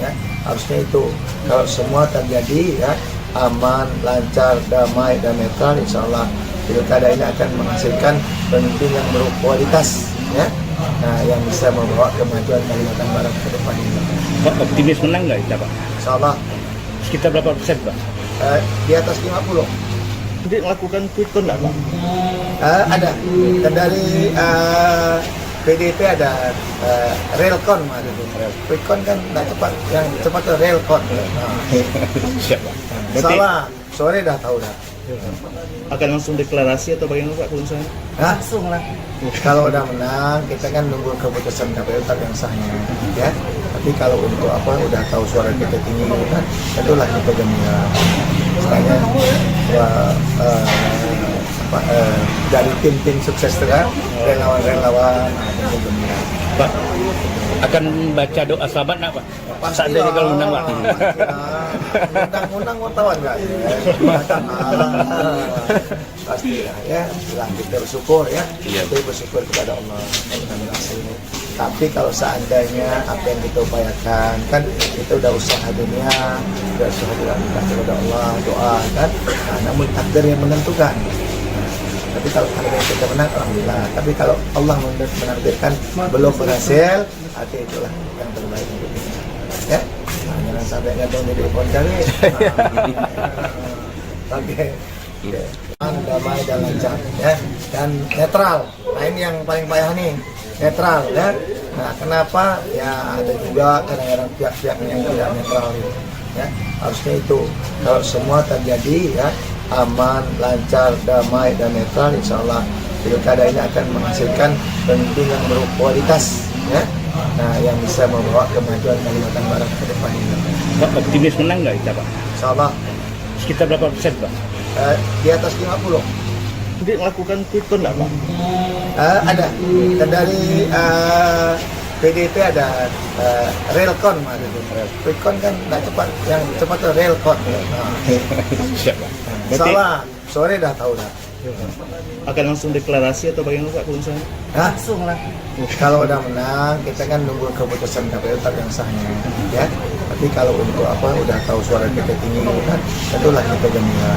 Speaker 10: ya. Harusnya itu kalau semua terjadi ya aman, lancar, damai dan netral, insya Allah pilkada ini akan menghasilkan pemimpin yang berkualitas ya. Nah yang bisa membawa kemajuan Kalimantan Barat ke depan ini.
Speaker 2: Pak, optimis menang nggak kita, Pak?
Speaker 10: Insya Allah.
Speaker 2: Sekitar berapa persen, Pak?
Speaker 10: Di atas 50.
Speaker 2: Jadi melakukan quick count nggak, Pak?
Speaker 10: Ada. Dan dari PDP ada relcon, quick count kan nggak cepat, yang cepat itu relcon.
Speaker 2: Siap, Pak.
Speaker 10: Salah, sore dah tahu dah.
Speaker 2: Akan langsung deklarasi atau bagaimana, Pak, kalau misalnya?
Speaker 10: Langsung lah. Kalau udah menang, kita kan nunggu keputusan KPU yang sahnya, ya. Tapi kalau untuk apa, udah tahu suara kita tinggi, kan, tentulah kita gembira. Misalnya dari tim-tim sukses kan, relawan-relawan, tentu gembira.
Speaker 2: Pak, akan baca doa selamat nggak, Pak? Seandainya kalau menang, Pak.
Speaker 10: Undang-undang wartawan nggak? Pasti ya, bilang kita bersyukur ya. Kita bersyukur kepada Allah. Tapi kalau seandainya apa yang kita upayakan, kan kita udah usaha dunia, udah usaha dilakukan kepada Allah, doa kan. Nah, namun takdir yang menentukan. Tapi kalau kita menang, alhamdulillah. Tapi kalau Allah menakdirkan belum berhasil, arti itulah yang terbaik untuk kita. Ya, nah, jangan sampai gantung di depan kali. Oke. Damai dan lancar ya, dan netral. Nah ini yang paling payah nih, netral ya. Nah kenapa ya ada juga kadang-kadang pihak-pihak yang tidak netral itu ya. Harusnya itu kalau semua terjadi ya aman, lancar, damai dan netral, insya Allah pilkada ini akan menghasilkan pemimpin yang berkualitas ya. Nah yang bisa membawa kemajuan Kalimantan Barat ke depan ini.
Speaker 2: Pak, optimis menang nggak kita, Pak?
Speaker 10: Insya Allah.
Speaker 2: Sekitar berapa persen, Pak?
Speaker 10: Di atas 50.
Speaker 2: Jadi melakukan quick count nggak, Pak?
Speaker 10: Ada. Dan dari PDP ada relcon, quick count kan nggak cepat, yang cepat itu relcon.
Speaker 2: Siap, Pak.
Speaker 10: Salah, sore dah tahu dah.
Speaker 2: Akan langsung deklarasi atau bagaimana, Pak, kalau misalnya?
Speaker 10: Langsung lah. Kalau udah menang, kita kan nunggu keputusan KPU yang sahnya, ya. Tapi kalau untuk apa, udah tahu suara kita tinggi, kan, tentulah kita gembira.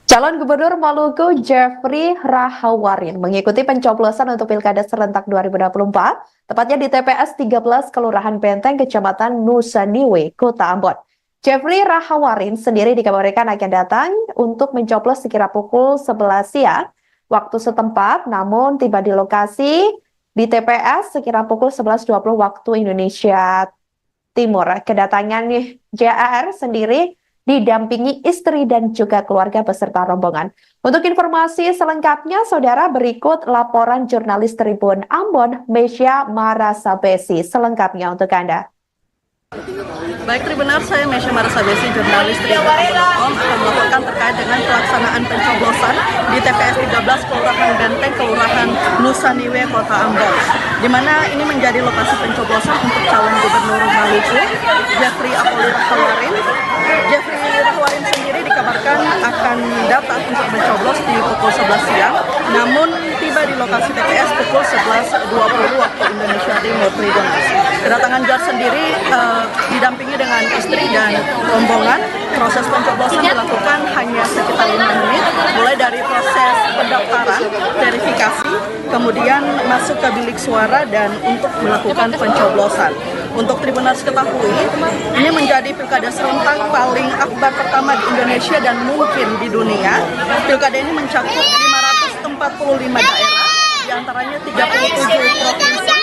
Speaker 5: Calon Gubernur Maluku Jeffrey Rahawarin mengikuti pencoblosan untuk Pilkada Serentak 2024, tepatnya di TPS 13 Kelurahan Benteng, Kecamatan Nusa Niwe, Kota Ambon. Jeffrey Rahawarin sendiri dikabarkan akan datang untuk mencoblos sekira pukul 11 siang waktu setempat, namun tiba di lokasi di TPS sekira pukul 11.20 waktu Indonesia Timur. Kedatangan JAR sendiri didampingi istri dan juga keluarga beserta rombongan. Untuk informasi selengkapnya, saudara, berikut laporan jurnalis Tribun Ambon, Mesya Marasabesi, selengkapnya untuk Anda.
Speaker 3: Baik Tribuners, saya Mesya Marasabesi, jurnalis Tribun.com akan melaporkan terkait dengan pelaksanaan pencoblosan di TPS 13 Kelurahan Benteng, Kelurahan Nusa Niwe, Kota Ambon, di mana ini menjadi lokasi pencoblosan untuk calon Gubernur Maluku Jeffrey Rahawarin. Jeffrey Rahawarin sendiri dikabarkan akan datang untuk mencoblos di pukul 11 siang, namun tiba di lokasi TPS pukul 11.20 waktu Indonesia Timur. Tribuners, kedatangan JAR sendiri didampingi dengan istri dan rombongan. Proses pencoblosan dilakukan hanya sekitar 5 menit, mulai dari proses pendaftaran, verifikasi, kemudian masuk ke bilik suara dan untuk melakukan pencoblosan. Untuk Tribuners ketahui, ini menjadi pilkada serentak paling akbar pertama di Indonesia dan mungkin di dunia. Pilkada ini mencakup 545 daerah, diantaranya 37 provinsi,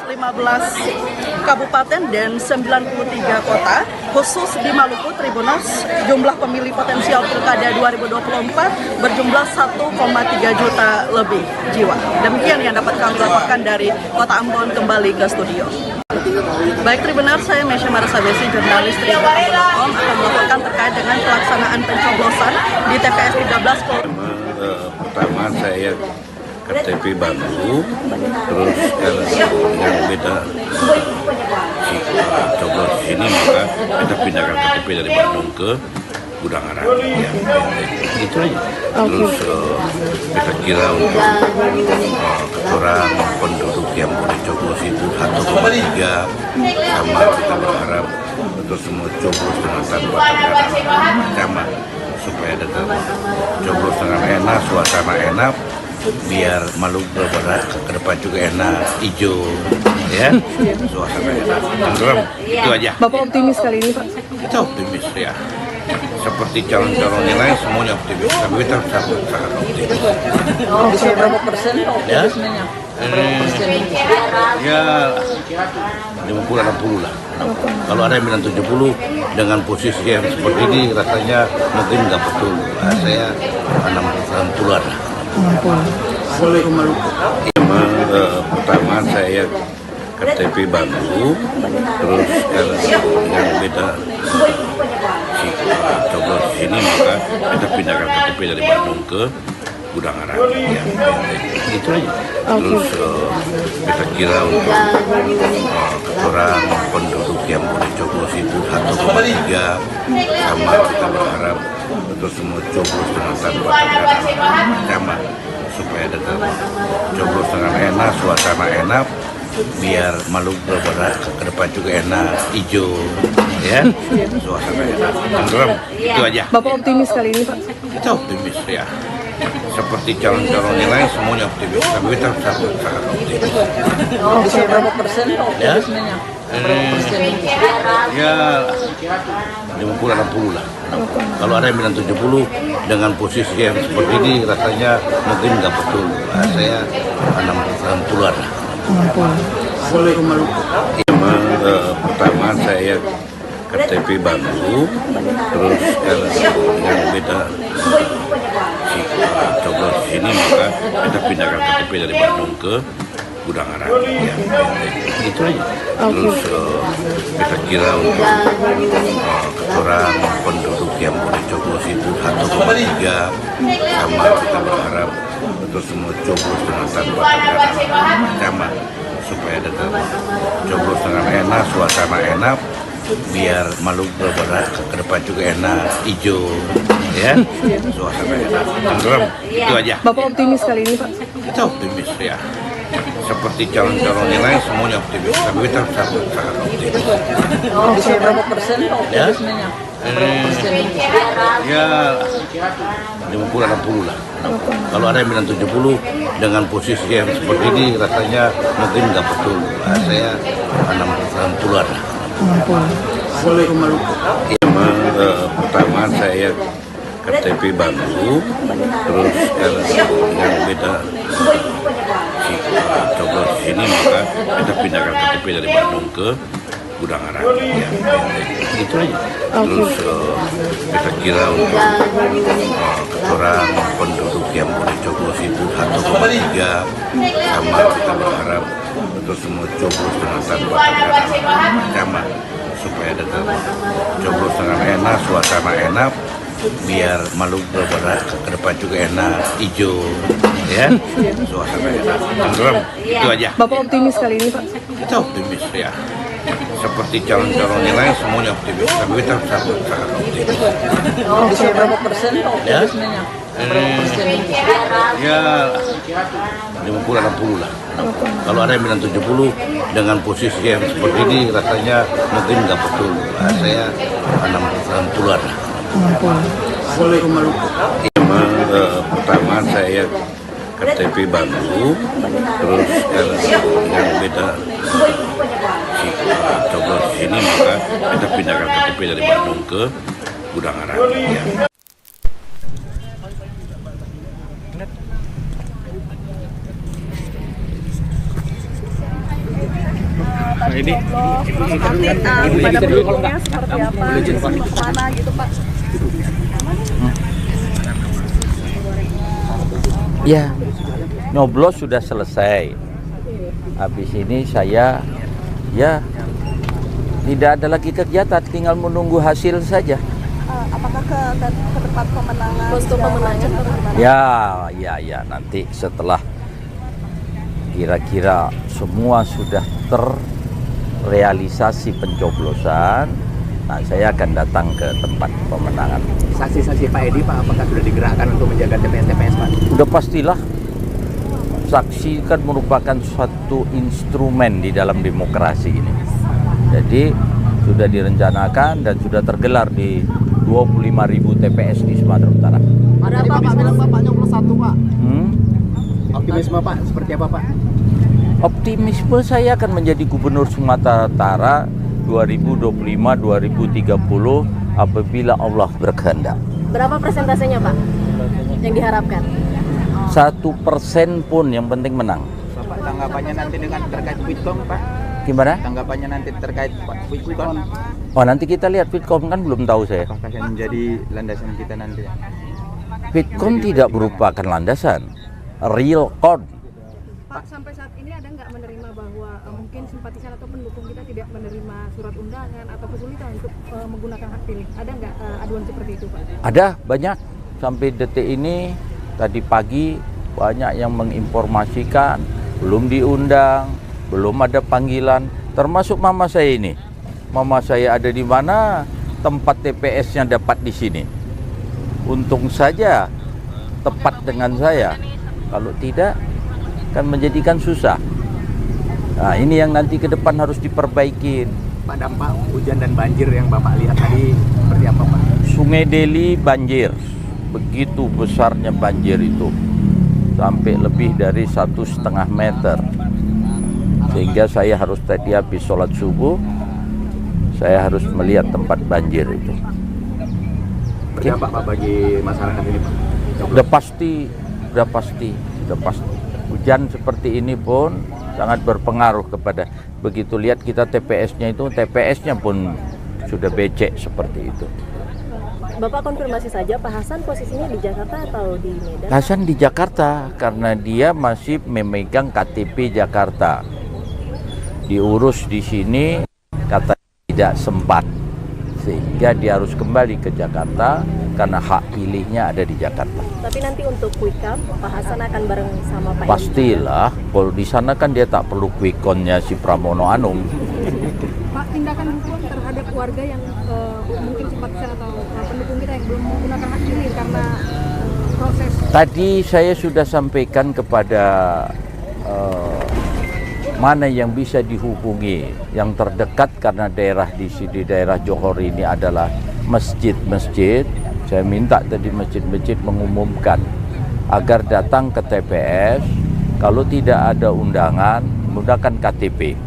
Speaker 3: 15 kabupaten dan 93 kota. Khusus di Maluku, Tribuners, jumlah pemilih potensial Pilkada 2024 berjumlah 1,3 juta lebih jiwa. Demikian yang dapat kami laporkan dari Kota Ambon, kembali ke studio. Baik Tribuners, saya Mesya Marasabesi, jurnalis Tribun.com akan melaporkan terkait dengan pelaksanaan pencoblosan di TPS 13
Speaker 16: Pertama saya KTP baru, terus yang beda coblos ini, maka kita pindahkan KTP dari Bandung ke Gudang Arang. Ya, itu aja. Terus kita kira untuk orang penduduk yang boleh coblos itu 1,3 sama kita berharap untuk semua coblos dengan tanpa ancaman supaya ada coblos dengan enak, suasana enak, biar Maluku bergerak ke depan juga enak, hijau, ya, suasana enak. Itu aja.
Speaker 6: Bapak optimis kali ini, Pak?
Speaker 16: Kita optimis ya. Seperti calon-calon yang lain semuanya optimis, tapi kita sangat optimis.
Speaker 3: Bisa berapa persen optimismenya?
Speaker 16: Ya 50-60 lah. Kalau ada yang bilang 70 dengan posisi yang seperti ini rasanya mungkin nggak betul. Saya 60-an lah. Memang pertama saya KTP baru, terus yang beda si coblos ini maka kita pindahkan KTP dari Bandung ke Gudang Arang. Ya, itu aja. Terus kita kira untuk orang penduduk yang boleh coblos itu 1,3 sama kita berharap untuk semua coblos dengan tanpa ancaman supaya ada coblos dengan enak, suasana enak, biar Maluku bergerak ke depan juga enak, hijau, ya, suasana enak. Itu aja.
Speaker 6: Bapak optimis kali ini, Pak?
Speaker 16: Kita optimis ya. Seperti calon-calon yang lain semuanya optimis, tapi kita sangat optimis.
Speaker 3: Bisa berapa persen optimismenya?
Speaker 16: Ya 50-60 lah. Kalau ada yang bilang 70 dengan posisi yang seperti ini rasanya mungkin nggak betul. Saya 60-an lah. Memang pertama saya KTP baru, terus yang beda si coblos ini maka kita pindahkan KTP dari Bandung ke Gudang Arang. Ya, itu aja. Terus kita kira untuk orang penduduk yang boleh coblos itu 1,3 sama kita berharap untuk semua coblos dengan tanpa ancaman supaya ada coblos dengan enak, suasana enak, biar Maluku bergerak ke depan juga enak, hijau, ya, suasana enak. Itu aja.
Speaker 6: Bapak optimis kali ini, Pak?
Speaker 16: Kita optimis ya. Seperti calon-calon yang lain semuanya optimis, tapi kita sangat optimis.
Speaker 3: Bisa berapa persen optimismenya?
Speaker 16: Ya 50-60 lah. Kalau ada yang bilang 70 dengan posisi yang seperti ini rasanya mungkin nggak betul. Saya 60-an lah. Memang pertama saya KTP baru, terus yang beda si coblos ini maka kita pindahkan KTP dari Bandung ke Gudang Arang. Ya, itu aja. Terus kita kira untuk orang penduduk yang boleh coblos itu 1,3 sama kita berharap untuk semua coblos dengan tanpa ancaman supaya ada coblos dengan enak, suasana enak, biar Maluku bergerak ke depan juga enak, hijau, ya, suasana enak. Itu aja.
Speaker 6: Bapak optimis kali ini, Pak?
Speaker 16: Kita optimis ya. Seperti calon-calon yang lain semuanya optimis, tapi kita sangat optimis.
Speaker 3: Bisa berapa persen optimismenya?
Speaker 16: Ya 50-60 lah. Kalau ada yang bilang 70 dengan posisi yang seperti ini rasanya mungkin nggak betul. Saya 60-an lah. Memang pertama saya KTP baru, terus yang beda si coblos ini maka kita pindahkan KTP dari Bandung ke Gudang Arang. Ya.
Speaker 6: Ini pada pendukungnya seperti apa, mana gitu, Pak?
Speaker 15: Ya, nyoblos sudah selesai. Habis ini saya ya tidak ada lagi kegiatan, tinggal menunggu hasil saja.
Speaker 6: Apakah ke tempat pemenangan? Kostum pemenangan?
Speaker 15: Ya, nanti setelah kira-kira semua sudah terrealisasi pencoblosan, Nah, saya akan datang ke tempat pemenangan.
Speaker 7: Saksi-saksi Pak Edi, Pak, apakah sudah digerakkan untuk menjaga TPS, Pak?
Speaker 15: Udah pastilah. Saksi kan merupakan suatu instrumen di dalam demokrasi ini. Jadi sudah direncanakan dan sudah tergelar di 25.000 TPS di Sumatera Utara.
Speaker 7: Ada apa Pak bilang Bapak nyoblos 1, Pak? Optimisme Pak, seperti apa Pak?
Speaker 15: Optimisme saya akan menjadi gubernur Sumatera Utara 2025-2030 apabila Allah berkehendak.
Speaker 17: Berapa persentasenya Pak yang diharapkan?
Speaker 15: 1% pun yang penting menang.
Speaker 7: Bapak, tanggapannya nanti dengan terkait Quickcom Pak?
Speaker 15: Gimana?
Speaker 7: Tanggapannya nanti terkait Quickcom?
Speaker 15: Oh, nanti kita lihat Quickcom kan belum tahu saya.
Speaker 7: Apakah yang menjadi landasan kita nanti?
Speaker 15: Quickcom tidak merupakan landasan, real count.
Speaker 6: Pak, sampai saat ini ada nggak menerima bahwa mungkin simpatisan atau pendukung kita tidak menerima surat undangan atau kesulitan untuk menggunakan hak pilih? Ada nggak aduan seperti itu Pak?
Speaker 15: Ada banyak. Sampai detik ini tadi pagi banyak yang menginformasikan belum diundang, belum ada panggilan, termasuk mama saya ini. Mama saya ada di mana, tempat TPS-nya dapat di sini. Untung saja tepat dengan saya. Kalau tidak, kan menjadikan susah. Nah, ini yang nanti ke depan harus diperbaikin.
Speaker 7: Pak, dampak hujan dan banjir yang Bapak lihat tadi seperti apa Pak?
Speaker 15: Sungai Deli banjir. Begitu besarnya banjir itu. Sampai lebih dari 1,5 meter. Sehingga saya harus tadi habis sholat subuh, saya harus melihat tempat banjir itu.
Speaker 7: Berdampak Pak bagi masyarakat ini Pak?
Speaker 15: Udah pasti. Hujan seperti ini pun sangat berpengaruh kepada, begitu lihat kita TPS-nya itu, TPS-nya pun sudah becek seperti itu.
Speaker 17: Bapak konfirmasi saja, Pak Hasan posisinya di Jakarta atau di Medan?
Speaker 15: Hasan di Jakarta karena dia masih memegang KTP Jakarta. Diurus di sini kata tidak sempat, sehingga dia harus kembali ke Jakarta karena hak pilihnya ada di Jakarta.
Speaker 17: Tapi nanti untuk Quickcom, Pak Hasan akan bareng sama Pak
Speaker 15: Pastilah, kalau di sana kan dia tak perlu quick-count-nya si Pramono Anung.
Speaker 6: Pak, tindakan hukum terhadap warga yang mungkin simpatisan atau pendukung kita yang belum menggunakan hak pilih karena proses. Tadi
Speaker 15: saya sudah sampaikan kepada mana yang bisa dihubungi, yang terdekat karena daerah di sini, daerah Johor ini adalah masjid-masjid. Saya minta tadi masjid-masjid mengumumkan agar datang ke TPS, kalau tidak ada undangan, menggunakan KTP.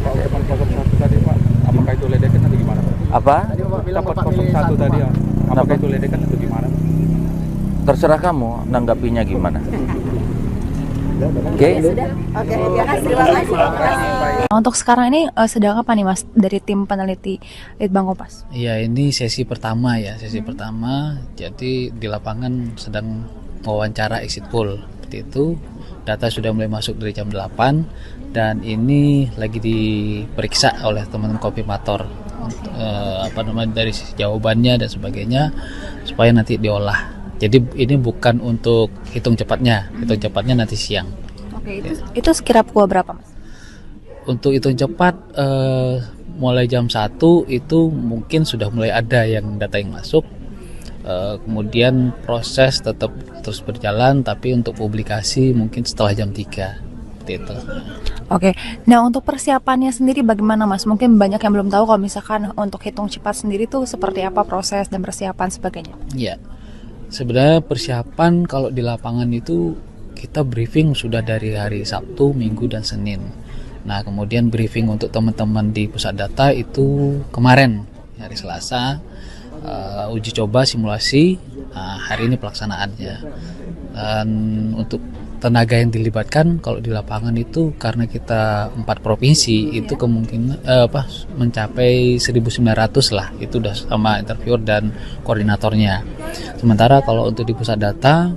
Speaker 9: Pak, untuk 01 tadi Pak, apakah itu ledekan atau gimana Pak?
Speaker 15: Apa?
Speaker 9: Dapat 01 tadi ya, apakah itu ledekan atau gimana?
Speaker 15: Terserah kamu, nanggapinya gimana. Oke.
Speaker 17: Terima kasih. Untuk sekarang ini sedang apa nih Mas dari tim peneliti Litbang Kompas?
Speaker 13: Iya, ini sesi pertama ya, sesi pertama. Jadi di lapangan sedang wawancara exit poll seperti itu. Data sudah mulai masuk dari jam 8 dan ini lagi diperiksa oleh teman-teman konfirmator dari jawabannya dan sebagainya supaya nanti diolah. Jadi ini bukan untuk hitung cepatnya nanti siang.
Speaker 17: Oke, itu sekira pukul berapa Mas?
Speaker 13: Untuk hitung cepat mulai jam 1 itu mungkin sudah mulai ada yang data yang masuk. Kemudian proses tetap terus berjalan, tapi untuk publikasi mungkin setelah jam 3 seperti itu.
Speaker 17: Oke, nah untuk persiapannya sendiri bagaimana Mas? Mungkin banyak yang belum tahu kalau misalkan untuk hitung cepat sendiri tuh seperti apa proses dan persiapan sebagainya.
Speaker 13: Iya. Sebenarnya persiapan kalau di lapangan itu kita briefing sudah dari hari Sabtu, Minggu, dan Senin. Nah kemudian briefing untuk teman-teman di pusat data itu kemarin hari Selasa, uji coba simulasi, hari ini pelaksanaannya. Dan untuk tenaga yang dilibatkan kalau di lapangan itu karena kita 4 provinsi itu kemungkinan mencapai 1.900 lah, itu udah sama interviewer dan koordinatornya. Sementara kalau untuk di pusat data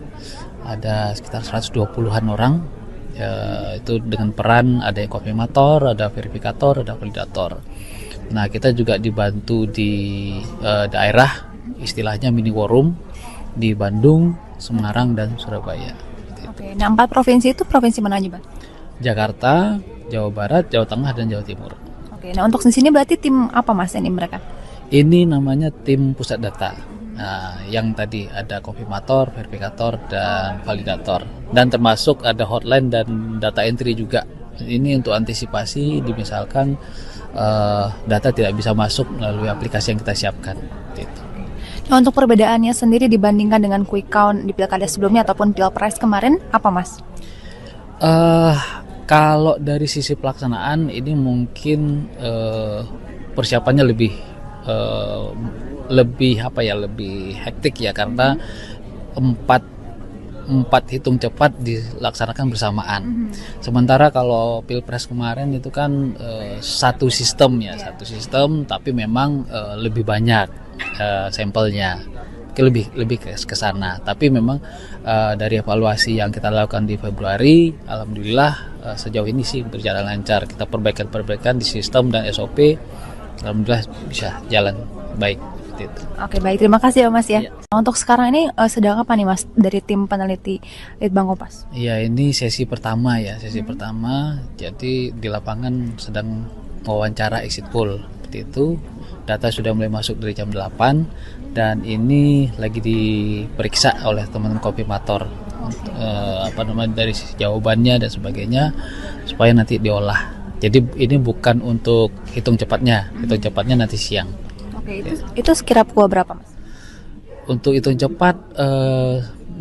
Speaker 13: ada sekitar 120-an orang, itu dengan peran ada yang konfirmator, ada verifikator, ada validator. Nah kita juga dibantu di daerah, istilahnya mini war room di Bandung, Semarang, dan Surabaya.
Speaker 17: Oke, nah 4 provinsi itu provinsi mana aja Bang?
Speaker 13: Jakarta, Jawa Barat, Jawa Tengah, dan Jawa Timur.
Speaker 19: Oke, nah untuk di sini berarti tim apa Mas ini mereka?
Speaker 13: Ini namanya tim pusat data. Nah, yang tadi ada konfirmator, verifikator, dan validator. Dan termasuk ada hotline dan data entry juga. Ini untuk antisipasi misalkan data tidak bisa masuk melalui aplikasi yang kita siapkan. Gitu.
Speaker 19: Nah, untuk perbedaannya sendiri dibandingkan dengan quick count di pilkada sebelumnya ataupun pilpres kemarin, apa Mas?
Speaker 13: Kalau dari sisi pelaksanaan ini mungkin persiapannya lebih hektik ya, karena empat hitung cepat dilaksanakan bersamaan. Sementara kalau pilpres kemarin itu kan satu sistem tapi memang lebih banyak sampelnya. Lebih ke sana. Tapi memang dari evaluasi yang kita lakukan di Februari, alhamdulillah sejauh ini sih berjalan lancar. Kita perbaikan di sistem dan SOP, alhamdulillah bisa jalan baik. Gitu.
Speaker 19: Oke, baik, terima kasih ya Mas ya. Nah, untuk sekarang ini sedang apa nih Mas dari tim peneliti Litbang Kompas?
Speaker 13: Iya, ini sesi pertama ya, pertama. Jadi di lapangan sedang wawancara exit poll. Seperti itu. Data sudah mulai masuk dari jam 8 dan ini lagi diperiksa oleh teman-teman konfirmator dari jawabannya dan sebagainya supaya nanti diolah. Jadi ini bukan untuk hitung cepatnya nanti siang.
Speaker 19: Oke, itu sekira pukul berapa Mas?
Speaker 13: Untuk hitung cepat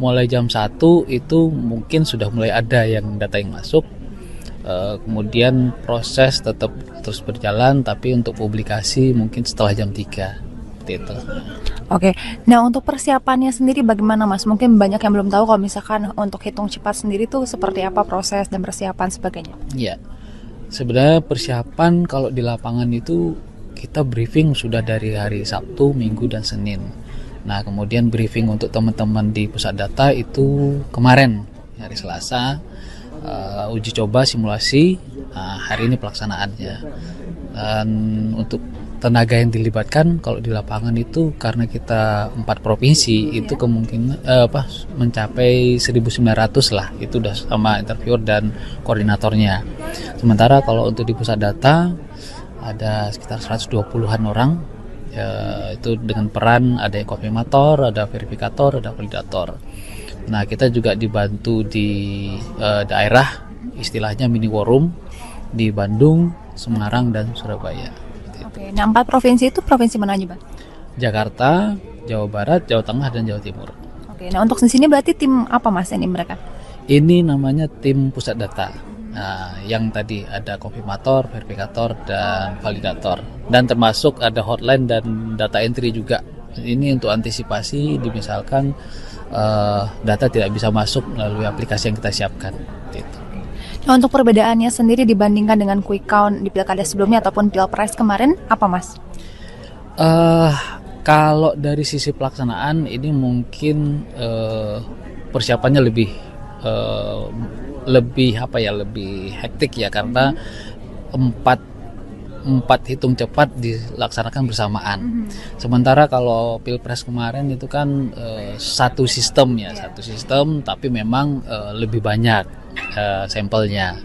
Speaker 13: mulai jam 1 itu mungkin sudah mulai ada yang data yang masuk. Kemudian proses tetap terus berjalan, tapi untuk publikasi mungkin setelah jam 3 seperti itu.
Speaker 19: Oke, nah untuk persiapannya sendiri bagaimana Mas? Mungkin banyak yang belum tahu kalau misalkan untuk hitung cepat sendiri tuh seperti apa proses dan persiapan sebagainya.
Speaker 13: Iya, sebenarnya persiapan kalau di lapangan itu kita briefing sudah dari hari Sabtu, Minggu, dan Senin. Nah kemudian briefing untuk teman-teman di pusat data itu kemarin hari Selasa. Uji coba simulasi, hari ini pelaksanaannya. Dan untuk tenaga yang dilibatkan kalau di lapangan itu karena kita 4 provinsi itu kemungkinan mencapai 1.900 lah, itu udah sama interviewer dan koordinatornya. Sementara kalau untuk di pusat data ada sekitar 120-an orang, itu dengan peran ada konfirmator, ada verifikator, ada validator. Nah kita juga dibantu di daerah, istilahnya mini war room di Bandung, Semarang, dan Surabaya.
Speaker 19: Oke, nah 4 provinsi itu provinsi mana aja Bang?
Speaker 13: Jakarta, Jawa Barat, Jawa Tengah, dan Jawa Timur.
Speaker 19: Oke, nah untuk di sini berarti tim apa Mas ini mereka?
Speaker 13: Ini namanya tim pusat data. Nah, yang tadi ada konfirmator, verifikator, dan validator. Dan termasuk ada hotline dan data entry juga. Ini untuk antisipasi misalkan data tidak bisa masuk melalui aplikasi yang kita siapkan. Gitu.
Speaker 19: Nah, untuk perbedaannya sendiri dibandingkan dengan quick count di pilkada sebelumnya ataupun pilpres kemarin, apa Mas?
Speaker 13: Kalau dari sisi pelaksanaan ini mungkin persiapannya lebih hektik ya, karena empat hitung cepat dilaksanakan bersamaan. Sementara kalau pilpres kemarin itu kan satu sistem tapi memang lebih banyak sampelnya.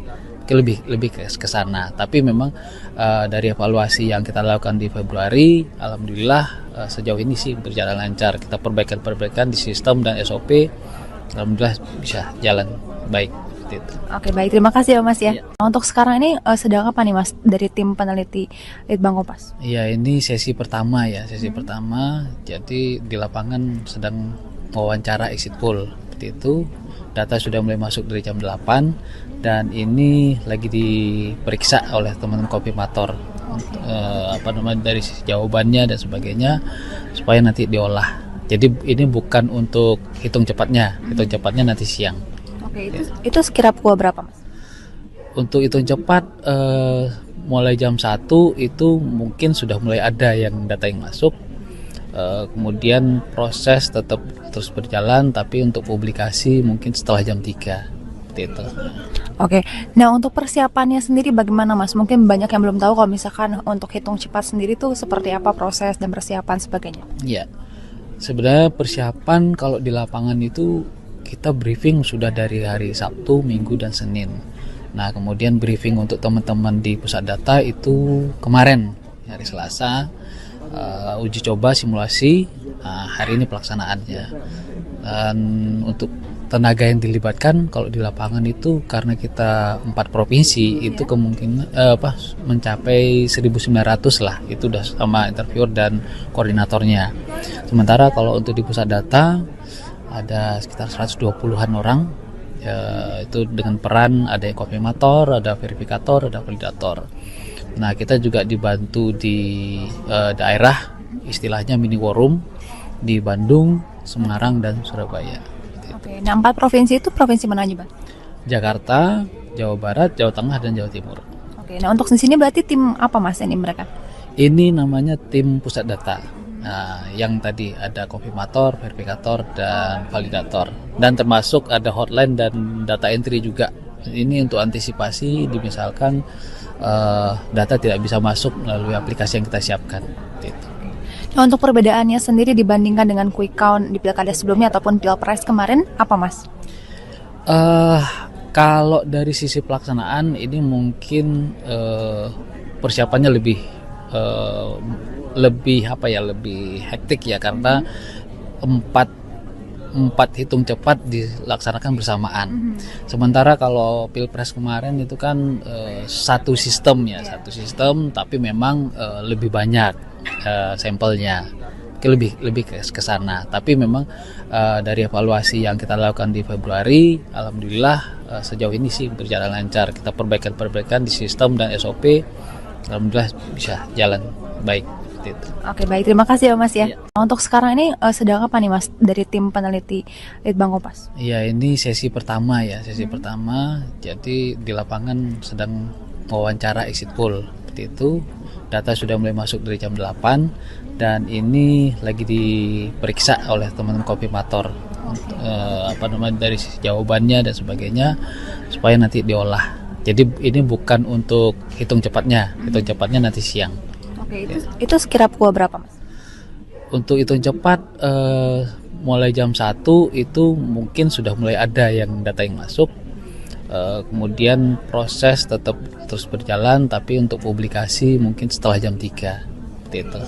Speaker 13: Lebih ke sana. Tapi memang dari evaluasi yang kita lakukan di Februari, alhamdulillah sejauh ini sih berjalan lancar. Kita perbaikan di sistem dan SOP, alhamdulillah bisa jalan baik.
Speaker 19: Oke, baik, terima kasih ya Mas ya. Nah, untuk sekarang ini sedang apa nih Mas dari tim peneliti Litbang Kompas?
Speaker 13: Iya, ini sesi pertama ya, pertama. Jadi di lapangan sedang wawancara exit poll seperti itu. Data sudah mulai masuk dari jam 8 dan ini lagi diperiksa oleh teman-teman konfirmator dari jawabannya dan sebagainya supaya nanti diolah. Jadi ini bukan untuk hitung cepatnya nanti siang.
Speaker 19: Oke, itu sekira pukul berapa Mas?
Speaker 13: Untuk hitung cepat mulai jam 1 itu mungkin sudah mulai ada yang data yang masuk. Kemudian proses tetap terus berjalan, tapi untuk publikasi mungkin setelah jam 3. Itu.
Speaker 19: Oke, nah untuk persiapannya sendiri bagaimana Mas? Mungkin banyak yang belum tahu kalau misalkan untuk hitung cepat sendiri tuh seperti apa proses dan persiapan sebagainya.
Speaker 13: Iya, sebenarnya persiapan kalau di lapangan itu kita briefing sudah dari hari Sabtu, Minggu, dan Senin. Nah, kemudian briefing untuk teman-teman di pusat data itu kemarin hari Selasa, uji coba simulasi, hari ini pelaksanaannya. Dan untuk tenaga yang dilibatkan kalau di lapangan itu karena kita 4 provinsi itu kemungkinan mencapai 1.900 lah, itu udah sama interviewer dan koordinatornya. Sementara kalau untuk di pusat data ada sekitar 120-an orang, itu dengan peran ada yang konfirmator, ada verifikator, ada validator. Nah, kita juga dibantu di daerah, istilahnya mini war room di Bandung, Semarang, dan Surabaya.
Speaker 19: Oke, nah 4 provinsi itu provinsi mana aja, Bang?
Speaker 13: Jakarta, Jawa Barat, Jawa Tengah, dan Jawa Timur.
Speaker 19: Oke, nah untuk di sini berarti tim apa, Mas, ini mereka?
Speaker 13: Ini namanya tim pusat data. Nah, yang tadi ada konfirmator, verifikator, dan validator. Dan termasuk ada hotline dan data entry juga. Ini untuk antisipasi misalkan data tidak bisa masuk melalui aplikasi yang kita siapkan. Gitu.
Speaker 19: Nah, untuk perbedaannya sendiri dibandingkan dengan quick count di pilkada sebelumnya ataupun pilpres kemarin, apa, Mas?
Speaker 13: Kalau dari sisi pelaksanaan ini mungkin persiapannya lebih hektik ya, karena empat hitung cepat dilaksanakan bersamaan. Sementara kalau pilpres kemarin itu kan satu sistem tapi memang lebih banyak sampelnya, lebih ke sana. Tapi memang dari evaluasi yang kita lakukan di Februari, alhamdulillah sejauh ini sih berjalan lancar. Kita perbaikan di sistem dan SOP, alhamdulillah bisa jalan baik.
Speaker 19: Oke, baik, terima kasih ya, Mas ya. Untuk sekarang ini sedang apa nih, Mas, dari tim peneliti Litbang Kompas?
Speaker 13: Iya, ini sesi pertama ya, pertama. Jadi di lapangan sedang wawancara exit poll seperti itu. Data sudah mulai masuk dari jam 8 dan ini lagi diperiksa oleh teman-teman konfirmator dari sisi jawabannya dan sebagainya supaya nanti diolah. Jadi ini bukan untuk hitung cepatnya nanti siang.
Speaker 19: Oke, itu sekira pukul berapa, Mas?
Speaker 13: Untuk hitung cepat mulai jam 1 itu mungkin sudah mulai ada yang data yang masuk. Kemudian proses tetap terus berjalan, tapi untuk publikasi mungkin setelah jam 3 seperti itu.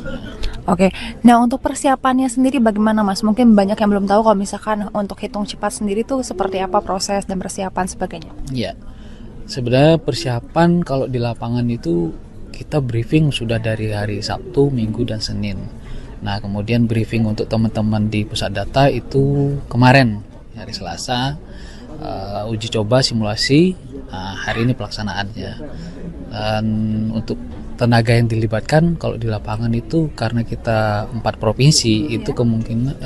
Speaker 19: Oke, nah untuk persiapannya sendiri bagaimana, Mas? Mungkin banyak yang belum tahu kalau misalkan untuk hitung cepat sendiri tuh seperti apa proses dan persiapan sebagainya.
Speaker 13: Iya, sebenarnya persiapan kalau di lapangan itu kita briefing sudah dari hari Sabtu, Minggu, dan Senin. Nah, kemudian briefing untuk teman-teman di pusat data itu kemarin hari Selasa, uji coba simulasi, hari ini pelaksanaannya. Dan untuk tenaga yang dilibatkan kalau di lapangan itu karena kita 4 provinsi itu kemungkinan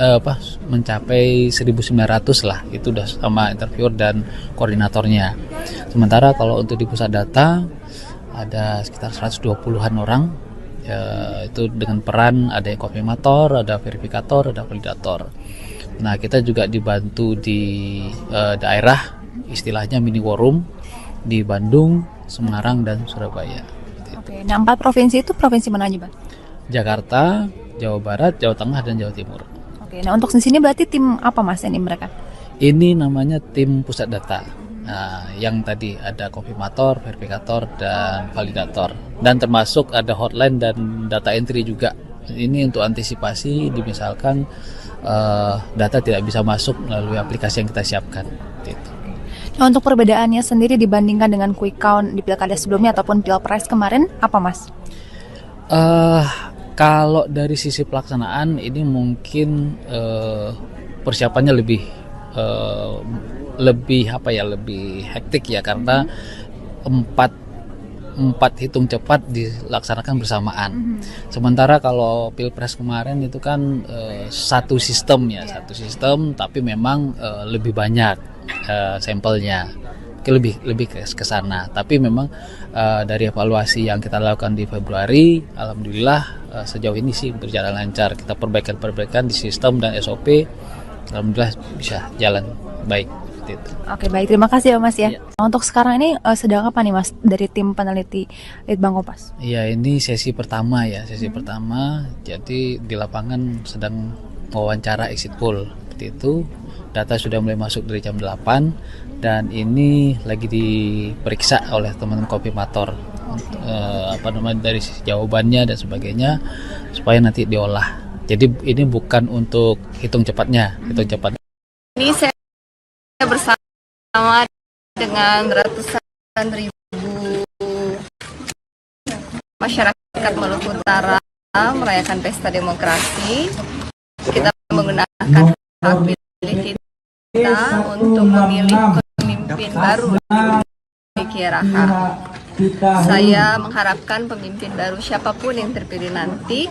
Speaker 13: mencapai 1.900 lah, itu udah sama interviewer dan koordinatornya. Sementara kalau untuk di pusat data ada sekitar 120-an orang, itu dengan peran ada yang konfirmator, ada verifikator, ada validator. Nah, kita juga dibantu di daerah, istilahnya mini war room di Bandung, Semarang, dan Surabaya.
Speaker 19: Oke, nah 4 provinsi itu provinsi mana aja, Bang?
Speaker 13: Jakarta, Jawa Barat, Jawa Tengah, dan Jawa Timur.
Speaker 19: Oke, nah untuk di sini berarti tim apa, Mas, ini mereka?
Speaker 13: Ini namanya tim pusat data. Nah, yang tadi ada konfirmator, verifikator, dan validator. Dan termasuk ada hotline dan data entry juga. Ini untuk antisipasi misalkan data tidak bisa masuk melalui aplikasi yang kita siapkan. Gitu.
Speaker 19: Nah, untuk perbedaannya sendiri dibandingkan dengan quick count di pilkada sebelumnya ataupun pilpres kemarin, apa, Mas?
Speaker 13: Kalau dari sisi pelaksanaan ini mungkin persiapannya lebih hektik ya, karena empat hitung cepat dilaksanakan bersamaan. Sementara kalau pilpres kemarin itu kan satu sistem tapi memang lebih banyak sampelnya, lebih ke sana. Tapi memang dari evaluasi yang kita lakukan di Februari, alhamdulillah sejauh ini sih berjalan lancar. Kita perbaikan di sistem dan SOP, alhamdulillah bisa jalan baik.
Speaker 19: Oke, baik, terima kasih ya, Mas ya. Untuk sekarang ini sedang apa nih, Mas, dari tim peneliti Litbang Kompas?
Speaker 13: Iya, ini sesi pertama ya, pertama. Jadi di lapangan sedang wawancara exit poll seperti itu. Data sudah mulai masuk dari jam 8 dan ini lagi diperiksa oleh teman-teman Kopimator dari sisi jawabannya dan sebagainya supaya nanti diolah. Jadi ini bukan untuk hitung cepatnya.
Speaker 21: Ini saya bersama dengan ratusan ribu masyarakat Maluku Utara merayakan pesta demokrasi. Kita menggunakan hak pilih kita untuk memilih pemimpin baru di Kiaraha. Saya mengharapkan pemimpin baru siapapun yang terpilih nanti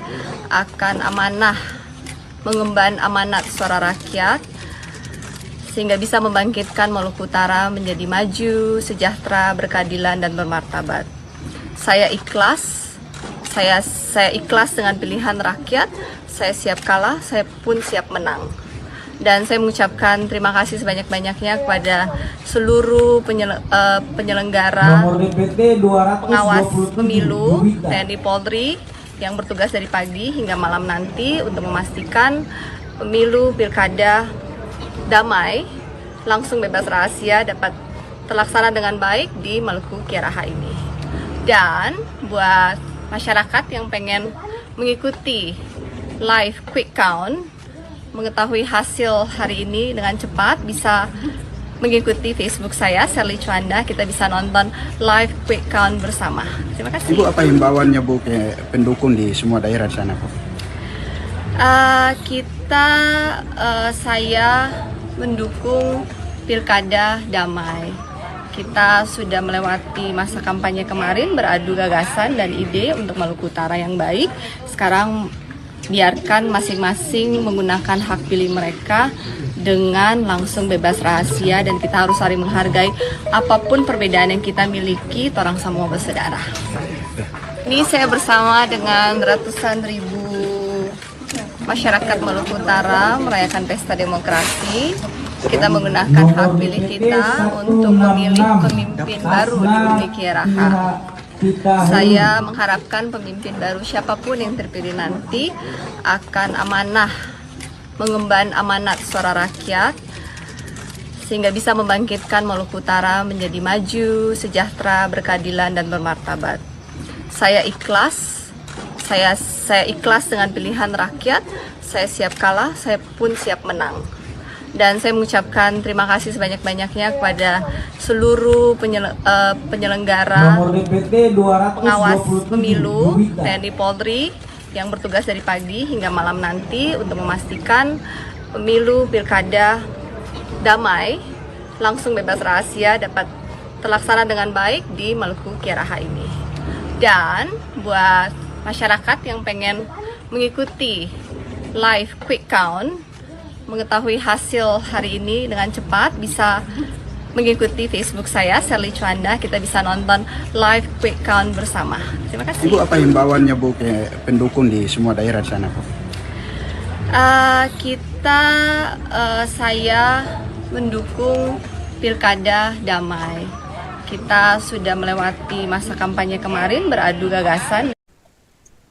Speaker 21: akan amanah, mengemban amanat suara rakyat sehingga bisa membangkitkan Maluku Utara menjadi maju, sejahtera, berkeadilan dan bermartabat. Saya ikhlas dengan pilihan rakyat. Saya siap kalah, saya pun siap menang. Dan saya mengucapkan terima kasih sebanyak-banyaknya kepada seluruh penyelenggara, pengawas pemilu, TNI Polri yang bertugas dari pagi hingga malam nanti untuk memastikan pemilu pilkada damai, langsung bebas rahasia dapat terlaksana dengan baik di Maluku Kiaraha ini. Dan buat masyarakat yang pengen mengikuti live quick count, mengetahui hasil hari ini dengan cepat, bisa mengikuti Facebook saya, Sally Chwanda. Kita bisa nonton live quick count bersama. Terima kasih.
Speaker 1: Ibu, apa himbauannya Bu ke pendukung di semua daerah di sana Bu?
Speaker 21: Saya mendukung pilkada damai. Kita sudah melewati masa kampanye kemarin, beradu gagasan dan ide untuk Maluku Utara yang baik. Sekarang biarkan masing-masing menggunakan hak pilih mereka dengan langsung bebas rahasia, dan kita harus saling menghargai apapun perbedaan yang kita miliki, orang semua bersaudara. Ini saya bersama dengan ratusan ribu masyarakat Maluku Utara merayakan pesta demokrasi. Kita menggunakan hak pilih kita untuk memilih pemimpin baru di Kiaraha. Saya mengharapkan pemimpin baru siapapun yang terpilih nanti akan amanah, mengemban amanat suara rakyat sehingga bisa membangkitkan Maluku Utara menjadi maju, sejahtera, berkeadilan dan bermartabat. Saya ikhlas dengan pilihan rakyat. Saya siap kalah, saya pun siap menang. Dan saya mengucapkan terima kasih sebanyak-banyaknya kepada seluruh penyelenggara, pengawas pemilu, TNI Polri yang bertugas dari pagi hingga malam nanti untuk memastikan pemilu pilkada damai, langsung bebas rahasia dapat terlaksana dengan baik di Maluku Kiaraha ini. Dan buat masyarakat yang pengen mengikuti live quick count, mengetahui hasil hari ini dengan cepat, bisa mengikuti Facebook saya, Sally Chwanda. Kita bisa nonton live quick count bersama. Terima kasih.
Speaker 1: Ibu, apa himbauannya Bu ke pendukung di semua daerah di sana Bu?
Speaker 21: Saya mendukung pilkada damai. Kita sudah melewati masa kampanye kemarin, beradu gagasan.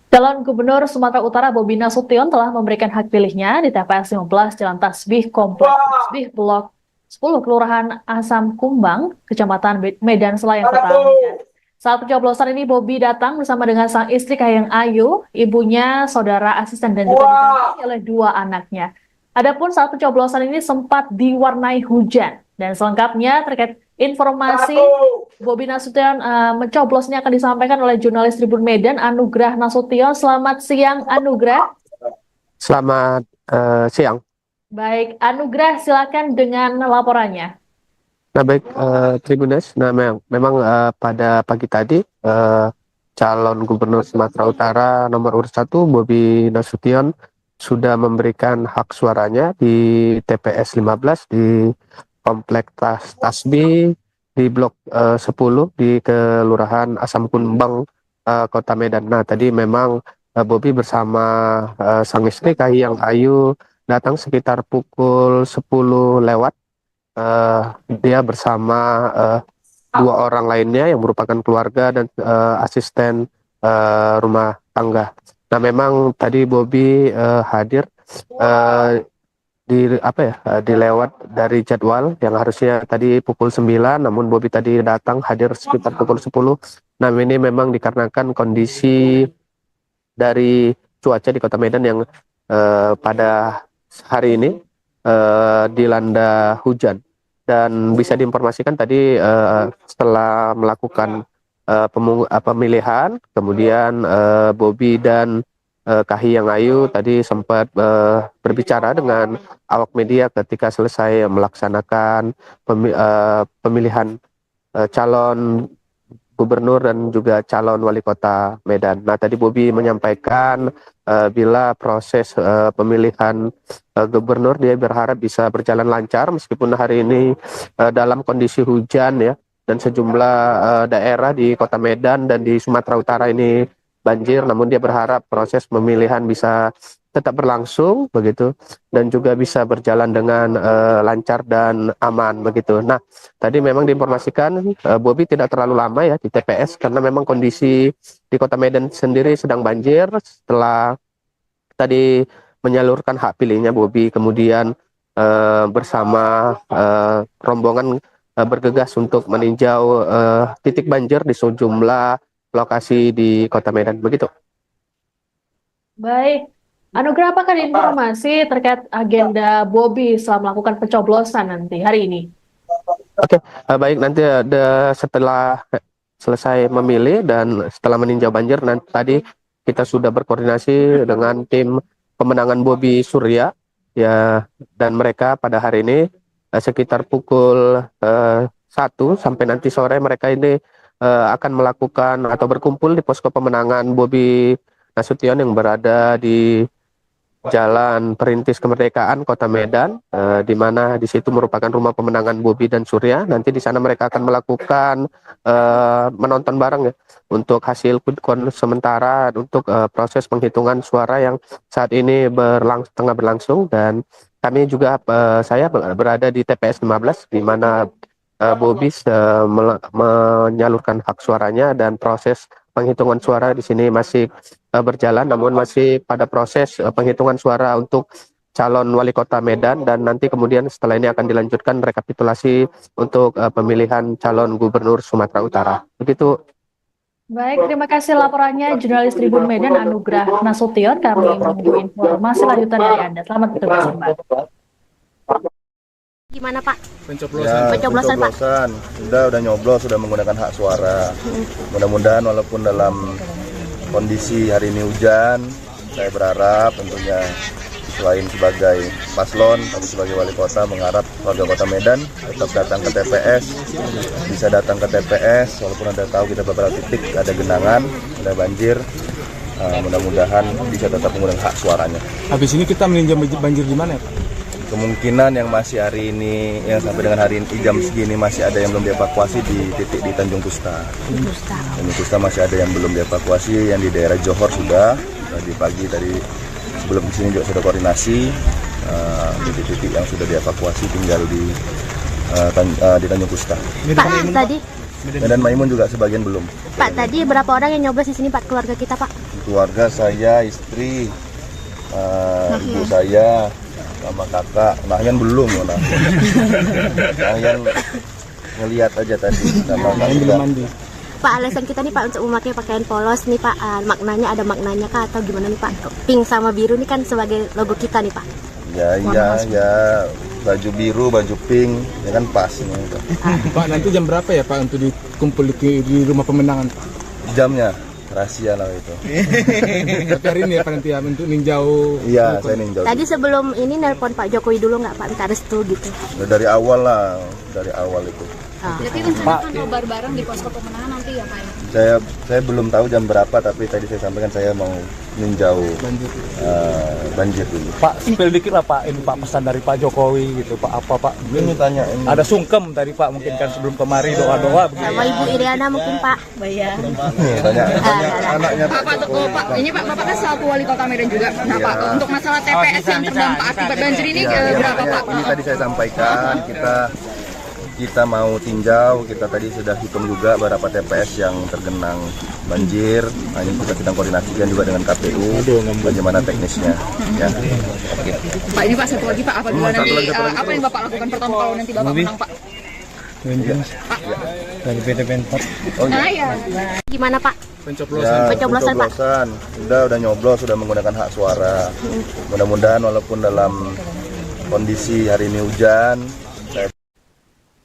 Speaker 5: Calon Gubernur Sumatera Utara Bobi Nasution telah memberikan hak pilihnya di TPS 15 Jalan Tasbih Kompleks Tasbih Blok 10 Kelurahan Asam Kumbang, Kecamatan Medan Selayang, Kota Medan. Saat pencoblosan ini Bobi datang bersama dengan sang istri Kahiyang Ayu, ibunya, saudara, asisten dan juga didampingi oleh 2 anaknya. Adapun saat pencoblosan ini sempat diwarnai hujan, dan selengkapnya terkait informasi Bobi Nasution mencoblosnya akan disampaikan oleh jurnalis Tribun Medan Anugrah Nasution. Selamat siang Anugrah.
Speaker 8: Selamat siang.
Speaker 5: Baik, Anugrah silakan dengan laporannya.
Speaker 8: Nah baik, Tribuners, nah memang pada pagi tadi calon Gubernur Sumatera Utara nomor urut 1 Bobi Nasution sudah memberikan hak suaranya di TPS 15 di Komplek Tasbih di Blok 10 di Kelurahan Asam Kumbang, Kota Medan. Nah tadi memang Bobi bersama sang istri Kahiyang Ayu datang sekitar pukul 10 lewat. Dia bersama 2 orang lainnya yang merupakan keluarga dan asisten rumah tangga. Nah memang tadi Bobi hadir dilewat dari jadwal yang harusnya tadi pukul 9, namun Bobi tadi datang hadir sekitar pukul 10. Nah, ini memang dikarenakan kondisi dari cuaca di Kota Medan yang pada hari ini dilanda hujan, dan bisa diinformasikan tadi setelah melakukan pemilihan, kemudian Bobi dan Kahiyang Ayu tadi sempat berbicara dengan awak media ketika selesai melaksanakan pemilihan calon gubernur dan juga calon wali kota Medan. Nah, tadi Bobi menyampaikan bila proses pemilihan gubernur dia berharap bisa berjalan lancar meskipun hari ini dalam kondisi hujan ya, dan sejumlah daerah di kota Medan dan di Sumatera Utara ini banjir, namun dia berharap proses pemilihan bisa tetap berlangsung begitu dan juga bisa berjalan dengan lancar dan aman begitu. Nah, tadi memang diinformasikan Bobi tidak terlalu lama ya di TPS karena memang kondisi di Kota Medan sendiri sedang banjir. Setelah tadi menyalurkan hak pilihnya, Bobi kemudian bersama rombongan bergegas untuk meninjau titik banjir di sejumlah lokasi di Kota Medan begitu.
Speaker 5: Baik, Anugrah, apakah ada informasi terkait agenda Bobi setelah melakukan pencoblosan nanti hari ini?
Speaker 8: Oke, baik, nanti ada setelah selesai memilih dan setelah meninjau banjir, nanti tadi kita sudah berkoordinasi dengan tim pemenangan Bobi Surya ya, dan mereka pada hari ini sekitar pukul 1 sampai nanti sore mereka ini akan melakukan atau berkumpul di posko pemenangan Bobi Nasution yang berada di Jalan Perintis Kemerdekaan Kota Medan, di mana di situ merupakan rumah pemenangan Bobi dan Surya. Nanti di sana mereka akan melakukan menonton bareng ya untuk hasil quick count sementara untuk proses penghitungan suara yang saat ini tengah berlangsung, dan kami juga saya berada di TPS 15 di mana Bobi menyalurkan hak suaranya dan proses penghitungan suara di sini masih berjalan, namun masih pada proses penghitungan suara untuk calon wali kota Medan, dan nanti kemudian setelah ini akan dilanjutkan rekapitulasi untuk pemilihan calon gubernur Sumatera Utara. Begitu.
Speaker 5: Baik, terima kasih laporannya jurnalis Tribun Medan Anugrah Nasution. Kami menunggu informasi lanjutan dari Anda. Selamat bertugas kembali.
Speaker 12: Gimana Pak?
Speaker 22: Pencoblosan, Pak. Udah nyoblos, sudah menggunakan hak suara. Mudah-mudahan walaupun dalam kondisi hari ini hujan, saya berharap tentunya selain sebagai paslon, tapi sebagai wali kota mengharap warga Kota Medan tetap datang ke TPS, bisa datang ke TPS walaupun Anda tahu kita beberapa titik ada genangan, ada banjir. Mudah-mudahan bisa tetap menggunakan hak suaranya.
Speaker 9: Habis ini kita meninjau banjir di mana ya, Pak?
Speaker 22: Kemungkinan yang masih hari ini, yang sampai dengan hari ini jam segini masih ada yang belum dievakuasi di titik di Tanjung Kusta. Tanjung Kusta masih ada yang belum dievakuasi, yang di daerah Johor sudah. Tadi pagi tadi sebelum kesini juga sudah koordinasi, titik-titik yang sudah dievakuasi tinggal di Tanjung Kusta.
Speaker 12: Pak, tadi
Speaker 22: Medan Maimun juga sebagian belum.
Speaker 12: Pak, tadi berapa orang yang nyoblos di sini Pak, keluarga kita Pak?
Speaker 22: Keluarga saya, istri, ibu saya, sama kakak, Nahyan belum, Nahyan ngelihat aja tadi, sama belum mandi.
Speaker 12: Pak, alasan kita nih Pak untuk memakai pakaian polos nih Pak, ada maknanya kah atau gimana nih Pak? Pink sama biru nih kan sebagai logo kita nih Pak.
Speaker 22: Ya, baju biru, baju pink, ya kan pas.
Speaker 9: Pak, nanti jam berapa ya Pak untuk dikumpul di rumah pemenangan?
Speaker 22: Jamnya rahasia lah itu.
Speaker 9: Tapi hari ini ya Pak nanti ya untuk ninjau.
Speaker 22: Iya, saya ninjau.
Speaker 12: Tadi sebelum ini nelpon Pak Jokowi dulu nggak Pak, minta restu gitu?
Speaker 22: Dari awal lah, dari awal itu.
Speaker 12: Jadi
Speaker 22: Pak,
Speaker 12: nobar bareng di posko pemenangan nanti ya Pak?
Speaker 22: Saya belum tahu jam berapa, tapi tadi saya sampaikan saya mau ninjau banjir dulu.
Speaker 20: Pak, spill dikit lah Pak, ini Pak pesan dari Pak Jokowi gitu Pak, apa Pak?
Speaker 22: Ini tanya ini.
Speaker 20: Ada sungkem tadi Pak, mungkin kan sebelum kemari doa-doa begitu.
Speaker 12: Sama Ibu Iriana mungkin Pak.
Speaker 22: Tanya anaknya
Speaker 23: Pak, ini Pak, Bapak kan selaku wali kota Medan juga. Nah Pak, untuk masalah TPS yang terdampak akibat banjir ini berapa Pak?
Speaker 22: Ini tadi saya sampaikan, kita kita mau tinjau, kita tadi sudah hitung juga beberapa TPS yang tergenang banjir. Nah, ini kita sedang koordinasikan juga dengan KPU bagaimana teknisnya. Ya. Oke.
Speaker 23: Pak, ini Pak satu lagi Pak, apabila nanti apa yang Bapak lakukan pertama kalau nanti Bapak menang Pak?
Speaker 20: Dari PT Pentok.
Speaker 22: Oh iya.
Speaker 12: Gimana Pak?
Speaker 22: Pencoblosan Pak. Udah nyoblos, sudah menggunakan hak suara. Mudah-mudahan walaupun dalam kondisi hari ini hujan.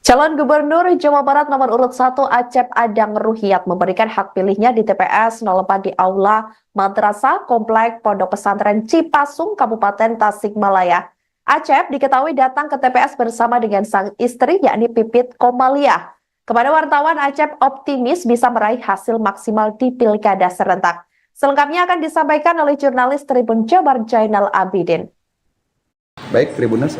Speaker 5: Calon Gubernur Jawa Barat nomor urut 1 Acep Adang Ruhiat memberikan hak pilihnya di TPS 04 di Aula Madrasah Komplek Pondok Pesantren Cipasung, Kabupaten Tasikmalaya. Acep diketahui datang ke TPS bersama dengan sang istri yakni Pipit Komaliah. Kepada wartawan, Acep optimis bisa meraih hasil maksimal di Pilkada serentak. Selengkapnya akan disampaikan oleh jurnalis Tribun Jabar Jainal Abidin.
Speaker 1: Baik Tribuners,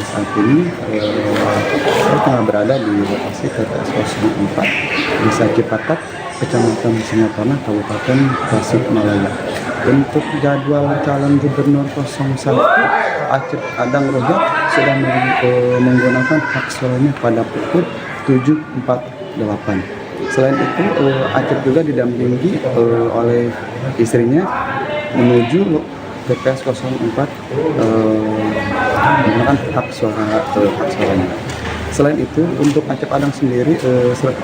Speaker 1: saat ini saya tengah berada di lokasi TPS 04 Desa Cipatat, Kecamatan Singaparna, Kabupaten Tasikmalaya. Untuk jadwal calon gubernur 01 Acep Adang Ruhiat sudah menggunakan hak suaranya pada pukul 7.48. Selain itu, Acep juga didampingi oleh istrinya menuju TPS 04 menggunakan hak suaranya. Selain itu, untuk Acep Adang sendiri,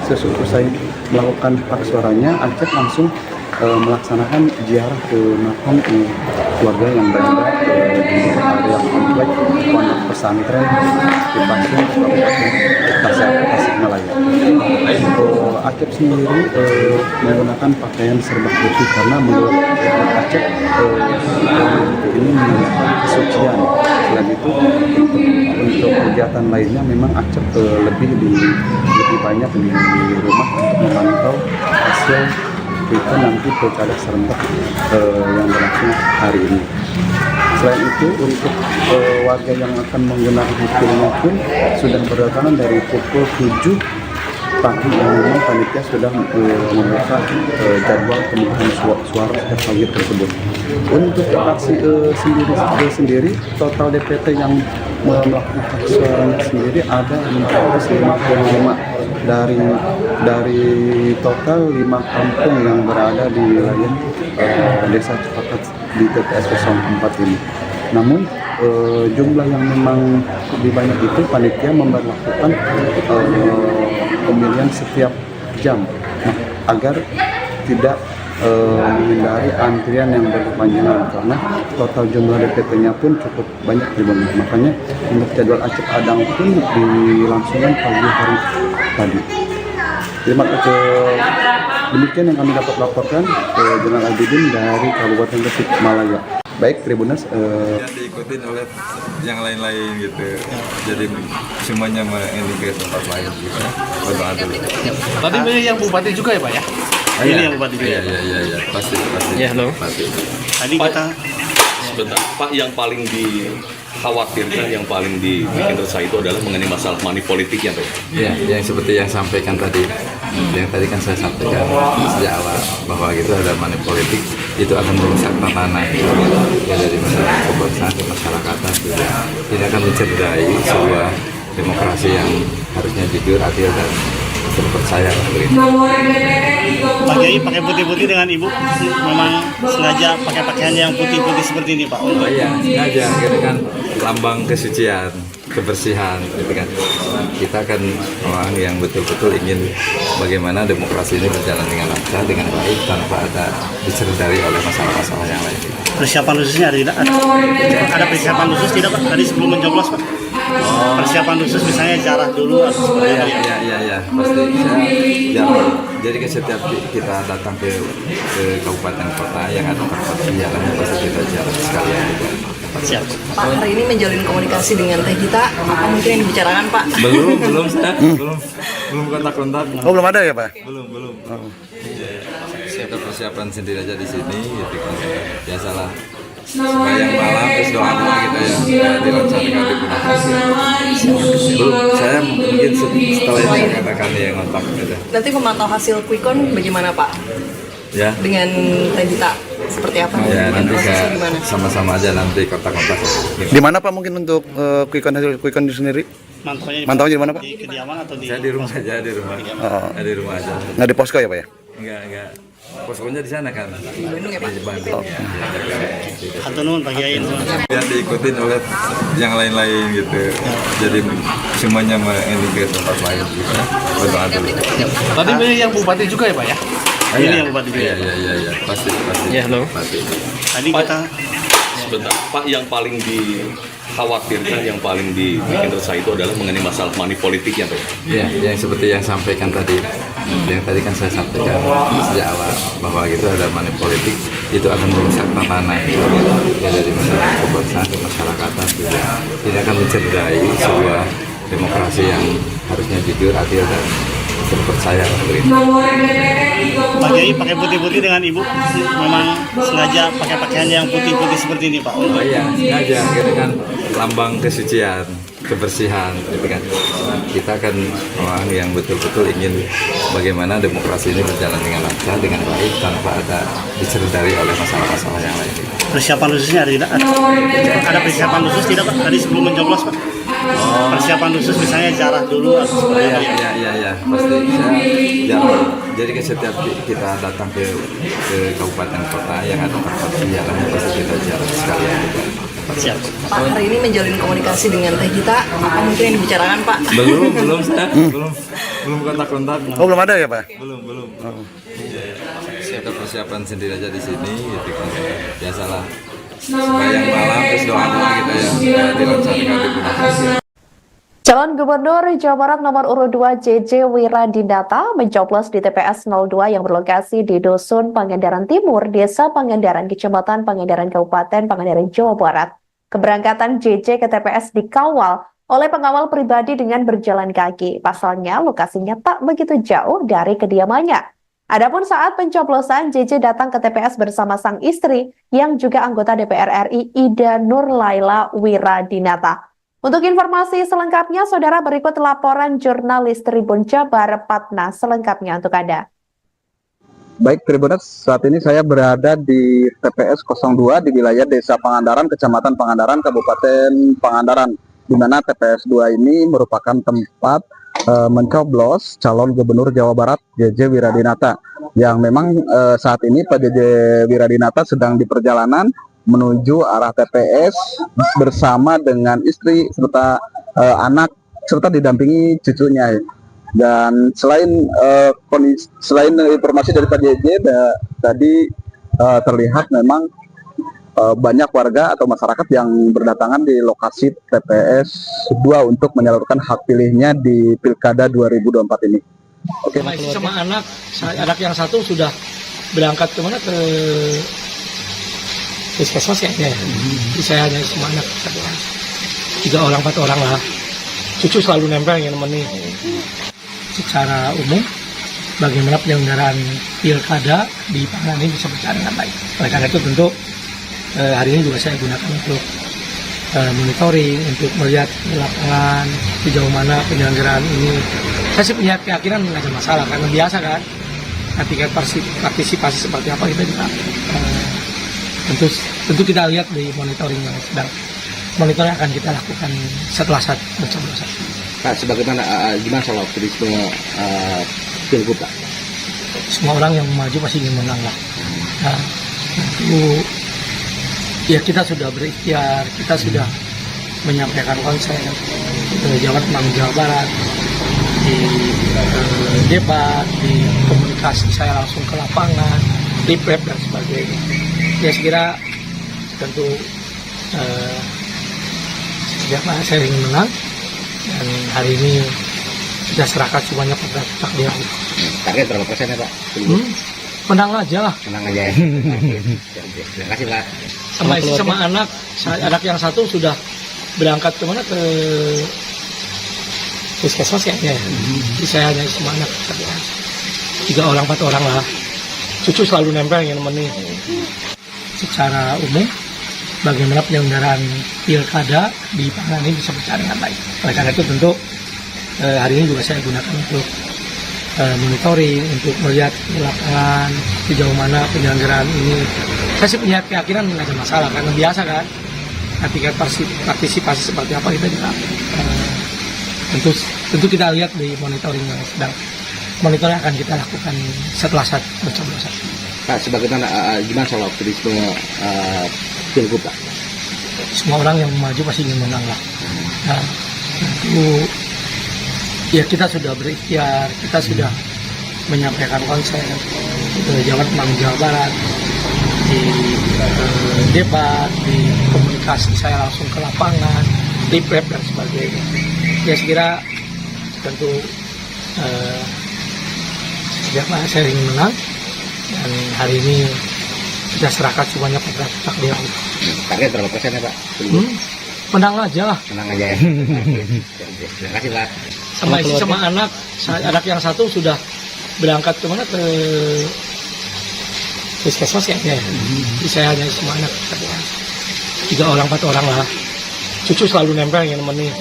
Speaker 1: sesuai melakukan hak suaranya, Acep langsung melaksanakan ziarah ke makam keluarga yang berada di area komplek Pondok Pesantren Cipasung, Kabupaten Tasikmalaya. Acep sendiri menggunakan pakaian serba putih karena menurut Acep ini menunjukkan kesucian. Selain itu, untuk kegiatan lainnya memang Acep lebih banyak di rumah untuk memantau hasil kita nanti pilkada serentak yang berlangsung hari ini. Selain itu, untuk warga yang akan menggunakan hak pilihnya pun sudah berdatangan dari pukul 7 pagi yang memang panitia sudah membuka jadwal pemungutan suara setiap pagi tersebut. Untuk aksi sendiri total DPT yang melakukan hak suaranya sendiri ada 455 dari total 5 kampung yang berada di wilayah Desa Cipatat di TPS 04 ini. Namun jumlah yang memang lebih banyak itu panitia memberlakukan pemilihan setiap jam agar tidak menghindari antrian yang berkepanjangan karena total jumlah DPT-nya pun cukup banyak Tribuners. Makanya untuk jadwal Acep Adang pun dilangsungkan pagi hari tadi. Terima kasih. Demikian yang kami dapat laporkan Jainal Abidin dari Kabupaten Tasikmalaya. Baik Tribuners,
Speaker 11: diikutin oleh yang lain-lain gitu. Jadi semuanya ini ke tempat lain gitu. Berdoa dulu.
Speaker 14: Tadi yang bupati juga ya Pak ya? Ini yang bupati juga.
Speaker 11: Iya, pasti.
Speaker 14: Ya, halo.
Speaker 11: Pasti.
Speaker 14: Tadi kita
Speaker 18: sebentar, Pak, yang paling dikhawatirkan, yang paling dibikin resah itu adalah mengenai masalah money politiknya, Pak.
Speaker 11: Ya, yang seperti yang sampaikan tadi. Yang tadi kan saya sampaikan sejak awal bahwa itu ada money politik, itu akan merusak tatanan ya dari masyarakat kebangsaan ke masyarakatan juga. Tidak akan mencederai sebuah demokrasi yang harusnya jujur, adil dan terpercaya.
Speaker 14: Pak Kiai pakai putih-putih dengan Ibu memang sengaja pakai pakaian yang putih-putih seperti ini Pak?
Speaker 11: Oh iya, sengaja, itu kan lambang kesucian, kebersihan gitu kan. Kita kan orang yang betul-betul ingin bagaimana demokrasi ini berjalan dengan lancar, dengan baik tanpa ada dicerdari oleh masalah-masalah yang lain.
Speaker 14: Persiapan khususnya ada tidak? Ada persiapan khusus tidak Pak tadi sebelum mencoblos Pak? Persiapan khusus misalnya jarah dulu atau seperti apa?
Speaker 11: Iya, pasti jarah. Jadi setiap kita datang ke kabupaten kota yang ada tempat jalannya pasti kita jarah sekalian juga.
Speaker 14: Siap.
Speaker 24: Pak, hari ini menjalin komunikasi dengan Teh Gita, apa mungkin yang dibicarakan Pak?
Speaker 11: Belum saya, belum kontak-kontak.
Speaker 1: Oh, belum ada ya Pak?
Speaker 11: Belum. Kita persiapan sendiri aja di sini, gitu kan. Biasalah. Sepanjang malam terus doa kita yang dilancarkan digunakan. Belum, saya mungkin setelah ini akan yang kontak gitu.
Speaker 24: Nanti memantau hasil quick-count bagaimana Pak?
Speaker 11: Ya.
Speaker 24: Dengan Teh Gita seperti apa?
Speaker 11: Ya, nanti
Speaker 24: prosesnya gimana?
Speaker 11: sama-sama aja nanti kontak-kontak.
Speaker 1: Di mana Pak mungkin untuk quick count itu sendiri? Mantaunya di mana, Pak?
Speaker 14: Di kediaman atau di?
Speaker 11: Saya di rumah aja, di rumah.
Speaker 1: Oh.
Speaker 11: Di rumah aja.
Speaker 1: Nggak di posko ya, Pak ya?
Speaker 11: Enggak. Poskonya di sana kan. Di Bandung.
Speaker 14: Atau nun Pak Kiai.
Speaker 11: Biar diikutin oleh yang lain-lain gitu. Jadi semuanya ini ke tempat lain gitu. Berdoa dulu.
Speaker 2: Tadi yang bupati juga ya, Pak ya?
Speaker 14: Ini yang bupati juga.
Speaker 11: Iya, pasti.
Speaker 2: Iya, halo.
Speaker 11: Pasti.
Speaker 14: Tadi kita
Speaker 18: Sebentar, Pak, yang paling dikhawatirkan, yang paling dibikin resah itu adalah mengenai masalah money politik ya, Pak?
Speaker 11: Ya, yang seperti yang sampaikan tadi, yang tadi kan saya sampaikan sejak awal bahwa itu ada money politik, itu akan merusak tatanan ya dari masyarakat kebangsaan ke masyarakatan tidak akan mencederai sebuah demokrasi yang harusnya jujur, adil dan terpercaya.
Speaker 14: Pak Kiai pakai putih-putih dengan Ibu memang sengaja pakai pakaian yang putih-putih seperti ini, Pak?
Speaker 11: Oh iya, sengaja, itu kan lambang kesucian, kebersihan, gitu kan. Kita kan orang yang betul-betul ingin bagaimana demokrasi ini berjalan dengan lancar, dengan baik, tanpa ada dicerdari oleh masalah-masalah yang lain.
Speaker 14: Persiapan khususnya ada persiapan khusus tidak, Pak? Tadi sebelum mencoblos, Pak? Persiapan khusus misalnya jarah dulu atau seperti apa?
Speaker 11: Iya, pasti. Jarah. Jadi setiap kita datang ke kabupaten kota yang ada tempat kegiatannya pasti kita jarah sekalian juga.
Speaker 14: Siap.
Speaker 24: Pak, hari ini menjalin komunikasi dengan Teh Gita, apa mungkin yang dibicarakan, Pak?
Speaker 11: Belum saya. Belum kontak-kontak.
Speaker 1: Oh, belum ada ya, Pak?
Speaker 11: Belum. Kita persiapan sendiri aja di sini gitu kan. Biasalah. Sembahyang malam terus doa-doa kita yang dilaksanakan digunakan.
Speaker 5: Calon Gubernur Jawa Barat nomor urut 2 JJ Wiradinata mencoblos di TPS 02 yang berlokasi di Dusun Pangandaran Timur, Desa Pangandaran, Kecamatan Pangandaran, Kabupaten Pangandaran, Jawa Barat. Keberangkatan JJ ke TPS dikawal oleh pengawal pribadi dengan berjalan kaki. Pasalnya, lokasinya tak begitu jauh dari kediamannya. Adapun saat pencoblosan, JJ datang ke TPS bersama sang istri yang juga anggota DPR RI Ida Nurlaila Wiradinata. Untuk informasi selengkapnya, saudara, berikut laporan jurnalis Tribun Jabar Patna selengkapnya untuk Anda.
Speaker 1: Baik, Tribuners, saat ini saya berada di TPS 02 di wilayah Desa Pangandaran, Kecamatan Pangandaran, Kabupaten Pangandaran, di mana TPS 2 ini merupakan tempat mencoblos calon Gubernur Jawa Barat JJ Wiradinata, yang memang saat ini Pak JJ Wiradinata sedang di perjalanan menuju arah TPS bersama dengan istri serta anak serta didampingi cucunya. Dan selain informasi dari Pak JJ tadi terlihat memang banyak warga atau masyarakat yang berdatangan di lokasi TPS 2 untuk menyalurkan hak pilihnya di Pilkada 2024 ini. Oke,
Speaker 2: sama anak yang satu sudah berangkat kemana, ke puskesmas ya? Jadi saya hanya sama anak satu orang, 3 orang 4 orang lah. Cucu selalu nempel yang nemeni. Secara umum, bagaimana penyelenggaraan pilkada di Pangandaran ini bisa berjalan dengan baik. Oleh karena itu tentu hari ini juga saya gunakan untuk monitoring, untuk melihat di lapangan sejauh mana penyelenggaraan ini. Saya sih punya keyakinan nggak ada masalah, karena biasa kan. Ketika partisipasi seperti apa kita juga tentu kita lihat di monitoring yang sedang monitoring akan kita lakukan setelah saat pencoblosan.
Speaker 3: Pak, sebagaimana gimana soal optimisme pilgub, Pak?
Speaker 2: Semua orang yang maju pasti ingin menang lah. Nah, itu ya kita sudah berikhtiar, kita sudah menyampaikan konsep Jawa Barat di debat, di komunikasi saya langsung ke lapangan, di prep dan sebagainya. Ya sekira tentu saya ingin menang, dan hari ini kita serahkan semuanya pada takdir.
Speaker 3: Target berapa persen ya, Pak?
Speaker 2: Menang aja lah.
Speaker 3: Menang aja ya. Terima kasih, Pak.
Speaker 2: Sama anak yang satu sudah berangkat kemana, ke puskesmas ya? Jadi saya hanya sama anak satu orang, 3 orang 4 orang lah. Cucu selalu nempel yang nemeni. Secara umum, bagaimana penyelenggaraan pilkada di Pangandaran ini bisa berjalan dengan baik. Oleh karena itu tentu hari ini juga saya gunakan untuk monitoring, untuk melihat di lapangan sejauh mana penyelenggaraan ini. Saya sih punya keyakinan nggak ada masalah, karena biasa kan. Ketika partisipasi seperti apa kita juga tentu kita lihat di monitoring yang sedang monitoring akan kita lakukan setelah saat pencoblosan.
Speaker 3: Pak, sebagaimana gimana soal optimisme Pilgub Pak?
Speaker 2: Semua orang yang maju pasti ingin menang lah. Nah, tentu ya kita sudah berikhtiar, kita sudah menyampaikan konsep Jawa Barat di debat, di komunikasi saya langsung ke lapangan, di prep dan sebagainya. Ya sekira tentu saya ingin menang dan hari ini kita serahkan semuanya pada takdir Allah.
Speaker 3: Target berapa persen ya Pak?
Speaker 2: Menang aja lah.
Speaker 3: Menang aja ya. Terima kasih Pak.
Speaker 2: Sama istri sama anak yang satu sudah berangkat kemana ke puskesmas ya. Jadi saya hanya sama anak 3 orang 4 orang lah. Cucu selalu nempel yang nemenin.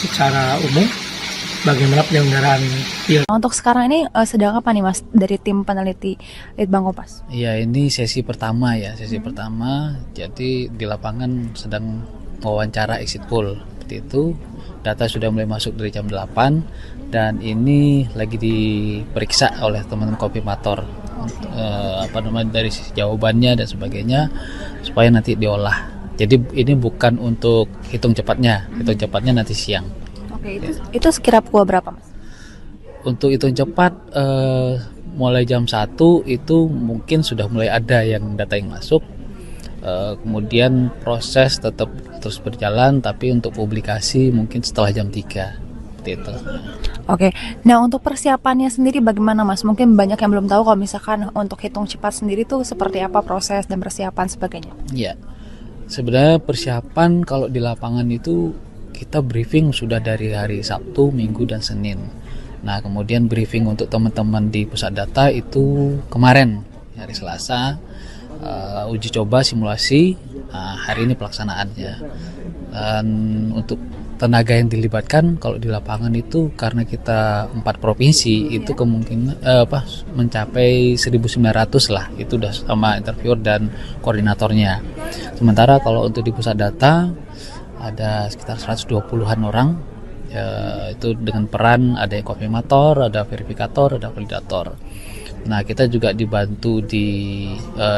Speaker 2: Secara umum bagaimana penyelenggaraan PIL.
Speaker 19: Untuk sekarang ini sedang apa nih Mas dari tim peneliti Litbang Kompas?
Speaker 13: Ya ini sesi pertama ya, sesi pertama. Jadi di lapangan sedang wawancara exit poll seperti itu. Data sudah mulai masuk dari jam 8 dan ini lagi diperiksa oleh teman-teman konfirmator dari jawabannya dan sebagainya supaya nanti diolah. Jadi ini bukan untuk hitung cepatnya nanti siang.
Speaker 19: Oke, itu sekira pukul berapa Mas?
Speaker 13: Untuk hitung cepat mulai jam 1 itu mungkin sudah mulai ada yang data yang masuk. Kemudian proses tetap terus berjalan, tapi untuk publikasi mungkin setelah jam 3 seperti itu.
Speaker 19: Oke, nah untuk persiapannya sendiri bagaimana Mas? Mungkin banyak yang belum tahu kalau misalkan untuk hitung cepat sendiri tuh seperti apa proses dan persiapan sebagainya.
Speaker 13: Ya, sebenarnya persiapan kalau di lapangan itu kita briefing sudah dari hari Sabtu, Minggu, dan Senin. Nah kemudian briefing untuk teman-teman di pusat data itu kemarin hari Selasa. Uji coba simulasi, hari ini pelaksanaannya. Dan untuk tenaga yang dilibatkan kalau di lapangan itu karena kita 4 provinsi itu kemungkinan mencapai 1.900 lah, itu udah sama interviewer dan koordinatornya. Sementara kalau untuk di pusat data ada sekitar 120-an orang, itu dengan peran ada yang konfirmator, ada verifikator, ada validator. Nah kita juga dibantu di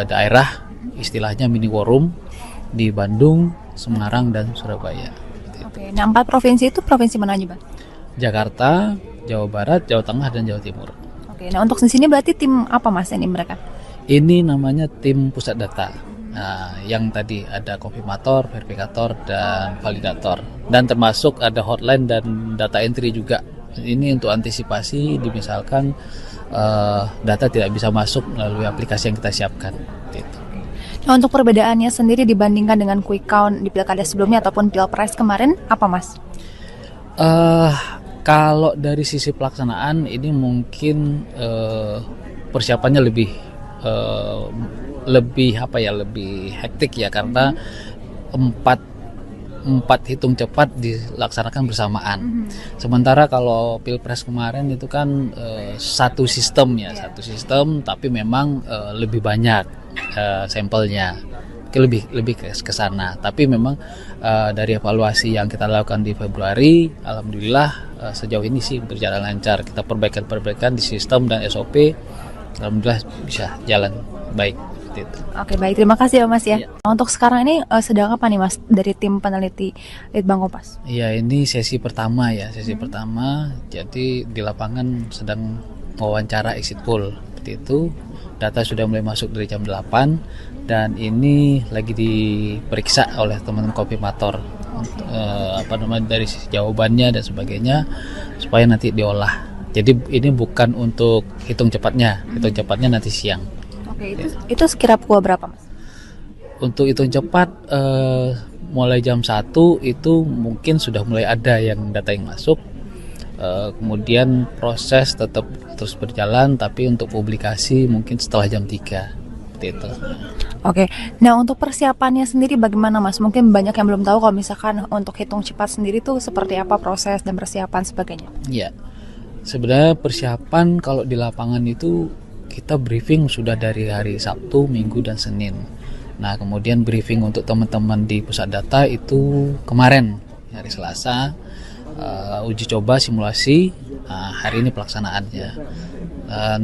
Speaker 13: daerah, istilahnya mini war room di Bandung, Semarang, dan Surabaya.
Speaker 19: Oke, nah 4 provinsi itu provinsi mana aja Bang?
Speaker 13: Jakarta, Jawa Barat, Jawa Tengah, dan Jawa Timur.
Speaker 19: Oke, nah untuk di sini berarti tim apa Mas ini mereka?
Speaker 13: Ini namanya tim pusat data. Nah, yang tadi ada konfirmator, verifikator, dan validator, dan termasuk ada hotline dan data entry juga. Ini untuk antisipasi misalkan data tidak bisa masuk melalui aplikasi yang kita siapkan. Gitu.
Speaker 19: Nah untuk perbedaannya sendiri dibandingkan dengan quick count di pilkada sebelumnya ataupun pilpres kemarin apa Mas?
Speaker 13: Kalau dari sisi pelaksanaan ini mungkin persiapannya lebih hektik ya, karena 4 hitung cepat dilaksanakan bersamaan. Sementara kalau pilpres kemarin itu kan satu sistem tapi memang lebih banyak sampelnya, lebih ke sana. Tapi memang dari evaluasi yang kita lakukan di Februari, alhamdulillah sejauh ini sih berjalan lancar. Kita perbaikan di sistem dan SOP, alhamdulillah bisa jalan baik.
Speaker 19: Oke baik, terima kasih ya Mas ya. Untuk sekarang ini sedang apa nih Mas dari tim peneliti Litbang Kompas?
Speaker 13: Ya ini sesi pertama ya, pertama. Jadi di lapangan sedang wawancara exit poll seperti itu. Data sudah mulai masuk dari jam 8 dan ini lagi diperiksa oleh teman-teman konfirmator dari jawabannya dan sebagainya supaya nanti diolah. Jadi ini bukan untuk hitung cepatnya nanti siang.
Speaker 19: Oke, itu sekira pukul berapa Mas?
Speaker 13: Untuk hitung cepat mulai jam 1 itu mungkin sudah mulai ada yang data yang masuk. Kemudian proses tetap terus berjalan, tapi untuk publikasi mungkin setelah jam 3 seperti itu.
Speaker 19: Oke, nah untuk persiapannya sendiri bagaimana Mas? Mungkin banyak yang belum tahu kalau misalkan untuk hitung cepat sendiri tuh seperti apa proses dan persiapan sebagainya.
Speaker 13: Ya, sebenarnya persiapan kalau di lapangan itu kita briefing sudah dari hari Sabtu, Minggu, dan Senin. Nah kemudian briefing untuk teman-teman di pusat data itu kemarin hari Selasa. uji coba simulasi, hari ini pelaksanaannya. Dan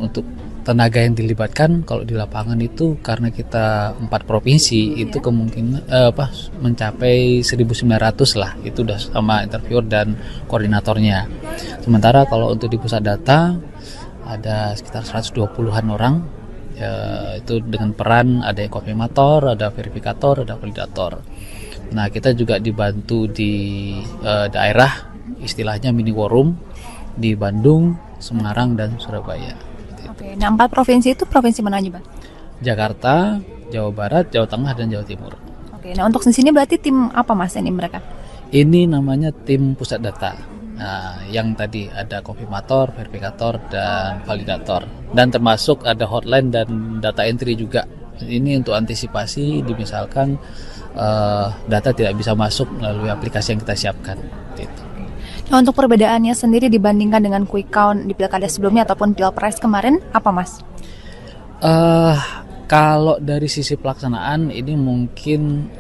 Speaker 13: untuk tenaga yang dilibatkan kalau di lapangan itu karena kita 4 provinsi itu kemungkinan mencapai 1.900 lah, itu udah sama interviewer dan koordinatornya. Sementara kalau untuk di pusat data ada sekitar 120-an orang, itu dengan peran ada konfirmator, ada verifikator, ada validator. Nah, kita juga dibantu di daerah, istilahnya mini war room di Bandung, Semarang, dan Surabaya.
Speaker 19: Oke, nah 4 provinsi itu provinsi mana aja, Bang?
Speaker 13: Jakarta, Jawa Barat, Jawa Tengah, dan Jawa Timur.
Speaker 19: Oke, nah untuk di sini berarti tim apa, Mas, ini mereka?
Speaker 13: Ini namanya tim pusat data. Nah, yang tadi ada konfirmator, verifikator, dan validator. Dan termasuk ada hotline dan data entry juga. Ini untuk antisipasi misalkan data tidak bisa masuk melalui aplikasi yang kita siapkan. Gitu.
Speaker 19: Nah, untuk perbedaannya sendiri dibandingkan dengan quick count di pilkada sebelumnya ataupun pilpres kemarin, apa, Mas?
Speaker 13: Kalau dari sisi pelaksanaan ini mungkin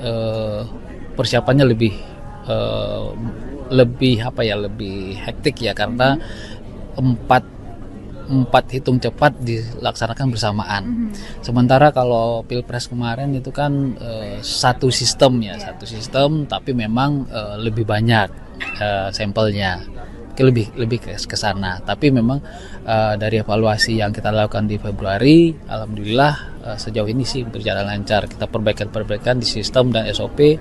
Speaker 13: persiapannya lebih hektik ya, karena empat hitung cepat dilaksanakan bersamaan. Sementara kalau pilpres kemarin itu kan satu sistem tapi memang lebih banyak sampelnya, lebih ke sana. Tapi memang dari evaluasi yang kita lakukan di Februari, alhamdulillah sejauh ini sih berjalan lancar. Kita perbaikan di sistem dan SOP.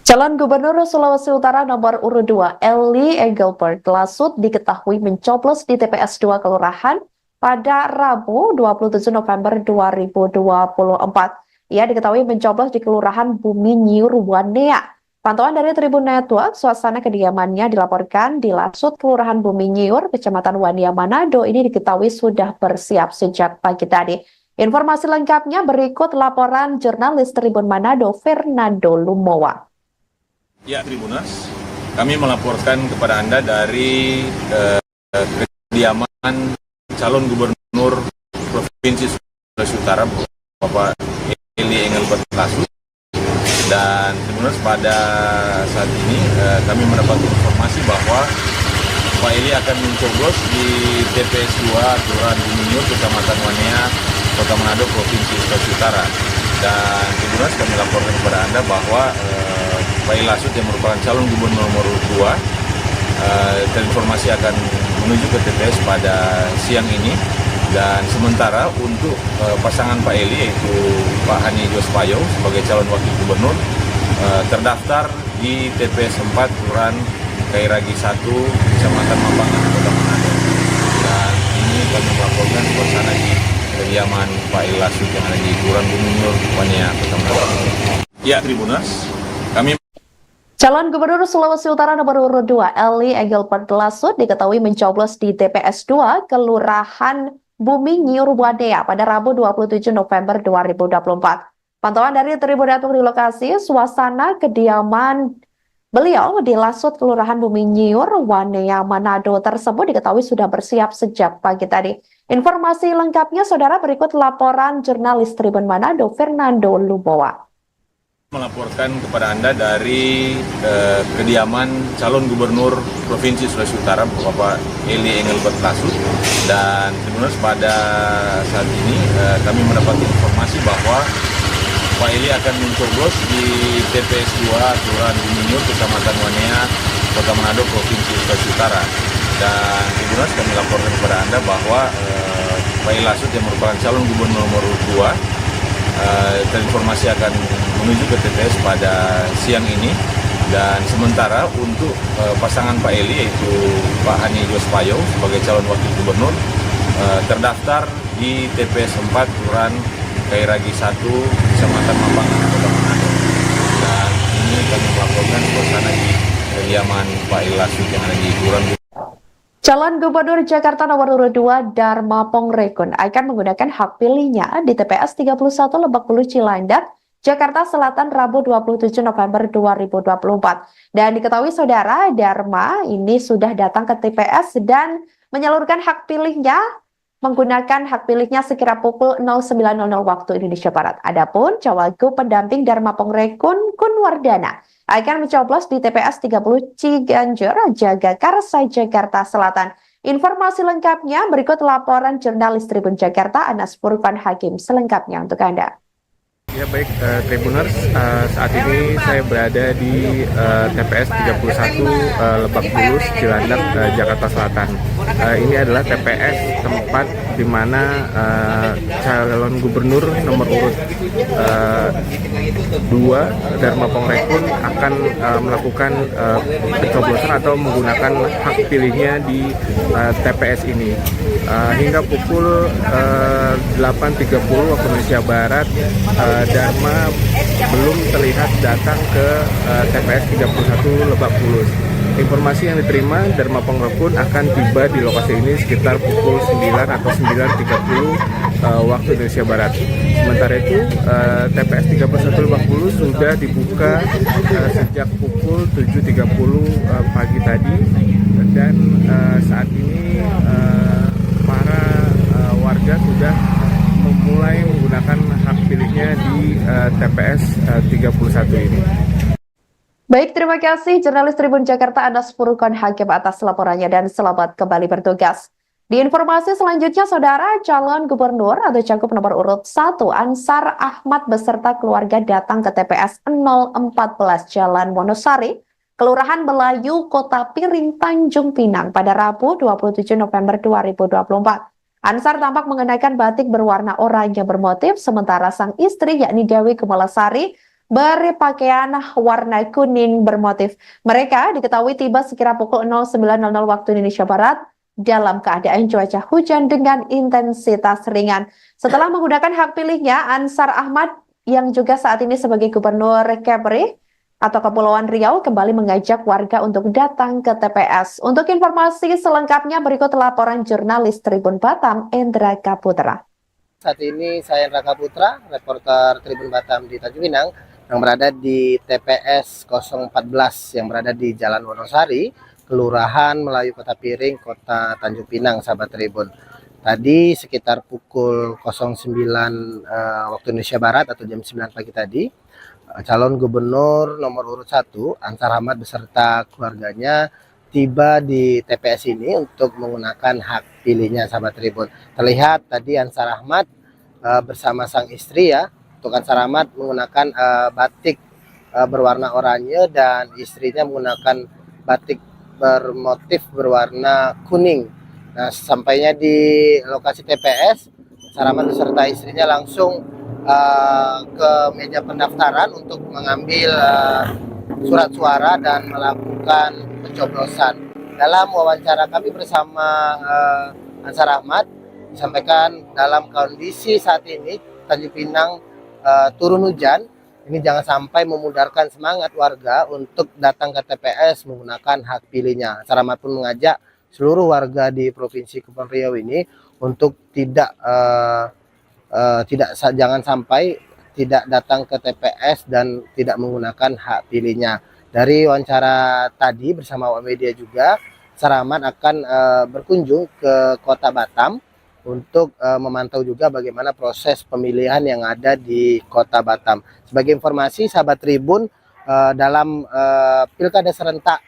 Speaker 5: Calon Gubernur Sulawesi Utara nomor urut 2 Eli Engelbert Lasut diketahui mencoblos di TPS 2 Kelurahan pada Rabu 27 November 2024. Ia diketahui mencoblos di Kelurahan Bumi Nyiur Wanea. Pantauan dari Tribun Network, suasana kediamannya dilaporkan di Lasut, Kelurahan Bumi Nyiur, Kecamatan Wanea, Manado. Ini diketahui sudah bersiap sejak pagi tadi. Informasi lengkapnya berikut laporan jurnalis Tribun Manado, Fernando Lumowa.
Speaker 4: Ya, Tribuners, kami melaporkan kepada Anda dari kediaman calon gubernur Provinsi Sulawesi Utara, Bapak Eli Engelbert Lasut. Dan Tribuners, pada saat ini kami mendapat informasi bahwa Pak Eli akan mencoblos di TPS 2 Kelurahan Bumi Nyiur, Kecamatan Wanea, Kota Manado, Provinsi Sulawesi Utara. Dan Tribuners, kami laporkan kepada Anda bahwa Pak Eli Lasut yang merupakan calon gubernur nomor 2 terinformasi akan menuju ke TPS pada siang ini. Dan sementara untuk pasangan Pak Eli, yaitu Pak Hani Jospayo sebagai calon wakil gubernur, terdaftar di TPS 4 Kelurahan Kairagi 1, Kecamatan Mambangan, Kota Manado. Dan ini kami melaporkan suasana di kediaman Pak Eli Lasut yang ada di Kelurahan Bumi Nyiur Wanea, Kota Manado. Ya, Tribuners, kami
Speaker 5: Calon Gubernur Sulawesi Utara nomor urut 2 Eli Engelbert Lasut diketahui mencoblos di TPS 2 Kelurahan Bumi Nyiur Wanea pada Rabu 27 November 2024. Pantauan dari Tribun Network di lokasi, suasana kediaman beliau di Lasut, Kelurahan Bumi Nyiur Wanea, Manado tersebut diketahui sudah bersiap sejak pagi tadi. Informasi lengkapnya, saudara, berikut laporan jurnalis Tribun Manado, Fernando Lubowa.
Speaker 4: Melaporkan kepada Anda dari kediaman calon gubernur Provinsi Sulawesi Utara, Bapak Eli Engelbert Lasut. Dan Tribuners, pada saat ini kami mendapat informasi bahwa Pak Eli akan mencoblos di TPS 2 Kelurahan Bumi Nyiur, Kecamatan Wanea, Kota Manado, Provinsi Sulawesi Utara. Dan Tribuners, kami laporkan kepada Anda bahwa Pak Eli Lasut yang merupakan calon gubernur nomor 2 terinformasi akan menuju ke TPS pada siang ini. Dan sementara untuk pasangan Pak Eli, yaitu Pak Hani Jospayo sebagai calon wakil gubernur, terdaftar di TPS 4 Kelurahan Kairagi 1, Kecamatan Mambangan, Kota Manado. Dan ini kami melaporkan suasana di kediaman Pak Eli Lasut yang ada di Kelurahan.
Speaker 5: Calon Gubernur Jakarta nomor urut 2 Dharma Pongrekun akan menggunakan hak pilihnya di TPS 31 Lebak Bulus Cilandak, Jakarta Selatan, Rabu 27 November 2024. Dan diketahui, saudara, Dharma ini sudah datang ke TPS dan menyalurkan hak pilihnya, menggunakan hak pilihnya sekira pukul 09.00 waktu Indonesia Barat. Adapun cawagup pendamping Dharma Pongrekun, Kunwardana, akan mencoblos di TPS 30 Ciganjur, Jagakarsa, Jakarta Selatan. Informasi lengkapnya berikut laporan jurnalis Tribun Jakarta Anas Furqan Hakim selengkapnya untuk Anda.
Speaker 6: Ya baik, Tribuners, saat ini saya berada di TPS 31 Lebak Bulus, Cilandak, Jakarta Selatan. Ini adalah TPS tempat di mana calon gubernur nomor urut 2 Dharma Pongrekun akan melakukan pencoblosan atau menggunakan hak pilihnya di TPS ini. Hingga pukul 8.30 waktu Indonesia Barat, Dharma belum terlihat datang ke TPS 31 Lebak Bulus. Informasi yang diterima, Dharma Pongrekun akan tiba di lokasi ini sekitar pukul 9 atau 9.30 waktu Indonesia Barat. Sementara itu, TPS 31 Lebak Bulus sudah dibuka sejak pukul 7.30 pagi tadi, dan saat ini para warga sudah memulai menggunakan hak pilihnya di TPS 31 ini.
Speaker 5: Baik, terima kasih jurnalis Tribun Jakarta Anas Furqan Hakim atas laporannya dan selamat kembali bertugas. Di informasi selanjutnya, Saudara, calon gubernur atau cagup nomor urut 1 Ansar Ahmad beserta keluarga datang ke TPS 014 Jalan Wonosari, Kelurahan Melayu, Kota Piring, Tanjung Pinang pada Rabu 27 November 2024. Ansar tampak mengenakan batik berwarna oranye bermotif, sementara sang istri yakni Dewi Kumalasari berpakaian warna kuning bermotif. Mereka diketahui tiba sekira pukul 09.00 waktu Indonesia Barat dalam keadaan cuaca hujan dengan intensitas ringan. Setelah menggunakan hak pilihnya, Ansar Ahmad yang juga saat ini sebagai Gubernur Kepri atau Kepulauan Riau kembali mengajak warga untuk datang ke TPS. Untuk informasi selengkapnya berikut laporan jurnalis Tribun Batam, Endra Kaputra.
Speaker 7: Saat ini saya Endra Kaputra, reporter Tribun Batam di Tanjung Pinang, yang berada di TPS 014 yang berada di Jalan Wonosari, Kelurahan Melayu, Kota Piring, Kota Tanjung Pinang, sahabat Tribun. Tadi sekitar pukul 09 waktu Indonesia Barat atau jam 9 pagi tadi, calon gubernur nomor urut 1 Ansar Ahmad beserta keluarganya tiba di TPS ini untuk menggunakan hak pilihnya, sahabat Tribun. Terlihat tadi Ansar Ahmad bersama sang istri, ya. Untuk Ansar Ahmad menggunakan batik berwarna oranye dan istrinya menggunakan batik bermotif berwarna kuning. Nah, sampainya di lokasi TPS, Ansar Ahmad beserta istrinya langsung ke meja pendaftaran untuk mengambil surat suara dan melakukan pencoblosan. Dalam wawancara kami bersama Ansar Ahmad, disampaikan dalam kondisi saat ini Tanjung Pinang turun hujan, ini jangan sampai memudarkan semangat warga untuk datang ke TPS menggunakan hak pilihnya. Ansar Ahmad pun mengajak seluruh warga di Provinsi Kepulauan Riau ini untuk jangan sampai tidak datang ke TPS dan tidak menggunakan hak pilihnya. Dari wawancara tadi bersama awak media juga, Ansar Ahmad akan berkunjung ke Kota Batam untuk memantau juga bagaimana proses pemilihan yang ada di Kota Batam. Sebagai informasi, sahabat Tribun, dalam Pilkada serentak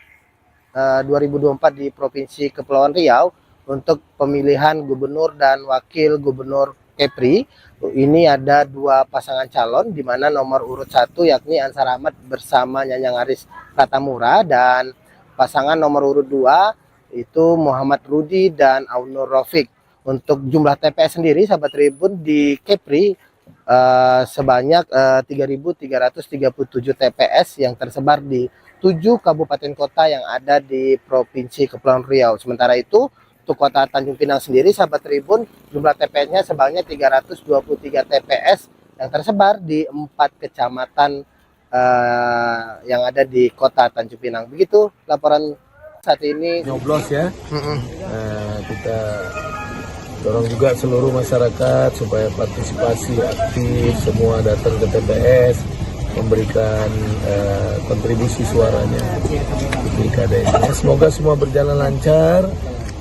Speaker 7: 2024 di Provinsi Kepulauan Riau untuk pemilihan gubernur dan wakil gubernur Kepri, ini ada 2 pasangan calon, di mana nomor urut 1 yakni Ansar Ahmad bersama Nyanyang Aris Pratamura, dan pasangan nomor urut 2 itu Muhammad Rudi dan Aunur Rafiq. Untuk jumlah TPS sendiri, sahabat Tribun, di Kepri sebanyak 3.337 TPS yang tersebar di 7 kabupaten kota yang ada di Provinsi Kepulauan Riau. Sementara itu, untuk Kota Tanjung Pinang sendiri, sahabat Tribun, jumlah TPS-nya sebanyak 323 TPS yang tersebar di 4 kecamatan yang ada di Kota Tanjung Pinang. Begitu laporan saat ini.
Speaker 6: Nyoblos ya. Kita dorong juga seluruh masyarakat supaya partisipasi aktif, semua datang ke TPS, memberikan kontribusi suaranya di pilkada ini. Semoga semua berjalan lancar,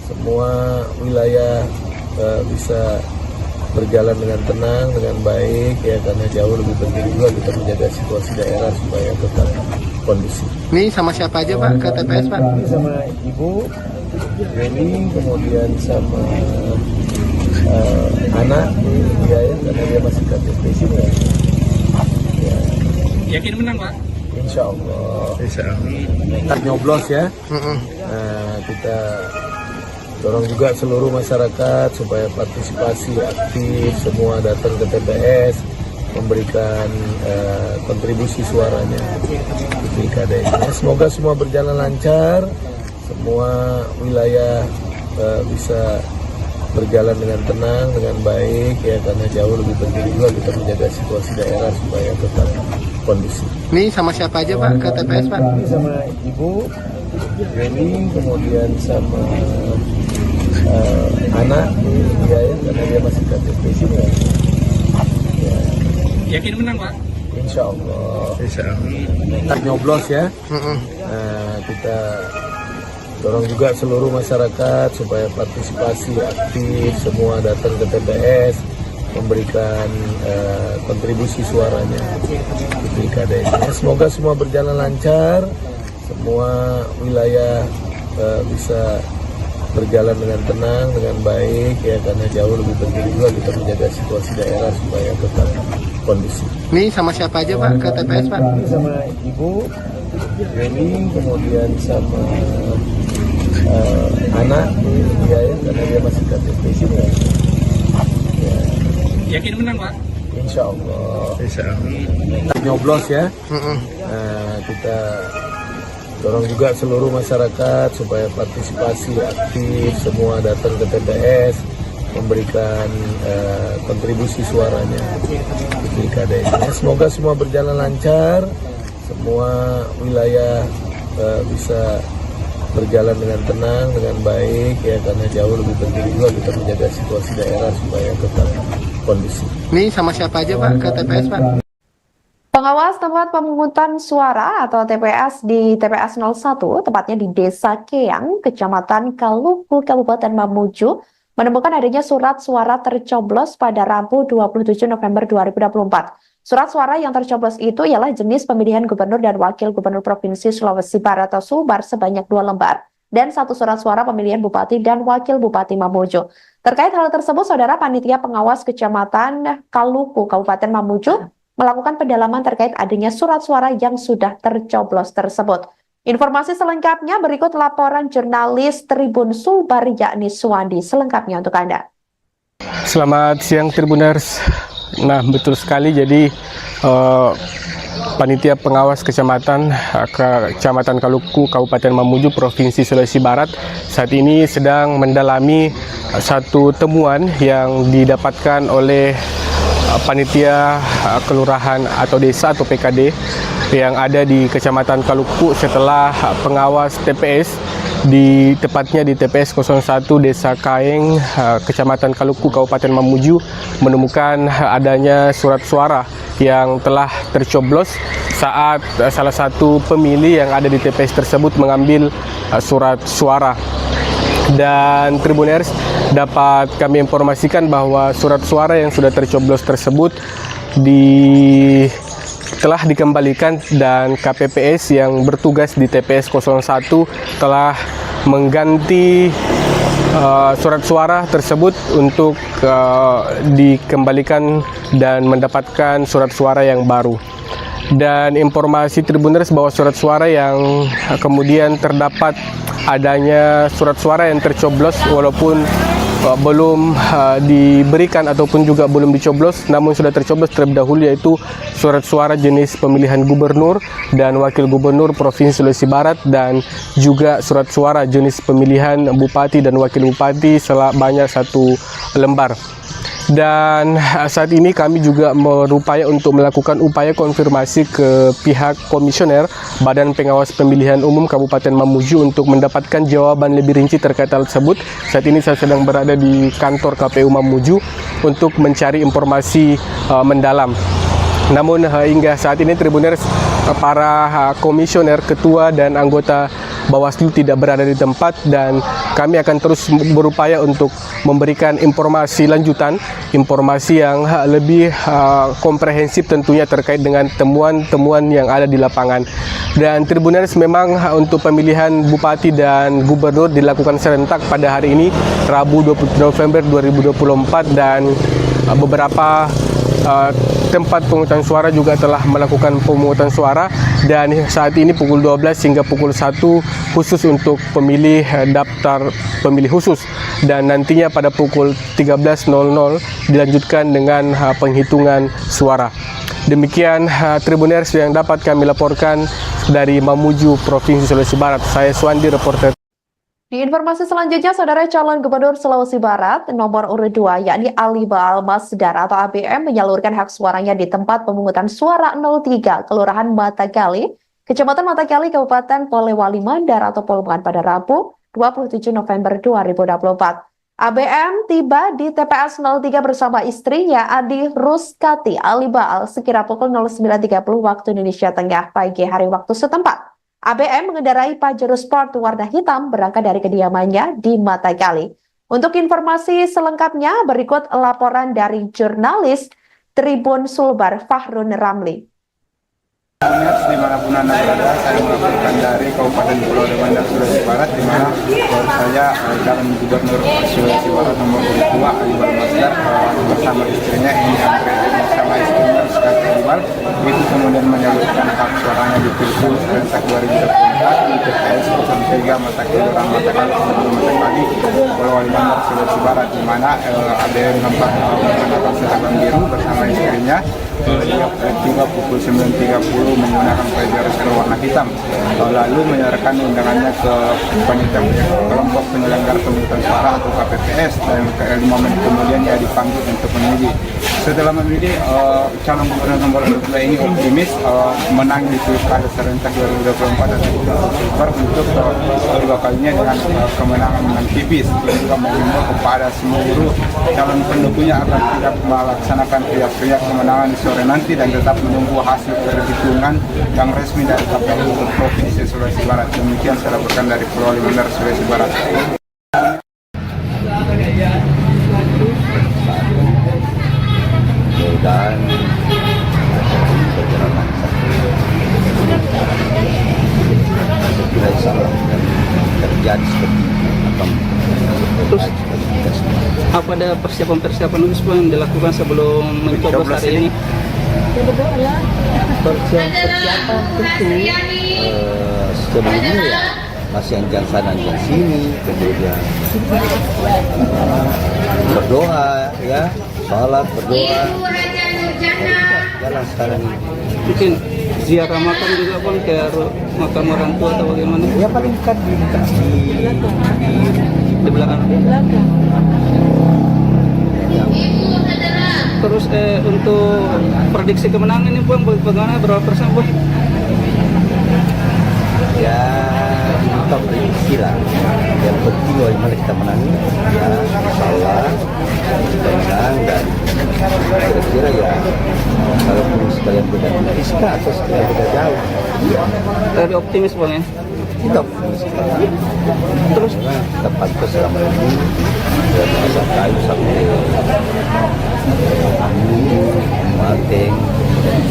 Speaker 6: semua wilayah bisa berjalan dengan tenang, dengan baik, ya, karena jauh lebih penting juga kita menjaga situasi daerah supaya tetap
Speaker 8: kondisi.
Speaker 7: Ini sama siapa aja Pak ke TPS Pak?
Speaker 8: Ini sama Ibu Yeni, kemudian sama anak dia ya, karena dia masih KTP sini ya.
Speaker 2: Yakin menang Pak?
Speaker 8: Insya Allah. Kita nyoblos ya. Nah, kita dorong juga seluruh masyarakat supaya partisipasi aktif, semua datang ke TPS, memberikan kontribusi suaranya di pilkada ini. Semoga semua berjalan lancar, semua wilayah bisa berjalan dengan tenang, dengan baik ya, karena jauh lebih penting juga kita menjaga situasi daerah supaya tetap kondusif.
Speaker 7: Ini sama siapa aja Pak ke TPS Pak?
Speaker 8: Ini sama Ibu Yeni, kemudian sama anak dia ya, karena dia masih KTP sini ya.
Speaker 2: Yakin menang Pak?
Speaker 8: Insya Allah. Kita nyoblos ya. Nah, kita dorong juga seluruh masyarakat supaya partisipasi aktif, semua datang ke TPS, memberikan kontribusi suaranya di pilkada ini. Semoga semua berjalan lancar, semua wilayah bisa berjalan dengan tenang, dengan baik ya, karena jauh lebih penting juga kita menjaga situasi daerah supaya tetap kondusif.
Speaker 7: Ini sama siapa aja Pak ke TPS Pak?
Speaker 8: Ini sama Ibu Yeni, kemudian sama anak dia ya, karena dia masih KTP sini ya.
Speaker 2: Yakin menang Pak?
Speaker 8: Insya Allah. Kita nyoblos ya. Nah, kita dorong juga seluruh masyarakat supaya partisipasi aktif, semua datang ke TPS, memberikan kontribusi suaranya di pilkada ini. Semoga semua berjalan lancar, semua wilayah bisa berjalan dengan tenang, dengan baik ya, karena jauh lebih penting juga kita menjaga situasi daerah supaya tetap kondusif.
Speaker 7: Ini sama siapa aja Pak ke TPS Pak?
Speaker 5: Pengawas tempat pemungutan suara atau TPS di TPS 01, tepatnya di Desa Keang, Kecamatan Kaluku, Kabupaten Mamuju, menemukan adanya surat suara tercoblos pada Rabu 27 November 2024. Surat suara yang tercoblos itu ialah jenis pemilihan gubernur dan wakil gubernur Provinsi Sulawesi Barat atau Sulbar sebanyak 2 lembar, dan 1 surat suara pemilihan bupati dan wakil bupati Mamuju. Terkait hal tersebut, Saudara Panitia Pengawas Kecamatan Kaluku, Kabupaten Mamuju, melakukan pendalaman terkait adanya surat suara yang sudah tercoblos tersebut. Informasi selengkapnya berikut laporan jurnalis Tribun Sulbar yakni Suwandi selengkapnya untuk Anda.
Speaker 6: Selamat siang Tribuners. Nah, betul sekali, jadi Panitia Pengawas Kecamatan Kaluku, Kabupaten Mamuju, Provinsi Sulawesi Barat saat ini sedang mendalami satu temuan yang didapatkan oleh panitia kelurahan atau desa atau PKD yang ada di Kecamatan Kaluku setelah pengawas TPS tepatnya di TPS 01 Desa Kaeng, Kecamatan Kaluku, Kabupaten Mamuju menemukan adanya surat suara yang telah tercoblos saat salah satu pemilih yang ada di TPS tersebut mengambil surat suara. Dan Tribuners, dapat kami informasikan bahwa surat suara yang sudah tercoblos tersebut telah dikembalikan dan KPPS yang bertugas di TPS 01 telah mengganti surat suara tersebut untuk dikembalikan dan mendapatkan surat suara yang baru. Dan informasi Tribuners bahwa surat suara yang kemudian terdapat adanya surat suara yang tercoblos walaupun belum diberikan ataupun juga belum dicoblos namun sudah tercoblos terlebih dahulu, yaitu surat suara jenis pemilihan gubernur dan wakil gubernur Provinsi Sulawesi Barat dan juga surat suara jenis pemilihan bupati dan wakil bupati sebanyak 1 lembar. Dan saat ini kami juga berupaya untuk melakukan upaya konfirmasi ke pihak komisioner Badan Pengawas Pemilihan Umum Kabupaten Mamuju untuk mendapatkan jawaban lebih rinci terkait hal tersebut. Saat ini saya sedang berada di kantor KPU Mamuju untuk mencari informasi mendalam. Namun hingga saat ini Tribuners, para komisioner, ketua dan anggota Bawaslu tidak berada di tempat dan kami akan terus berupaya untuk memberikan informasi lanjutan, informasi yang lebih komprehensif tentunya terkait dengan temuan-temuan yang ada di lapangan. Dan Tribuners, memang untuk pemilihan Bupati dan Gubernur dilakukan serentak pada hari ini, Rabu 20 November 2024, dan beberapa tempat pemungutan suara juga telah melakukan pemungutan suara, dan saat ini pukul 12 hingga pukul 1 khusus untuk pemilih daftar pemilih khusus, dan nantinya pada pukul 13.00 dilanjutkan dengan penghitungan suara. Demikian Tribuners yang dapat kami laporkan dari Mamuju, Provinsi Sulawesi Barat. Saya Suwandi, reporter.
Speaker 5: Di informasi selanjutnya, saudara, calon gubernur Sulawesi Barat nomor urut 2 yakni Ali Baal Masdar atau ABM menyalurkan hak suaranya di tempat pemungutan suara 03 Kelurahan Matagali, Kecamatan Matagali, Kabupaten Polewali Mandar atau Polongan pada Rabu 27 November 2024. ABM tiba di TPS 03 bersama istrinya Adi Ruskati Ali Baal sekira pukul 09.30 waktu Indonesia Tengah pagi hari waktu setempat. ABM mengendarai Pajero Sport warna hitam berangkat dari kediamannya di Matagali. Untuk informasi selengkapnya, berikut laporan dari jurnalis Tribun Sulbar Fahrun Ramli.
Speaker 10: Dimanapun Anda berada, saya melaporkan dari Kabupaten Pulau Mandar, Sulawesi Barat, di mana baru saya calon gubernur Sulawesi Barat nomor 2 Ali Baal Masdar bersama istrinya ini bersama istrinya Ruskati Ali Baal, itu kemudian menyalurkan hak suaranya di Pilpres serentak 2024 di TPS 03 Kelurahan Matagali, Matagali, Polewali Mandar, Sulawesi Barat, di mana ada nampak menggunakan seragam biru bersama istrinya. Tiba pukul 9.30 menggunakan pajero berwarna hitam, lalu menyerahkan undangannya ke kelompok penyelenggara pemungutan suara atau KPPS, dan 5 menit kemudian ia dipanggil untuk memilih. Setelah memilih, calon gubernur nomor 2 ini optimis menang di Pilkada serentak 2024 dan untuk kedua kalinya dengan kemenangan yang tipis. Juga mengimbau kepada seluruh calon pendukungnya agar tidak melaksanakan pihak-pihak kemenangan di sore nanti dan tetap menunggu hasil perhitungan yang resmi dari KPU Provinsi Sulawesi Barat. Demikian saya laporkan dari Polewali Mandar, Sulawesi Barat.
Speaker 15: Dan perjalanan kira salah dan terjadi seperti apa.
Speaker 16: Terus apa ada persiapan khusus yang dilakukan sebelum mencoblos hari ini?
Speaker 15: Persiapan tentu sebelumnya ya masih anjang sana anjang sini, kemudian berdoa ya, salat, berdoa, jalan sekarang ini.
Speaker 16: Mungkin ziarah makam juga Bang, ke makam orang tua atau bagaimana?
Speaker 15: Ya paling dekat di belakang.
Speaker 16: Terus untuk prediksi kemenangan ini Bang, bagaimana, berapa persen Bang?
Speaker 15: Ya kita prediksi lah, yang penting bagaimana kita menang ya, insyaallah kita menang, dan kira-kira ya kalaupun sekalian beda Rizka atau sekalian beda jauh
Speaker 16: lebih optimis Bang ya?
Speaker 15: Kita optimis. Terus kita pantau selama ini dari masa kayu sampai Mateng,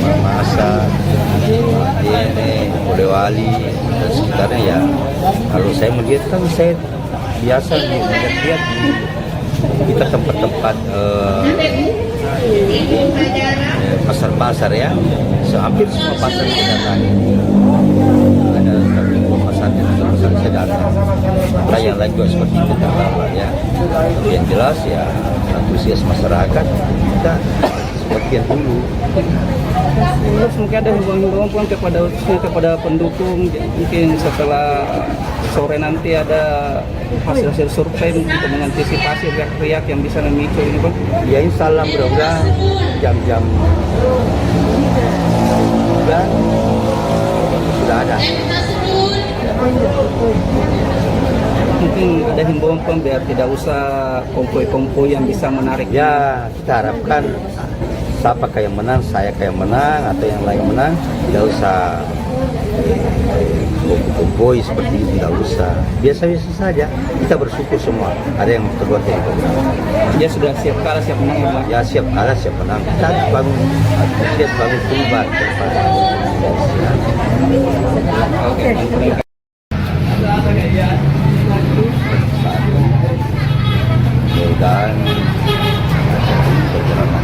Speaker 15: Mamasa, Dene, Polewali dan sekitarnya ya. Kalau saya melihat kan saya biasa melihat kita tempat-tempat pasar-pasar ya, hampir semua pasar kita datangi. Ada beberapa pasar saya datang. Nah, yang lain juga seperti itu terlalu ya. Tapi yang jelas ya antusias masyarakat kita sebagian dulu.
Speaker 16: Terus mungkin ada himbauan kepada pendukung, mungkin setelah sore nanti ada hasil survei untuk mengantisipasi riak-riak yang bisa memicu ini Bang?
Speaker 15: Ya insyaallah mudah-mudahan jam-jam sudah ada.
Speaker 16: Mungkin ada himbauan Bang biar tidak usah konvoi-konvoi yang bisa menarik.
Speaker 15: Ya kita harapkan siapa yang menang, saya yang menang atau yang lain menang, tidak usah boy seperti itu, tidak usah, biasa-biasa saja. Kita bersyukur semua. Ada yang terbuat yang
Speaker 16: dia sudah siap kalah siap menang ya Pak?
Speaker 15: Ya siap kalah siap menang. Kita bangun perubahan kepada dan perjalanan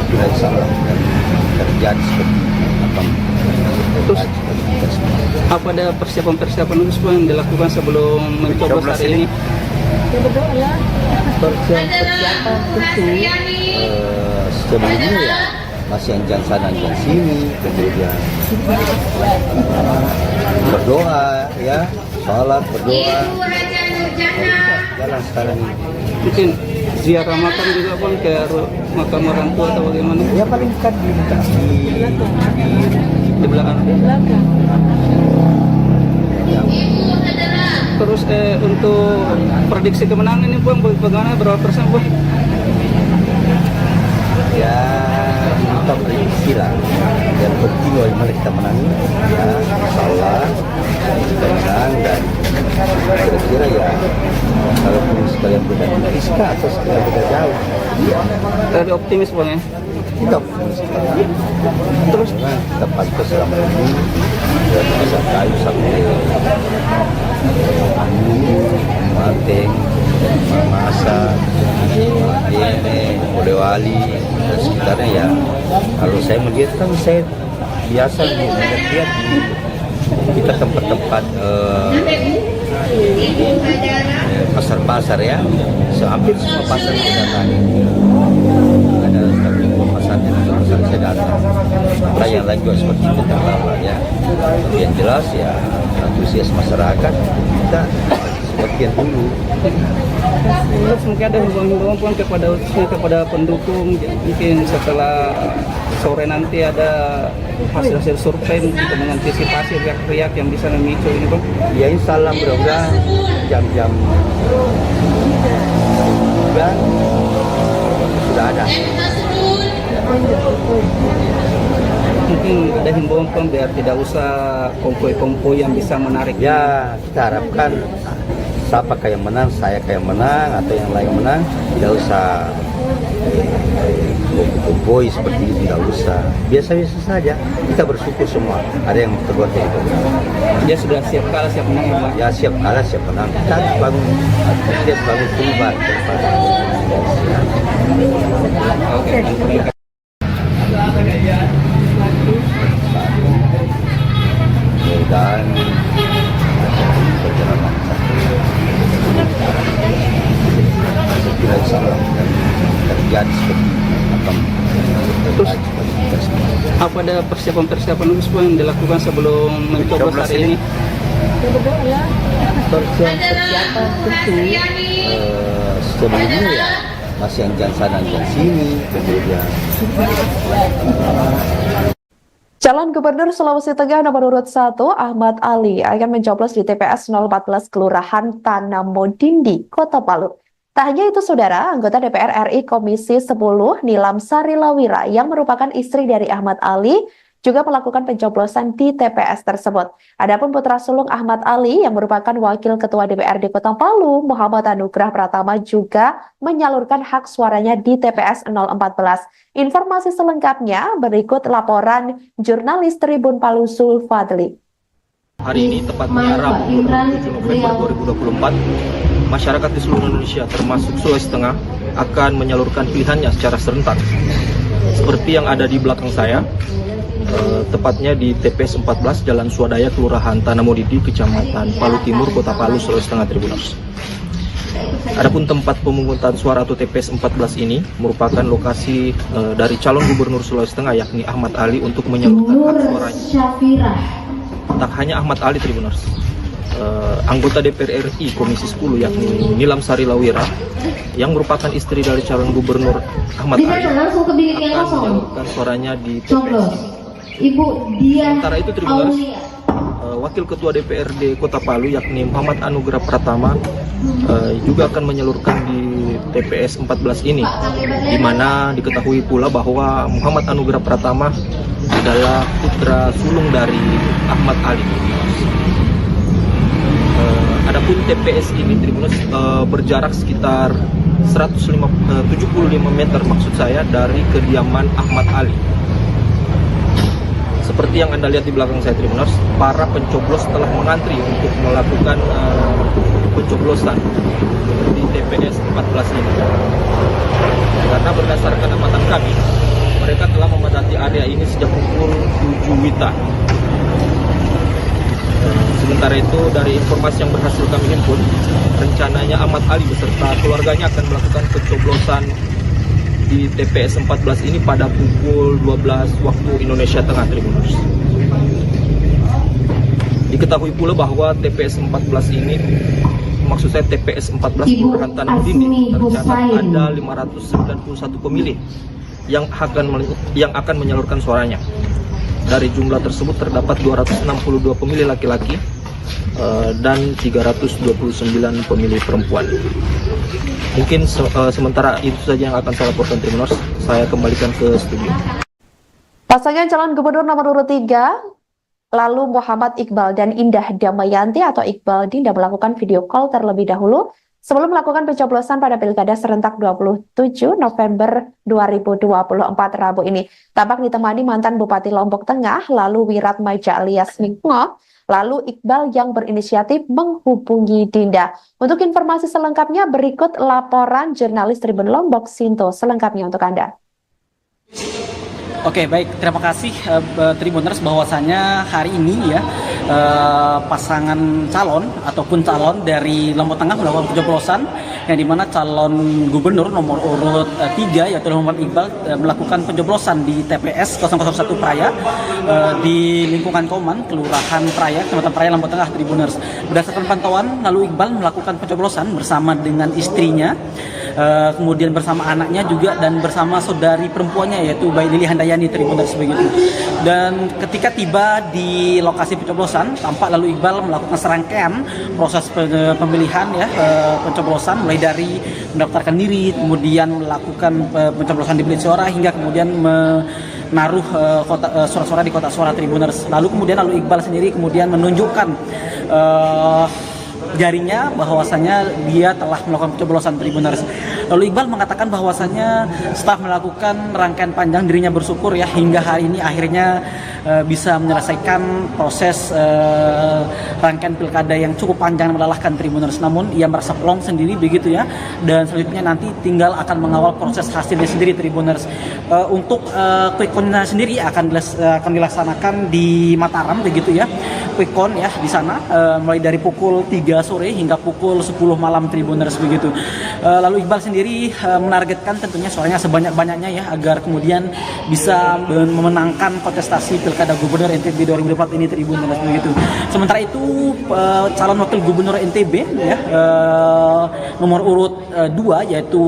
Speaker 15: tidak salah dan terjadi seperti apa.
Speaker 16: Terus apa ada persiapan khusus yang dilakukan sebelum mencoblos hari ini?
Speaker 15: Persiapan tentu sebelumnya ya masih anjang sana anjang sini, kemudian berdoa ya, salat berdoa, jalan sekarang ini.
Speaker 16: Mungkin ziarah makam juga Bang, ke makam orang tua atau bagaimana?
Speaker 15: Ya paling dekat
Speaker 16: di belakang. Terus untuk prediksi kemenangan ini Bang, bagaimana, berapa persen Bang?
Speaker 15: Ya kita prediksi lah, yang penting bagaimana kita menang ya, insyaallah kita menang. Dan kira-kira ya kalaupun sekalian beda Rizka atau sekalian beda jauh ya.
Speaker 16: Dari optimis Bang ya?
Speaker 15: Kita optimis. Terus kita pantas selama ini ya, bisa kayu sampai Mateng, Masa, Dene, Bodewali dan sekitarnya ya. Kalau saya melihat kan saya biasa melihat kita tempat-tempat pasar-pasar ya, hampir semua pasar kita datangi. Ada pasarnya, pasar saya datang. Nah, yang lain juga seperti itu terlalu ya. Yang jelas ya antusias masyarakat kita sebagian dulu.
Speaker 16: Terus mungkin ada himbauan kepada pendukung, mungkin setelah sore nanti ada hasil survei untuk mengantisipasi riak-riak yang bisa memicu ini Bang.
Speaker 15: Ya insya Allah mudah-mudahan jam-jam bulan sudah ada.
Speaker 16: Mungkin ada himbauan Bang biar tidak usah konvoi-konvoi yang bisa menarik.
Speaker 15: Ya kita harapkan siapa yang menang, saya yang menang atau yang lain menang, tidak usah boy seperti itu, tidak usah, biasa-biasa saja. Kita bersyukur semua. Ada yang terbuat yang
Speaker 16: dia sudah siap kalah siap menang ya Pak?
Speaker 15: Ya siap kalah siap menang. Kita bangun perubahan kepada dan perjalanan tidak salah dan terjadi seperti apa.
Speaker 16: Terus apa ada persiapan khusus yang dilakukan sebelum mencoblos hari ini?
Speaker 15: Persiapan tentu sebelumnya ya masih anjang sana anjang sini, kemudian
Speaker 5: Calon Gubernur Sulawesi Tengah nomor urut 1 Ahmad Ali akan mencoblos di TPS 014 Kelurahan Tanamodindi, Kota Palu. Tak hanya itu saudara, anggota DPR RI Komisi 10 Nilam Sari Lawira yang merupakan istri dari Ahmad Ali juga melakukan pencoblosan di TPS tersebut. Adapun putra sulung Ahmad Ali yang merupakan wakil ketua DPRD Kota Palu, Muhammad Anugrah Pratama juga menyalurkan hak suaranya di TPS 014. Informasi selengkapnya berikut laporan jurnalis Tribun Palu Sulfadli.
Speaker 9: Hari ini tepatnya Rabu 7 November 2024, masyarakat di seluruh Indonesia termasuk Sulawesi Tengah akan menyalurkan pilihannya secara serentak. Seperti yang ada di belakang saya, tepatnya di TPS 14 Jalan Swadaya, Kelurahan Tanamodindi, Kecamatan Palu Timur, Kota Palu, Sulawesi Tengah, Tribuners. Adapun tempat pemungutan suara atau TPS 14 ini merupakan lokasi dari calon gubernur Sulawesi Tengah yakni Ahmad Ali untuk menyalurkan hak suaranya. Tak hanya Ahmad Ali, Tribuners, anggota DPR RI Komisi 10 yakni Nilam Sari Lawira yang merupakan istri dari calon gubernur Ahmad Ali akan menyalurkan suaranya di TPS ini. Sementara itu, Tribuners, Wakil Ketua DPRD Kota Palu yakni Muhammad Anugrah Pratama juga akan menyalurkan di di TPS 14 ini, di mana diketahui pula bahwa Muhammad Anugrah Pratama adalah putra sulung dari Ahmad Ali. Adapun TPS ini Tribuners berjarak sekitar 75 meter maksud saya dari kediaman Ahmad Ali. Seperti yang Anda lihat di belakang saya Tribuners, para pencoblos telah mengantri untuk melakukan pencoblosan di TPS 14 ini. Karena berdasarkan amatan kami, mereka telah memadati area ini sejak pukul 7 WITA. Sementara itu, dari informasi yang berhasil kami himpun, rencananya Ahmad Ali beserta keluarganya akan melakukan pencoblosan di TPS 14 ini pada pukul 12 waktu Indonesia Tengah Tribuners. Diketahui pula bahwa TPS 14 ini, maksud saya TPS 14 Kelurahan Tanah Dinding, tercatat ada 591 pemilih yang akan menyalurkan suaranya. Dari jumlah tersebut terdapat 262 pemilih laki-laki dan 329 pemilih perempuan. Mungkin sementara itu saja yang akan saya laporkan Tribuners. Saya kembalikan ke studio.
Speaker 5: Pasangan calon gubernur nomor urut 3, lalu Muhammad Iqbal dan Indah Damayanti atau Iqbal Dinda melakukan video call terlebih dahulu sebelum melakukan pencoblosan pada Pilkada serentak 27 November 2024 Rabu ini. Tampak ditemani mantan Bupati Lombok Tengah, lalu Wiratmaja alias Minggo, lalu Iqbal yang berinisiatif menghubungi Dinda. Untuk informasi selengkapnya berikut laporan jurnalis Tribun Lombok Sinto selengkapnya untuk Anda.
Speaker 17: Oke, baik, terima kasih Tribuners, bahwasanya hari ini ya pasangan calon ataupun calon dari Lombok Tengah melakukan pencoblosan yang dimana calon gubernur nomor urut 3 yaitu Muhammad Iqbal melakukan pencoblosan di TPS 001 Praya di lingkungan Kauman, Kelurahan Praya, Kecamatan Praya, Lombok Tengah Tribuners. Berdasarkan pantauan, lalu Iqbal melakukan pencoblosan bersama dengan istrinya, kemudian bersama anaknya juga dan bersama saudari perempuannya yaitu Bayi Lili Handayani Tribuners begitu. Dan ketika tiba di lokasi pencoblosan, tampak lalu Iqbal melakukan serangkaian proses pemilihan ya, pencoblosan mulai dari mendaftarkan diri, kemudian melakukan pencoblosan di bilik suara hingga kemudian menaruh surat-suara di kotak suara Tribuners. Lalu Iqbal sendiri kemudian menunjukkan jarinya bahwasanya dia telah melakukan pencoblosan Tribuners. Lalu Iqbal mengatakan bahwasanya setelah melakukan rangkaian panjang dirinya bersyukur ya hingga hari ini akhirnya bisa menyelesaikan proses rangkaian pilkada yang cukup panjang dan melelahkan Tribuners. Namun ia merasa plong sendiri begitu ya, dan selanjutnya nanti tinggal akan mengawal proses hasilnya sendiri Tribuners. Untuk quick count sendiri akan dilaksanakan di Mataram begitu ya, quick count ya di sana mulai dari pukul 3 sore hingga pukul 10 malam Tribuners begitu. Lalu Iqbal sendiri menargetkan tentunya suaranya sebanyak-banyaknya ya agar kemudian bisa memenangkan kontestasi Pilkada Gubernur NTB 2024 ini Tribuners begitu. Sementara itu calon wakil gubernur NTB ya nomor urut 2 yaitu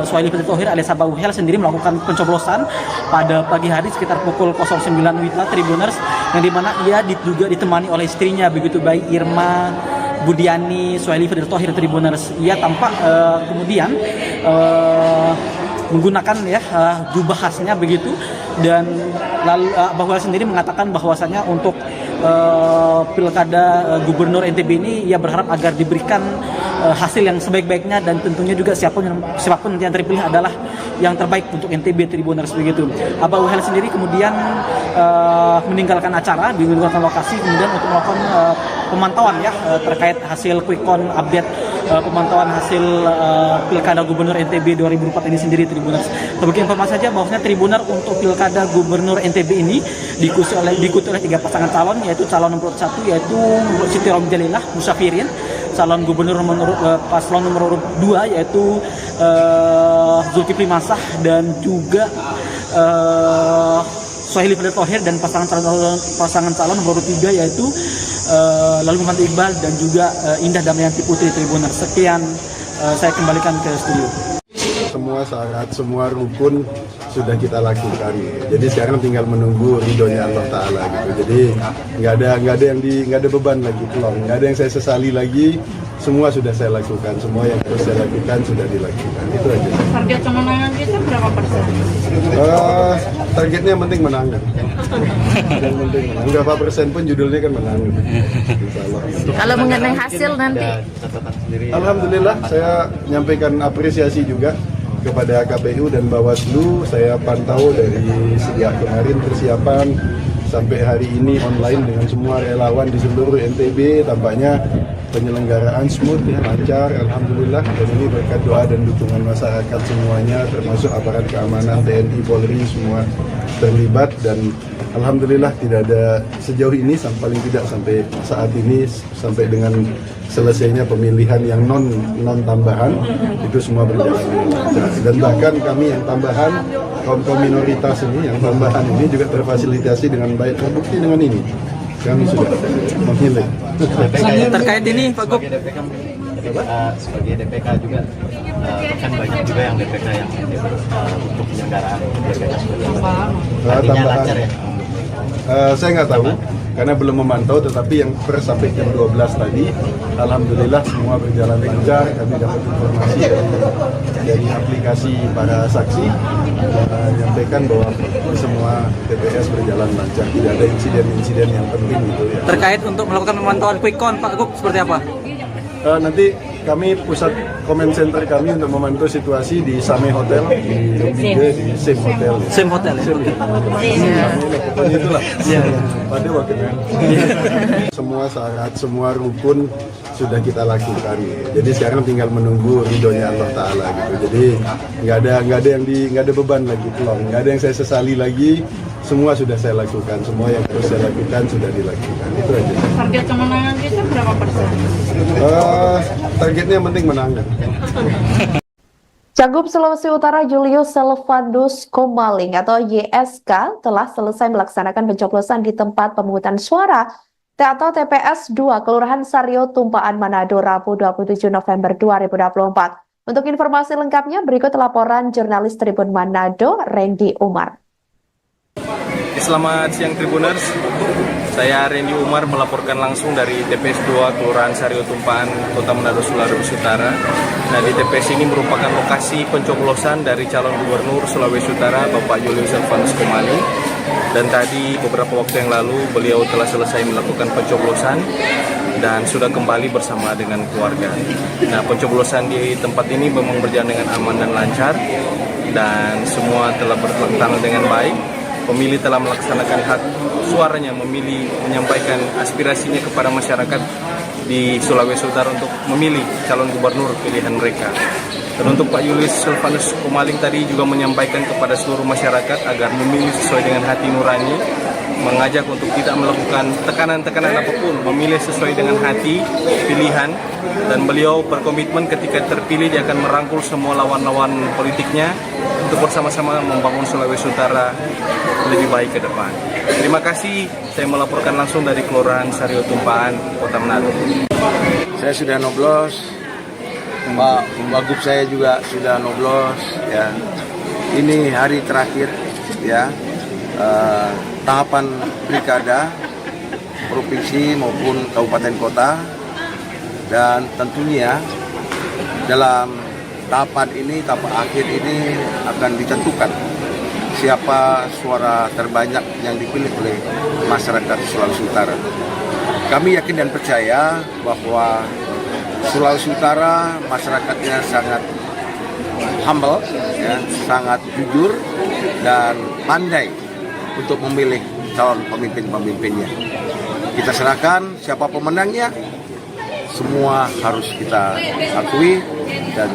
Speaker 17: Suhaili Fadil Thohir alias Abah Uhel sendiri melakukan pencoblosan pada pagi hari sekitar pukul 09 WITA Tribuners, yang dimana ia juga ditemani oleh istrinya begitu, Bayi Irma Budiani Suhaili Fadil Thohir Tribuners. Ia tampak kemudian menggunakan ya jubah khasnya begitu, dan lalu Abah Uhel sendiri mengatakan bahwasanya untuk Pilkada Gubernur NTB ini ia berharap agar diberikan hasil yang sebaik-baiknya, dan tentunya juga siapapun nanti yang terpilih adalah yang terbaik untuk NTB Tribuners begitu. Abah Uhel sendiri kemudian meninggalkan acara, meninggalkan lokasi kemudian untuk melakukan pemantauan ya terkait hasil quick count update pemantauan hasil Pilkada Gubernur NTB 2004 ini sendiri Tribuners. Sebagai informasi saja bahwasanya Tribuners untuk Pilkada Gubernur NTB ini diikuti oleh 3 pasangan calon, yaitu calon nomor 1 yaitu Siti Romjalillah Musafirin, calon gubernur paslon nomor 2 yaitu Zulkifli Masah, dan juga Suhaili Fadil Thohir, dan pasangan calon nomor 3 yaitu lalu Muhammad Iqbal dan juga Indah Damayanti Putri Tribuners. Sekian, saya kembalikan ke studio.
Speaker 20: Semua syarat, semua rukun sudah kita lakukan. Jadi sekarang tinggal menunggu ridhonya Allah Taala gitu. Jadi nggak ada beban lagi, nggak ada yang saya sesali lagi. semua sudah saya lakukan, semua yang harus saya lakukan sudah dilakukan. Itu aja.
Speaker 12: Target kemenangan kita berapa persen?
Speaker 20: Targetnya yang penting menang. Yang penting menang. Berapa persen pun judulnya kan menang. Insya Allah.
Speaker 12: Kalau mengenai hasil nanti?
Speaker 20: Alhamdulillah, saya menyampaikan apresiasi juga kepada KPU dan Bawaslu. Saya pantau dari sejak kemarin persiapan sampai hari ini online dengan semua relawan di seluruh NTB. Tampaknya penyelenggaraan smooth ya, lancar, alhamdulillah. Dan ini berkat doa dan dukungan masyarakat semuanya, termasuk aparat keamanan TNI, Polri, semua terlibat. Dan alhamdulillah tidak ada sejauh ini, paling tidak sampai saat ini, sampai dengan selesainya pemilihan yang non tambahan, itu semua berjalan dengan lancar. Dan bahkan kami yang tambahan, kaum minoritas ini yang tambahan ini juga terfasilitasi dengan baik. Terbukti dengan ini kami sudah memilih.
Speaker 17: Terkait ini Pak Gub,
Speaker 15: sebagai DPK juga kan banyak juga yang DPK yang untuk penyelenggaraan biasanya seperti apa? Artinya lancar ya?
Speaker 20: Saya nggak tahu karena belum memantau, tetapi yang per sampai jam 12 tadi alhamdulillah semua berjalan lancar. Kami dapat informasi dari aplikasi para saksi menyampaikan bahwa semua TPS berjalan lancar, tidak ada insiden-insiden yang penting gitu ya.
Speaker 17: terkait untuk melakukan pemantauan quick count Pak Gub seperti apa?
Speaker 20: Nanti kami pusat comment center kami untuk memantau situasi di Same Hotel, di Lembiga, di Sim Hotel.
Speaker 17: Sim Hotel ya?
Speaker 20: Pokoknya itulah. Pada waktunya. Semua syarat, semua rukun sudah kita lakukan. Jadi sekarang tinggal menunggu ridhonya Allah Taala gitu. Jadi nggak ada beban lagi, nggak ada yang saya sesali lagi. Semua sudah saya lakukan, semua yang harus saya lakukan sudah dilakukan. Itu aja.
Speaker 12: Target kemenangan kita berapa persen?
Speaker 20: Targetnya yang penting menang.
Speaker 5: Cagup Sulawesi Utara Julius Selvandus Komaling atau YSK telah selesai melaksanakan pencoblosan di tempat pemungutan suara atau TPS 2 Kelurahan Sario Tumpaan Manado Rabu 27 November 2024. Untuk informasi lengkapnya berikut laporan jurnalis Tribun Manado Randy Umar.
Speaker 4: Selamat siang Tribuners, saya Randy Umar melaporkan langsung dari TPS 2 Kelurahan Sario Tumpaan, Kota Manado, Sulawesi Utara. Nah, di TPS ini merupakan lokasi pencoblosan dari calon gubernur Sulawesi Utara, Bapak Julius Selvandus Komaling. Dan tadi beberapa waktu yang lalu beliau telah selesai melakukan pencoblosan dan sudah kembali bersama dengan keluarga. Nah, pencoblosan di tempat ini memang berjalan dengan aman dan lancar dan semua telah berjalan dengan baik. Pemilih telah melaksanakan hak suaranya, memilih, menyampaikan aspirasinya kepada masyarakat di Sulawesi Utara untuk memilih calon gubernur pilihan mereka. Dan untuk Pak Julius Selvandus Komaling tadi juga menyampaikan kepada seluruh masyarakat agar memilih sesuai dengan hati nurani, mengajak untuk tidak melakukan tekanan-tekanan apapun, memilih sesuai dengan hati pilihan. Dan beliau berkomitmen ketika terpilih dia akan merangkul semua lawan-lawan politiknya untuk bersama-sama membangun Sulawesi Utara lebih baik ke depan. Terima kasih, saya melaporkan langsung dari Kelurahan Sario Tumpaan, Kota Manado.
Speaker 21: Saya sudah noblos, Pak Wagub saya juga sudah noblos. Ya, ini hari terakhir ya tahapan pilkada provinsi maupun kabupaten kota, dan tentunya dalam tahapan ini, tahap akhir ini akan ditentukan siapa suara terbanyak yang dipilih oleh masyarakat Sulawesi Utara. Kami yakin dan percaya bahwa Sulawesi Utara masyarakatnya sangat humble, ya, sangat jujur dan pandai untuk memilih calon pemimpin-pemimpinnya. Kita serahkan siapa pemenangnya, semua harus kita akui, dan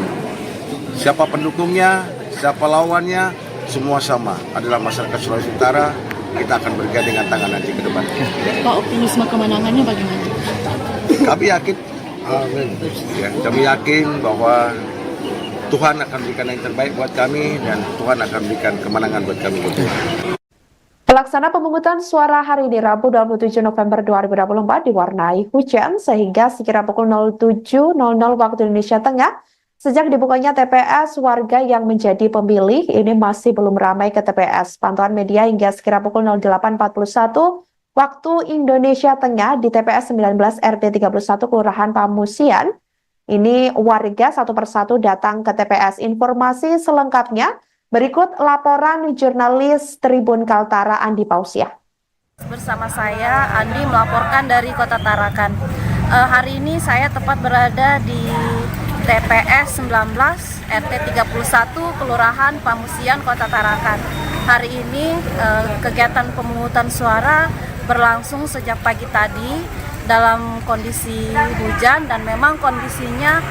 Speaker 21: siapa pendukungnya, siapa lawannya, semua sama adalah masyarakat Sulawesi Utara. Kita akan bergandengan tangan nanti ke depan.
Speaker 12: Pak, optimisme kemenangannya bagaimana?
Speaker 21: Kami yakin, ya, kami yakin bahwa Tuhan akan berikan yang terbaik buat kami dan Tuhan akan berikan kemenangan buat kami berdua.
Speaker 5: Pelaksana pemungutan suara hari ini Rabu 27 November 2024 diwarnai hujan sehingga sekira pukul 07.00 waktu Indonesia Tengah sejak dibukanya TPS, warga yang menjadi pemilih ini masih belum ramai ke TPS. Pantauan media hingga sekira pukul 08.41 waktu Indonesia Tengah di TPS 19 RT 31 Kelurahan Pamusian Ini warga satu persatu datang ke TPS. Informasi selengkapnya berikut laporan jurnalis Tribun Kaltara Andi Pausiah.
Speaker 14: Bersama saya Andi melaporkan dari Kota Tarakan. Hari ini saya tepat berada di TPS 19 RT 31 Kelurahan Pamusian Kota Tarakan. Hari ini kegiatan pemungutan suara berlangsung sejak pagi tadi dalam kondisi hujan, dan memang kondisinya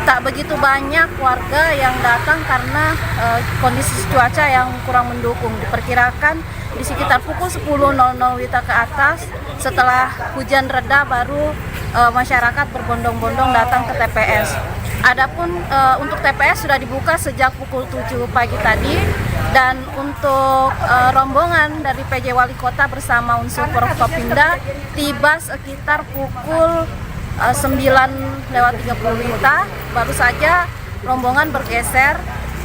Speaker 14: tak begitu banyak warga yang datang karena kondisi cuaca yang kurang mendukung. Diperkirakan di sekitar pukul 10.00 WITA ke atas, setelah hujan reda baru masyarakat berbondong-bondong datang ke TPS. Adapun untuk TPS sudah dibuka sejak pukul 7 pagi tadi, dan untuk rombongan dari PJ Wali Kota bersama unsur Forkopimda tiba sekitar pukul 9.30 WITA. Baru saja rombongan bergeser.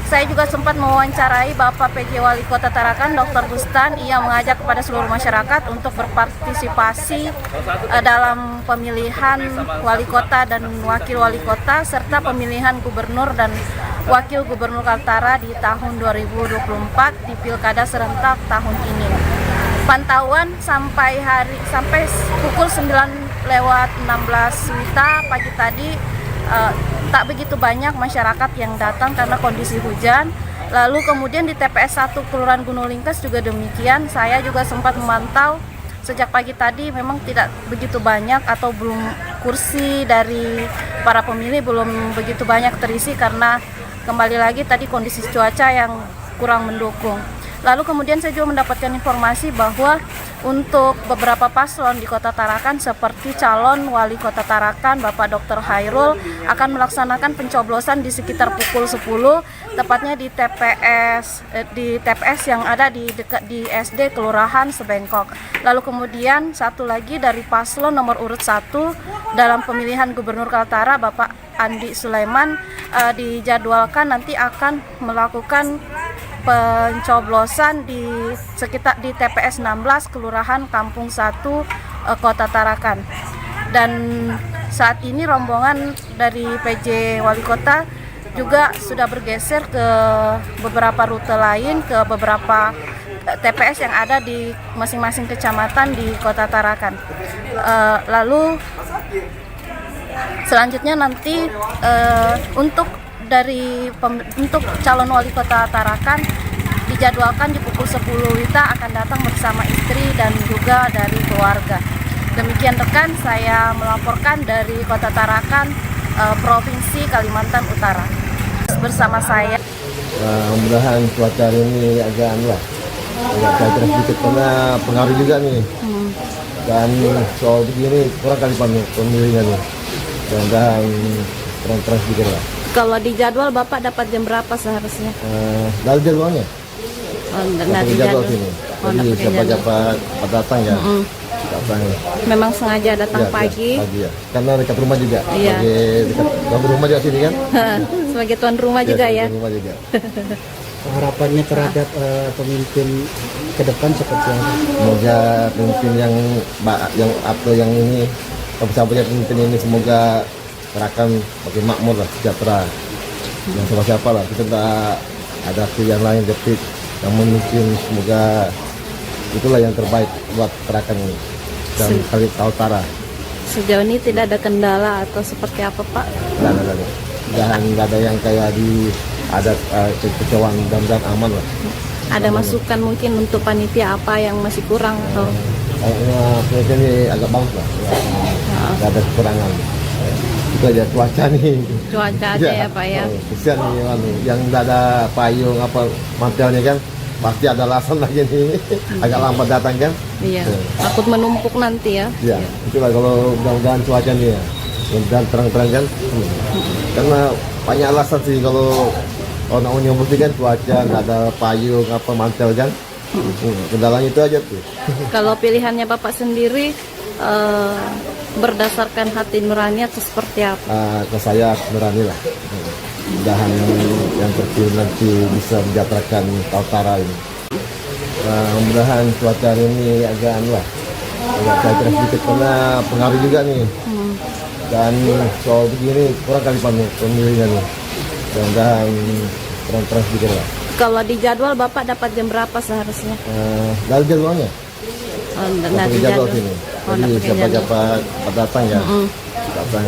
Speaker 14: Saya juga sempat mewawancarai Bapak PJ Wali Kota Tarakan, Dr. Bustan. Ia mengajak kepada seluruh masyarakat untuk berpartisipasi dalam pemilihan wali kota dan wakil wali kota, serta pemilihan gubernur dan wakil gubernur Kaltara di tahun 2024 di Pilkada serentak tahun ini. Pantauan sampai pukul 9.16 WITA pagi tadi tak begitu banyak masyarakat yang datang karena kondisi hujan. Lalu kemudian di TPS 1 Kelurahan Gunung Lingkes juga demikian. Saya juga sempat memantau sejak pagi tadi, memang tidak begitu banyak atau belum kursi dari para pemilih belum begitu banyak terisi karena kembali lagi tadi kondisi cuaca yang kurang mendukung. Lalu kemudian saya juga mendapatkan informasi bahwa untuk beberapa paslon di Kota Tarakan seperti calon wali Kota Tarakan Bapak Dr. Hairul akan melaksanakan pencoblosan di sekitar pukul 10, tepatnya di TPS yang ada di dekat di SD Kelurahan Sebengkok. Lalu kemudian satu lagi dari paslon nomor urut 1 dalam pemilihan Gubernur Kaltara Bapak Andi Sulaiman dijadwalkan nanti akan melakukan pencoblosan di sekitar di TPS 16 Kelurahan Kampung 1 Kota Tarakan. Dan saat ini rombongan dari PJ Wali Kota juga sudah bergeser ke beberapa rute lain, ke beberapa TPS yang ada di masing-masing kecamatan di Kota Tarakan. Lalu selanjutnya nanti untuk calon wali kota Tarakan dijadwalkan di pukul 10 WITA akan datang bersama istri dan juga dari keluarga. Demikian rekan, saya melaporkan dari Kota Tarakan, Provinsi Kalimantan Utara. Bersama saya.
Speaker 18: Mudah-mudahan cuaca hari ini agak cair sedikit karena pengaruh juga nih. Dan soal begini kurang kali pemilihnya nih. Mudah-mudahan terang-terang sedikit lah.
Speaker 12: Kalau di jadwal Bapak dapat jam berapa seharusnya?
Speaker 18: Dari jadwalnya?
Speaker 12: Dari jadwal
Speaker 18: sini. Jadi siapa datang ya. Datang.
Speaker 12: Memang sengaja datang pagi.
Speaker 18: Ya. Karena dekat rumah juga.
Speaker 12: Iya.
Speaker 18: Dekat rumah juga sini kan.
Speaker 12: Sebagai tuan rumah juga ya.
Speaker 18: Tuan rumah juga.
Speaker 22: Harapannya terhadap pemimpin ke depan seperti apa?
Speaker 18: Semoga pemimpin yang ini, sampai pemimpin ini semoga Tarakan makin makmur lah, sejahtera. Yang siapa lah, kita tak ada pilihan lain tapi yang memimpin, semoga itulah yang terbaik buat Tarakan ini dan Kaltara.
Speaker 12: Sejauh ini tidak ada kendala atau seperti apa Pak?
Speaker 18: Nggak ada yang kayak ada kekecewaan, dan aman lah.
Speaker 12: Ada masukan mungkin untuk panitia apa yang masih kurang atau?
Speaker 18: Kayaknya ini agak bagus lah, nggak ada kekurangan. Itu aja cuaca nih.
Speaker 12: Cuaca aja ya Pak ya.
Speaker 18: Kesian nih yang nggak ada payung apa mantelnya kan, pasti ada alasan lagi nih. Agak lambat datang kan.
Speaker 12: Iya. Takut menumpuk nanti ya.
Speaker 18: Iya. Itulah kalau mudah-mudahan cuaca nih ya, mudah-mudahan terang-terang kan. Karena banyak alasan sih kalau orang nyoblos kan cuaca, nggak ada payung apa mantel kan. Kendalanya itu aja tuh.
Speaker 12: Kalau pilihannya Bapak sendiri berdasarkan hati nurani atau seperti apa?
Speaker 18: Ke saya nurani lah. Mudahan yang terpilih nanti bisa menjatrakan Kaltara ini. Mudahan cuaca ini agak cair sedikit karena pengaruh juga nih. Dan soal begini kurang kali pemilihnya nih. Mudah-mudahan terang-terang sedikit lah.
Speaker 12: Kalau di jadwal Bapak dapat jam berapa seharusnya?
Speaker 18: Dari jadwalnya.
Speaker 12: Dari
Speaker 18: jadwal
Speaker 12: jadwal.
Speaker 18: sini.
Speaker 12: Oh,
Speaker 18: Jadi siapa datang ya. Datang.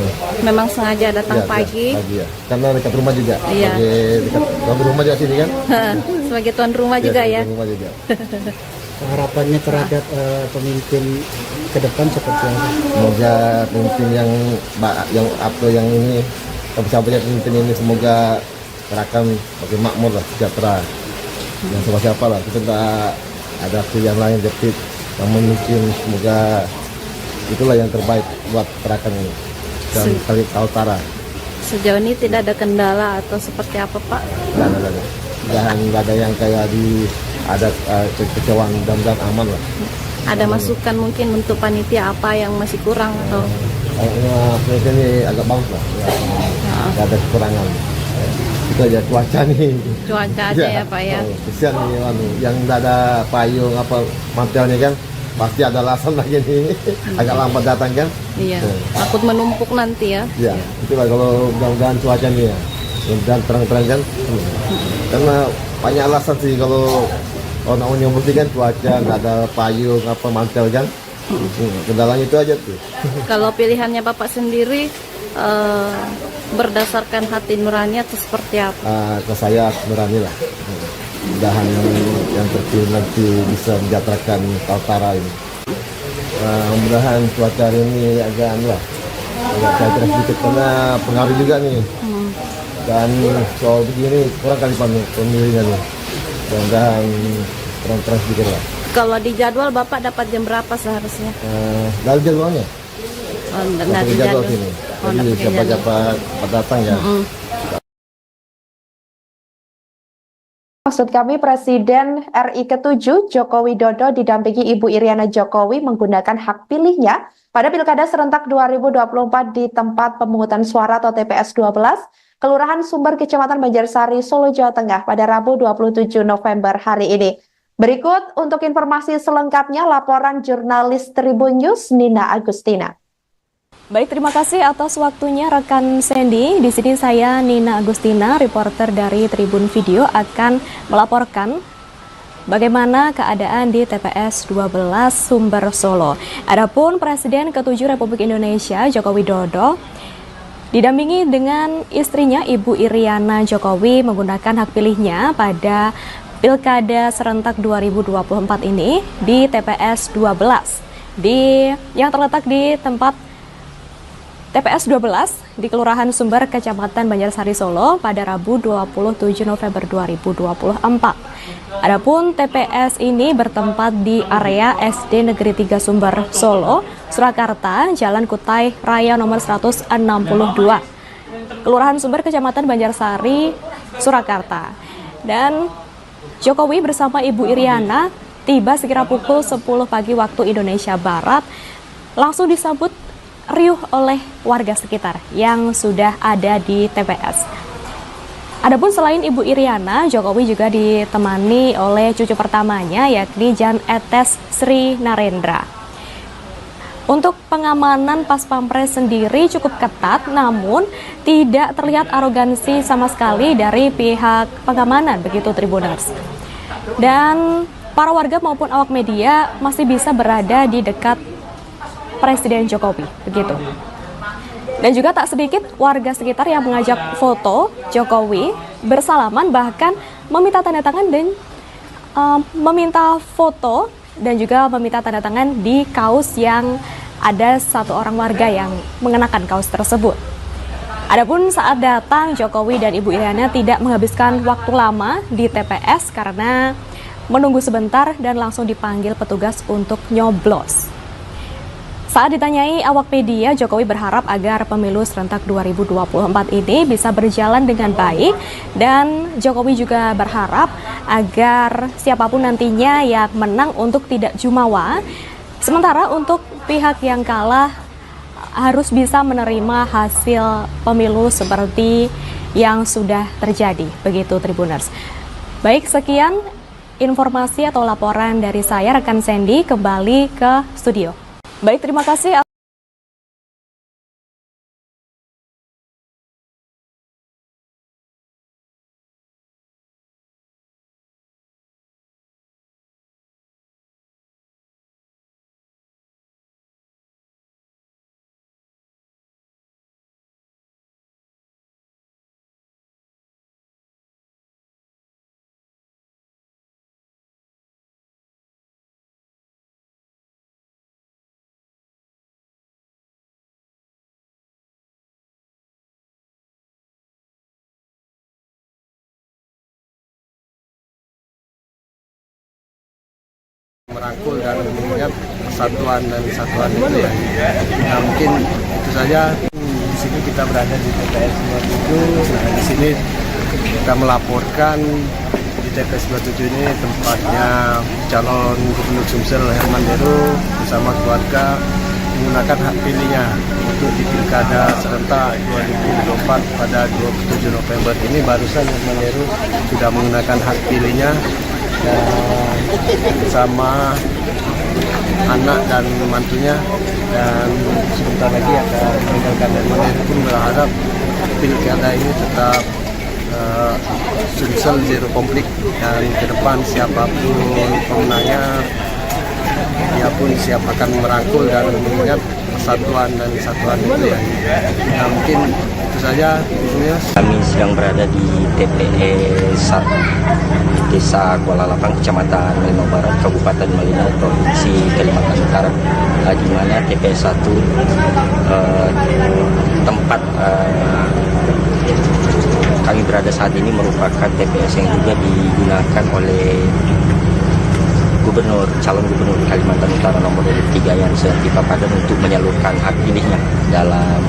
Speaker 12: Memang sengaja datang
Speaker 18: Ya,
Speaker 12: pagi.
Speaker 18: pagi ya. Karena dekat rumah juga.
Speaker 12: Iya.
Speaker 18: Dekat rumah juga sini kan.
Speaker 12: Sebagai tuan rumah juga ya.
Speaker 18: Tuan rumah juga.
Speaker 22: Harapannya terhadap pemimpin ke depan seperti apa?
Speaker 18: Semoga pemimpin yang ini sampai pemimpin ini semoga terakan makin makmur lah, sejahtera. Yang siapa lah, kita tidak ada pilihan lain jadi yang memimpin, semoga itulah yang terbaik buat terakan ini dan Kalimantan Utara.
Speaker 12: Sejauh ini tidak ada kendala atau seperti apa Pak?
Speaker 18: Jangan ada yang kayak ada kekecewaan, mudah-mudahan aman lah.
Speaker 12: Ada masukan mungkin untuk panitia apa yang masih kurang atau?
Speaker 18: Mereka ini agak bagus lah, nggak ada kekurangan. Itu aja cuaca nih.
Speaker 12: Cuaca aja ya Pak ya.
Speaker 18: Kesian nih, yang nggak ada payung apa mantelnya kan, pasti ada alasan lagi nih. Agak lambat datang kan.
Speaker 12: Iya. Takut menumpuk nanti ya.
Speaker 18: Iya. Itulah kalau mudah-mudahan cuaca nih ya, mudah-mudahan terang-terang kan. Karena banyak alasan sih kalau orang yang mesti kan cuaca, nggak ada payung apa mantel kan. Kendalanya itu aja tuh.
Speaker 12: Kalau pilihannya Bapak sendiri berdasarkan hati nurani atau seperti apa?
Speaker 18: Ke saya nurani lah. Mudahan yang terpilih nanti bisa menjaterakan Kaltara ini. Mudahan cuaca hari ini agak cair sedikit karena pengaruh juga nih. Dan soal begini kurang kali pemilihnya nih. Mudahan terang-terang sedikit lah.
Speaker 12: Kalau di jadwal Bapak dapat jam berapa seharusnya?
Speaker 18: Dari jadwalnya.
Speaker 12: Dari
Speaker 18: jadwal
Speaker 12: jadwal.
Speaker 18: sini. Jadi siapa datang ya.
Speaker 5: Maksud kami Presiden RI ke-7 Joko Widodo didampingi Ibu Iriana Jokowi menggunakan hak pilihnya pada Pilkada Serentak 2024 di tempat pemungutan suara atau TPS 12, Kelurahan Sumber, Kecamatan Banjarsari, Solo, Jawa Tengah pada Rabu 27 November hari ini. Berikut untuk informasi selengkapnya laporan jurnalis Tribun News Nina Agustina.
Speaker 1: Baik, terima kasih atas waktunya rekan Sandy. Di sini saya Nina Agustina, reporter dari Tribun Video akan melaporkan bagaimana keadaan di TPS 12 Sumber Solo. Adapun Presiden ke-7 Republik Indonesia Joko Widodo didampingi dengan istrinya Ibu Iriana Jokowi menggunakan hak pilihnya pada Pilkada Serentak 2024 ini di TPS 12 yang terletak di tempat TPS 12 di Kelurahan Sumber, Kecamatan Banjarsari, Solo pada Rabu 27 November 2024. Adapun TPS ini bertempat di area SD Negeri 3 Sumber, Solo, Surakarta, Jalan Kutai Raya nomor 162, Kelurahan Sumber, Kecamatan Banjarsari, Surakarta. Dan Jokowi bersama Ibu Iriana tiba sekira pukul 10 pagi waktu Indonesia Barat, langsung disambut riuh oleh warga sekitar yang sudah ada di TPS. Adapun selain Ibu Iriana, Jokowi juga ditemani oleh cucu pertamanya yakni Jan Etes Sri Narendra. Untuk pengamanan Pas Pampres sendiri cukup ketat, namun tidak terlihat arogansi sama sekali dari pihak pengamanan, begitu Tribuners. Dan para warga maupun awak media masih bisa berada di dekat Presiden Jokowi, begitu. Dan juga tak sedikit warga sekitar yang mengajak foto Jokowi bersalaman, bahkan meminta tanda tangan dan meminta foto dan juga meminta tanda tangan di kaos yang ada satu orang warga yang mengenakan kaos tersebut. Adapun saat datang, Jokowi dan Ibu Iriana tidak menghabiskan waktu lama di TPS karena menunggu sebentar dan langsung dipanggil petugas untuk nyoblos. Saat ditanyai awak media, Jokowi berharap agar pemilu serentak 2024 ini bisa berjalan dengan baik, dan Jokowi juga berharap agar siapapun nantinya yang menang untuk tidak jumawa, sementara untuk pihak yang kalah harus bisa menerima hasil pemilu seperti yang sudah terjadi, begitu Tribuners. Baik, sekian informasi atau laporan dari saya, rekan Sandy, kembali ke studio. Baik, terima kasih.
Speaker 18: merangkul dan mengingat persatuan dan kesatuan itu ya. Nah, mungkin itu saja. Di sini kita berada di TPS 27. Nah, di sini kita melaporkan di TPS 27 ini tempatnya calon Gubernur Sumsel Herman Deru bersama keluarga menggunakan hak pilihnya untuk di Pilkada serentak 2024 pada 27 November ini. Barusan Herman Deru sudah menggunakan hak pilihnya dan bersama anak dan mantunya, dan sebentar lagi akan meninggalkan Herman Deru pun berharap Pilkada ini tetap Sumsel zero konflik, dan ke depan siapapun pemenangnya dia pun siap akan merangkul dan mengingat persatuan dan kesatuan itu ya. Nah, mungkin itu saja.
Speaker 3: Kami sedang berada di TPS 1 Desa Kuala Lapang, Kecamatan Malinau Barat, Kabupaten Malinau, Provinsi Kalimantan Utara, di mana TPS 1 tempat kami berada saat ini merupakan TPS yang juga digunakan oleh calon gubernur Kalimantan Utara nomor 3 yang Setia Papadan untuk menyalurkan hak pilihnya dalam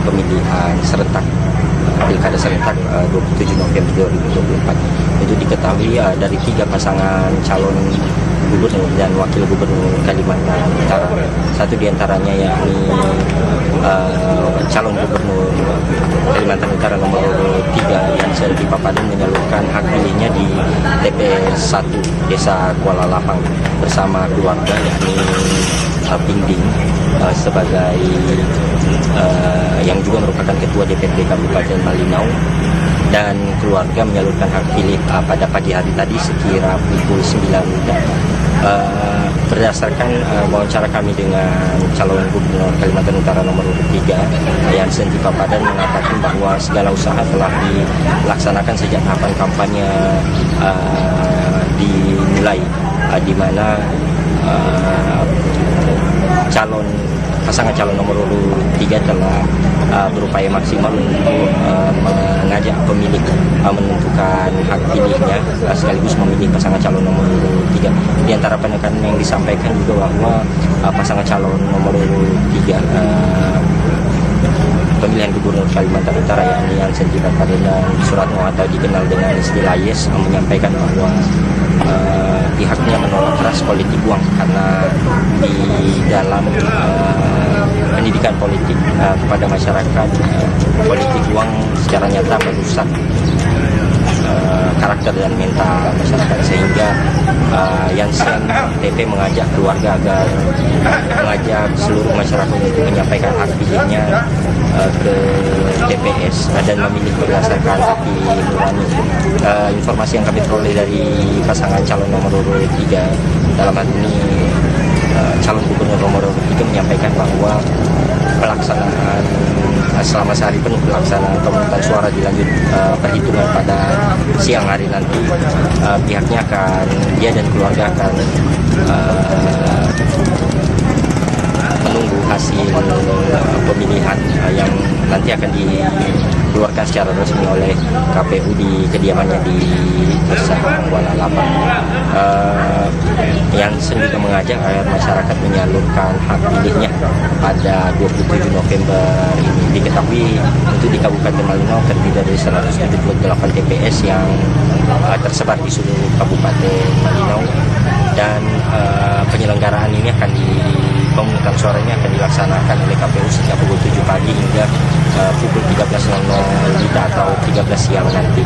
Speaker 3: pemilihan serentak Pilkada serentak 27 November 2024. Itu diketahui dari 3 pasangan calon gubernur dan wakil gubernur Kalimantan Utara. Satu diantaranya yakni calon gubernur Kalimantan Utara nomor 3 yang Setia Papadan menyalurkan hak pilihnya di TPS 1 Desa Kuala Lapang bersama keluarga yakni Pingding sebagai yang juga merupakan ketua DPRD Kabupaten Malinau, dan keluarga menyalurkan hak pilih pada pagi hari tadi sekira pukul 9. Berdasarkan wawancara kami dengan calon gubernur Kalimantan Utara nomor 3 yang Setia Papadan mengatakan bahwa segala usaha telah dilaksanakan sejak tahapan kampanye dimulai, di mana pasangan calon nomor 3 telah berupaya maksimal untuk mengajak pemilih menentukan hak pilihnya sekaligus memilih pasangan calon nomor 3. Di antara penekanan yang disampaikan juga bahwa pasangan calon nomor 3 pemilihan gubernur Kalimantan Utara yakni yang Setia Papadan dan Suratno atau dikenal dengan istilah Yes menyampaikan bahwa pihaknya menolak keras politik uang karena di dalam pendidikan politik kepada masyarakat politik uang secara nyata merusak karakter dan mental masyarakat, sehingga Yansen TP mengajak keluarga agar mengajak seluruh masyarakat untuk menyampaikan hak pilihnya ke TPS dan memilih berdasarkan hati nurani. Informasi yang kami peroleh dari pasangan calon nomor 3 dalam hal ini calon gubernur nomor 3 menyampaikan bahwa pelaksanaan selama sehari penuh pelaksanaan pemungutan suara dilanjut perhitungan pada siang hari nanti, pihaknya dia dan keluarga akan menunggu hasil pemilihan yang nanti akan dikeluarkan secara resmi oleh KPU di kediamannya di Desa Kuala Lapang. Yang juga mengajak agar masyarakat menyalurkan hak pilihnya pada 27 November ini. Diketahui untuk di Kabupaten Malinau terdiri dari 178 TPS yang tersebar di seluruh Kabupaten Malinau, dan penyelenggaraan ini pemungutan suara ini akan dilaksanakan oleh KPU sejak pukul 7 pagi hingga pukul 13.00 WITA atau 13 siang nanti.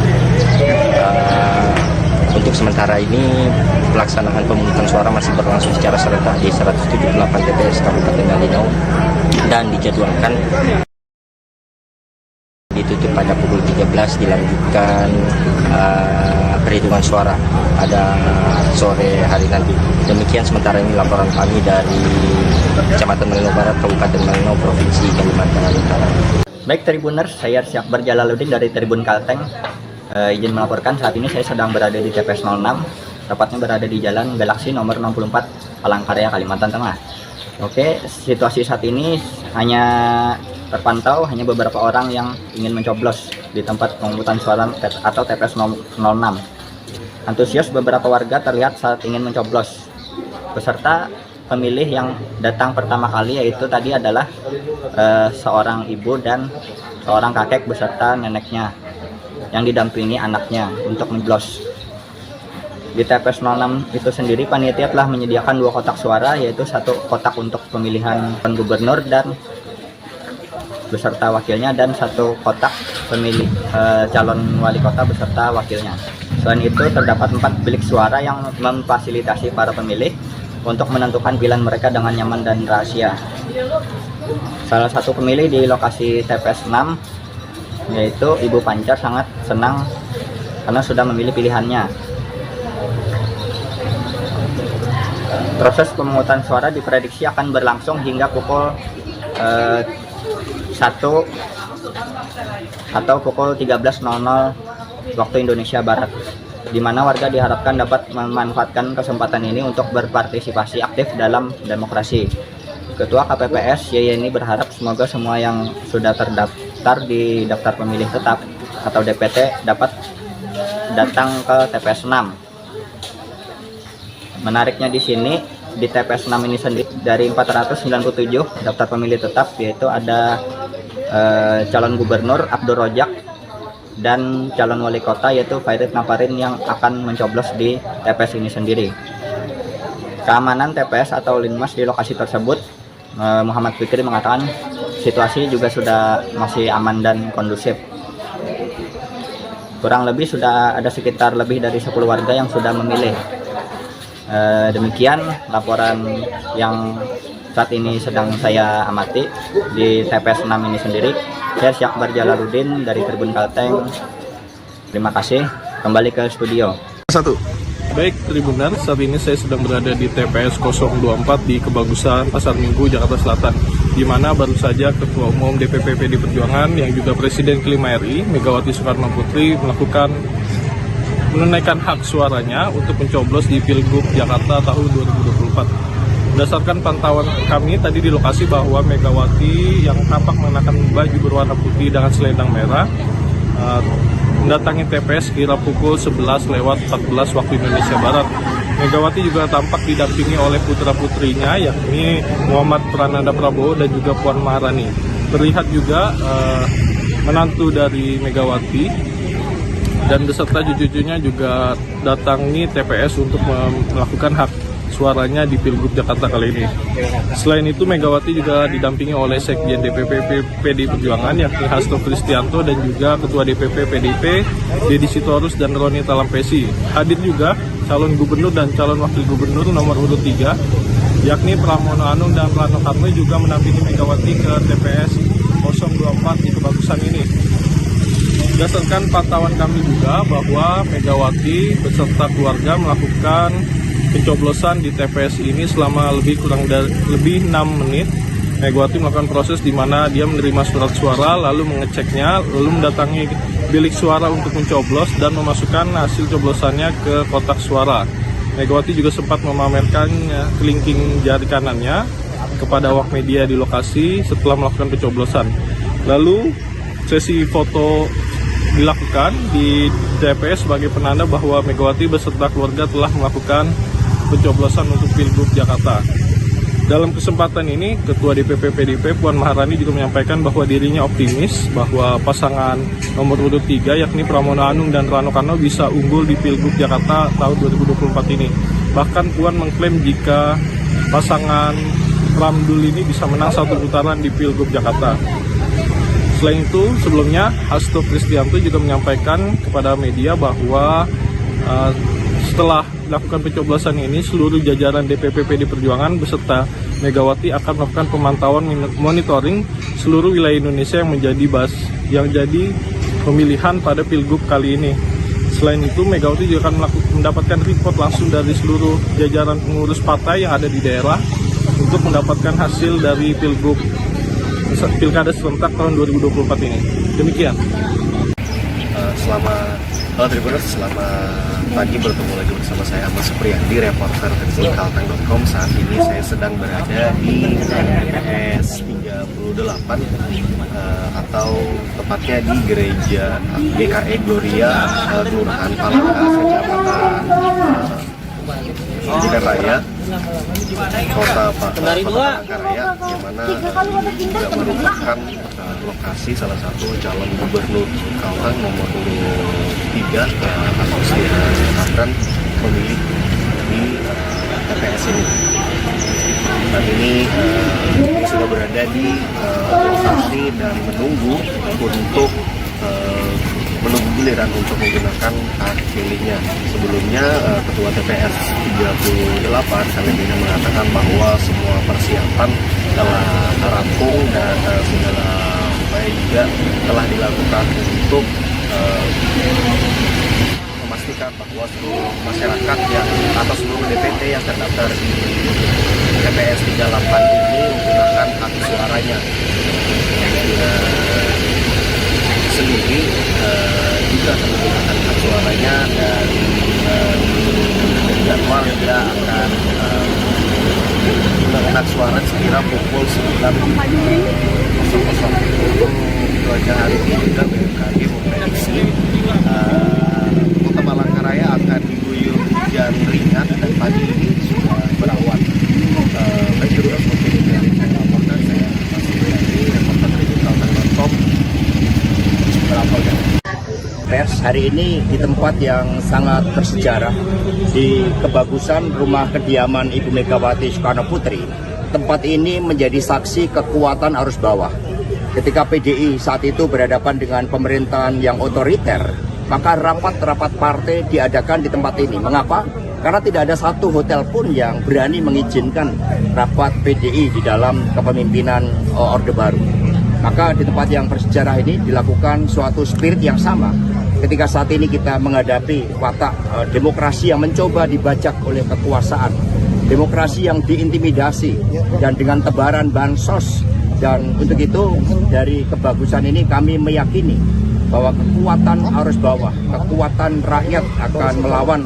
Speaker 3: Untuk sementara ini pelaksanaan pemungutan suara masih berlangsung secara serentak di 178 TPS Kabupaten Malinau dan dijadwalkan ditutup pada pukul 13, dilanjutkan perhitungan suara pada sore hari nanti. Demikian sementara ini laporan kami dari Kecamatan Malinau Barat, Kabupaten Malinau, Provinsi Kalimantan Utara.
Speaker 11: Baik Tribuners, saya Syakbar Jalaluddin dari Tribun Kalteng. Izin melaporkan saat ini saya sedang berada di TPS 06, tepatnya berada di Jalan Galaksi nomor 64, Palangkaraya, Kalimantan Tengah. Oke, situasi saat ini hanya terpantau hanya beberapa orang yang ingin mencoblos di tempat pemungutan suara atau TPS 06. Antusias beberapa warga terlihat saat ingin mencoblos. Peserta pemilih yang datang pertama kali yaitu tadi adalah seorang ibu dan seorang kakek beserta neneknya yang didampingi anaknya untuk mencoblos. Di TPS 06 itu sendiri panitia telah menyediakan 2 kotak suara, yaitu 1 kotak untuk pemilihan gubernur dan beserta wakilnya, dan 1 kotak pemilih calon wali kota beserta wakilnya. Selain itu terdapat 4 bilik suara yang memfasilitasi para pemilih untuk menentukan pilihan mereka dengan nyaman dan rahasia. Salah satu pemilih di lokasi TPS 6 yaitu Ibu Pancar sangat senang karena sudah memilih pilihannya. Proses pemungutan suara diprediksi akan berlangsung hingga pukul 1 atau pukul 13.00 waktu Indonesia Barat, di mana warga diharapkan dapat memanfaatkan kesempatan ini untuk berpartisipasi aktif dalam demokrasi. Ketua KPPS Yeni berharap semoga semua yang sudah terdaftar di daftar pemilih tetap atau DPT dapat datang ke TPS 6. Menariknya di sini, di TPS 6 ini sendiri dari 497 daftar pemilih tetap, yaitu ada calon gubernur Abdul Rojak dan calon wali kota yaitu Fairid Naparin yang akan mencoblos di TPS ini sendiri. Keamanan TPS atau Linmas di lokasi tersebut, Muhammad Fikri mengatakan situasi juga sudah masih aman dan kondusif. Kurang lebih sudah ada sekitar lebih dari 10 warga yang sudah memilih. Demikian laporan yang saat ini sedang saya amati di TPS 6 ini sendiri. Saya Syakbar Jalaluddin dari Tribun Kalteng. Terima kasih. Kembali ke studio.
Speaker 13: Baik Tribunar, saat ini saya sedang berada di TPS 024 di Kebagusan, Pasar Minggu, Jakarta Selatan, di mana baru saja Ketua Umum DPP PD Perjuangan yang juga Presiden kelima RI, Megawati Soekarno Putri, menunaikan hak suaranya untuk mencoblos di Pilgub Jakarta tahun 2024. Berdasarkan pantauan kami tadi di lokasi bahwa Megawati yang tampak mengenakan baju berwarna putih dengan selendang merah mendatangi TPS kira pukul 11:14 waktu Indonesia Barat. Megawati juga tampak didampingi oleh putra-putrinya yakni Muhammad Prananda Prabowo dan juga Puan Maharani. Terlihat juga menantu dari Megawati dan beserta cucu-cucunya juga datangi TPS untuk melakukan hak suaranya di Pilgub Jakarta kali ini. Selain itu, Megawati juga didampingi oleh Sekjen DPP PD Perjuangan yakni Hasto Kristianto dan juga Ketua DPP PDIP Deddy Sitorus dan Roni Talampesi. Hadir juga calon gubernur dan calon wakil gubernur nomor urut 3 yakni Pramono Anung dan Rano Karno juga mendampingi Megawati ke TPS 024 di Kebagusan ini. Berdasarkan pantauan kami juga bahwa Megawati beserta keluarga melakukan pencoblosan di TPS ini selama lebih 6 menit. Megawati melakukan proses di mana dia menerima surat suara, lalu mengeceknya, lalu mendatangi bilik suara untuk mencoblos dan memasukkan hasil coblosannya ke kotak suara. Megawati juga sempat memamerkan kelingking jari kanannya kepada awak media di lokasi setelah melakukan pencoblosan. Lalu sesi foto dilakukan di TPS sebagai penanda bahwa Megawati beserta keluarga telah melakukan pencoblosan untuk Pilgub Jakarta. Dalam kesempatan ini, Ketua DPP PDIP Puan Maharani juga menyampaikan bahwa dirinya optimis bahwa pasangan nomor urut 3 yakni Pramono Anung dan Rano Karno bisa unggul di Pilgub Jakarta tahun 2024 ini. Bahkan Puan mengklaim jika pasangan Ramdul ini bisa menang 1 putaran di Pilgub Jakarta. Selain itu, sebelumnya Hasto Kristianto juga menyampaikan kepada media bahwa setelah dilakukan pencoblosan ini, seluruh jajaran DPP PD Perjuangan beserta Megawati akan melakukan pemantauan monitoring seluruh wilayah Indonesia yang jadi pemilihan pada Pilgub kali ini. Selain itu, Megawati juga akan mendapatkan report langsung dari seluruh jajaran pengurus partai yang ada di daerah untuk mendapatkan hasil dari Pilkada serentak tahun 2024 ini. Demikian.
Speaker 19: Selamat pagi, bertemu lagi bersama saya Ahmad Supriyandi, reporter Kalteng.com. Saat ini saya sedang berada di TPS 38 atau tepatnya di Gereja GKE Gloria Kelurahan Palangka, Kecamatan Kuningan Raya, Kota Palangkaraya, yang mana juga merupakan lokasi salah satu calon gubernur Kalteng nomor 3 atau usia akan memilih di TPS ini. Saat ini sudah berada di lokasi dan menunggu untuk menunggu giliran untuk menggunakan hak pilihnya. Sebelumnya Ketua TPS 38 Salendina mengatakan bahwa semua persiapan telah rampung dan segala upaya juga telah dilakukan untuk memastikan bahwa seluruh masyarakat yang atau seluruh DPT yang terdaftar di TPS 38 ini menggunakan hak suaranya. Sendiri juga akan menggunakan hak suaranya dan jadwal juga akan menggunakan hak suara sekira pukul 9.00. Itu aja hari ini juga BMKG memprediksi Kota Palangkaraya akan diguyur hujan ringan dan pagi ini sudah berawan. Banjir seperti ini yang saya laporkan, saya masih dari reporter Tribun Kalteng.com.
Speaker 3: Pers hari ini di tempat yang sangat bersejarah, di kebagusan rumah kediaman Ibu Megawati Soekarno Putri. Tempat ini menjadi saksi kekuatan arus bawah. Ketika PDI saat itu berhadapan dengan pemerintahan yang otoriter, maka rapat-rapat partai diadakan di tempat ini. Mengapa? Karena tidak ada satu hotel pun yang berani mengizinkan rapat PDI di dalam kepemimpinan Orde Baru. Maka di tempat yang bersejarah ini dilakukan suatu spirit yang sama. Ketika saat ini kita menghadapi watak demokrasi yang mencoba dibajak oleh kekuasaan, demokrasi yang diintimidasi dan dengan tebaran bansos. Dan untuk itu dari kebagusan ini kami meyakini bahwa kekuatan arus bawah, kekuatan rakyat akan melawan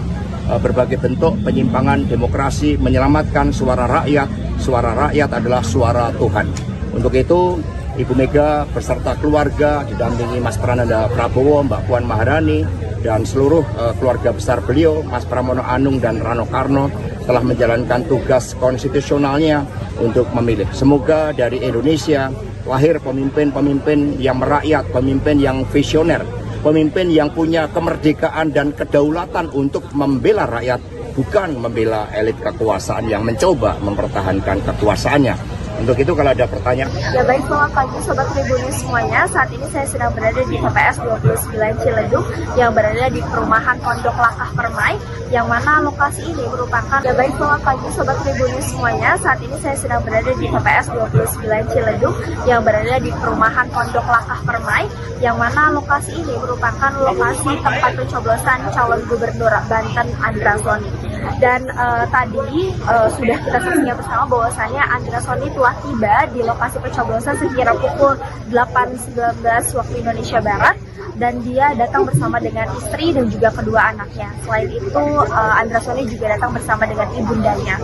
Speaker 3: berbagai bentuk penyimpangan demokrasi, menyelamatkan suara rakyat. Suara rakyat adalah suara Tuhan. Untuk itu Ibu Mega beserta keluarga didampingi Mas Prananda Prabowo, Mbak Puan Maharani, dan seluruh keluarga besar beliau, Mas Pramono Anung dan Rano Karno, telah menjalankan tugas konstitusionalnya untuk memilih. Semoga dari Indonesia lahir pemimpin-pemimpin yang merakyat, pemimpin yang visioner, pemimpin yang punya kemerdekaan dan kedaulatan untuk membela rakyat, bukan membela elit kekuasaan yang mencoba mempertahankan kekuasaannya. Untuk itu kalau ada pertanyaan.
Speaker 14: Ya baik, selamat pagi Sobat Tribunnews semuanya. Saat ini saya sedang berada di TPS 29 Ciledug yang berada di perumahan Pondok Langkah Permai, yang mana lokasi ini merupakan. Ya baik, selamat pagi Sobat Tribunnews semuanya. Saat ini saya sedang berada di TPS 29 Ciledug yang berada di perumahan Pondok Langkah Permai, yang mana lokasi ini merupakan lokasi tempat pencoblosan calon gubernur Banten Andra Soni. Dan tadi sudah kita saksikan bersama bahwasannya Andra Soni telah tiba di lokasi pencoblosan sekira pukul 8.19 waktu Indonesia Barat, dan dia datang bersama dengan istri dan juga kedua anaknya. Selain itu Andra Soni juga datang bersama dengan ibundanya.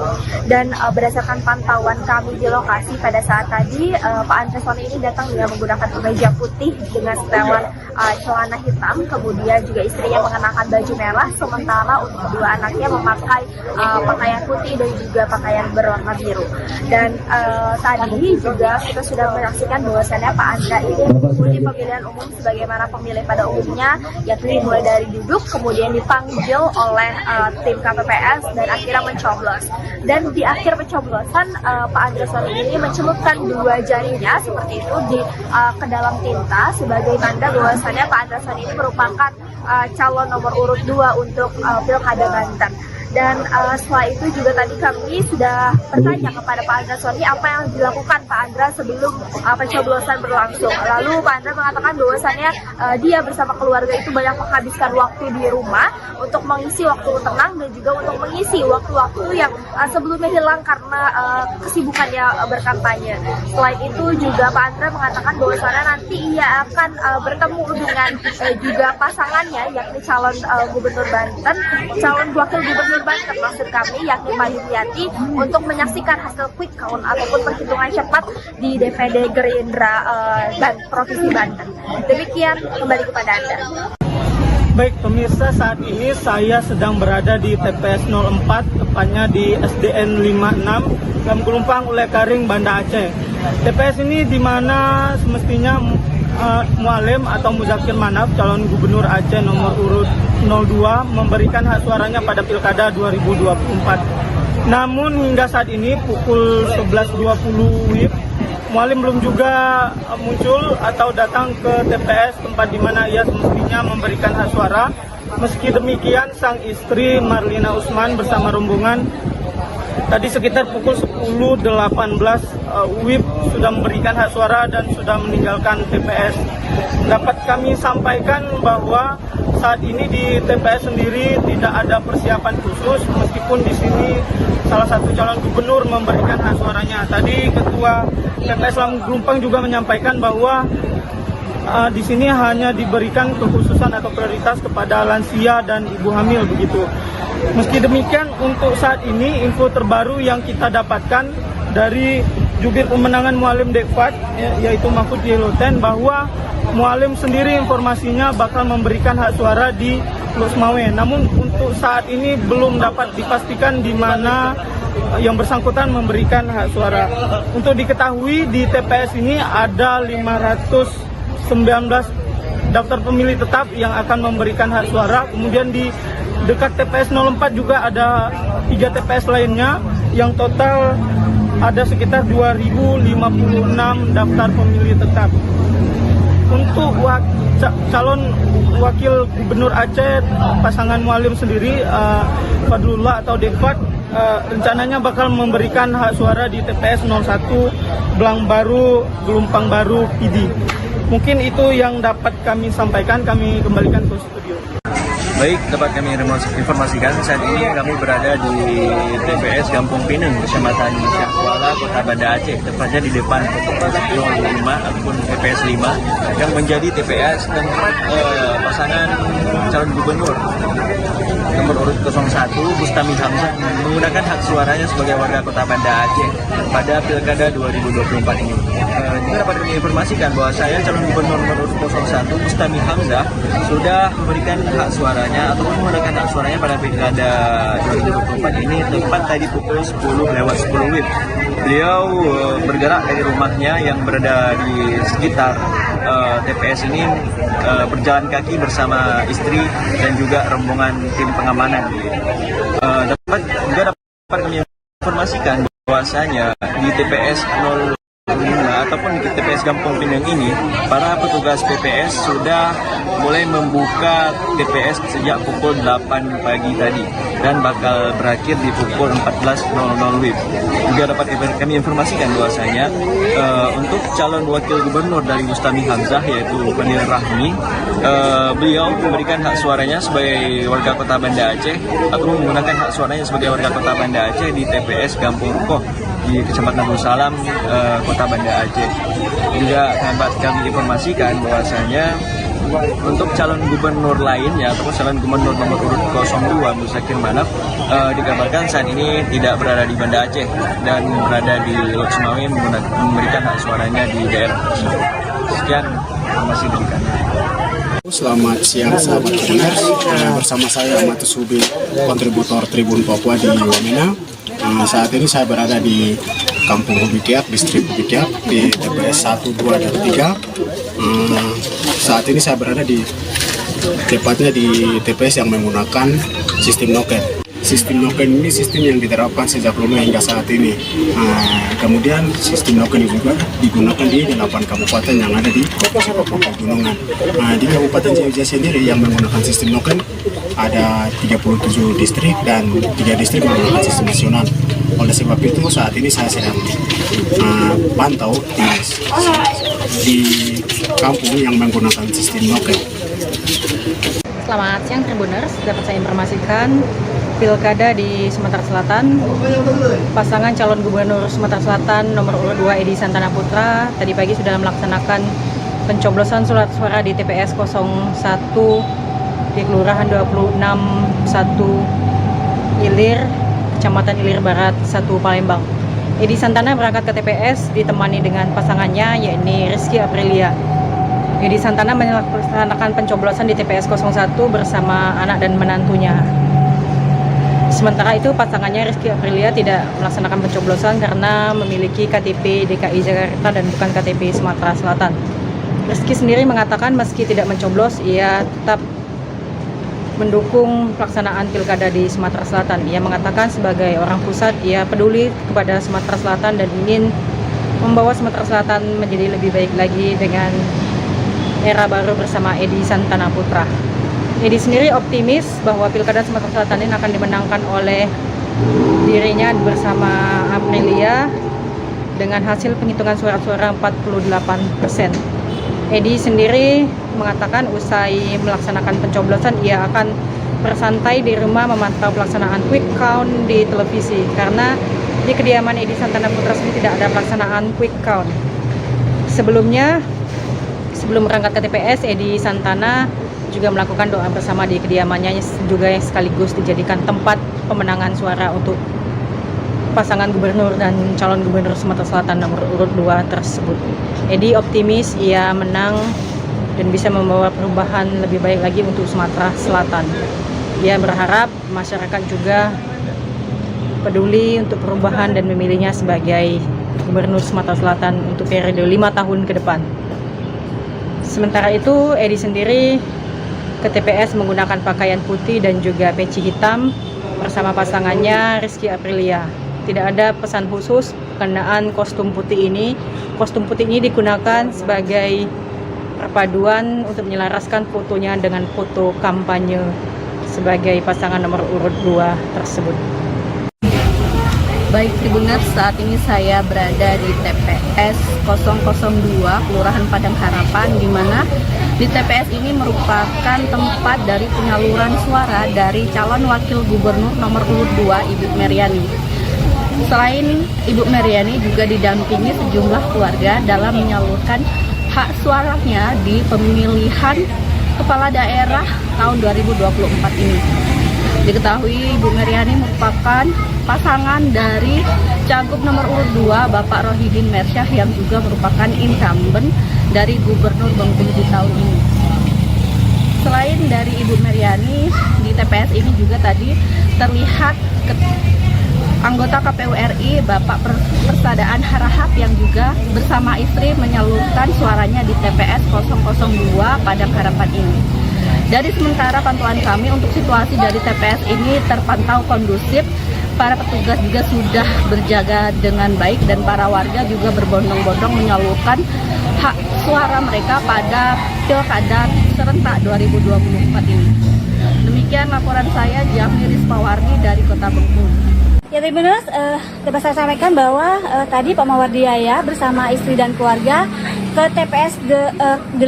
Speaker 14: Dan berdasarkan pantauan kami di lokasi pada saat tadi, Pak Andra Soni ini datang dengan menggunakan kemeja putih dengan setelan celana hitam, kemudian juga istrinya mengenakan baju merah, sementara untuk kedua anaknya memakai pakaian putih dan juga pakaian berwarna biru. Dan tadi juga kita sudah menyaksikan bahwasannya Pak Andra ini mengikuti pemilihan umum sebagaimana pemilih pada umumnya, yakni mulai dari duduk, kemudian dipanggil oleh tim KPPS dan akhirnya mencoblos. Dan di akhir pencoblosan Pak Andra Soni ini mencelupkan dua jarinya seperti itu ke dalam tinta sebagai tanda bahwasannya Pak Andra Soni ini merupakan calon nomor urut 2 untuk Pilkada Banten. Dan setelah itu juga tadi kami sudah bertanya kepada Pak Andra Soni apa yang dilakukan Pak Andra sebelum pencoblosan berlangsung. Lalu Pak Andra mengatakan bahwasannya dia bersama keluarga itu banyak menghabiskan waktu di rumah untuk mengisi waktu tenang dan juga untuk mengisi waktu-waktu yang sebelumnya hilang karena kesibukannya berkampanye. Selain itu juga Pak Andra mengatakan bahwasannya nanti ia akan bertemu dengan juga pasangannya, yakni calon gubernur Banten, calon wakil gubernur Banten maksud kami, yakni Mbak Yuliati, untuk menyaksikan hasil quick count ataupun perhitungan cepat di DPD Gerindra Provinsi Banten. Demikian, kembali kepada Anda.
Speaker 2: Baik pemirsa, saat ini saya sedang berada di TPS 04, tepatnya di SDN 56, Gang Pelumpang, Ulekaring, Banda Aceh. TPS ini di mana semestinya Mualim atau Muzakir Manaf, calon gubernur Aceh nomor urut 02, memberikan hak suaranya pada Pilkada 2024. Namun hingga saat ini pukul 11.20 WIB, Mualim belum juga muncul atau datang ke TPS tempat di mana ia semestinya memberikan hak suara. Meski demikian, sang istri Marlina Usman bersama rombongan tadi sekitar pukul 10.18 WIB sudah memberikan hak suara dan sudah meninggalkan TPS. Dapat kami sampaikan bahwa saat ini di TPS sendiri tidak ada persiapan khusus, meskipun di sini salah satu calon gubernur memberikan hak suaranya. Tadi Ketua TPS Pelumpang juga menyampaikan bahwa di sini hanya diberikan kekhususan atau prioritas kepada lansia dan ibu hamil begitu. Meski demikian, untuk saat ini info terbaru yang kita dapatkan dari jubir pemenangan Mualim Dekfat, yaitu Mahfud Yeloten, bahwa Mualim sendiri informasinya bakal memberikan hak suara di Losmawe. Namun untuk saat ini belum dapat dipastikan di mana yang bersangkutan memberikan hak suara. Untuk diketahui di TPS ini ada 519 daftar pemilih tetap yang akan memberikan hak suara. Kemudian di dekat TPS 04 juga ada 3 TPS lainnya yang total ada sekitar 2056 daftar pemilih tetap. Untuk calon wakil gubernur Aceh pasangan Mualim sendiri, Fadlullah atau Dekfat, rencananya bakal memberikan hak suara di TPS 01 Belang Baru, Gelumpang Baru, PD. Mungkin itu yang dapat kami sampaikan. Kami kembalikan ke studio.
Speaker 9: Baik, dapat kami informasikan saat ini kami berada di TPS Gampung Pineng, Kecamatan Syahkuala, Kota Banda Aceh, tepatnya di depan TPS 05 ataupun TPS 5 yang menjadi TPS tempat pasangan calon gubernur nomor urut 01 Bustami Hamzah menggunakan hak suaranya sebagai warga Kota Banda Aceh pada Pilkada 2024 ini. Juga dapat kami informasikan bahwa saya calon gubernur nomor urut 01 Bustami Hamzah sudah memberikan hak suaranya ataupun menggunakan hak suaranya pada Pilkada 2024 ini tepat tadi pukul 10:10 WIB. Beliau bergerak dari rumahnya yang berada di sekitar TPS ini, berjalan kaki bersama istri dan juga rombongan tim pengamanan. Dapat kami informasikan bahwasanya di TPS 05 ataupun di TPS Gampung Pineng ini, para petugas PPS sudah mulai membuka TPS sejak pukul 8 pagi tadi dan bakal berakhir di pukul 14.00 WIB. Juga dapat kami informasikan bahwasanya untuk calon wakil gubernur dari Bustami Hamzah yaitu Fadil Rahmi, beliau memberikan hak suaranya sebagai warga Kota Banda Aceh atau menggunakan hak suaranya sebagai warga Kota Banda Aceh di TPS Gampung Rukoh di Kecamatan Darussalam, Kota Banda Aceh. Juga dapat kami informasikan bahwasanya untuk calon gubernur lainnya atau calon gubernur nomor urut 02 Muzakir Manaf dikabarkan saat ini tidak berada di Banda Aceh dan berada di Losmawe memberikan hak suaranya di daerah tersebut. Sekian informasi dari kami.
Speaker 8: Selamat siang sahabat Tribuners, bersama saya Ahmad Subi, kontributor Tribun Papua di Wamena. Saat ini saya berada di Kampung Hubikiat, Distrik Hubikiat di TPS 1, 2, dan 3. Saat ini saya berada tepatnya di TPS yang menggunakan sistem noken. Sistem noken ini sistem yang diterapkan sejak lama hingga saat ini. Kemudian sistem noken juga digunakan di 8 kabupaten yang ada di Provinsi Papua Pegunungan. Di Kabupaten Jaya sendiri yang menggunakan sistem noken ada 37 distrik dan 3 distrik menggunakan sistem nasional. Oleh sebab itu saat ini saya sedang pantau di kampung yang menggunakan sistem noken.
Speaker 23: Selamat siang Tribuners, dapat saya informasikan Pilkada di Sumatera Selatan, pasangan calon gubernur Sumatera Selatan nomor urut 2 Edi Santana Putra tadi pagi sudah melaksanakan pencoblosan surat suara di TPS 01 di Kelurahan 26 1 Ilir, Kecamatan Ilir Barat 1 Palembang. Edi Santana berangkat ke TPS ditemani dengan pasangannya yakni Rizky Aprilia. Edi Santana melaksanakan pencoblosan di TPS 01 bersama anak dan menantunya. Sementara itu pasangannya Rizky Aprilia tidak melaksanakan pencoblosan karena memiliki KTP DKI Jakarta dan bukan KTP Sumatera Selatan. Rizky sendiri mengatakan meski tidak mencoblos, ia tetap mendukung pelaksanaan pilkada di Sumatera Selatan. Ia mengatakan sebagai orang pusat, ia peduli kepada Sumatera Selatan dan ingin membawa Sumatera Selatan menjadi lebih baik lagi dengan era baru bersama Edi Santana Putra. Edi sendiri optimis bahwa pilkada Sumatera Selatan ini akan dimenangkan oleh dirinya bersama Aprilia dengan hasil penghitungan suara-suara 48%. Edi sendiri mengatakan usai melaksanakan pencoblosan ia akan bersantai di rumah memantau pelaksanaan quick count di televisi karena di kediaman Edi Santana Putra sendiri tidak ada pelaksanaan quick count. Sebelum berangkat ke TPS, Edi Santana juga melakukan doa bersama di kediamannya juga yang sekaligus dijadikan tempat pemenangan suara untuk pasangan gubernur dan calon gubernur Sumatera Selatan nomor urut 2 tersebut. Edi optimis ia menang dan bisa membawa perubahan lebih baik lagi untuk Sumatera Selatan. Ia berharap masyarakat juga peduli untuk perubahan dan memilihnya sebagai gubernur Sumatera Selatan untuk periode 5 tahun ke depan. Sementara itu, Edi sendiri ke TPS menggunakan pakaian putih dan juga peci hitam bersama pasangannya Rizky Aprilia. Tidak ada pesan khusus pengenaan kostum putih ini. Kostum putih ini digunakan sebagai perpaduan untuk menyelaraskan fotonya dengan foto kampanye sebagai pasangan nomor urut 2 tersebut.
Speaker 14: Baik Tribuners, saat ini saya berada di TPS 002 Kelurahan Padang Harapan, di mana di TPS ini merupakan tempat dari penyaluran suara dari calon wakil gubernur nomor urut 2 Ibu Meriani. Selain Ibu Meriani juga didampingi sejumlah keluarga dalam menyalurkan hak suaranya di pemilihan kepala daerah tahun 2024 ini. Diketahui Ibu Meriani merupakan pasangan dari cagup nomor urut 2 Bapak Rohidin Mersyah yang juga merupakan incumbent dari Gubernur Bengkulu di tahun ini. Selain dari Ibu Meriani, di TPS ini juga tadi terlihat anggota KPU RI Bapak Persadaan Harahap yang juga bersama istri menyalurkan suaranya di TPS 002 Padang Harapan ini. Dari sementara pantauan kami untuk situasi dari TPS ini terpantau kondusif, para petugas juga sudah berjaga dengan baik dan para warga juga berbondong-bondong menyalurkan hak suara mereka pada pilkada serentak 2024 ini. Demikian laporan saya, Jamil Rizpawarni dari Kota Bengkulu.
Speaker 6: Ya Tribuners, dapat saya sampaikan bahwa tadi Pak Mawardiaya bersama istri dan keluarga ke TPS 8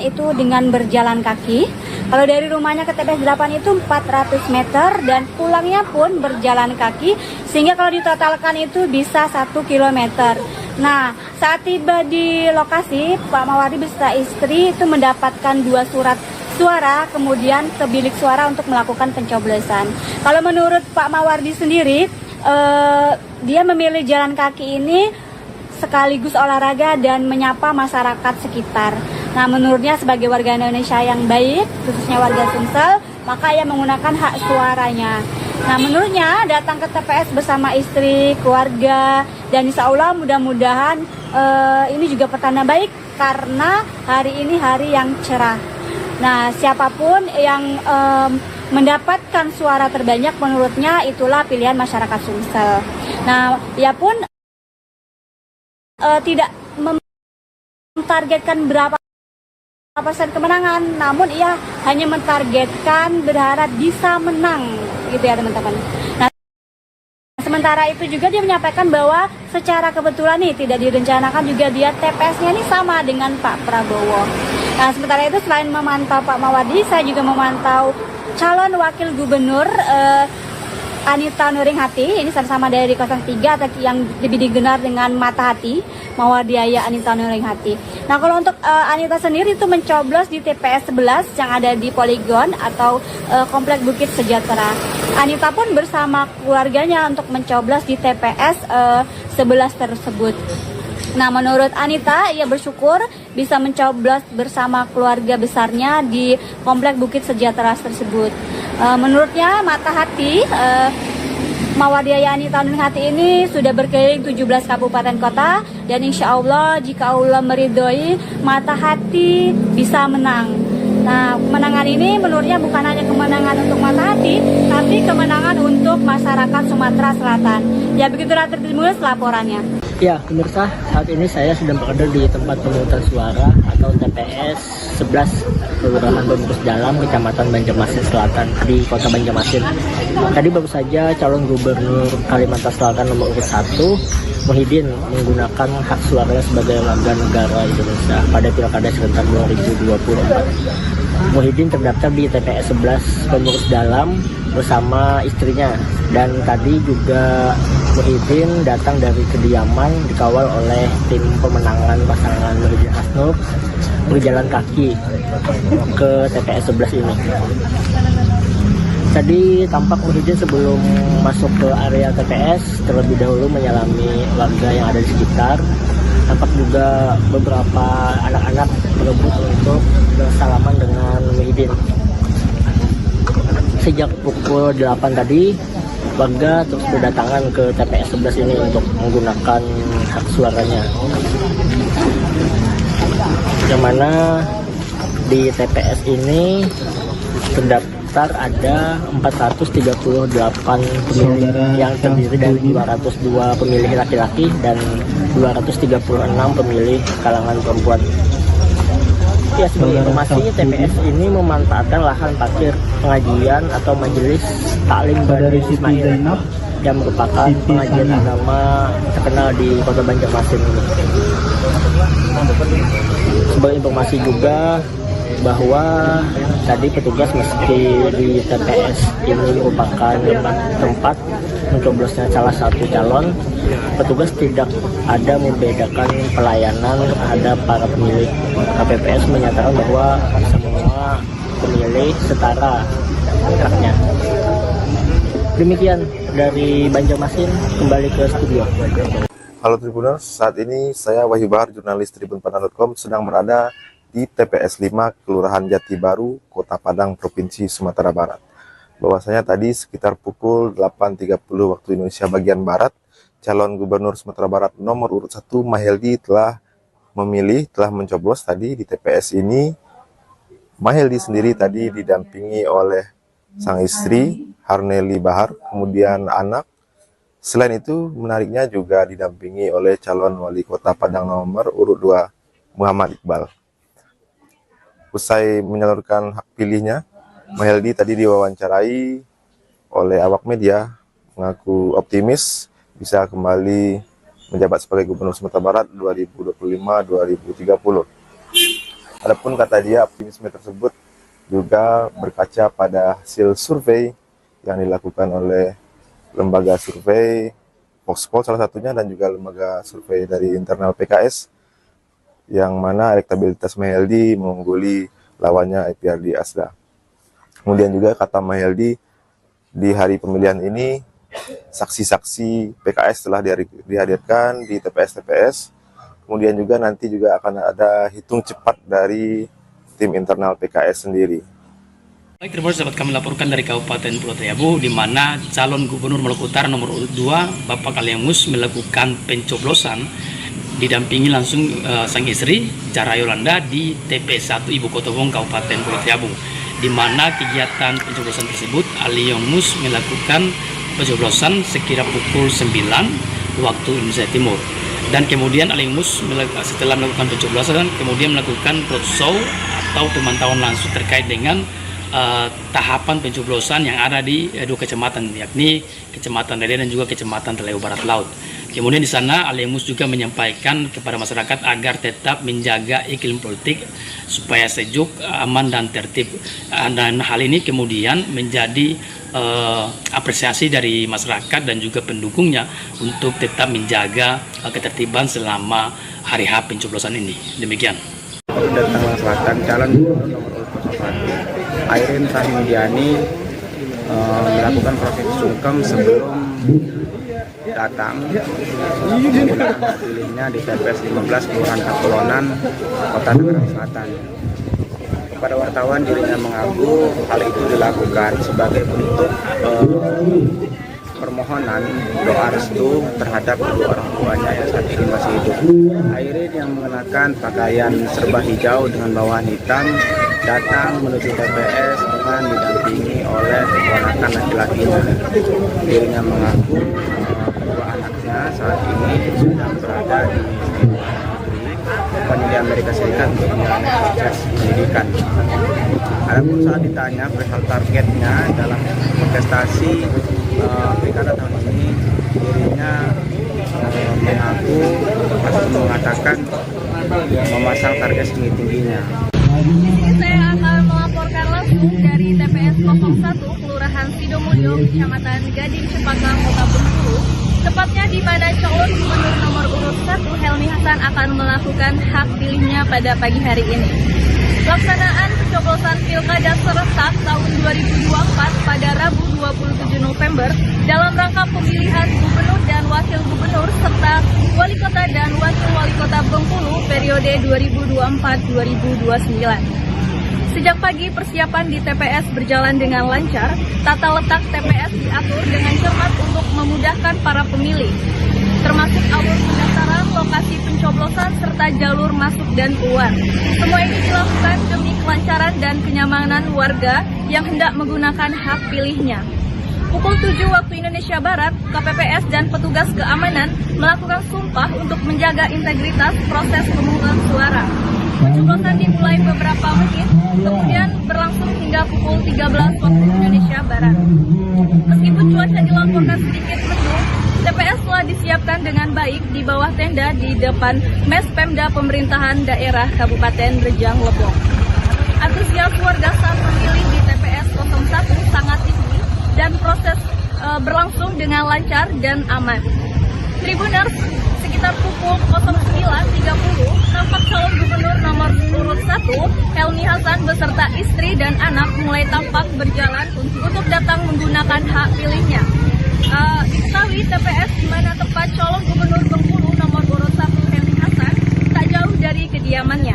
Speaker 6: itu dengan berjalan kaki. Kalau dari rumahnya ke TPS 8 itu 400 meter dan pulangnya pun berjalan kaki, sehingga kalau ditotalkan itu bisa 1 kilometer. Nah, saat tiba di lokasi, Pak Mawardi beserta istri itu mendapatkan 2 surat suara, kemudian ke bilik suara untuk melakukan pencoblosan. Kalau menurut Pak Mawardi sendiri, dia memilih jalan kaki ini sekaligus olahraga dan menyapa masyarakat sekitar. Nah, menurutnya sebagai warga Indonesia yang baik, khususnya warga Sumsel, maka ia menggunakan hak suaranya. Nah, menurutnya datang ke TPS bersama istri, keluarga, dan insya Allah mudah-mudahan ini juga pertanda baik karena hari ini hari yang cerah. Nah, siapapun yang mendapatkan suara terbanyak menurutnya itulah pilihan masyarakat Sumsel. Nah, ia pun tidak mentargetkan berapa persen kemenangan, namun ia hanya mentargetkan berharap bisa menang, gitu ya teman-teman. Nah, sementara itu juga dia menyampaikan bahwa secara kebetulan nih tidak direncanakan juga dia TPS-nya ini sama dengan Pak Prabowo. Nah, sementara itu selain memantau Pak Mawardi, saya juga memantau calon wakil gubernur Anita Nuringhati, ini sama-sama dari 03 atau yang lebih dikenal dengan Mata Hati, Mawardiaya Anita Nuringhati. Nah, kalau untuk Anita sendiri itu mencoblos di TPS 11 yang ada di Poligon atau Komplek Bukit Sejahtera. Anita pun bersama keluarganya untuk mencoblos di TPS 11 tersebut. Nah, menurut Anita, ia bersyukur bisa mencoblos bersama keluarga besarnya di Komplek Bukit Sejahtera tersebut. Menurutnya, mata hati Mawardiaya Anita Nurhati ini sudah berkeliling 17 kabupaten kota, dan insya Allah jika Allah meridhoi, mata hati bisa menang. Nah, kemenangan ini menurutnya bukan hanya kemenangan untuk mata hati, tapi kemenangan untuk masyarakat Sumatera Selatan. Ya, begitulah tertimbul laporannya.
Speaker 7: Ya, pemirsa, saat ini saya sedang berada di tempat pemungutan suara atau TPS 11 Kelurahan Bungkus Dalam, Kecamatan Banjarmasin Selatan di Kota Banjarmasin. Tadi baru saja calon gubernur Kalimantan Selatan nomor urut 1, Muhyiddin, menggunakan hak suaranya sebagai warga negara Indonesia pada Pilkada serentak 2024. Muhyiddin terdaftar di TPS 11 Pengurus Dalam bersama istrinya, dan tadi juga Muhyiddin datang dari kediaman dikawal oleh tim pemenangan pasangan Muhyiddin Hasnur berjalan kaki ke TPS 11 ini. Tadi tampak Muhyiddin sebelum masuk ke area TPS terlebih dahulu menyalami warga yang ada di sekitar. Tampak juga beberapa anak-anak berebut untuk bersalaman dengan Muhyiddin. Sejak pukul 8 tadi, warga terus berdatangan ke TPS 11 ini untuk menggunakan hak suaranya. Yang mana di TPS ini terdaftar ada 438 pemilih yang terdiri dari 202 pemilih laki-laki dan 236 pemilih kalangan perempuan. Ya, sebagai informasi, TPS ini memanfaatkan lahan parkir pengajian atau majelis taklim Badari Ismail yang merupakan pengajian agama terkenal di Kota Banjarmasin ini. Sebagai informasi juga bahwa tadi petugas meski di TPS ini merupakan tempat mencoblosnya salah satu calon, petugas tidak ada membedakan pelayanan terhadap para pemilih. KPPS menyatakan bahwa semua pemilih setara haknya. Demikian dari Banjarmasin, kembali ke studio.
Speaker 18: Halo Tribuners, saat ini saya Wahyu Bahar, jurnalis tribunpadang.com, sedang berada di TPS 5 Kelurahan Jati Baru, Kota Padang, Provinsi Sumatera Barat. Bahwasanya tadi sekitar pukul 8.30 waktu Indonesia bagian Barat, calon gubernur Sumatera Barat nomor urut 1 Mahyeldi telah mencoblos tadi di TPS ini. Mahyeldi sendiri tadi didampingi oleh sang istri Harneli Bahar, kemudian anak. Selain itu, menariknya juga didampingi oleh calon wali kota Padang nomor urut 2 Muhammad Iqbal. Usai menyalurkan hak pilihnya, Mahyeldi tadi diwawancarai oleh awak media, mengaku optimis bisa kembali menjabat sebagai gubernur Sumatera Barat 2025-2030. Adapun kata dia, optimisme tersebut juga berkaca pada hasil survei yang dilakukan oleh lembaga survei Voxpol salah satunya, dan juga lembaga survei dari internal PKS, yang mana elektabilitas Mahyeldi mengungguli lawannya IPRD Asda. Kemudian juga kata Mahyeldi, di hari pemilihan ini saksi-saksi PKS telah dihadirkan di TPS-TPS. Kemudian juga nanti juga akan ada hitung cepat dari tim internal PKS sendiri.
Speaker 10: Baik, terima kasih, dapat kami laporkan dari Kabupaten Pulau Triabu, di mana calon gubernur Maluku Utara nomor urut 2 Bapak Kaliangus melakukan pencoblosan didampingi langsung sang istri Cara Yolanda di TPS 1 Ibu Kota Wong Kabupaten Pulau Triabu, di mana kegiatan pencoblosan tersebut Aliongus melakukan pencoblosan sekira pukul 9 waktu Indonesia Timur, dan kemudian Aliongus setelah melakukan pencoblosan kemudian melakukan roadshow atau pemantauan langsung terkait dengan tahapan pencoblosan yang ada di dua kecamatan, yakni Kecamatan Dede dan juga Kecamatan Teleu Barat Laut. Kemudian di sana Aliongus juga menyampaikan kepada masyarakat agar tetap menjaga iklim politik supaya sejuk, aman dan tertib. Dan hal ini kemudian menjadi apresiasi dari masyarakat dan juga pendukungnya untuk tetap menjaga ketertiban selama hari H pencoblosan ini. Demikian.
Speaker 16: Tangerang Selatan, calon gubernur nomor urut 1 Airin Sahidiani melakukan proses sungkem sebelum datang menggunakan hak pilihnya di TPS 15 Kelurahan Katulonan, Kota Tangerang Selatan. Kepada wartawan dirinya mengaku hal itu dilakukan sebagai bentuk permohonan doa restu terhadap kedua orang tuanya yang saat ini masih hidup. Airin yang mengenakan pakaian serba hijau dengan bawahan hitam datang menuju TPS dengan didampingi oleh keponakan laki-lakinya. Dirinya mengaku kedua anaknya saat ini sedang berada di Amerika Serikat untuk menjalani proses pendidikan. Adapun saat ditanya perihal targetnya dalam kontestasi pilkada tahun ini, dirinya mengaku atau mengatakan memasang target setinggi-tingginya.
Speaker 1: Di sini saya akan melaporkan langsung dari TPS 01 Kelurahan Sidomulyo, Kecamatan Gading Cepaka, Kota Bengkulu. Tepatnya di mana calon gubernur nomor urut 1 Helmi Hasan akan melakukan hak pilihnya pada pagi hari ini. Pelaksanaan pencoblosan Pilkada serentak tahun 2024 pada Rabu 27 November dalam rangka pemilihan gubernur dan wakil gubernur serta wali kota dan wakil wali kota Bengkulu periode 2024-2029. Sejak pagi persiapan di TPS berjalan dengan lancar, tata letak TPS diatur dengan cermat untuk memudahkan para pemilih, termasuk alur pendaftaran, lokasi pencoblosan, serta jalur masuk dan keluar. Semua ini dilakukan demi kelancaran dan kenyamanan warga yang hendak menggunakan hak pilihnya. Pukul 7 waktu Indonesia Barat, KPPS dan petugas keamanan melakukan sumpah untuk menjaga integritas proses pemungutan suara. Pencoblosan dimulai beberapa menit, kemudian berlangsung hingga pukul 13 waktu Indonesia Barat. Meskipun cuaca dilaporkan sedikit mendung, TPS telah disiapkan dengan baik di bawah tenda di depan Mes Pemda Pemerintahan Daerah Kabupaten Rejang Lebong. Antusias warga saat memilih di TPS 01 sangat tinggi dan proses berlangsung dengan lancar dan aman. Tribuners, sekitar pukul 09.30, nampak calon gubernur nomor urut 1, Helmi Hasan beserta istri dan anak mulai tampak berjalan untuk datang menggunakan hak pilihnya. Diketahui TPS di mana tempat calon gubernur Bengkulu nomor urut 1 Helmi Hasan tak jauh dari kediamannya.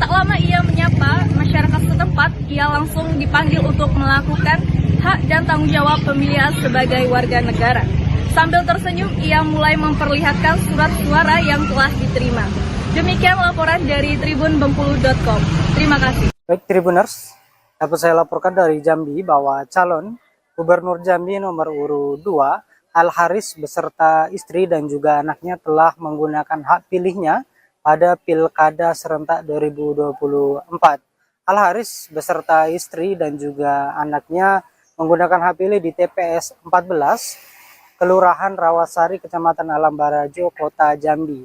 Speaker 1: Tak lama ia menyapa masyarakat setempat, ia langsung dipanggil untuk melakukan hak dan tanggung jawab pemilihan sebagai warga negara. Sambil tersenyum, ia mulai memperlihatkan surat suara yang telah diterima. Demikian laporan dari tribunbengkulu.com. Terima kasih.
Speaker 15: Baik Tribuners, dapat saya laporkan dari Jambi bahwa calon Gubernur Jambi nomor urut 2, Al Haris beserta istri dan juga anaknya telah menggunakan hak pilihnya pada Pilkada serentak 2024. Al Haris beserta istri dan juga anaknya menggunakan hak pilih di TPS 14 Kelurahan Rawasari, Kecamatan Alam Barajo, Kota Jambi.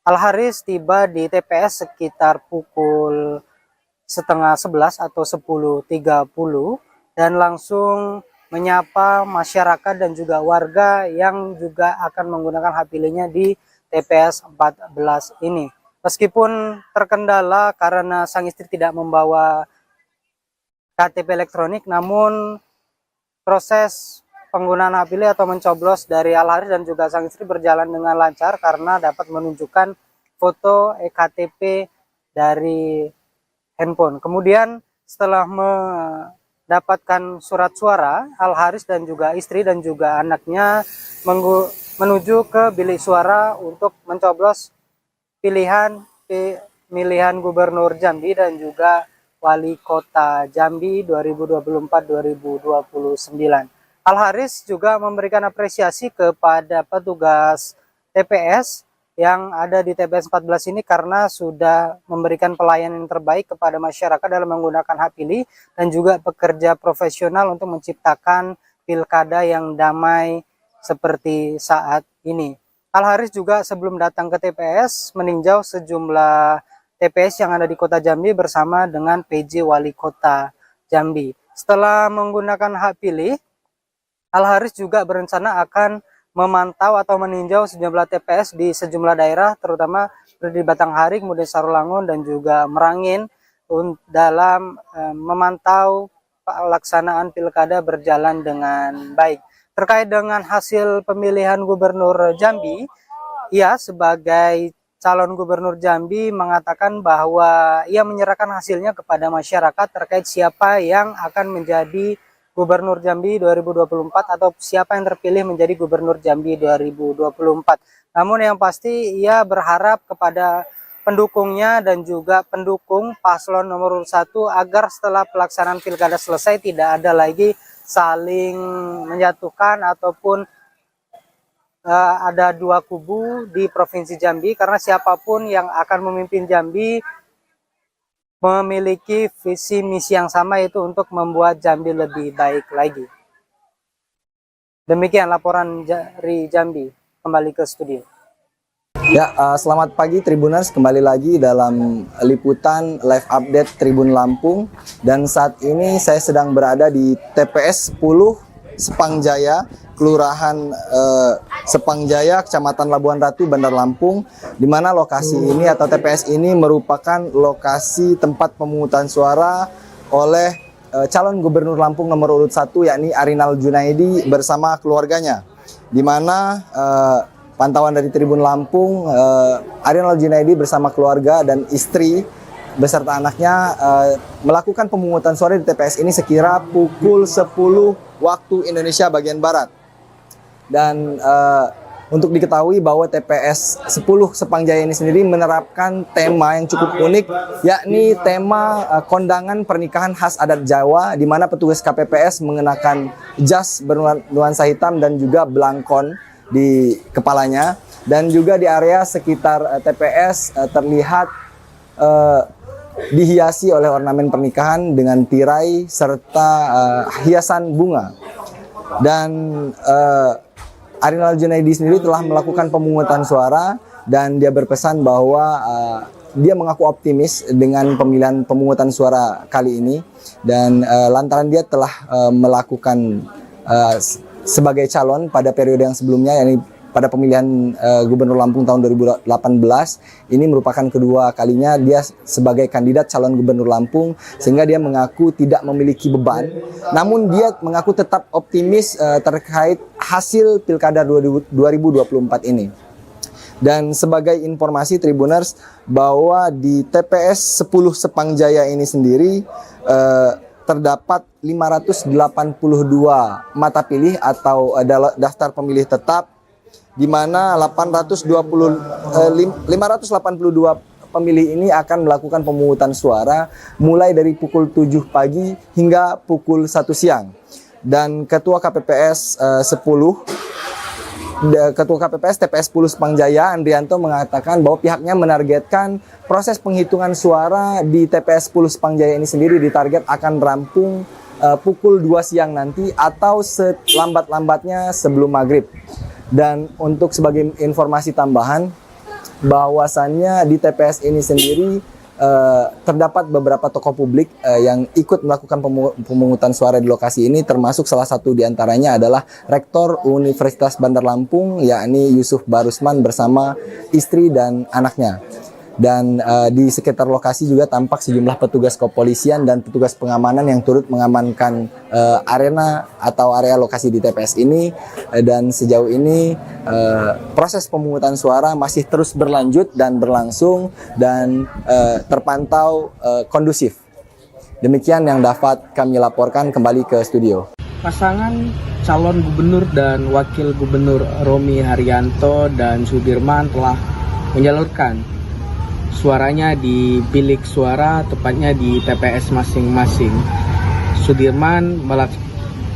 Speaker 15: Al Haris tiba di TPS sekitar pukul 10:30 atau 10.30 dan langsung menyapa masyarakat dan juga warga yang juga akan menggunakan hak pilihnya di TPS 14 ini. Meskipun terkendala karena sang istri tidak membawa KTP elektronik, namun proses penggunaan hak pilih atau mencoblos dari Al Haris dan juga sang istri berjalan dengan lancar karena dapat menunjukkan foto eKTP dari handphone. Kemudian setelah mendapatkan surat suara, Al Haris dan juga istri dan juga anaknya menuju ke bilik suara untuk mencoblos pemilihan Gubernur Jambi dan juga Wali Kota Jambi 2024-2029. Al Haris juga memberikan apresiasi kepada petugas TPS yang ada di TPS 14 ini karena sudah memberikan pelayanan yang terbaik kepada masyarakat dalam menggunakan hak pilih dan juga bekerja profesional untuk menciptakan pilkada yang damai seperti saat ini. Al Haris juga sebelum datang ke TPS meninjau sejumlah TPS yang ada di Kota Jambi bersama dengan PJ Wali Kota Jambi. Setelah menggunakan hak pilih, Al Haris juga berencana akan memantau atau meninjau sejumlah TPS di sejumlah daerah, terutama di Batanghari, kemudian Sarolangun dan juga Merangin, dalam memantau pelaksanaan pilkada berjalan dengan baik. terkait dengan hasil pemilihan Gubernur Jambi, ia sebagai calon Gubernur Jambi mengatakan bahwa ia menyerahkan hasilnya kepada masyarakat terkait siapa yang akan menjadi Gubernur Jambi 2024 atau siapa yang terpilih menjadi Gubernur Jambi 2024. Namun yang pasti ia berharap kepada pendukungnya dan juga pendukung paslon nomor 1 agar setelah pelaksanaan pilkada selesai tidak ada lagi saling menjatuhkan ataupun ada dua kubu di Provinsi Jambi, karena siapapun yang akan memimpin Jambi memiliki visi misi yang sama, yaitu untuk membuat Jambi lebih baik lagi. Demikian laporan dari Jambi, kembali ke studio.
Speaker 4: Ya, selamat pagi Tribuners, kembali lagi dalam liputan live update Tribun Lampung. Dan saat ini saya sedang berada di TPS 10 Sepangjaya, Kelurahan Sepangjaya, Kecamatan Labuan Ratu, Bandar Lampung, di mana lokasi ini atau TPS ini merupakan lokasi tempat pemungutan suara oleh calon Gubernur Lampung nomor urut 1, yakni Arinal Junaidi bersama keluarganya. Di mana pantauan dari Tribun Lampung, Arinal Junaidi bersama keluarga dan istri beserta anaknya melakukan pemungutan suara di TPS ini sekira pukul 10 waktu Indonesia bagian Barat. Dan untuk diketahui bahwa TPS 10 Sepangjaya ini sendiri menerapkan tema yang cukup unik, yakni tema kondangan pernikahan khas adat Jawa, di mana petugas KPPS mengenakan jas bernuansa hitam dan juga belangkon di kepalanya. Dan juga di area sekitar TPS terlihat dihiasi oleh ornamen pernikahan dengan tirai serta hiasan bunga. Dan Arinal Junaidi sendiri telah melakukan pemungutan suara dan dia berpesan bahwa dia mengaku optimis dengan pemilihan pemungutan suara kali ini, dan lantaran dia telah melakukan sebagai calon pada periode yang sebelumnya, yakni pada pemilihan Gubernur Lampung tahun 2018, ini merupakan kedua kalinya dia sebagai kandidat calon Gubernur Lampung, sehingga dia mengaku tidak memiliki beban. Namun dia mengaku tetap optimis terkait hasil Pilkada 2024 ini. Dan sebagai informasi Tribuners, bahwa di TPS 10 Sepangjaya ini sendiri terdapat 582 mata pilih atau daftar pemilih tetap, di mana 582 pemilih ini akan melakukan pemungutan suara mulai dari pukul 7 pagi hingga pukul 1 siang. Dan Ketua KPPS TPS 10 Sepangjaya, Andrianto, mengatakan bahwa pihaknya menargetkan proses penghitungan suara di TPS 10 Sepangjaya ini sendiri ditarget akan rampung pukul 2 siang nanti atau selambat-lambatnya sebelum maghrib. Dan untuk sebagai informasi tambahan, bahwasannya di TPS ini sendiri terdapat beberapa tokoh publik yang ikut melakukan pemungutan suara di lokasi ini, termasuk salah satu diantaranya adalah Rektor Universitas Bandar Lampung, yakni Yusuf Barusman bersama istri dan anaknya. Dan di sekitar lokasi juga tampak sejumlah petugas kepolisian dan petugas pengamanan yang turut mengamankan arena atau area lokasi di TPS ini. Dan sejauh ini proses pemungutan suara masih terus berlanjut dan berlangsung dan terpantau kondusif. Demikian yang dapat kami laporkan, kembali ke studio.
Speaker 17: Pasangan calon gubernur dan wakil gubernur Romi Haryanto dan Sudirman telah menyalurkan suaranya di bilik suara, tepatnya di TPS masing-masing. Sudirman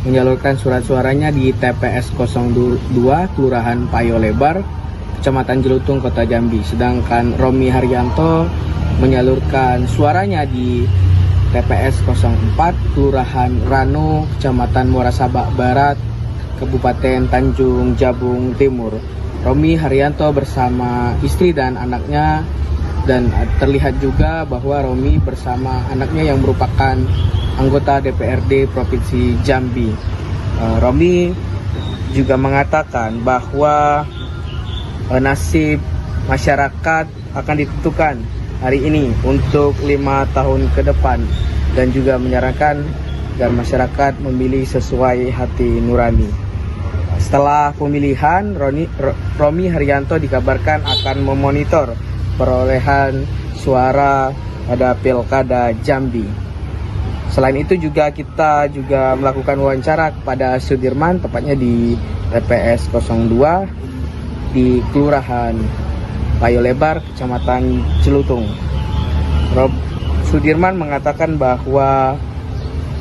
Speaker 17: menyalurkan surat suaranya di TPS 02 Kelurahan Payo Lebar, Kecamatan Jelutung, Kota Jambi. Sedangkan Romi Haryanto menyalurkan suaranya di TPS 04 Kelurahan Rano, Kecamatan Muara Sabak Barat, Kabupaten Tanjung Jabung Timur. Romi Haryanto bersama istri dan anaknya, dan terlihat juga bahwa Romi bersama anaknya yang merupakan anggota DPRD Provinsi Jambi. Romi juga mengatakan bahwa nasib masyarakat akan ditentukan hari ini untuk 5 tahun ke depan, dan juga menyarankan agar masyarakat memilih sesuai hati nurani. Setelah pemilihan, Romi Haryanto dikabarkan akan memonitor perolehan suara pada Pilkada Jambi. Selain itu juga kita melakukan wawancara kepada Sudirman, tepatnya di TPS 02 di Kelurahan Payo Lebar, Kecamatan Celutung. Sudirman mengatakan bahwa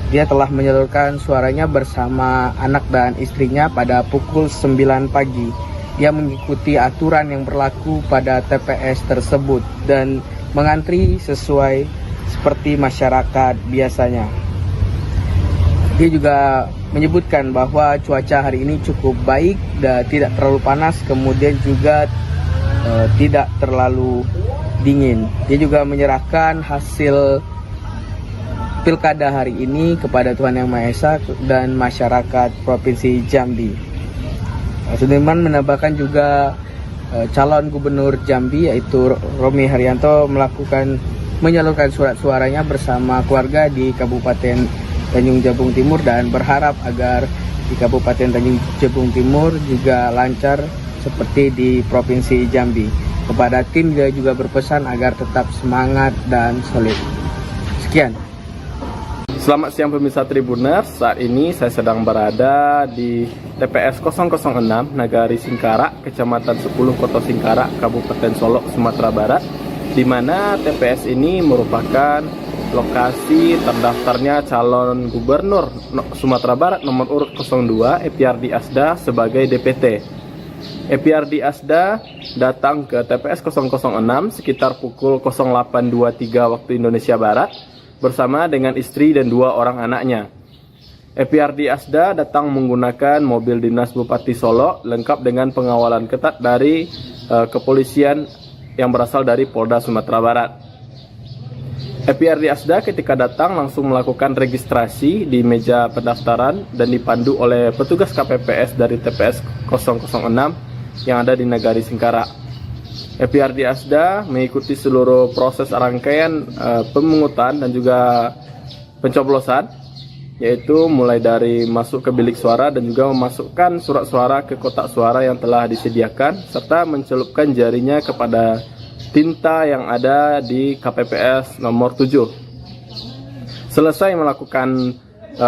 Speaker 17: dia telah menyalurkan suaranya bersama anak dan istrinya pada pukul 9 pagi. Dia mengikuti aturan yang berlaku pada TPS tersebut dan mengantri sesuai seperti masyarakat biasanya. Dia juga menyebutkan bahwa cuaca hari ini cukup baik dan tidak terlalu panas, kemudian juga tidak terlalu dingin. Dia juga menyerahkan hasil Pilkada hari ini kepada Tuhan Yang Maha Esa dan masyarakat Provinsi Jambi. Sudirman menambahkan juga calon gubernur Jambi yaitu Romi Haryanto menyalurkan surat suaranya bersama keluarga di Kabupaten Tanjung Jabung Timur dan berharap agar di Kabupaten Tanjung Jabung Timur juga lancar seperti di Provinsi Jambi. Kepada tim dia juga berpesan agar tetap semangat dan solid. Sekian.
Speaker 13: Selamat siang pemirsa Tribuners, saat ini saya sedang berada di TPS 006 Nagari Singkarak, Kecamatan 10 Kota Singkarak, Kabupaten Solok, Sumatera Barat, di mana TPS ini merupakan lokasi terdaftarnya calon gubernur Sumatera Barat nomor urut 02 Epiardi Asda sebagai DPT. Epiardi Asda datang ke TPS 006 sekitar pukul 08.23 waktu Indonesia Barat bersama dengan istri dan 2 orang anaknya. Epiardi Asda datang menggunakan mobil dinas Bupati Solok lengkap dengan pengawalan ketat dari kepolisian yang berasal dari Polda Sumatera Barat. Epiardi Asda ketika datang langsung melakukan registrasi di meja pendaftaran dan dipandu oleh petugas KPPS dari TPS 006 yang ada di Nagari Singkarak. Epiardi Asda mengikuti seluruh proses rangkaian pemungutan dan juga pencoblosan, yaitu mulai dari masuk ke bilik suara dan juga memasukkan surat suara ke kotak suara yang telah disediakan, serta mencelupkan jarinya kepada tinta yang ada di KPPS nomor 7. Selesai melakukan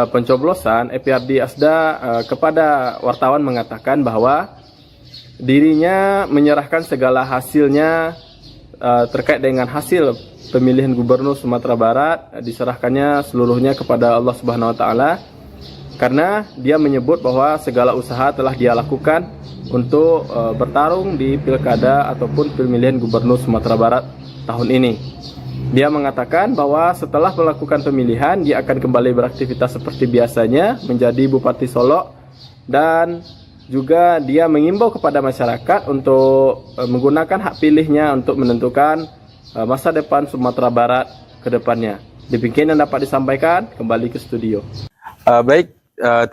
Speaker 13: pencoblosan, Epiardi Asda kepada wartawan mengatakan bahwa dirinya menyerahkan segala hasilnya terkait dengan hasil pemilihan gubernur Sumatera Barat, diserahkannya seluruhnya kepada Allah Subhanahu wa taala, karena dia menyebut bahwa segala usaha telah dia lakukan untuk bertarung di pilkada ataupun pemilihan gubernur Sumatera Barat tahun ini. Dia mengatakan bahwa setelah melakukan pemilihan dia akan kembali beraktivitas seperti biasanya menjadi Bupati Solok, dan juga dia mengimbau kepada masyarakat untuk menggunakan hak pilihnya untuk menentukan masa depan Sumatera Barat ke depannya. Demikian yang dapat disampaikan, kembali ke studio.
Speaker 20: Baik,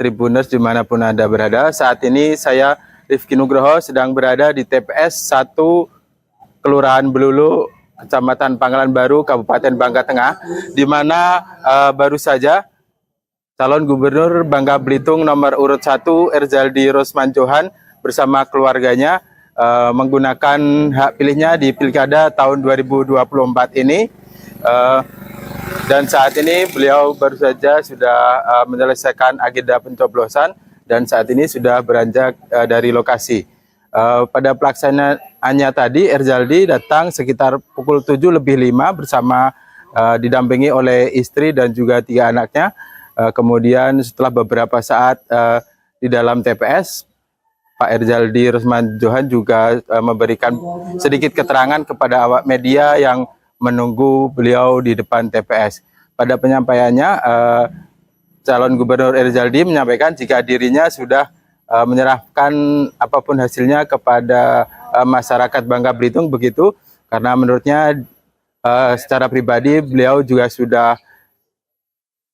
Speaker 20: Tribuners dimanapun Anda berada, saat ini saya Rifki Nugroho sedang berada di TPS 1 Kelurahan Belulu, Kecamatan Pangkalan Baru, Kabupaten Bangka Tengah, di mana baru saja calon gubernur Bangka Belitung nomor urut 1 Erzaldi Rosman Johan bersama keluarganya menggunakan hak pilihnya di Pilkada tahun 2024 ini. Dan saat ini beliau baru saja sudah menyelesaikan agenda pencoblosan dan saat ini sudah beranjak dari lokasi. Pada pelaksanaannya tadi, Erzaldi datang sekitar pukul 7:05 bersama didampingi oleh istri dan juga 3 anaknya. Kemudian setelah beberapa saat di dalam TPS, Pak Erzaldi Rosman Johan juga memberikan sedikit keterangan kepada awak media yang menunggu beliau di depan TPS. Pada penyampaiannya, calon gubernur Erzaldi menyampaikan jika dirinya sudah menyerahkan apapun hasilnya kepada masyarakat Bangka Belitung begitu, karena menurutnya secara pribadi beliau juga sudah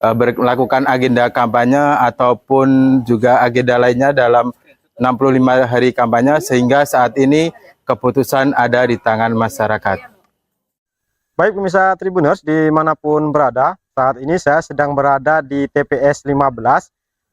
Speaker 20: melakukan agenda kampanye ataupun juga agenda lainnya dalam 65 hari kampanye, sehingga saat ini keputusan ada di tangan masyarakat.
Speaker 21: Baik pemirsa Tribuners dimanapun berada, saat ini saya sedang berada di TPS 15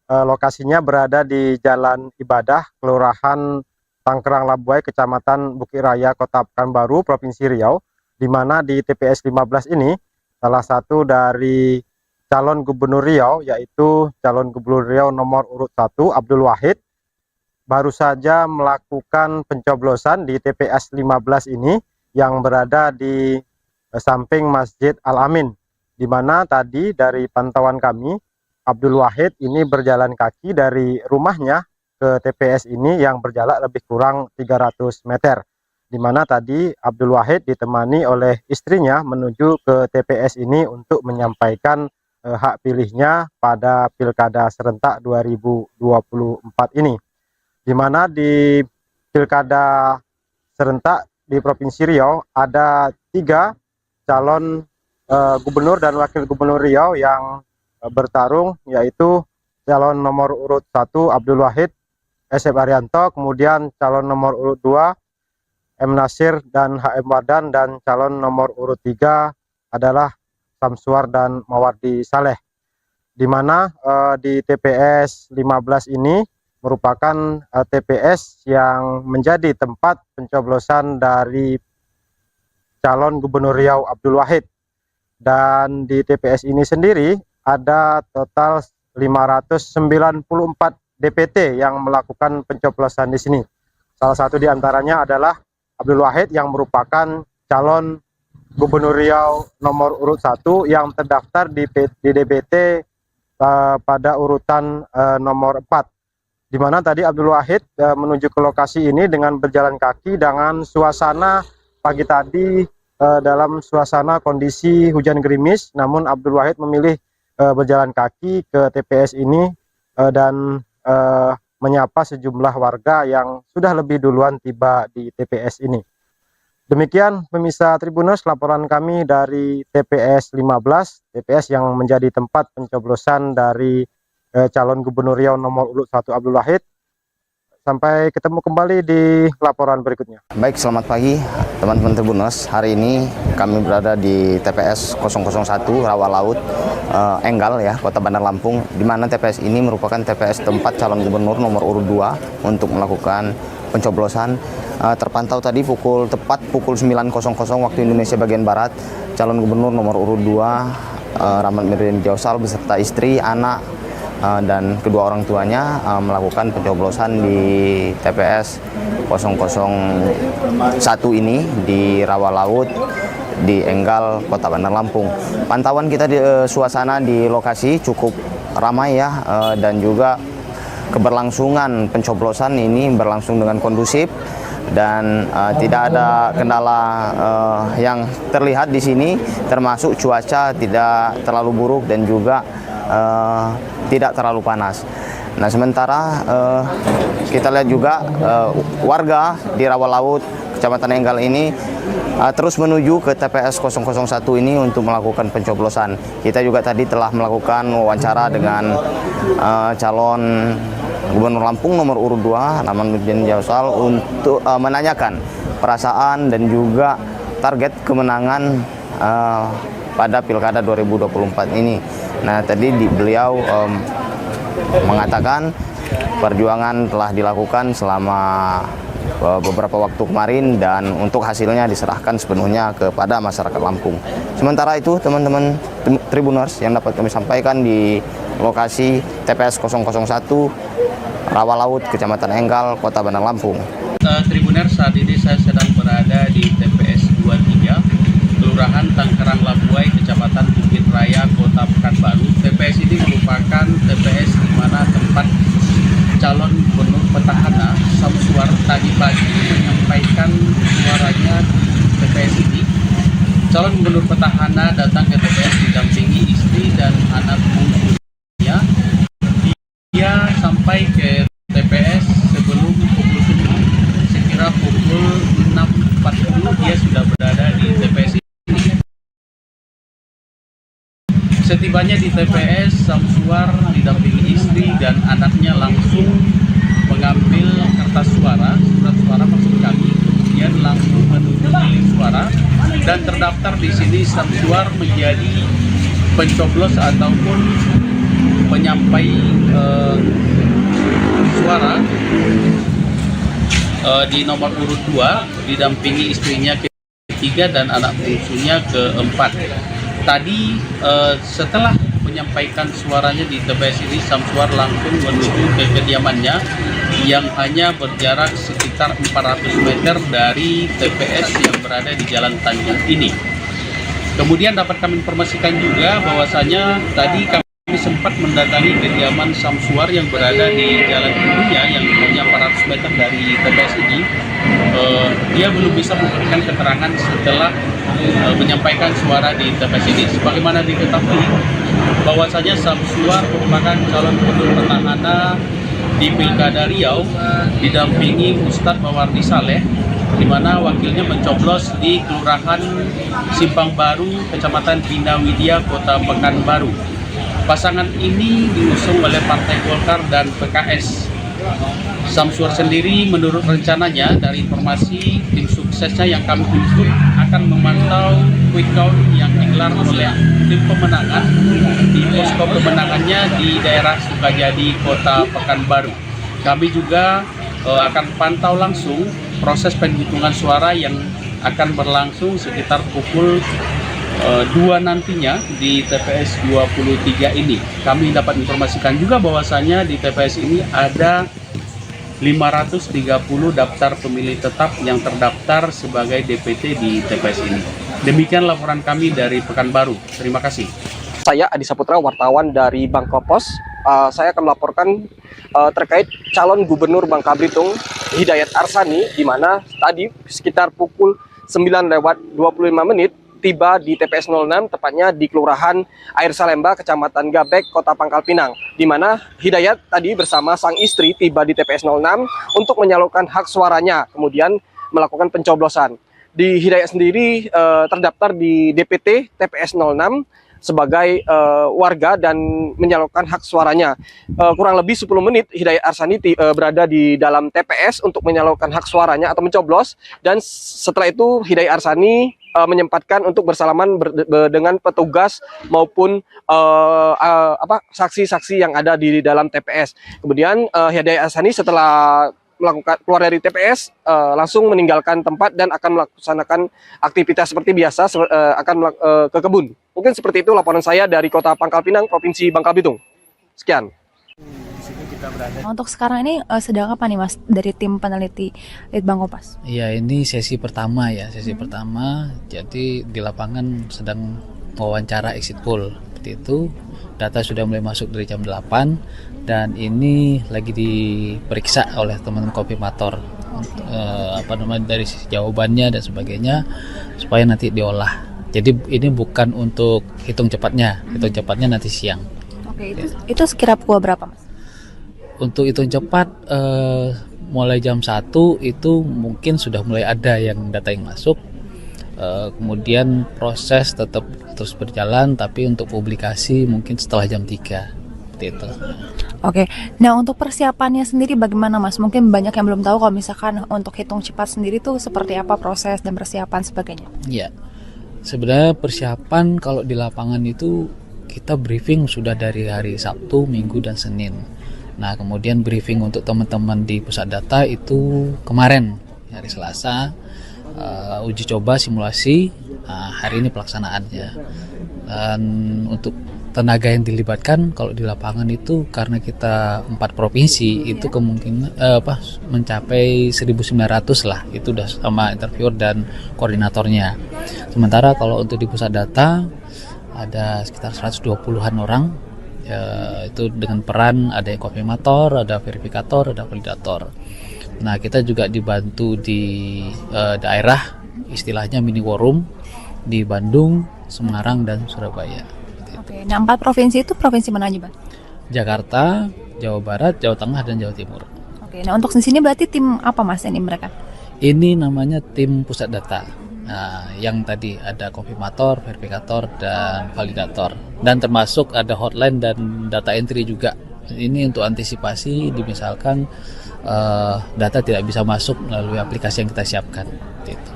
Speaker 21: lokasinya berada di Jalan Ibadah, Kelurahan Tangkerang Labuai, Kecamatan Bukit Raya, Kota Pekanbaru, Provinsi Riau, di mana di TPS 15 ini salah satu dari calon gubernur Riau, yaitu calon gubernur Riau nomor urut 1 Abdul Wahid, baru saja melakukan pencoblosan di TPS 15 ini yang berada di samping Masjid Al-Amin, di mana tadi dari pantauan kami Abdul Wahid ini berjalan kaki dari rumahnya ke TPS ini yang berjarak lebih kurang 300 meter, di mana tadi Abdul Wahid ditemani oleh istrinya menuju ke TPS ini untuk menyampaikan hak pilihnya pada Pilkada serentak 2024 ini, di mana di Pilkada serentak di Provinsi Riau ada 3 calon gubernur dan wakil gubernur Riau yang bertarung, yaitu calon nomor urut 1 Abdul Wahid SF Arianto, kemudian calon nomor urut 2 M Nasir dan HM Wadan, dan calon nomor urut 3 adalah Samsuar dan Mawardi Saleh, di mana di TPS 15 ini merupakan TPS yang menjadi tempat pencoblosan dari calon gubernur Riau Abdul Wahid. Dan di TPS ini sendiri ada total 594 DPT yang melakukan pencoblosan di sini. Salah satu di antaranya adalah Abdul Wahid yang merupakan calon gubernur Riau nomor urut 1 yang terdaftar di DPT pada urutan nomor 4, di mana tadi Abdul Wahid menuju ke lokasi ini dengan berjalan kaki dengan suasana pagi tadi dalam suasana kondisi hujan gerimis, namun Abdul Wahid memilih berjalan kaki ke TPS ini dan menyapa sejumlah warga yang sudah lebih duluan tiba di TPS ini. Demikian pemirsa Tribuners, laporan kami dari TPS 15, TPS yang menjadi tempat pencoblosan dari calon gubernur Riau nomor urut 1 Abdul Wahid. Sampai ketemu kembali di laporan berikutnya.
Speaker 5: Baik, selamat pagi teman-teman Tribuners. Hari ini kami berada di TPS 001 Rawa Laut Enggal ya, Kota Bandar Lampung, di mana TPS ini merupakan TPS tempat calon gubernur nomor urut 2 untuk melakukan pencoblosan. Terpantau tadi tepat pukul 9.00 waktu Indonesia bagian Barat, calon gubernur nomor urut 2 Rahmat Mirdin Jausal beserta istri, anak, dan kedua orang tuanya melakukan pencoblosan di TPS 001 ini di Rawa Laut di Enggal, Kota Bandar Lampung. Pantauan kita di suasana di lokasi cukup ramai ya, dan juga keberlangsungan pencoblosan ini berlangsung dengan kondusif dan tidak ada kendala yang terlihat di sini, termasuk cuaca tidak terlalu buruk dan juga tidak terlalu panas. Nah, sementara kita lihat juga warga di Rawa Laut, Kecamatan Enggal ini terus menuju ke TPS 001 ini untuk melakukan pencoblosan. Kita juga tadi telah melakukan wawancara dengan calon Gubernur Lampung nomor urut 2 Rahmat Mirdin Jausal untuk menanyakan perasaan dan juga target kemenangan pada Pilkada 2024 ini. Nah, tadi beliau mengatakan perjuangan telah dilakukan selama beberapa waktu kemarin dan untuk hasilnya diserahkan sepenuhnya kepada masyarakat Lampung. Sementara itu teman-teman Tribuners yang dapat kami sampaikan di lokasi TPS 001 Rawa Laut, Kecamatan Enggal, Kota Bandar Lampung.
Speaker 10: Tribuners, saat ini saya sedang berada di TPS 23 Kelurahan Tangkerang Labuai, Kecamatan Bukit Raya, Kota Pekanbaru. TPS ini merupakan TPS di mana tempat calon gubernur petahana Samsuar tadi pagi menyampaikan suaranya di TPS ini. Calon gubernur petahana datang ke TPS didampingi istri dan anak bungsunya. Dia sampai ke TPS sebelum pukul 7, sekira pukul 6.40 dia sudah berada di TPS ini. Setibanya di TPS, Samsuar didampingi istri dan anaknya langsung mengambil kertas suara, surat suara maksud kami, kemudian langsung menuju bilik suara dan terdaftar di sini Samsuar menjadi pencoblos ataupun penyampai suara di nomor urut 2 didampingi istrinya ketiga dan anak bungsunya keempat. Tadi setelah menyampaikan suaranya di TPS ini, Samsuar langsung menuju ke kediamannya yang hanya berjarak sekitar 400 meter dari TPS yang berada di Jalan Tanjung ini. Kemudian dapat kami informasikan juga bahwasanya tadi kami sempat mendatangi kediaman Samsuar yang berada di Jalan Ibunya yang hanya 400 meter dari TPS ini. Dia belum bisa memberikan keterangan setelah menyampaikan suara di TPS ini. Sebagaimana diketahui bahwasanya Samsuar merupakan calon gubernur petahana di Pilkada Riau didampingi Ustadz Mawardi Saleh, di mana wakilnya mencoblos di Kelurahan Simpang Baru, Kecamatan Bina Widya, Kota Pekanbaru. Pasangan ini diusung oleh Partai Golkar dan PKS. Samsuar sendiri menurut rencananya dari informasi tim suksesnya yang kami himpun akan memantau quick count yang digelar oleh tim pemenangan di posko pemenangannya di daerah Sukajadi, Kota Pekanbaru. Kami juga akan pantau langsung proses penghitungan suara yang akan berlangsung sekitar pukul 2 nantinya di TPS 23 ini. Kami dapat informasikan juga bahwasanya di TPS ini ada 530 daftar pemilih tetap yang terdaftar sebagai DPT di TPS ini. Demikian laporan kami dari Pekanbaru. Terima kasih.
Speaker 11: Saya Adi Saputra, wartawan dari Bangka Pos. Saya akan melaporkan terkait calon gubernur Bangka Belitung, Hidayat Arsani, di mana tadi sekitar pukul 9:25 tiba di TPS 06, tepatnya di Kelurahan Air Salemba, Kecamatan Gabek, Kota Pangkal Pinang, di mana Hidayat tadi bersama sang istri tiba di TPS 06 untuk menyalurkan hak suaranya, kemudian melakukan pencoblosan. Di Hidayat sendiri terdaftar di DPT TPS 06 sebagai warga dan menyalurkan hak suaranya. Kurang lebih 10 menit Hidayat Arsani berada di dalam TPS untuk menyalurkan hak suaranya atau mencoblos, dan setelah itu Hidayat Arsani menyempatkan untuk bersalaman dengan petugas maupun saksi-saksi yang ada di dalam TPS. Kemudian Hidayat Arsani setelah keluar dari TPS langsung meninggalkan tempat dan akan melaksanakan aktivitas seperti biasa, akan ke kebun. Mungkin seperti itu laporan saya dari Kota Pangkal Pinang, Provinsi Bangka Belitung. Sekian.
Speaker 12: Untuk sekarang ini sedang apa nih Mas dari tim peneliti Litbang Kompas?
Speaker 22: Iya, ini sesi pertama ya, sesi pertama. Jadi di lapangan sedang wawancara exit poll. Seperti itu. Data sudah mulai masuk dari jam 8 dan ini lagi diperiksa oleh teman-teman konfirmator dari jawabannya dan sebagainya supaya nanti diolah. Jadi ini bukan untuk hitung cepatnya nanti siang.
Speaker 12: Oke, itu sekira pukul berapa Mas?
Speaker 22: Untuk hitung cepat mulai jam 1 itu mungkin sudah mulai ada yang data yang masuk. Kemudian proses tetap terus berjalan, tapi untuk publikasi mungkin setelah jam 3 seperti itu.
Speaker 12: Oke, nah untuk persiapannya sendiri bagaimana Mas? Mungkin banyak yang belum tahu kalau misalkan untuk hitung cepat sendiri tuh seperti apa proses dan persiapan sebagainya.
Speaker 22: Iya, sebenarnya persiapan kalau di lapangan itu kita briefing sudah dari hari Sabtu, Minggu, dan Senin. Nah kemudian briefing untuk teman-teman di pusat data itu kemarin hari Selasa, uji coba simulasi, hari ini pelaksanaannya. Dan untuk tenaga yang dilibatkan kalau di lapangan itu karena kita 4 provinsi itu kemungkinan mencapai 1.900 lah, itu udah sama interviewer dan koordinatornya. Sementara kalau untuk di pusat data ada sekitar 120-an orang. Itu dengan peran ada yang konfirmator, ada verifikator, ada validator. Nah kita juga dibantu di daerah, istilahnya mini war room di Bandung, Semarang, dan Surabaya.
Speaker 12: Oke, nah 4 provinsi itu provinsi mana aja Bang?
Speaker 22: Jakarta, Jawa Barat, Jawa Tengah, dan Jawa Timur.
Speaker 12: Oke, nah untuk di sini berarti tim apa Mas ini mereka?
Speaker 22: Ini namanya tim pusat data. Nah, yang tadi ada konfirmator, verifikator, dan validator. Dan termasuk ada hotline dan data entry juga. Ini untuk antisipasi misalkan data tidak bisa masuk melalui aplikasi yang kita siapkan. Gitu.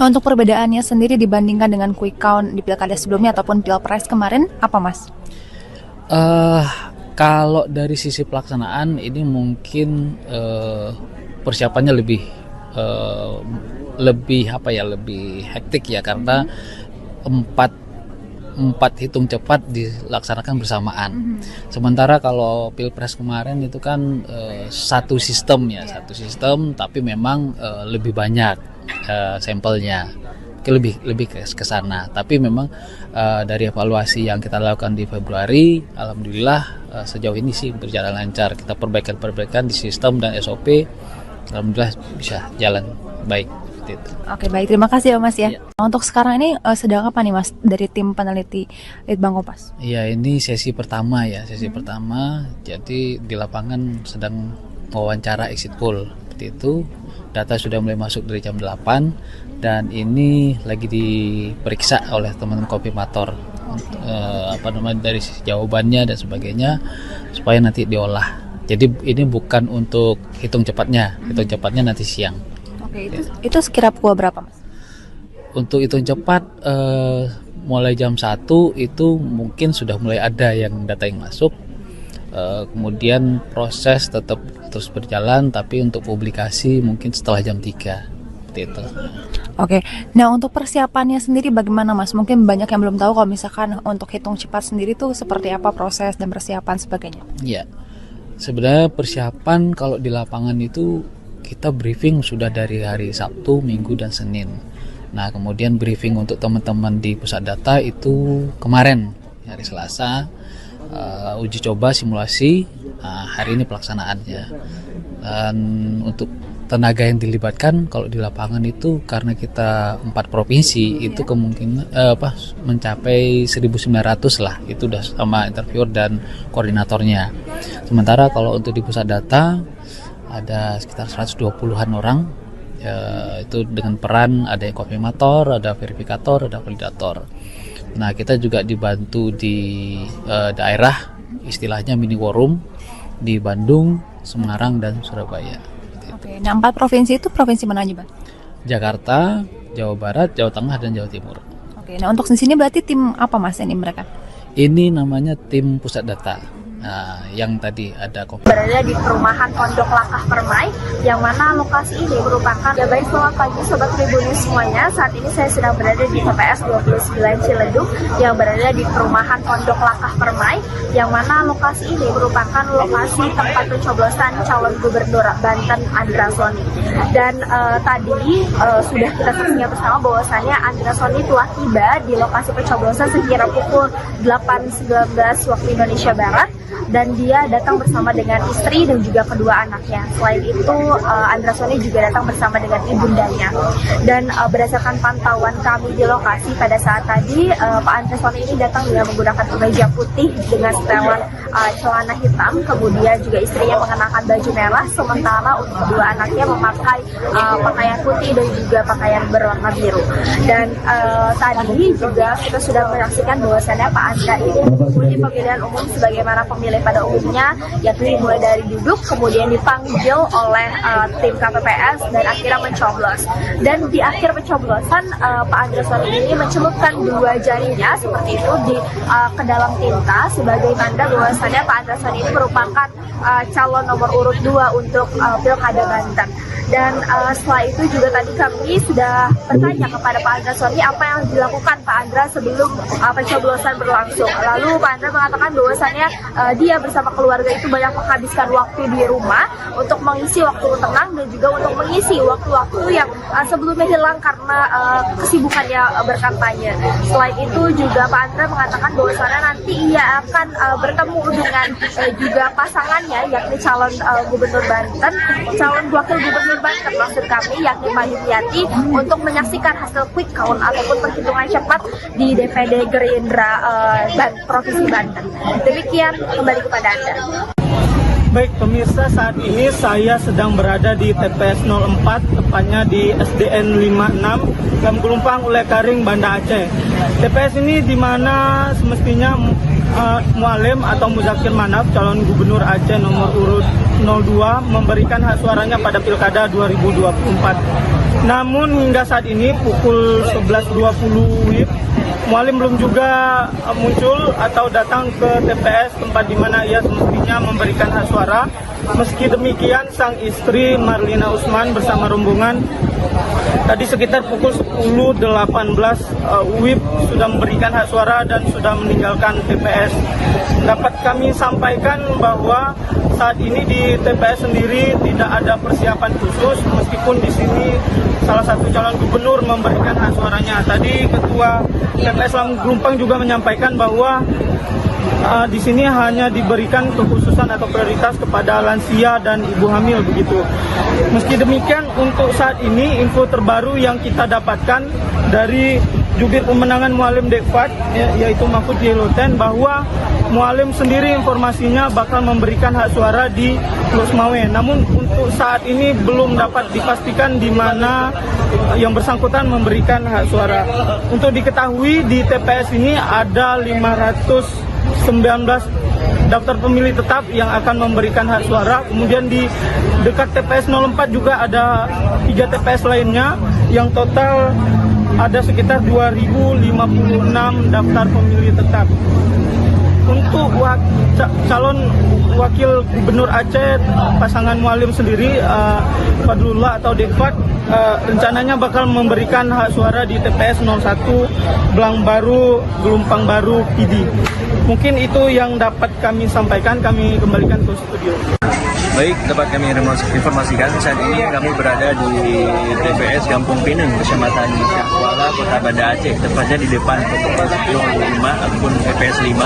Speaker 12: Nah, untuk perbedaannya sendiri dibandingkan dengan quick count di pilkada sebelumnya ataupun pilpres kemarin, apa Mas?
Speaker 22: Kalau dari sisi pelaksanaan ini mungkin persiapannya lebih hektik ya, karena empat hitung cepat dilaksanakan bersamaan. Sementara kalau Pilpres kemarin itu kan satu sistem tapi memang lebih banyak sampelnya. Lebih ke sana. Tapi memang dari evaluasi yang kita lakukan di Februari, alhamdulillah sejauh ini sih berjalan lancar. Kita perbaikan di sistem dan SOP, alhamdulillah bisa jalan baik.
Speaker 12: Oke, baik, terima kasih ya Mas ya. Untuk sekarang ini sedang apa nih Mas dari tim peneliti Litbang Kompas?
Speaker 22: Iya, ini sesi pertama ya, pertama. Jadi di lapangan sedang wawancara exit poll seperti itu. Data sudah mulai masuk dari jam 8 dan ini lagi diperiksa oleh teman-teman konfirmator dari jawabannya dan sebagainya supaya nanti diolah. Jadi ini bukan untuk hitung cepatnya nanti siang.
Speaker 12: Oke, itu sekira pukul berapa Mas?
Speaker 22: Untuk hitung cepat mulai jam 1 itu mungkin sudah mulai ada data yang masuk. Kemudian proses tetap terus berjalan, tapi untuk publikasi mungkin setelah jam 3 seperti itu.
Speaker 12: Oke, nah untuk persiapannya sendiri bagaimana Mas? Mungkin banyak yang belum tahu kalau misalkan untuk hitung cepat sendiri tuh seperti apa proses dan persiapan sebagainya.
Speaker 22: Iya, sebenarnya persiapan kalau di lapangan itu kita briefing sudah dari hari Sabtu, Minggu, dan Senin. Nah, kemudian briefing untuk teman-teman di pusat data itu kemarin, hari Selasa, uji coba simulasi, hari ini pelaksanaannya. Dan untuk tenaga yang dilibatkan kalau di lapangan itu karena kita 4 provinsi itu kemungkinan mencapai 1.900 lah, itu udah sama interviewer dan koordinatornya. Sementara kalau untuk di pusat data ada sekitar 120-an orang, itu dengan peran ada yang konfirmator, ada verifikator, ada validator. Nah, kita juga dibantu di daerah, istilahnya mini war room di Bandung, Semarang, dan Surabaya.
Speaker 12: Oke, nah 4 provinsi itu provinsi mana aja Bang?
Speaker 22: Jakarta, Jawa Barat, Jawa Tengah, dan Jawa Timur.
Speaker 12: Oke, nah untuk di sini berarti tim apa Mas ini mereka?
Speaker 22: Ini namanya tim pusat data. Nah, yang tadi ada
Speaker 2: berada di perumahan Pondok Lakah Permai, yang mana lokasi ini merupakan baik. Selamat pagi Sobat Tribunnews semuanya. Saat ini saya sedang berada di TPS 29 Ciledug yang berada di perumahan Pondok Lakah Permai, yang mana lokasi ini merupakan lokasi tempat pencoblosan calon gubernur Banten Andra Soni. Dan tadi sudah kita saksikan bersama bahwasannya Andra Soni telah tiba di lokasi pencoblosan sekira pukul 8.19 waktu Indonesia Barat. Dan dia datang bersama dengan istri dan juga kedua anaknya. Selain itu, Andra Soni juga datang bersama dengan ibundanya. Dan berdasarkan pantauan kami di lokasi pada saat tadi, Pak Andra Soni ini datang dengan menggunakan kemeja putih dengan setelan celana hitam, kemudian juga istrinya mengenakan baju merah, sementara untuk kedua anaknya memakai pakaian putih dan juga pakaian berwarna biru. Dan tadi juga kita sudah menyaksikan bahwasannya Pak Andra ini mengikuti pemilihan umum sebagaimana pemilih pada umumnya, yakni mulai dari duduk, kemudian dipanggil oleh tim KPPS dan akhirnya mencoblos. Dan di akhir pencoblosan, Pak Andra Soni ini mencelupkan 2 jarinya seperti itu ke dalam tinta sebagai tanda bahwasannya Pak Andra Soni ini merupakan calon nomor urut 2 untuk Pilkada Banten. Dan setelah itu juga tadi kami sudah bertanya kepada Pak Andra Soni apa yang dilakukan Pak Andra sebelum pencoblosan berlangsung. Lalu Pak Andra mengatakan bahwasannya dia bersama keluarga itu banyak menghabiskan waktu di rumah untuk mengisi waktu tenang dan juga untuk mengisi waktu-waktu yang sebelumnya hilang karena kesibukannya berkampanye. Selain itu juga Pak Andra mengatakan bahwasannya nanti ia akan bertemu dengan juga pasangannya, yakni calon gubernur Banten, calon wakil gubernur Banten maksud kami, yakni Pak Yuliati, untuk menyaksikan hasil quick count ataupun perhitungan cepat di DPD Gerindra Provinsi Banten. Demikian, kembali kepada Anda.
Speaker 3: Baik pemirsa, saat ini saya sedang berada di TPS 04, tepatnya di SDN 56, Gamgelumpang Ulekaring, Banda Aceh. TPS ini di mana semestinya Mualim atau Muzakir Manaf, calon gubernur Aceh nomor urut 02, memberikan hak suaranya pada Pilkada 2024. Namun hingga saat ini pukul 11.20 WIB Mualim belum juga muncul atau datang ke TPS tempat di mana ia semestinya memberikan hak suara. Meski demikian, sang istri Marlina Usman bersama rombongan tadi sekitar pukul 10.18 WIB sudah memberikan hak suara dan sudah meninggalkan TPS. Dapat kami sampaikan bahwa saat ini di TPS sendiri tidak ada persiapan khusus, meskipun di sini salah satu calon gubernur memberikan hak suaranya. Tadi Ketua TPS Lampung juga menyampaikan bahwa di sini hanya diberikan kekhususan atau prioritas kepada lansia dan ibu hamil begitu. Meski demikian, untuk saat ini info terbaru yang kita dapatkan dari jubir pemenangan Mualim Dekfat yaitu Mahfud Yeloten, bahwa Mualim sendiri informasinya bakal memberikan hak suara di Losmawe. Namun untuk saat ini belum dapat dipastikan di mana yang bersangkutan memberikan hak suara. Untuk diketahui di TPS ini ada 519 daftar pemilih tetap yang akan memberikan hak suara. Kemudian di dekat TPS 04 juga ada 3 TPS lainnya yang total ada sekitar 2056 daftar pemilih tetap. Untuk calon wakil gubernur Aceh pasangan Mualim sendiri, Fadlullah atau Dekfat, rencananya bakal memberikan hak suara di TPS 01 Belang Baru, Gelumpang Baru, PD. Mungkin itu yang dapat kami sampaikan, kami kembalikan ke studio.
Speaker 8: Baik, dapat kami informasikan saat ini kami berada di TPS Kampung Pinang, Kecamatan Syahkuala, Kota Banda Aceh, tepatnya di depan TPS 05 ataupun TPS 5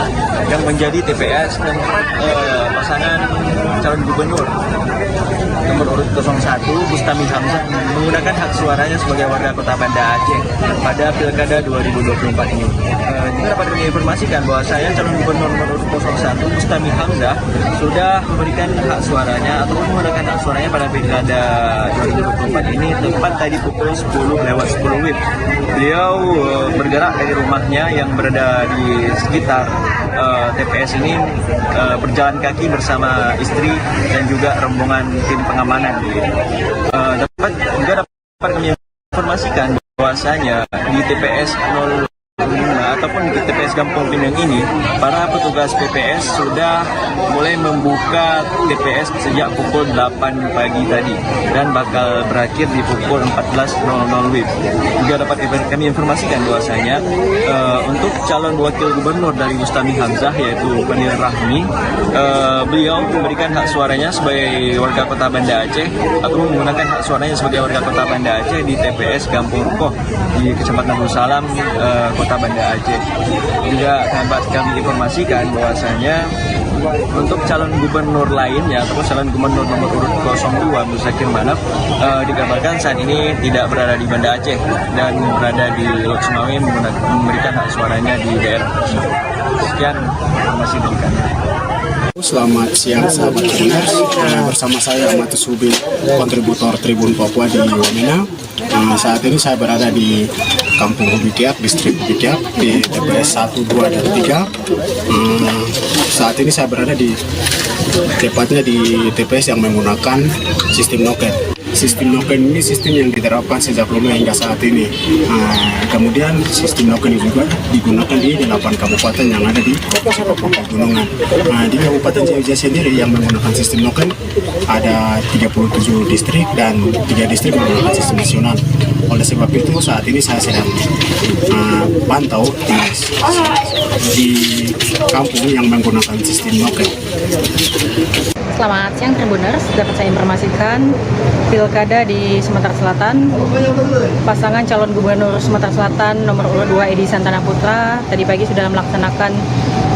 Speaker 8: yang menjadi TPS dan pasangan calon gubernur nomor urut 01 Bustami Hamzah menggunakan hak suaranya sebagai warga Kota Banda Aceh pada Pilkada 2024 ini. Juga dapat kami informasikan bahwa saya calon gubernur nomor urut 01 Bustami Hamzah sudah memberikan hak suaranya ataupun menggunakan hak suaranya pada Pilkada 2024 ini tepat tadi pukul 10:10 WIB. Beliau bergerak dari rumahnya yang berada di sekitar TPS ini, berjalan kaki bersama istri dan juga rombongan tim pengamanan. Dapat kami informasikan bahwasanya di TPS 05 ataupun di TPS Kampung Pinang ini, para petugas PPS sudah mulai membuka TPS sejak pukul 8 pagi tadi dan bakal berakhir di pukul 14.00 WIB. Juga dapat kami informasikan bahwasanya untuk calon wakil gubernur dari Bustami Hamzah yaitu Fadil Rahmi, beliau memberikan hak suaranya sebagai warga Kota Banda Aceh atau menggunakan hak suaranya sebagai warga Kota Banda Aceh di TPS Kampung Rukoh di Kecamatan Darussalam, Kota Banda Aceh. Juga dapat kami informasikan bahwasanya untuk calon gubernur lainnya atau calon gubernur nomor urut 02 Muzakir Manaf dikabarkan saat ini tidak berada di Banda Aceh dan berada di Losmawe memberikan hak suaranya di daerah tersebut. Sekian informasi dari kami.
Speaker 9: Selamat siang sahabat Tribuners, bersama saya Ahmad Subi, kontributor Tribun Papua di Wamena. Saat ini saya berada di Kampung Hubitiak, distrik Hubitiak, di TPS 1, 2, dan 3. Saat ini saya berada tepatnya di TPS yang menggunakan sistem noken. Sistem noken ini sistem yang diterapkan sejak lama hingga saat ini. Kemudian sistem noken ini juga digunakan di 8 kabupaten yang ada di pegunungan. Di Kabupaten Jaya sendiri yang menggunakan sistem noken ada 37 distrik dan 3 distrik menggunakan sistem nasional. Oleh sebab itu saat ini saya sedang pantau di kampung yang menggunakan sistem noken.
Speaker 23: Selamat siang Tribuners, dapat saya informasikan Pilkada di Sumatera Selatan, pasangan calon gubernur Sumatera Selatan nomor urut 2 Edi Santana Putra tadi pagi sudah melaksanakan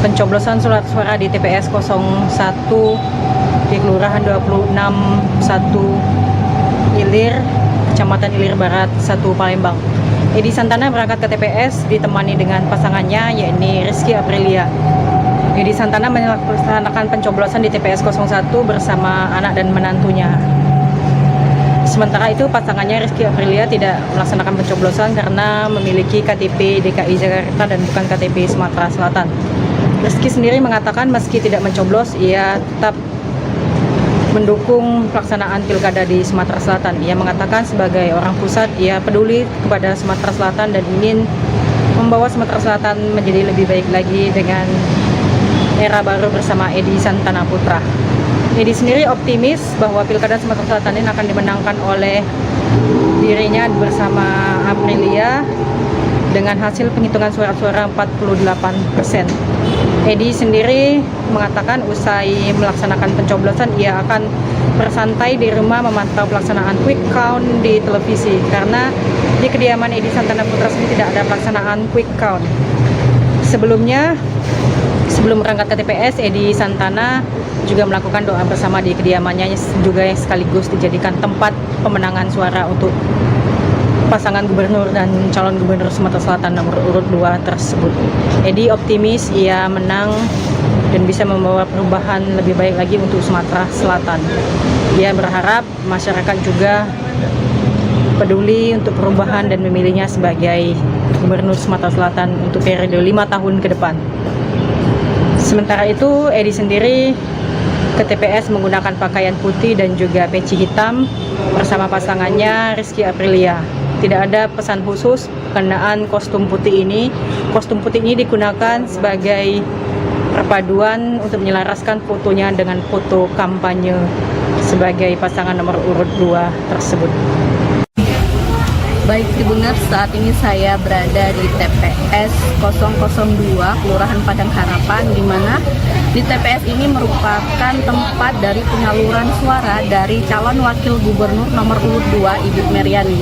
Speaker 23: pencoblosan surat suara di TPS 01 di Kelurahan 26 1 Ilir, Kecamatan Ilir Barat 1 Palembang. Edi Santana berangkat ke TPS ditemani dengan pasangannya yakni Rizky Aprilia. Edi Santana melaksanakan pencoblosan di TPS 01 bersama anak dan menantunya. Sementara itu pasangannya Rizky Aprilia tidak melaksanakan pencoblosan karena memiliki KTP DKI Jakarta dan bukan KTP Sumatera Selatan. Rizky sendiri mengatakan meski tidak mencoblos, ia tetap mendukung pelaksanaan pilkada di Sumatera Selatan. Ia mengatakan sebagai orang pusat, ia peduli kepada Sumatera Selatan dan ingin membawa Sumatera Selatan menjadi lebih baik lagi dengan era baru bersama Edi Santana Putra. Edi sendiri optimis bahwa Pilkada Sumatera Selatan ini akan dimenangkan oleh dirinya bersama Aprilia dengan hasil penghitungan suara-suara 48%. Edi sendiri mengatakan usai melaksanakan pencoblosan ia akan bersantai di rumah memantau pelaksanaan quick count di televisi karena di kediaman Edi Santana Putra sendiri tidak ada pelaksanaan quick count. Sebelumnya, sebelum berangkat ke TPS, Edi Santana juga melakukan doa bersama di kediamannya juga yang sekaligus dijadikan tempat pemenangan suara untuk pasangan gubernur dan calon gubernur Sumatera Selatan nomor urut 2 tersebut. Edi optimis ia menang dan bisa membawa perubahan lebih baik lagi untuk Sumatera Selatan. Ia berharap masyarakat juga peduli untuk perubahan dan memilihnya sebagai gubernur Sumatera Selatan untuk periode 5 tahun ke depan. Sementara itu, Edi sendiri ke TPS menggunakan pakaian putih dan juga peci hitam bersama pasangannya Rizky Aprilia. Tidak ada pesan khusus pengenaan kostum putih ini. Kostum putih ini digunakan sebagai perpaduan untuk menyelaraskan fotonya dengan foto kampanye sebagai pasangan nomor urut 2 tersebut.
Speaker 6: Baik Tribuners, saat ini saya berada di TPS 002 Kelurahan Padang Harapan, di mana di TPS ini merupakan tempat dari penyaluran suara dari calon wakil gubernur nomor urut 2 Ibu Meriani.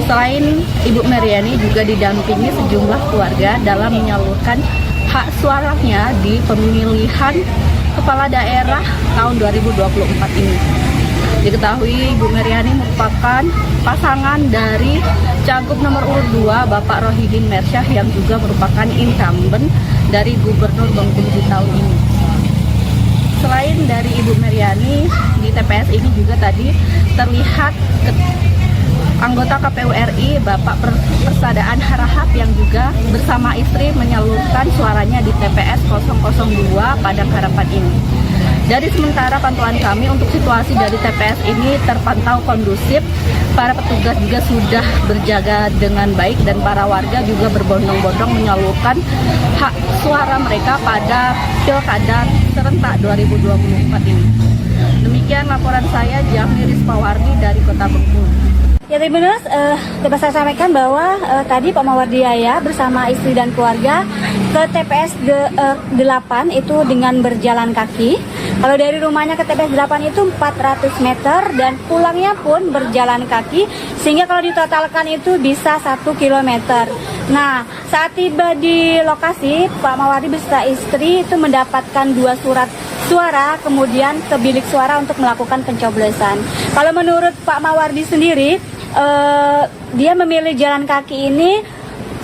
Speaker 6: Selain Ibu Meriani juga didampingi sejumlah keluarga dalam menyalurkan hak suaranya di pemilihan kepala daerah tahun 2024 ini. Diketahui Ibu Meriani merupakan pasangan dari cagup nomor urut 2 Bapak Rohidin Mersyah yang juga merupakan incumbent dari Gubernur Bengkulu di tahun ini. Selain dari Ibu Meriani, di TPS ini juga tadi terlihat anggota KPU RI Bapak Persadaan Harahap yang juga bersama istri menyalurkan suaranya di TPS 002 Padang Harapan ini. Dari sementara pantauan kami untuk situasi dari TPS ini terpantau kondusif, para petugas juga sudah berjaga dengan baik dan para warga juga berbondong-bondong menyalurkan hak suara mereka pada Pilkada serentak 2024 ini. Demikian laporan saya, Jami Rizpawardi dari Kota Bengkulu.
Speaker 14: Ya Tribuners, dapat saya sampaikan bahwa tadi Pak Mawardiaya bersama istri dan keluarga ke TPS 8 itu dengan berjalan kaki. Kalau dari rumahnya ke TPS 8 itu 400 meter dan pulangnya pun berjalan kaki, sehingga kalau ditotalkan itu bisa 1 kilometer. Nah, saat tiba di lokasi, Pak Mawardi beserta istri itu mendapatkan 2 surat suara, kemudian ke bilik suara untuk melakukan pencoblosan. Kalau menurut Pak Mawardi sendiri, dia memilih jalan kaki ini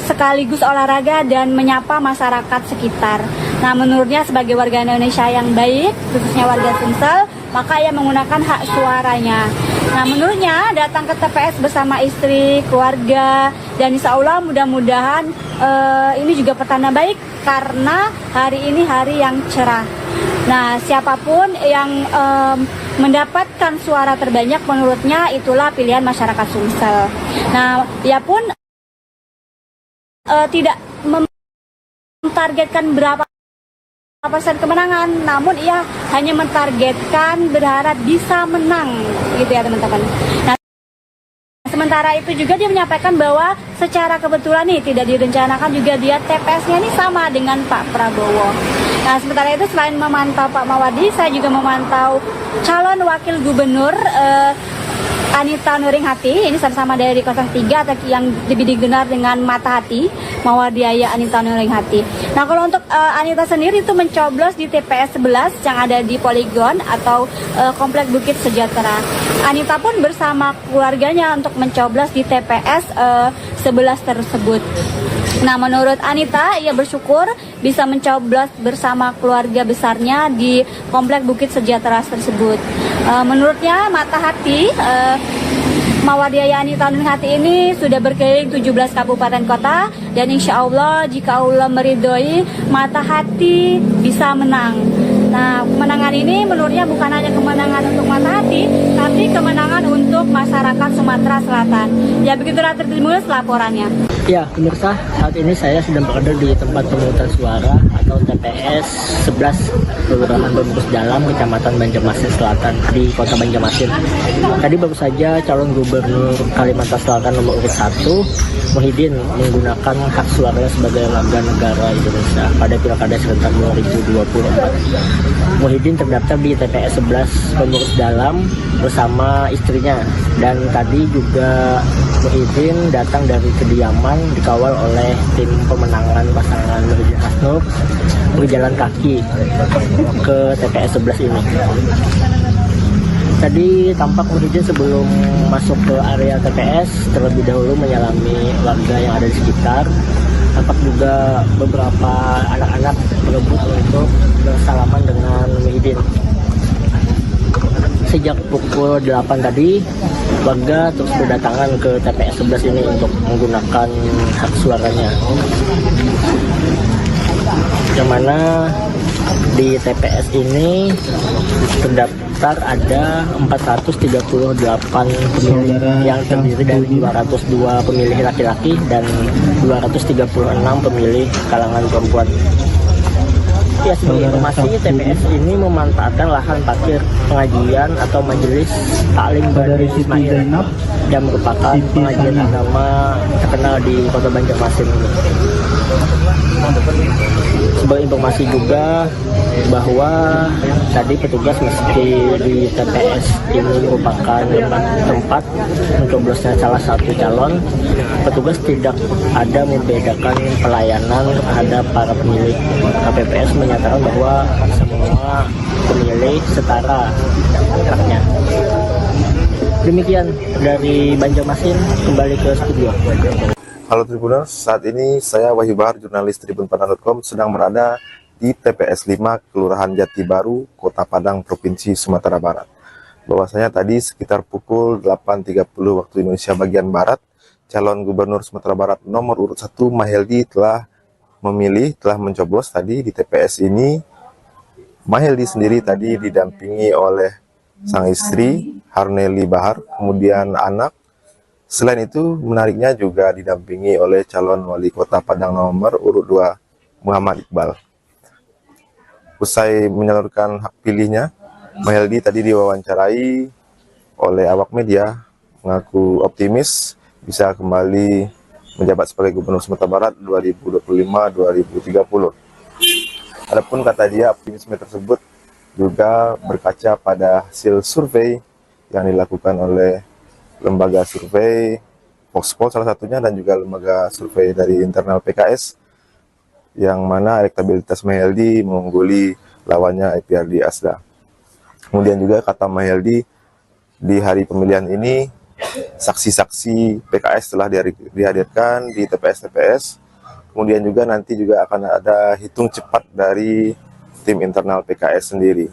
Speaker 14: sekaligus olahraga dan menyapa masyarakat sekitar. Nah, menurutnya sebagai warga Indonesia yang baik, khususnya warga Sumsel, maka ia menggunakan hak suaranya. Nah, menurutnya datang ke TPS bersama istri, keluarga, dan insya Allah mudah-mudahan ini juga pertanda baik karena hari ini hari yang cerah. Nah, siapapun yang mendapatkan suara terbanyak menurutnya itulah pilihan masyarakat Sumsel. Nah, ia pun tidak mentargetkan berapa persen kemenangan, namun ia hanya mentargetkan berharap bisa menang, gitu ya teman-teman. Nah, sementara itu juga dia menyampaikan bahwa secara kebetulan nih tidak direncanakan juga dia TPS-nya ini sama dengan Pak Prabowo. Nah, sementara itu selain memantau Pak Mawardi, saya juga memantau calon wakil gubernur Anita Nuringhati, ini sama-sama dari 03 atau yang lebih dikenal dengan Mata Hati, Mawardiaya Anita Nuringhati. Nah, kalau untuk Anita sendiri itu mencoblos di TPS 11 yang ada di Poligon atau Komplek Bukit Sejahtera. Anita pun bersama keluarganya untuk mencoblos di TPS 11 tersebut. Nah, menurut Anita, ia bersyukur bisa mencoblos bersama keluarga besarnya di Komplek Bukit Sejahtera tersebut. Menurutnya, Mata Hati, Mawardiaya Anita Nuringhati ini sudah berkeliling 17 kabupaten kota dan insya Allah jika Allah meridhoi, Mata Hati bisa menang. Nah, kemenangan ini menurutnya bukan hanya kemenangan untuk Mata Hati, tapi kemenangan untuk masyarakat masyarakat Sumatera Selatan. Ya begitulah Tribuners laporannya.
Speaker 7: Ya, pemirsa, saat ini saya sedang berada di tempat pemungutan suara atau TPS 11 Kelurahan Bembus Dalam, Kecamatan Banjarmasin Selatan di Kota Banjarmasin. Tadi baru saja calon gubernur Kalimantan Selatan nomor urut 1 Muhyiddin menggunakan hak suaranya sebagai warga negara Indonesia pada Pilkada serentak 2024. Muhyiddin terdaftar di TPS 11 Pengurus Dalam bersama istrinya, dan tadi juga Muhyiddin datang dari kediaman dikawal oleh tim pemenangan pasangan Muhyiddin Hasnur berjalan kaki ke TPS 11 ini. Tadi tampak Muhyiddin sebelum masuk ke area TPS terlebih dahulu menyalami warga yang ada di sekitar. Tampak juga beberapa anak-anak berebut untuk bersalaman dengan Muhyiddin. Sejak pukul 8 tadi, warga terus berdatangan ke TPS 11 ini untuk menggunakan hak suaranya. Yang mana di TPS ini terdaftar ada 438 pemilih yang terdiri dari 202 pemilih laki-laki dan 236 pemilih kalangan perempuan. Ya, sebagai informasi, TPS ini memanfaatkan lahan parkir pengajian atau majelis taklim Bani Ismail yang merupakan pengajian agama terkenal di Kota Banjarmasin. Sebagai informasi juga bahwa tadi petugas meski di TPS ini merupakan tempat mencoblosnya salah satu calon, petugas tidak ada membedakan pelayanan terhadap para pemilih. KPPS menyatakan bahwa semua pemilih setara haknya. Demikian dari Banjarmasin, kembali ke studio.
Speaker 18: Halo Tribuners, saat ini saya Wahyu Bahar, jurnalis tribunpadang.com, sedang berada di TPS 5 Kelurahan Jati Baru, Kota Padang, Provinsi Sumatera Barat. Bahwasanya tadi sekitar pukul 8.30 waktu Indonesia bagian Barat, calon gubernur Sumatera Barat nomor urut 1 Mahyeldi telah mencoblos tadi di TPS ini. Mahyeldi sendiri tadi didampingi oleh sang istri Harneli Bahar, kemudian anak. Selain itu, menariknya juga didampingi oleh calon wali kota Padang nomor urut 2 Muhammad Iqbal. Usai menyalurkan hak pilihnya, Mahyeldi tadi diwawancarai oleh awak media, mengaku optimis bisa kembali menjabat sebagai gubernur Sumatera Barat 2025-2030. Adapun kata dia, optimisme tersebut juga berkaca pada hasil survei yang dilakukan oleh lembaga survei Voxpol salah satunya, dan juga lembaga survei dari internal PKS, yang mana elektabilitas Mahyeldi mengungguli lawannya IPRD Asda. Kemudian juga kata Mahyeldi, di hari pemilihan ini saksi-saksi PKS telah dihadirkan di TPS-TPS. Kemudian juga nanti juga akan ada hitung cepat dari tim internal PKS sendiri.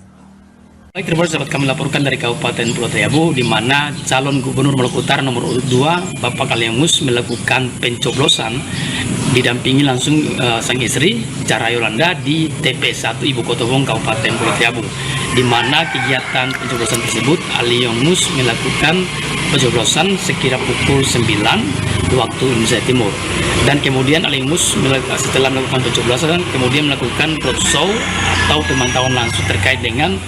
Speaker 10: Baik, Tribuners, dapat kami laporkan dari Kabupaten Pulau Triabu, di mana calon gubernur Maluku Utara nomor urut 2 Bapak Aliamus melakukan pencoblosan didampingi langsung sang istri Cara Yolanda di TPS 1 Ibu Kota Wong Kabupaten Pulau Triabu, di mana kegiatan pencoblosan tersebut Aliamus melakukan pencoblosan sekira pukul 9 waktu Indonesia Timur, dan kemudian Aliamus setelah melakukan pencoblosan kemudian melakukan roadshow atau pemantauan langsung terkait dengan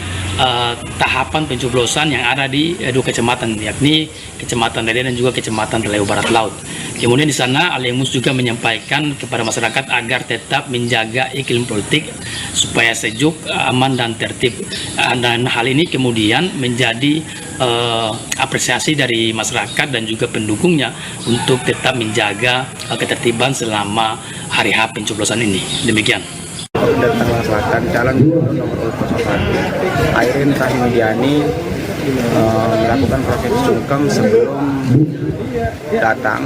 Speaker 10: tahapan pencoblosan yang ada di dua kecamatan, yakni Kecamatan Dede dan juga Kecamatan Releu Barat Laut. Kemudian di sana Aliamus juga menyampaikan kepada masyarakat agar tetap menjaga iklim politik supaya sejuk, aman dan tertib. Dan hal ini kemudian menjadi apresiasi dari masyarakat dan juga pendukungnya untuk tetap menjaga ketertiban selama hari H pencoblosan ini. Demikian.
Speaker 16: Dan Tangerang Selatan, calon gubernur nomor urut 01 Airin Tahimidiani melakukan proses sungkem sebelum datang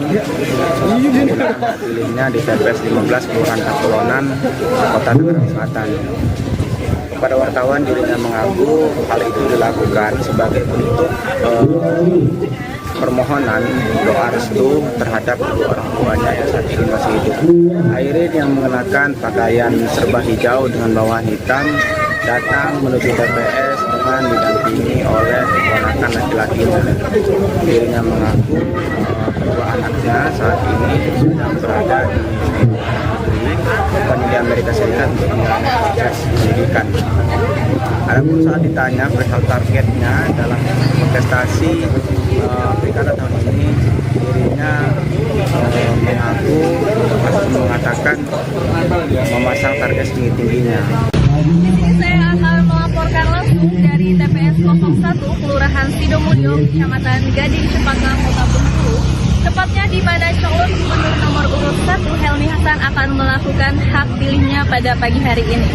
Speaker 16: menggunakan hak pilihnya di TPS 15 Kelurahan Kapulonan, Kota Tangerang Selatan. Kepada wartawan, dirinya mengaku hal itu dilakukan sebagai bentuk permohonan doa restu terhadap kedua orang tuanya yang saat ini masih hidup. Airin yang mengenakan pakaian serba hijau dengan bawahan hitam datang menuju TPS dengan didampingi oleh keponakan pasangan laki-lakinya. Dirinya mengaku kedua anaknya saat ini sedang berada di negeri, bukan di Amerika Serikat, untuk mengakses pendidikan. Adapun saat ditanya perihal targetnya dalam kontestasi pilkada tahun ini, dirinya mengaku mengatakan memasang target setinggi-tingginya.
Speaker 2: Saya akan melaporkan langsung dari TPS 01 Kelurahan Sidomulyo, Kecamatan Gading Cempaka, Kota Bengkulu. Tepatnya di mana calon gubernur nomor urut 1 Helmi Hasan akan melakukan hak pilihnya pada pagi hari ini.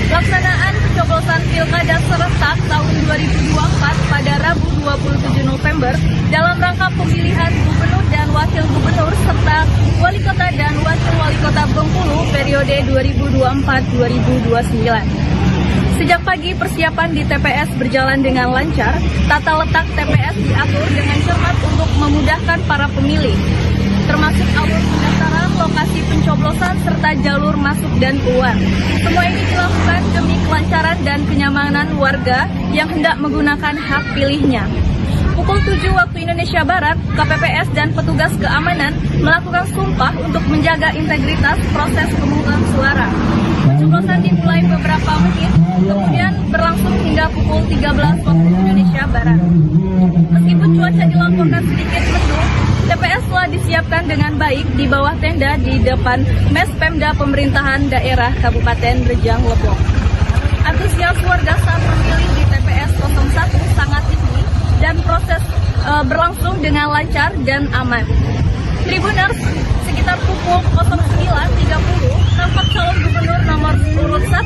Speaker 2: Pelaksanaan pencoblosan Pilkada serentak tahun 2024 pada Rabu 27 November dalam rangka pemilihan gubernur dan wakil gubernur serta wali kota dan wakil wali kota Bengkulu periode 2024-2029. Sejak pagi persiapan di TPS berjalan dengan lancar, tata letak TPS diatur dengan cermat untuk memudahkan para pemilih, termasuk alur pendaftaran, lokasi pencoblosan, serta jalur masuk dan keluar. Semua ini dilakukan demi kelancaran dan kenyamanan warga yang hendak menggunakan hak pilihnya. Pukul 7 waktu Indonesia Barat, KPPS dan petugas keamanan melakukan sumpah untuk menjaga integritas proses pemungutan suara. Pencoblosan dimulai beberapa menit, kemudian berlangsung hingga pukul 13 waktu Indonesia Barat. Meskipun cuaca dilaporkan sedikit mendung, TPS telah disiapkan dengan baik di bawah tenda di depan Mes Pemda Pemerintahan Daerah Kabupaten Rejang Lebong. Antusias warga saat memilih di TPS 01 sangat tinggi dan proses berlangsung dengan lancar dan aman. Tribuners, sekitar pukul 09.30, nampak calon gubernur nomor urut 1,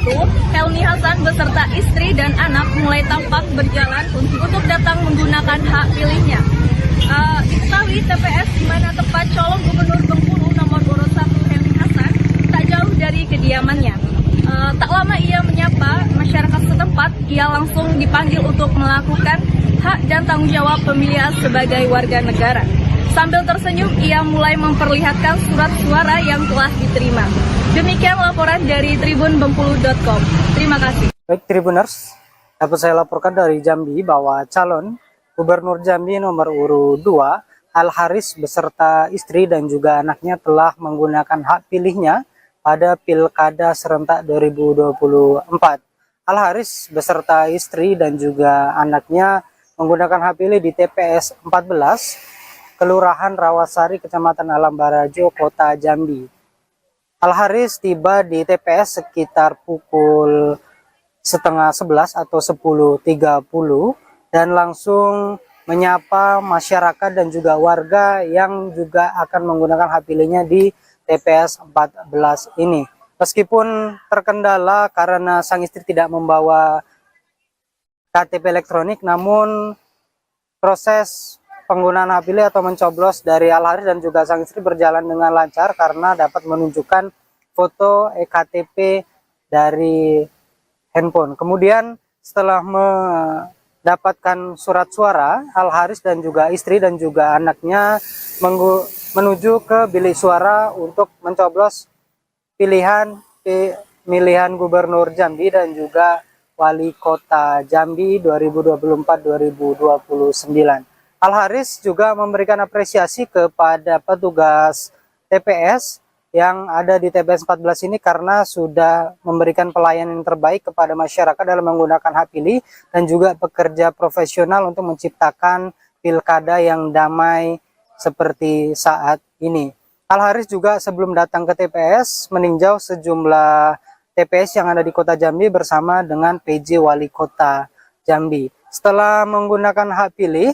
Speaker 2: Helmi Hasan beserta istri dan anak mulai tampak berjalan untuk datang menggunakan hak pilihnya. Diketahui TPS di mana tempat calon gubernur Bengkulu nomor urut 1 Helmi Hasan tak jauh dari kediamannya. Tak lama ia menyapa masyarakat setempat, ia langsung dipanggil untuk melakukan hak dan tanggung jawab pemilihan sebagai warga negara. Sambil tersenyum, ia mulai memperlihatkan surat suara yang telah diterima. Demikian laporan dari tribunbengkulu.com. Terima kasih.
Speaker 1: Baik Tribuners, dapat saya laporkan dari Jambi bahwa calon Gubernur Jambi nomor urut 2, Al Haris beserta istri dan juga anaknya telah menggunakan hak pilihnya pada Pilkada serentak 2024. Al Haris beserta istri dan juga anaknya menggunakan hak pilih di TPS 14, Kelurahan Rawasari, Kecamatan Alam Barajo, Kota Jambi. Al Haris tiba di TPS sekitar pukul 10:30 atau 10.30 dan langsung menyapa masyarakat dan juga warga yang juga akan menggunakan hak pilihnya di TPS 14 ini. Meskipun terkendala karena sang istri tidak membawa KTP elektronik, namun proses penggunaan hak pilih atau mencoblos dari Al Haris dan juga sang istri berjalan dengan lancar karena dapat menunjukkan foto eKTP dari handphone. Kemudian setelah mendapatkan surat suara, Al Haris dan juga istri dan juga anaknya menuju ke bilik suara untuk mencoblos pemilihan Gubernur Jambi dan juga Wali Kota Jambi 2024-2029. Al Haris juga memberikan apresiasi kepada petugas TPS yang ada di TPS 14 ini karena sudah memberikan pelayanan yang terbaik kepada masyarakat dalam menggunakan hak pilih dan juga bekerja profesional untuk menciptakan pilkada yang damai seperti saat ini. Al Haris juga sebelum datang ke TPS meninjau sejumlah TPS yang ada di Kota Jambi bersama dengan PJ Wali Kota Jambi. Setelah menggunakan hak pilih,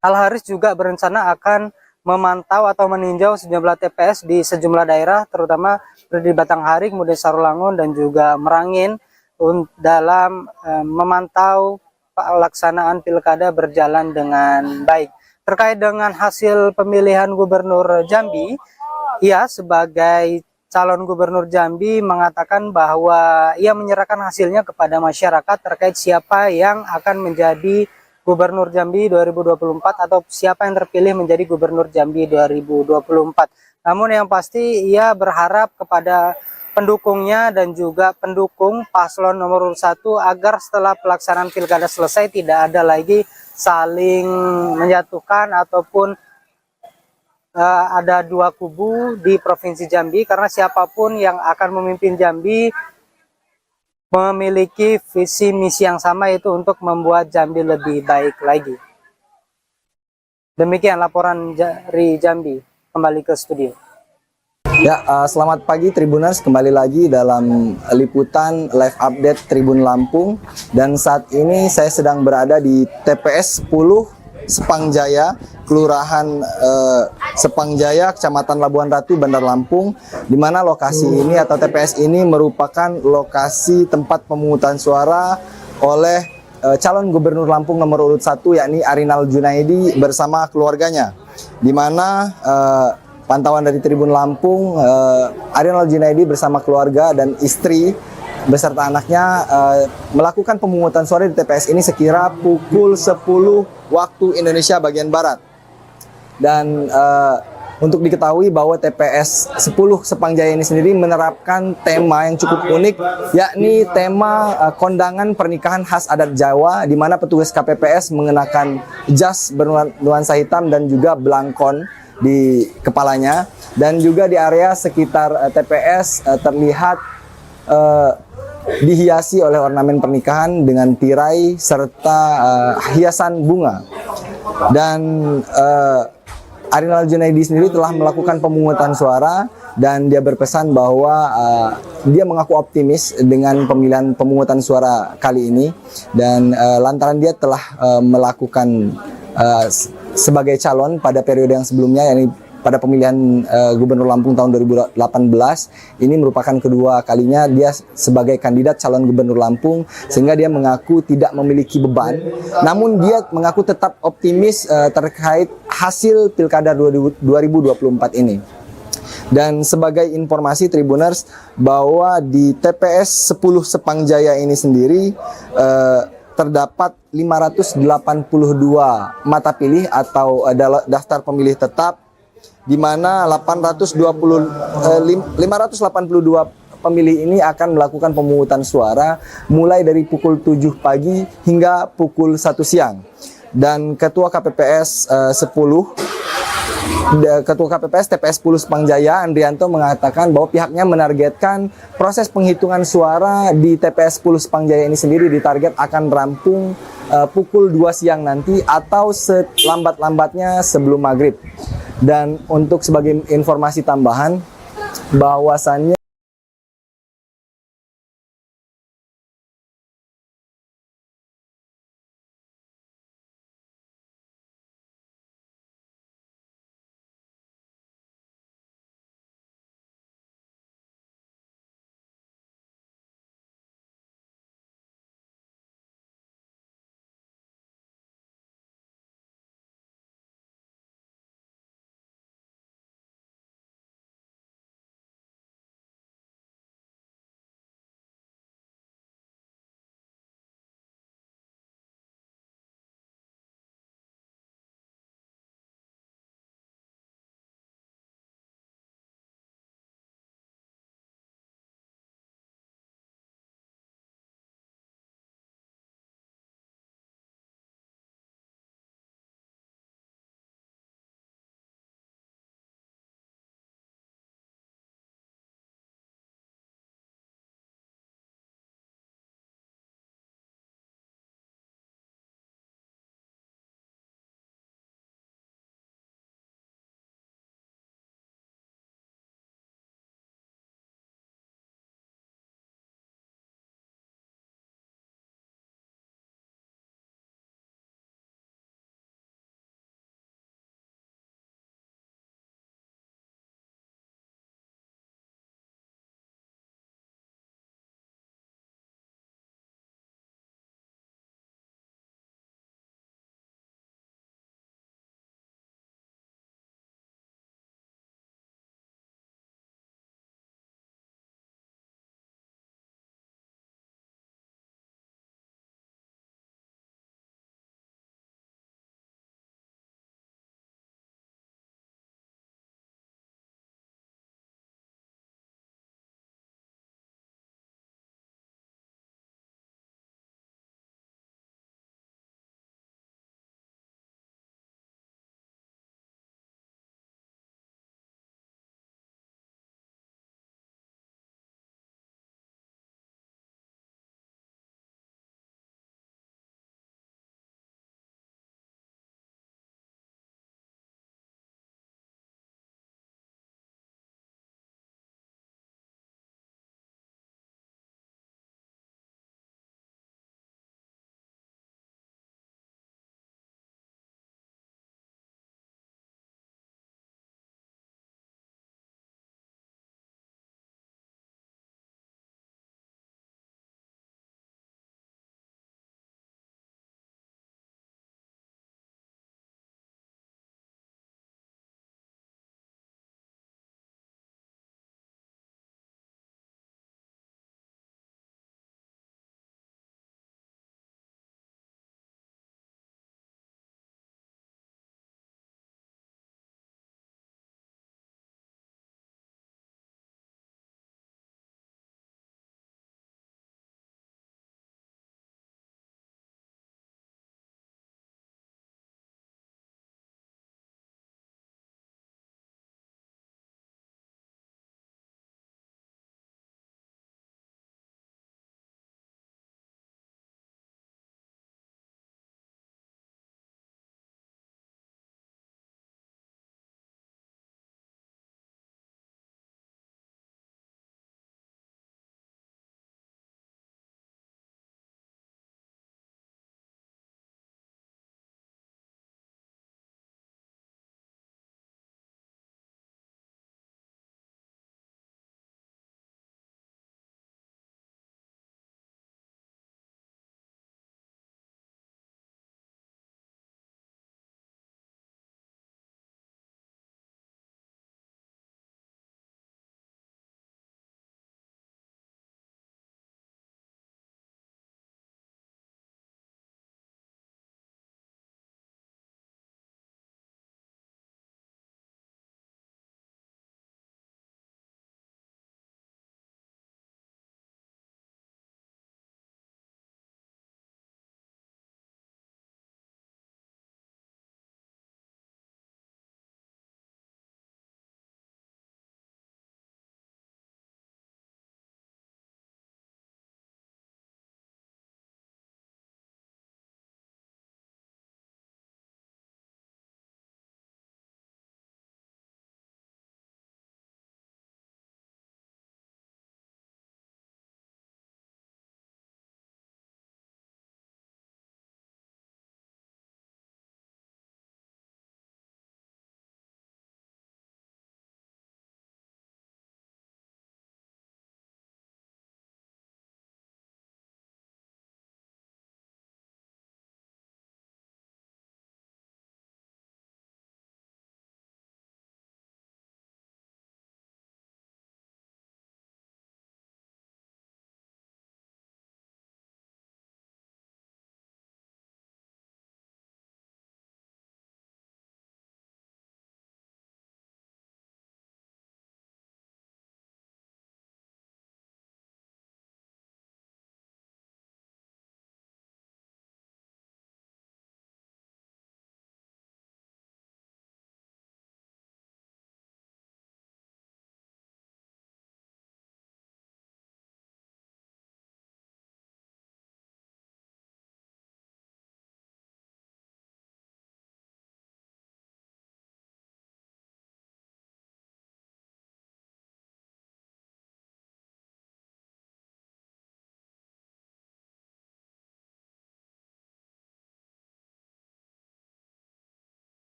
Speaker 1: Al Haris juga berencana akan memantau atau meninjau sejumlah TPS di sejumlah daerah, terutama di Batanghari, kemudian Sarulangun dan juga Merangin, dalam memantau pelaksanaan pilkada berjalan dengan baik. Terkait dengan hasil pemilihan Gubernur Jambi, ia sebagai calon Gubernur Jambi mengatakan bahwa ia menyerahkan hasilnya kepada masyarakat terkait siapa yang akan menjadi Gubernur Jambi 2024 atau siapa yang terpilih menjadi Gubernur Jambi 2024. Namun yang pasti ia berharap kepada pendukungnya dan juga pendukung paslon nomor 1 agar setelah pelaksanaan pilkada selesai tidak ada lagi saling menjatuhkan ataupun ada dua kubu di Provinsi Jambi, karena siapapun yang akan memimpin Jambi memiliki visi misi yang sama, yaitu untuk membuat Jambi lebih baik lagi. Demikian laporan dari Jambi, kembali ke studio.
Speaker 4: Ya, selamat pagi Tribuners, kembali lagi dalam liputan live update Tribun Lampung. Dan saat ini saya sedang berada di TPS 10 Sepangjaya, Kelurahan Sepangjaya, Kecamatan Labuan Ratu, Bandar Lampung, di mana lokasi ini atau TPS ini merupakan lokasi tempat pemungutan suara oleh calon Gubernur Lampung nomor urut 1, yakni Arinal Junaidi bersama keluarganya, di mana pantauan dari Tribun Lampung, Arinal Junaidi bersama keluarga dan istri beserta anaknya melakukan pemungutan suara di TPS ini sekira pukul 10 waktu Indonesia bagian Barat. Dan untuk diketahui bahwa TPS 10 Sepangjaya ini sendiri menerapkan tema yang cukup unik, yakni tema kondangan pernikahan khas adat Jawa, di mana petugas KPPS mengenakan jas bernuansa hitam dan juga belangkon di kepalanya. Dan juga di area sekitar TPS terlihat dihiasi oleh ornamen pernikahan dengan tirai serta hiasan bunga. Dan Arinal Junaidi sendiri telah melakukan pemungutan suara dan dia berpesan bahwa dia mengaku optimis dengan pemilihan pemungutan suara kali ini, dan lantaran dia telah melakukan sebagai calon pada periode yang sebelumnya, yakni pada pemilihan Gubernur Lampung tahun 2018, ini merupakan kedua kalinya dia sebagai kandidat calon Gubernur Lampung, sehingga dia mengaku tidak memiliki beban. Namun dia mengaku tetap optimis terkait hasil Pilkada 2024 ini. Dan sebagai informasi Tribuners, bahwa di TPS 10 Sepangjaya ini sendiri terdapat 582 mata pilih atau daftar pemilih tetap, di mana 582 pemilih ini akan melakukan pemungutan suara mulai dari pukul 7 pagi hingga pukul 1 siang. Dan Ketua KPPS TPS 10 Sepangjaya, Andrianto, mengatakan bahwa pihaknya menargetkan proses penghitungan suara di TPS 10 Sepangjaya ini sendiri ditarget akan rampung pukul 2 siang nanti atau selambat-lambatnya sebelum maghrib. Dan untuk sebagai informasi tambahan, bahwasannya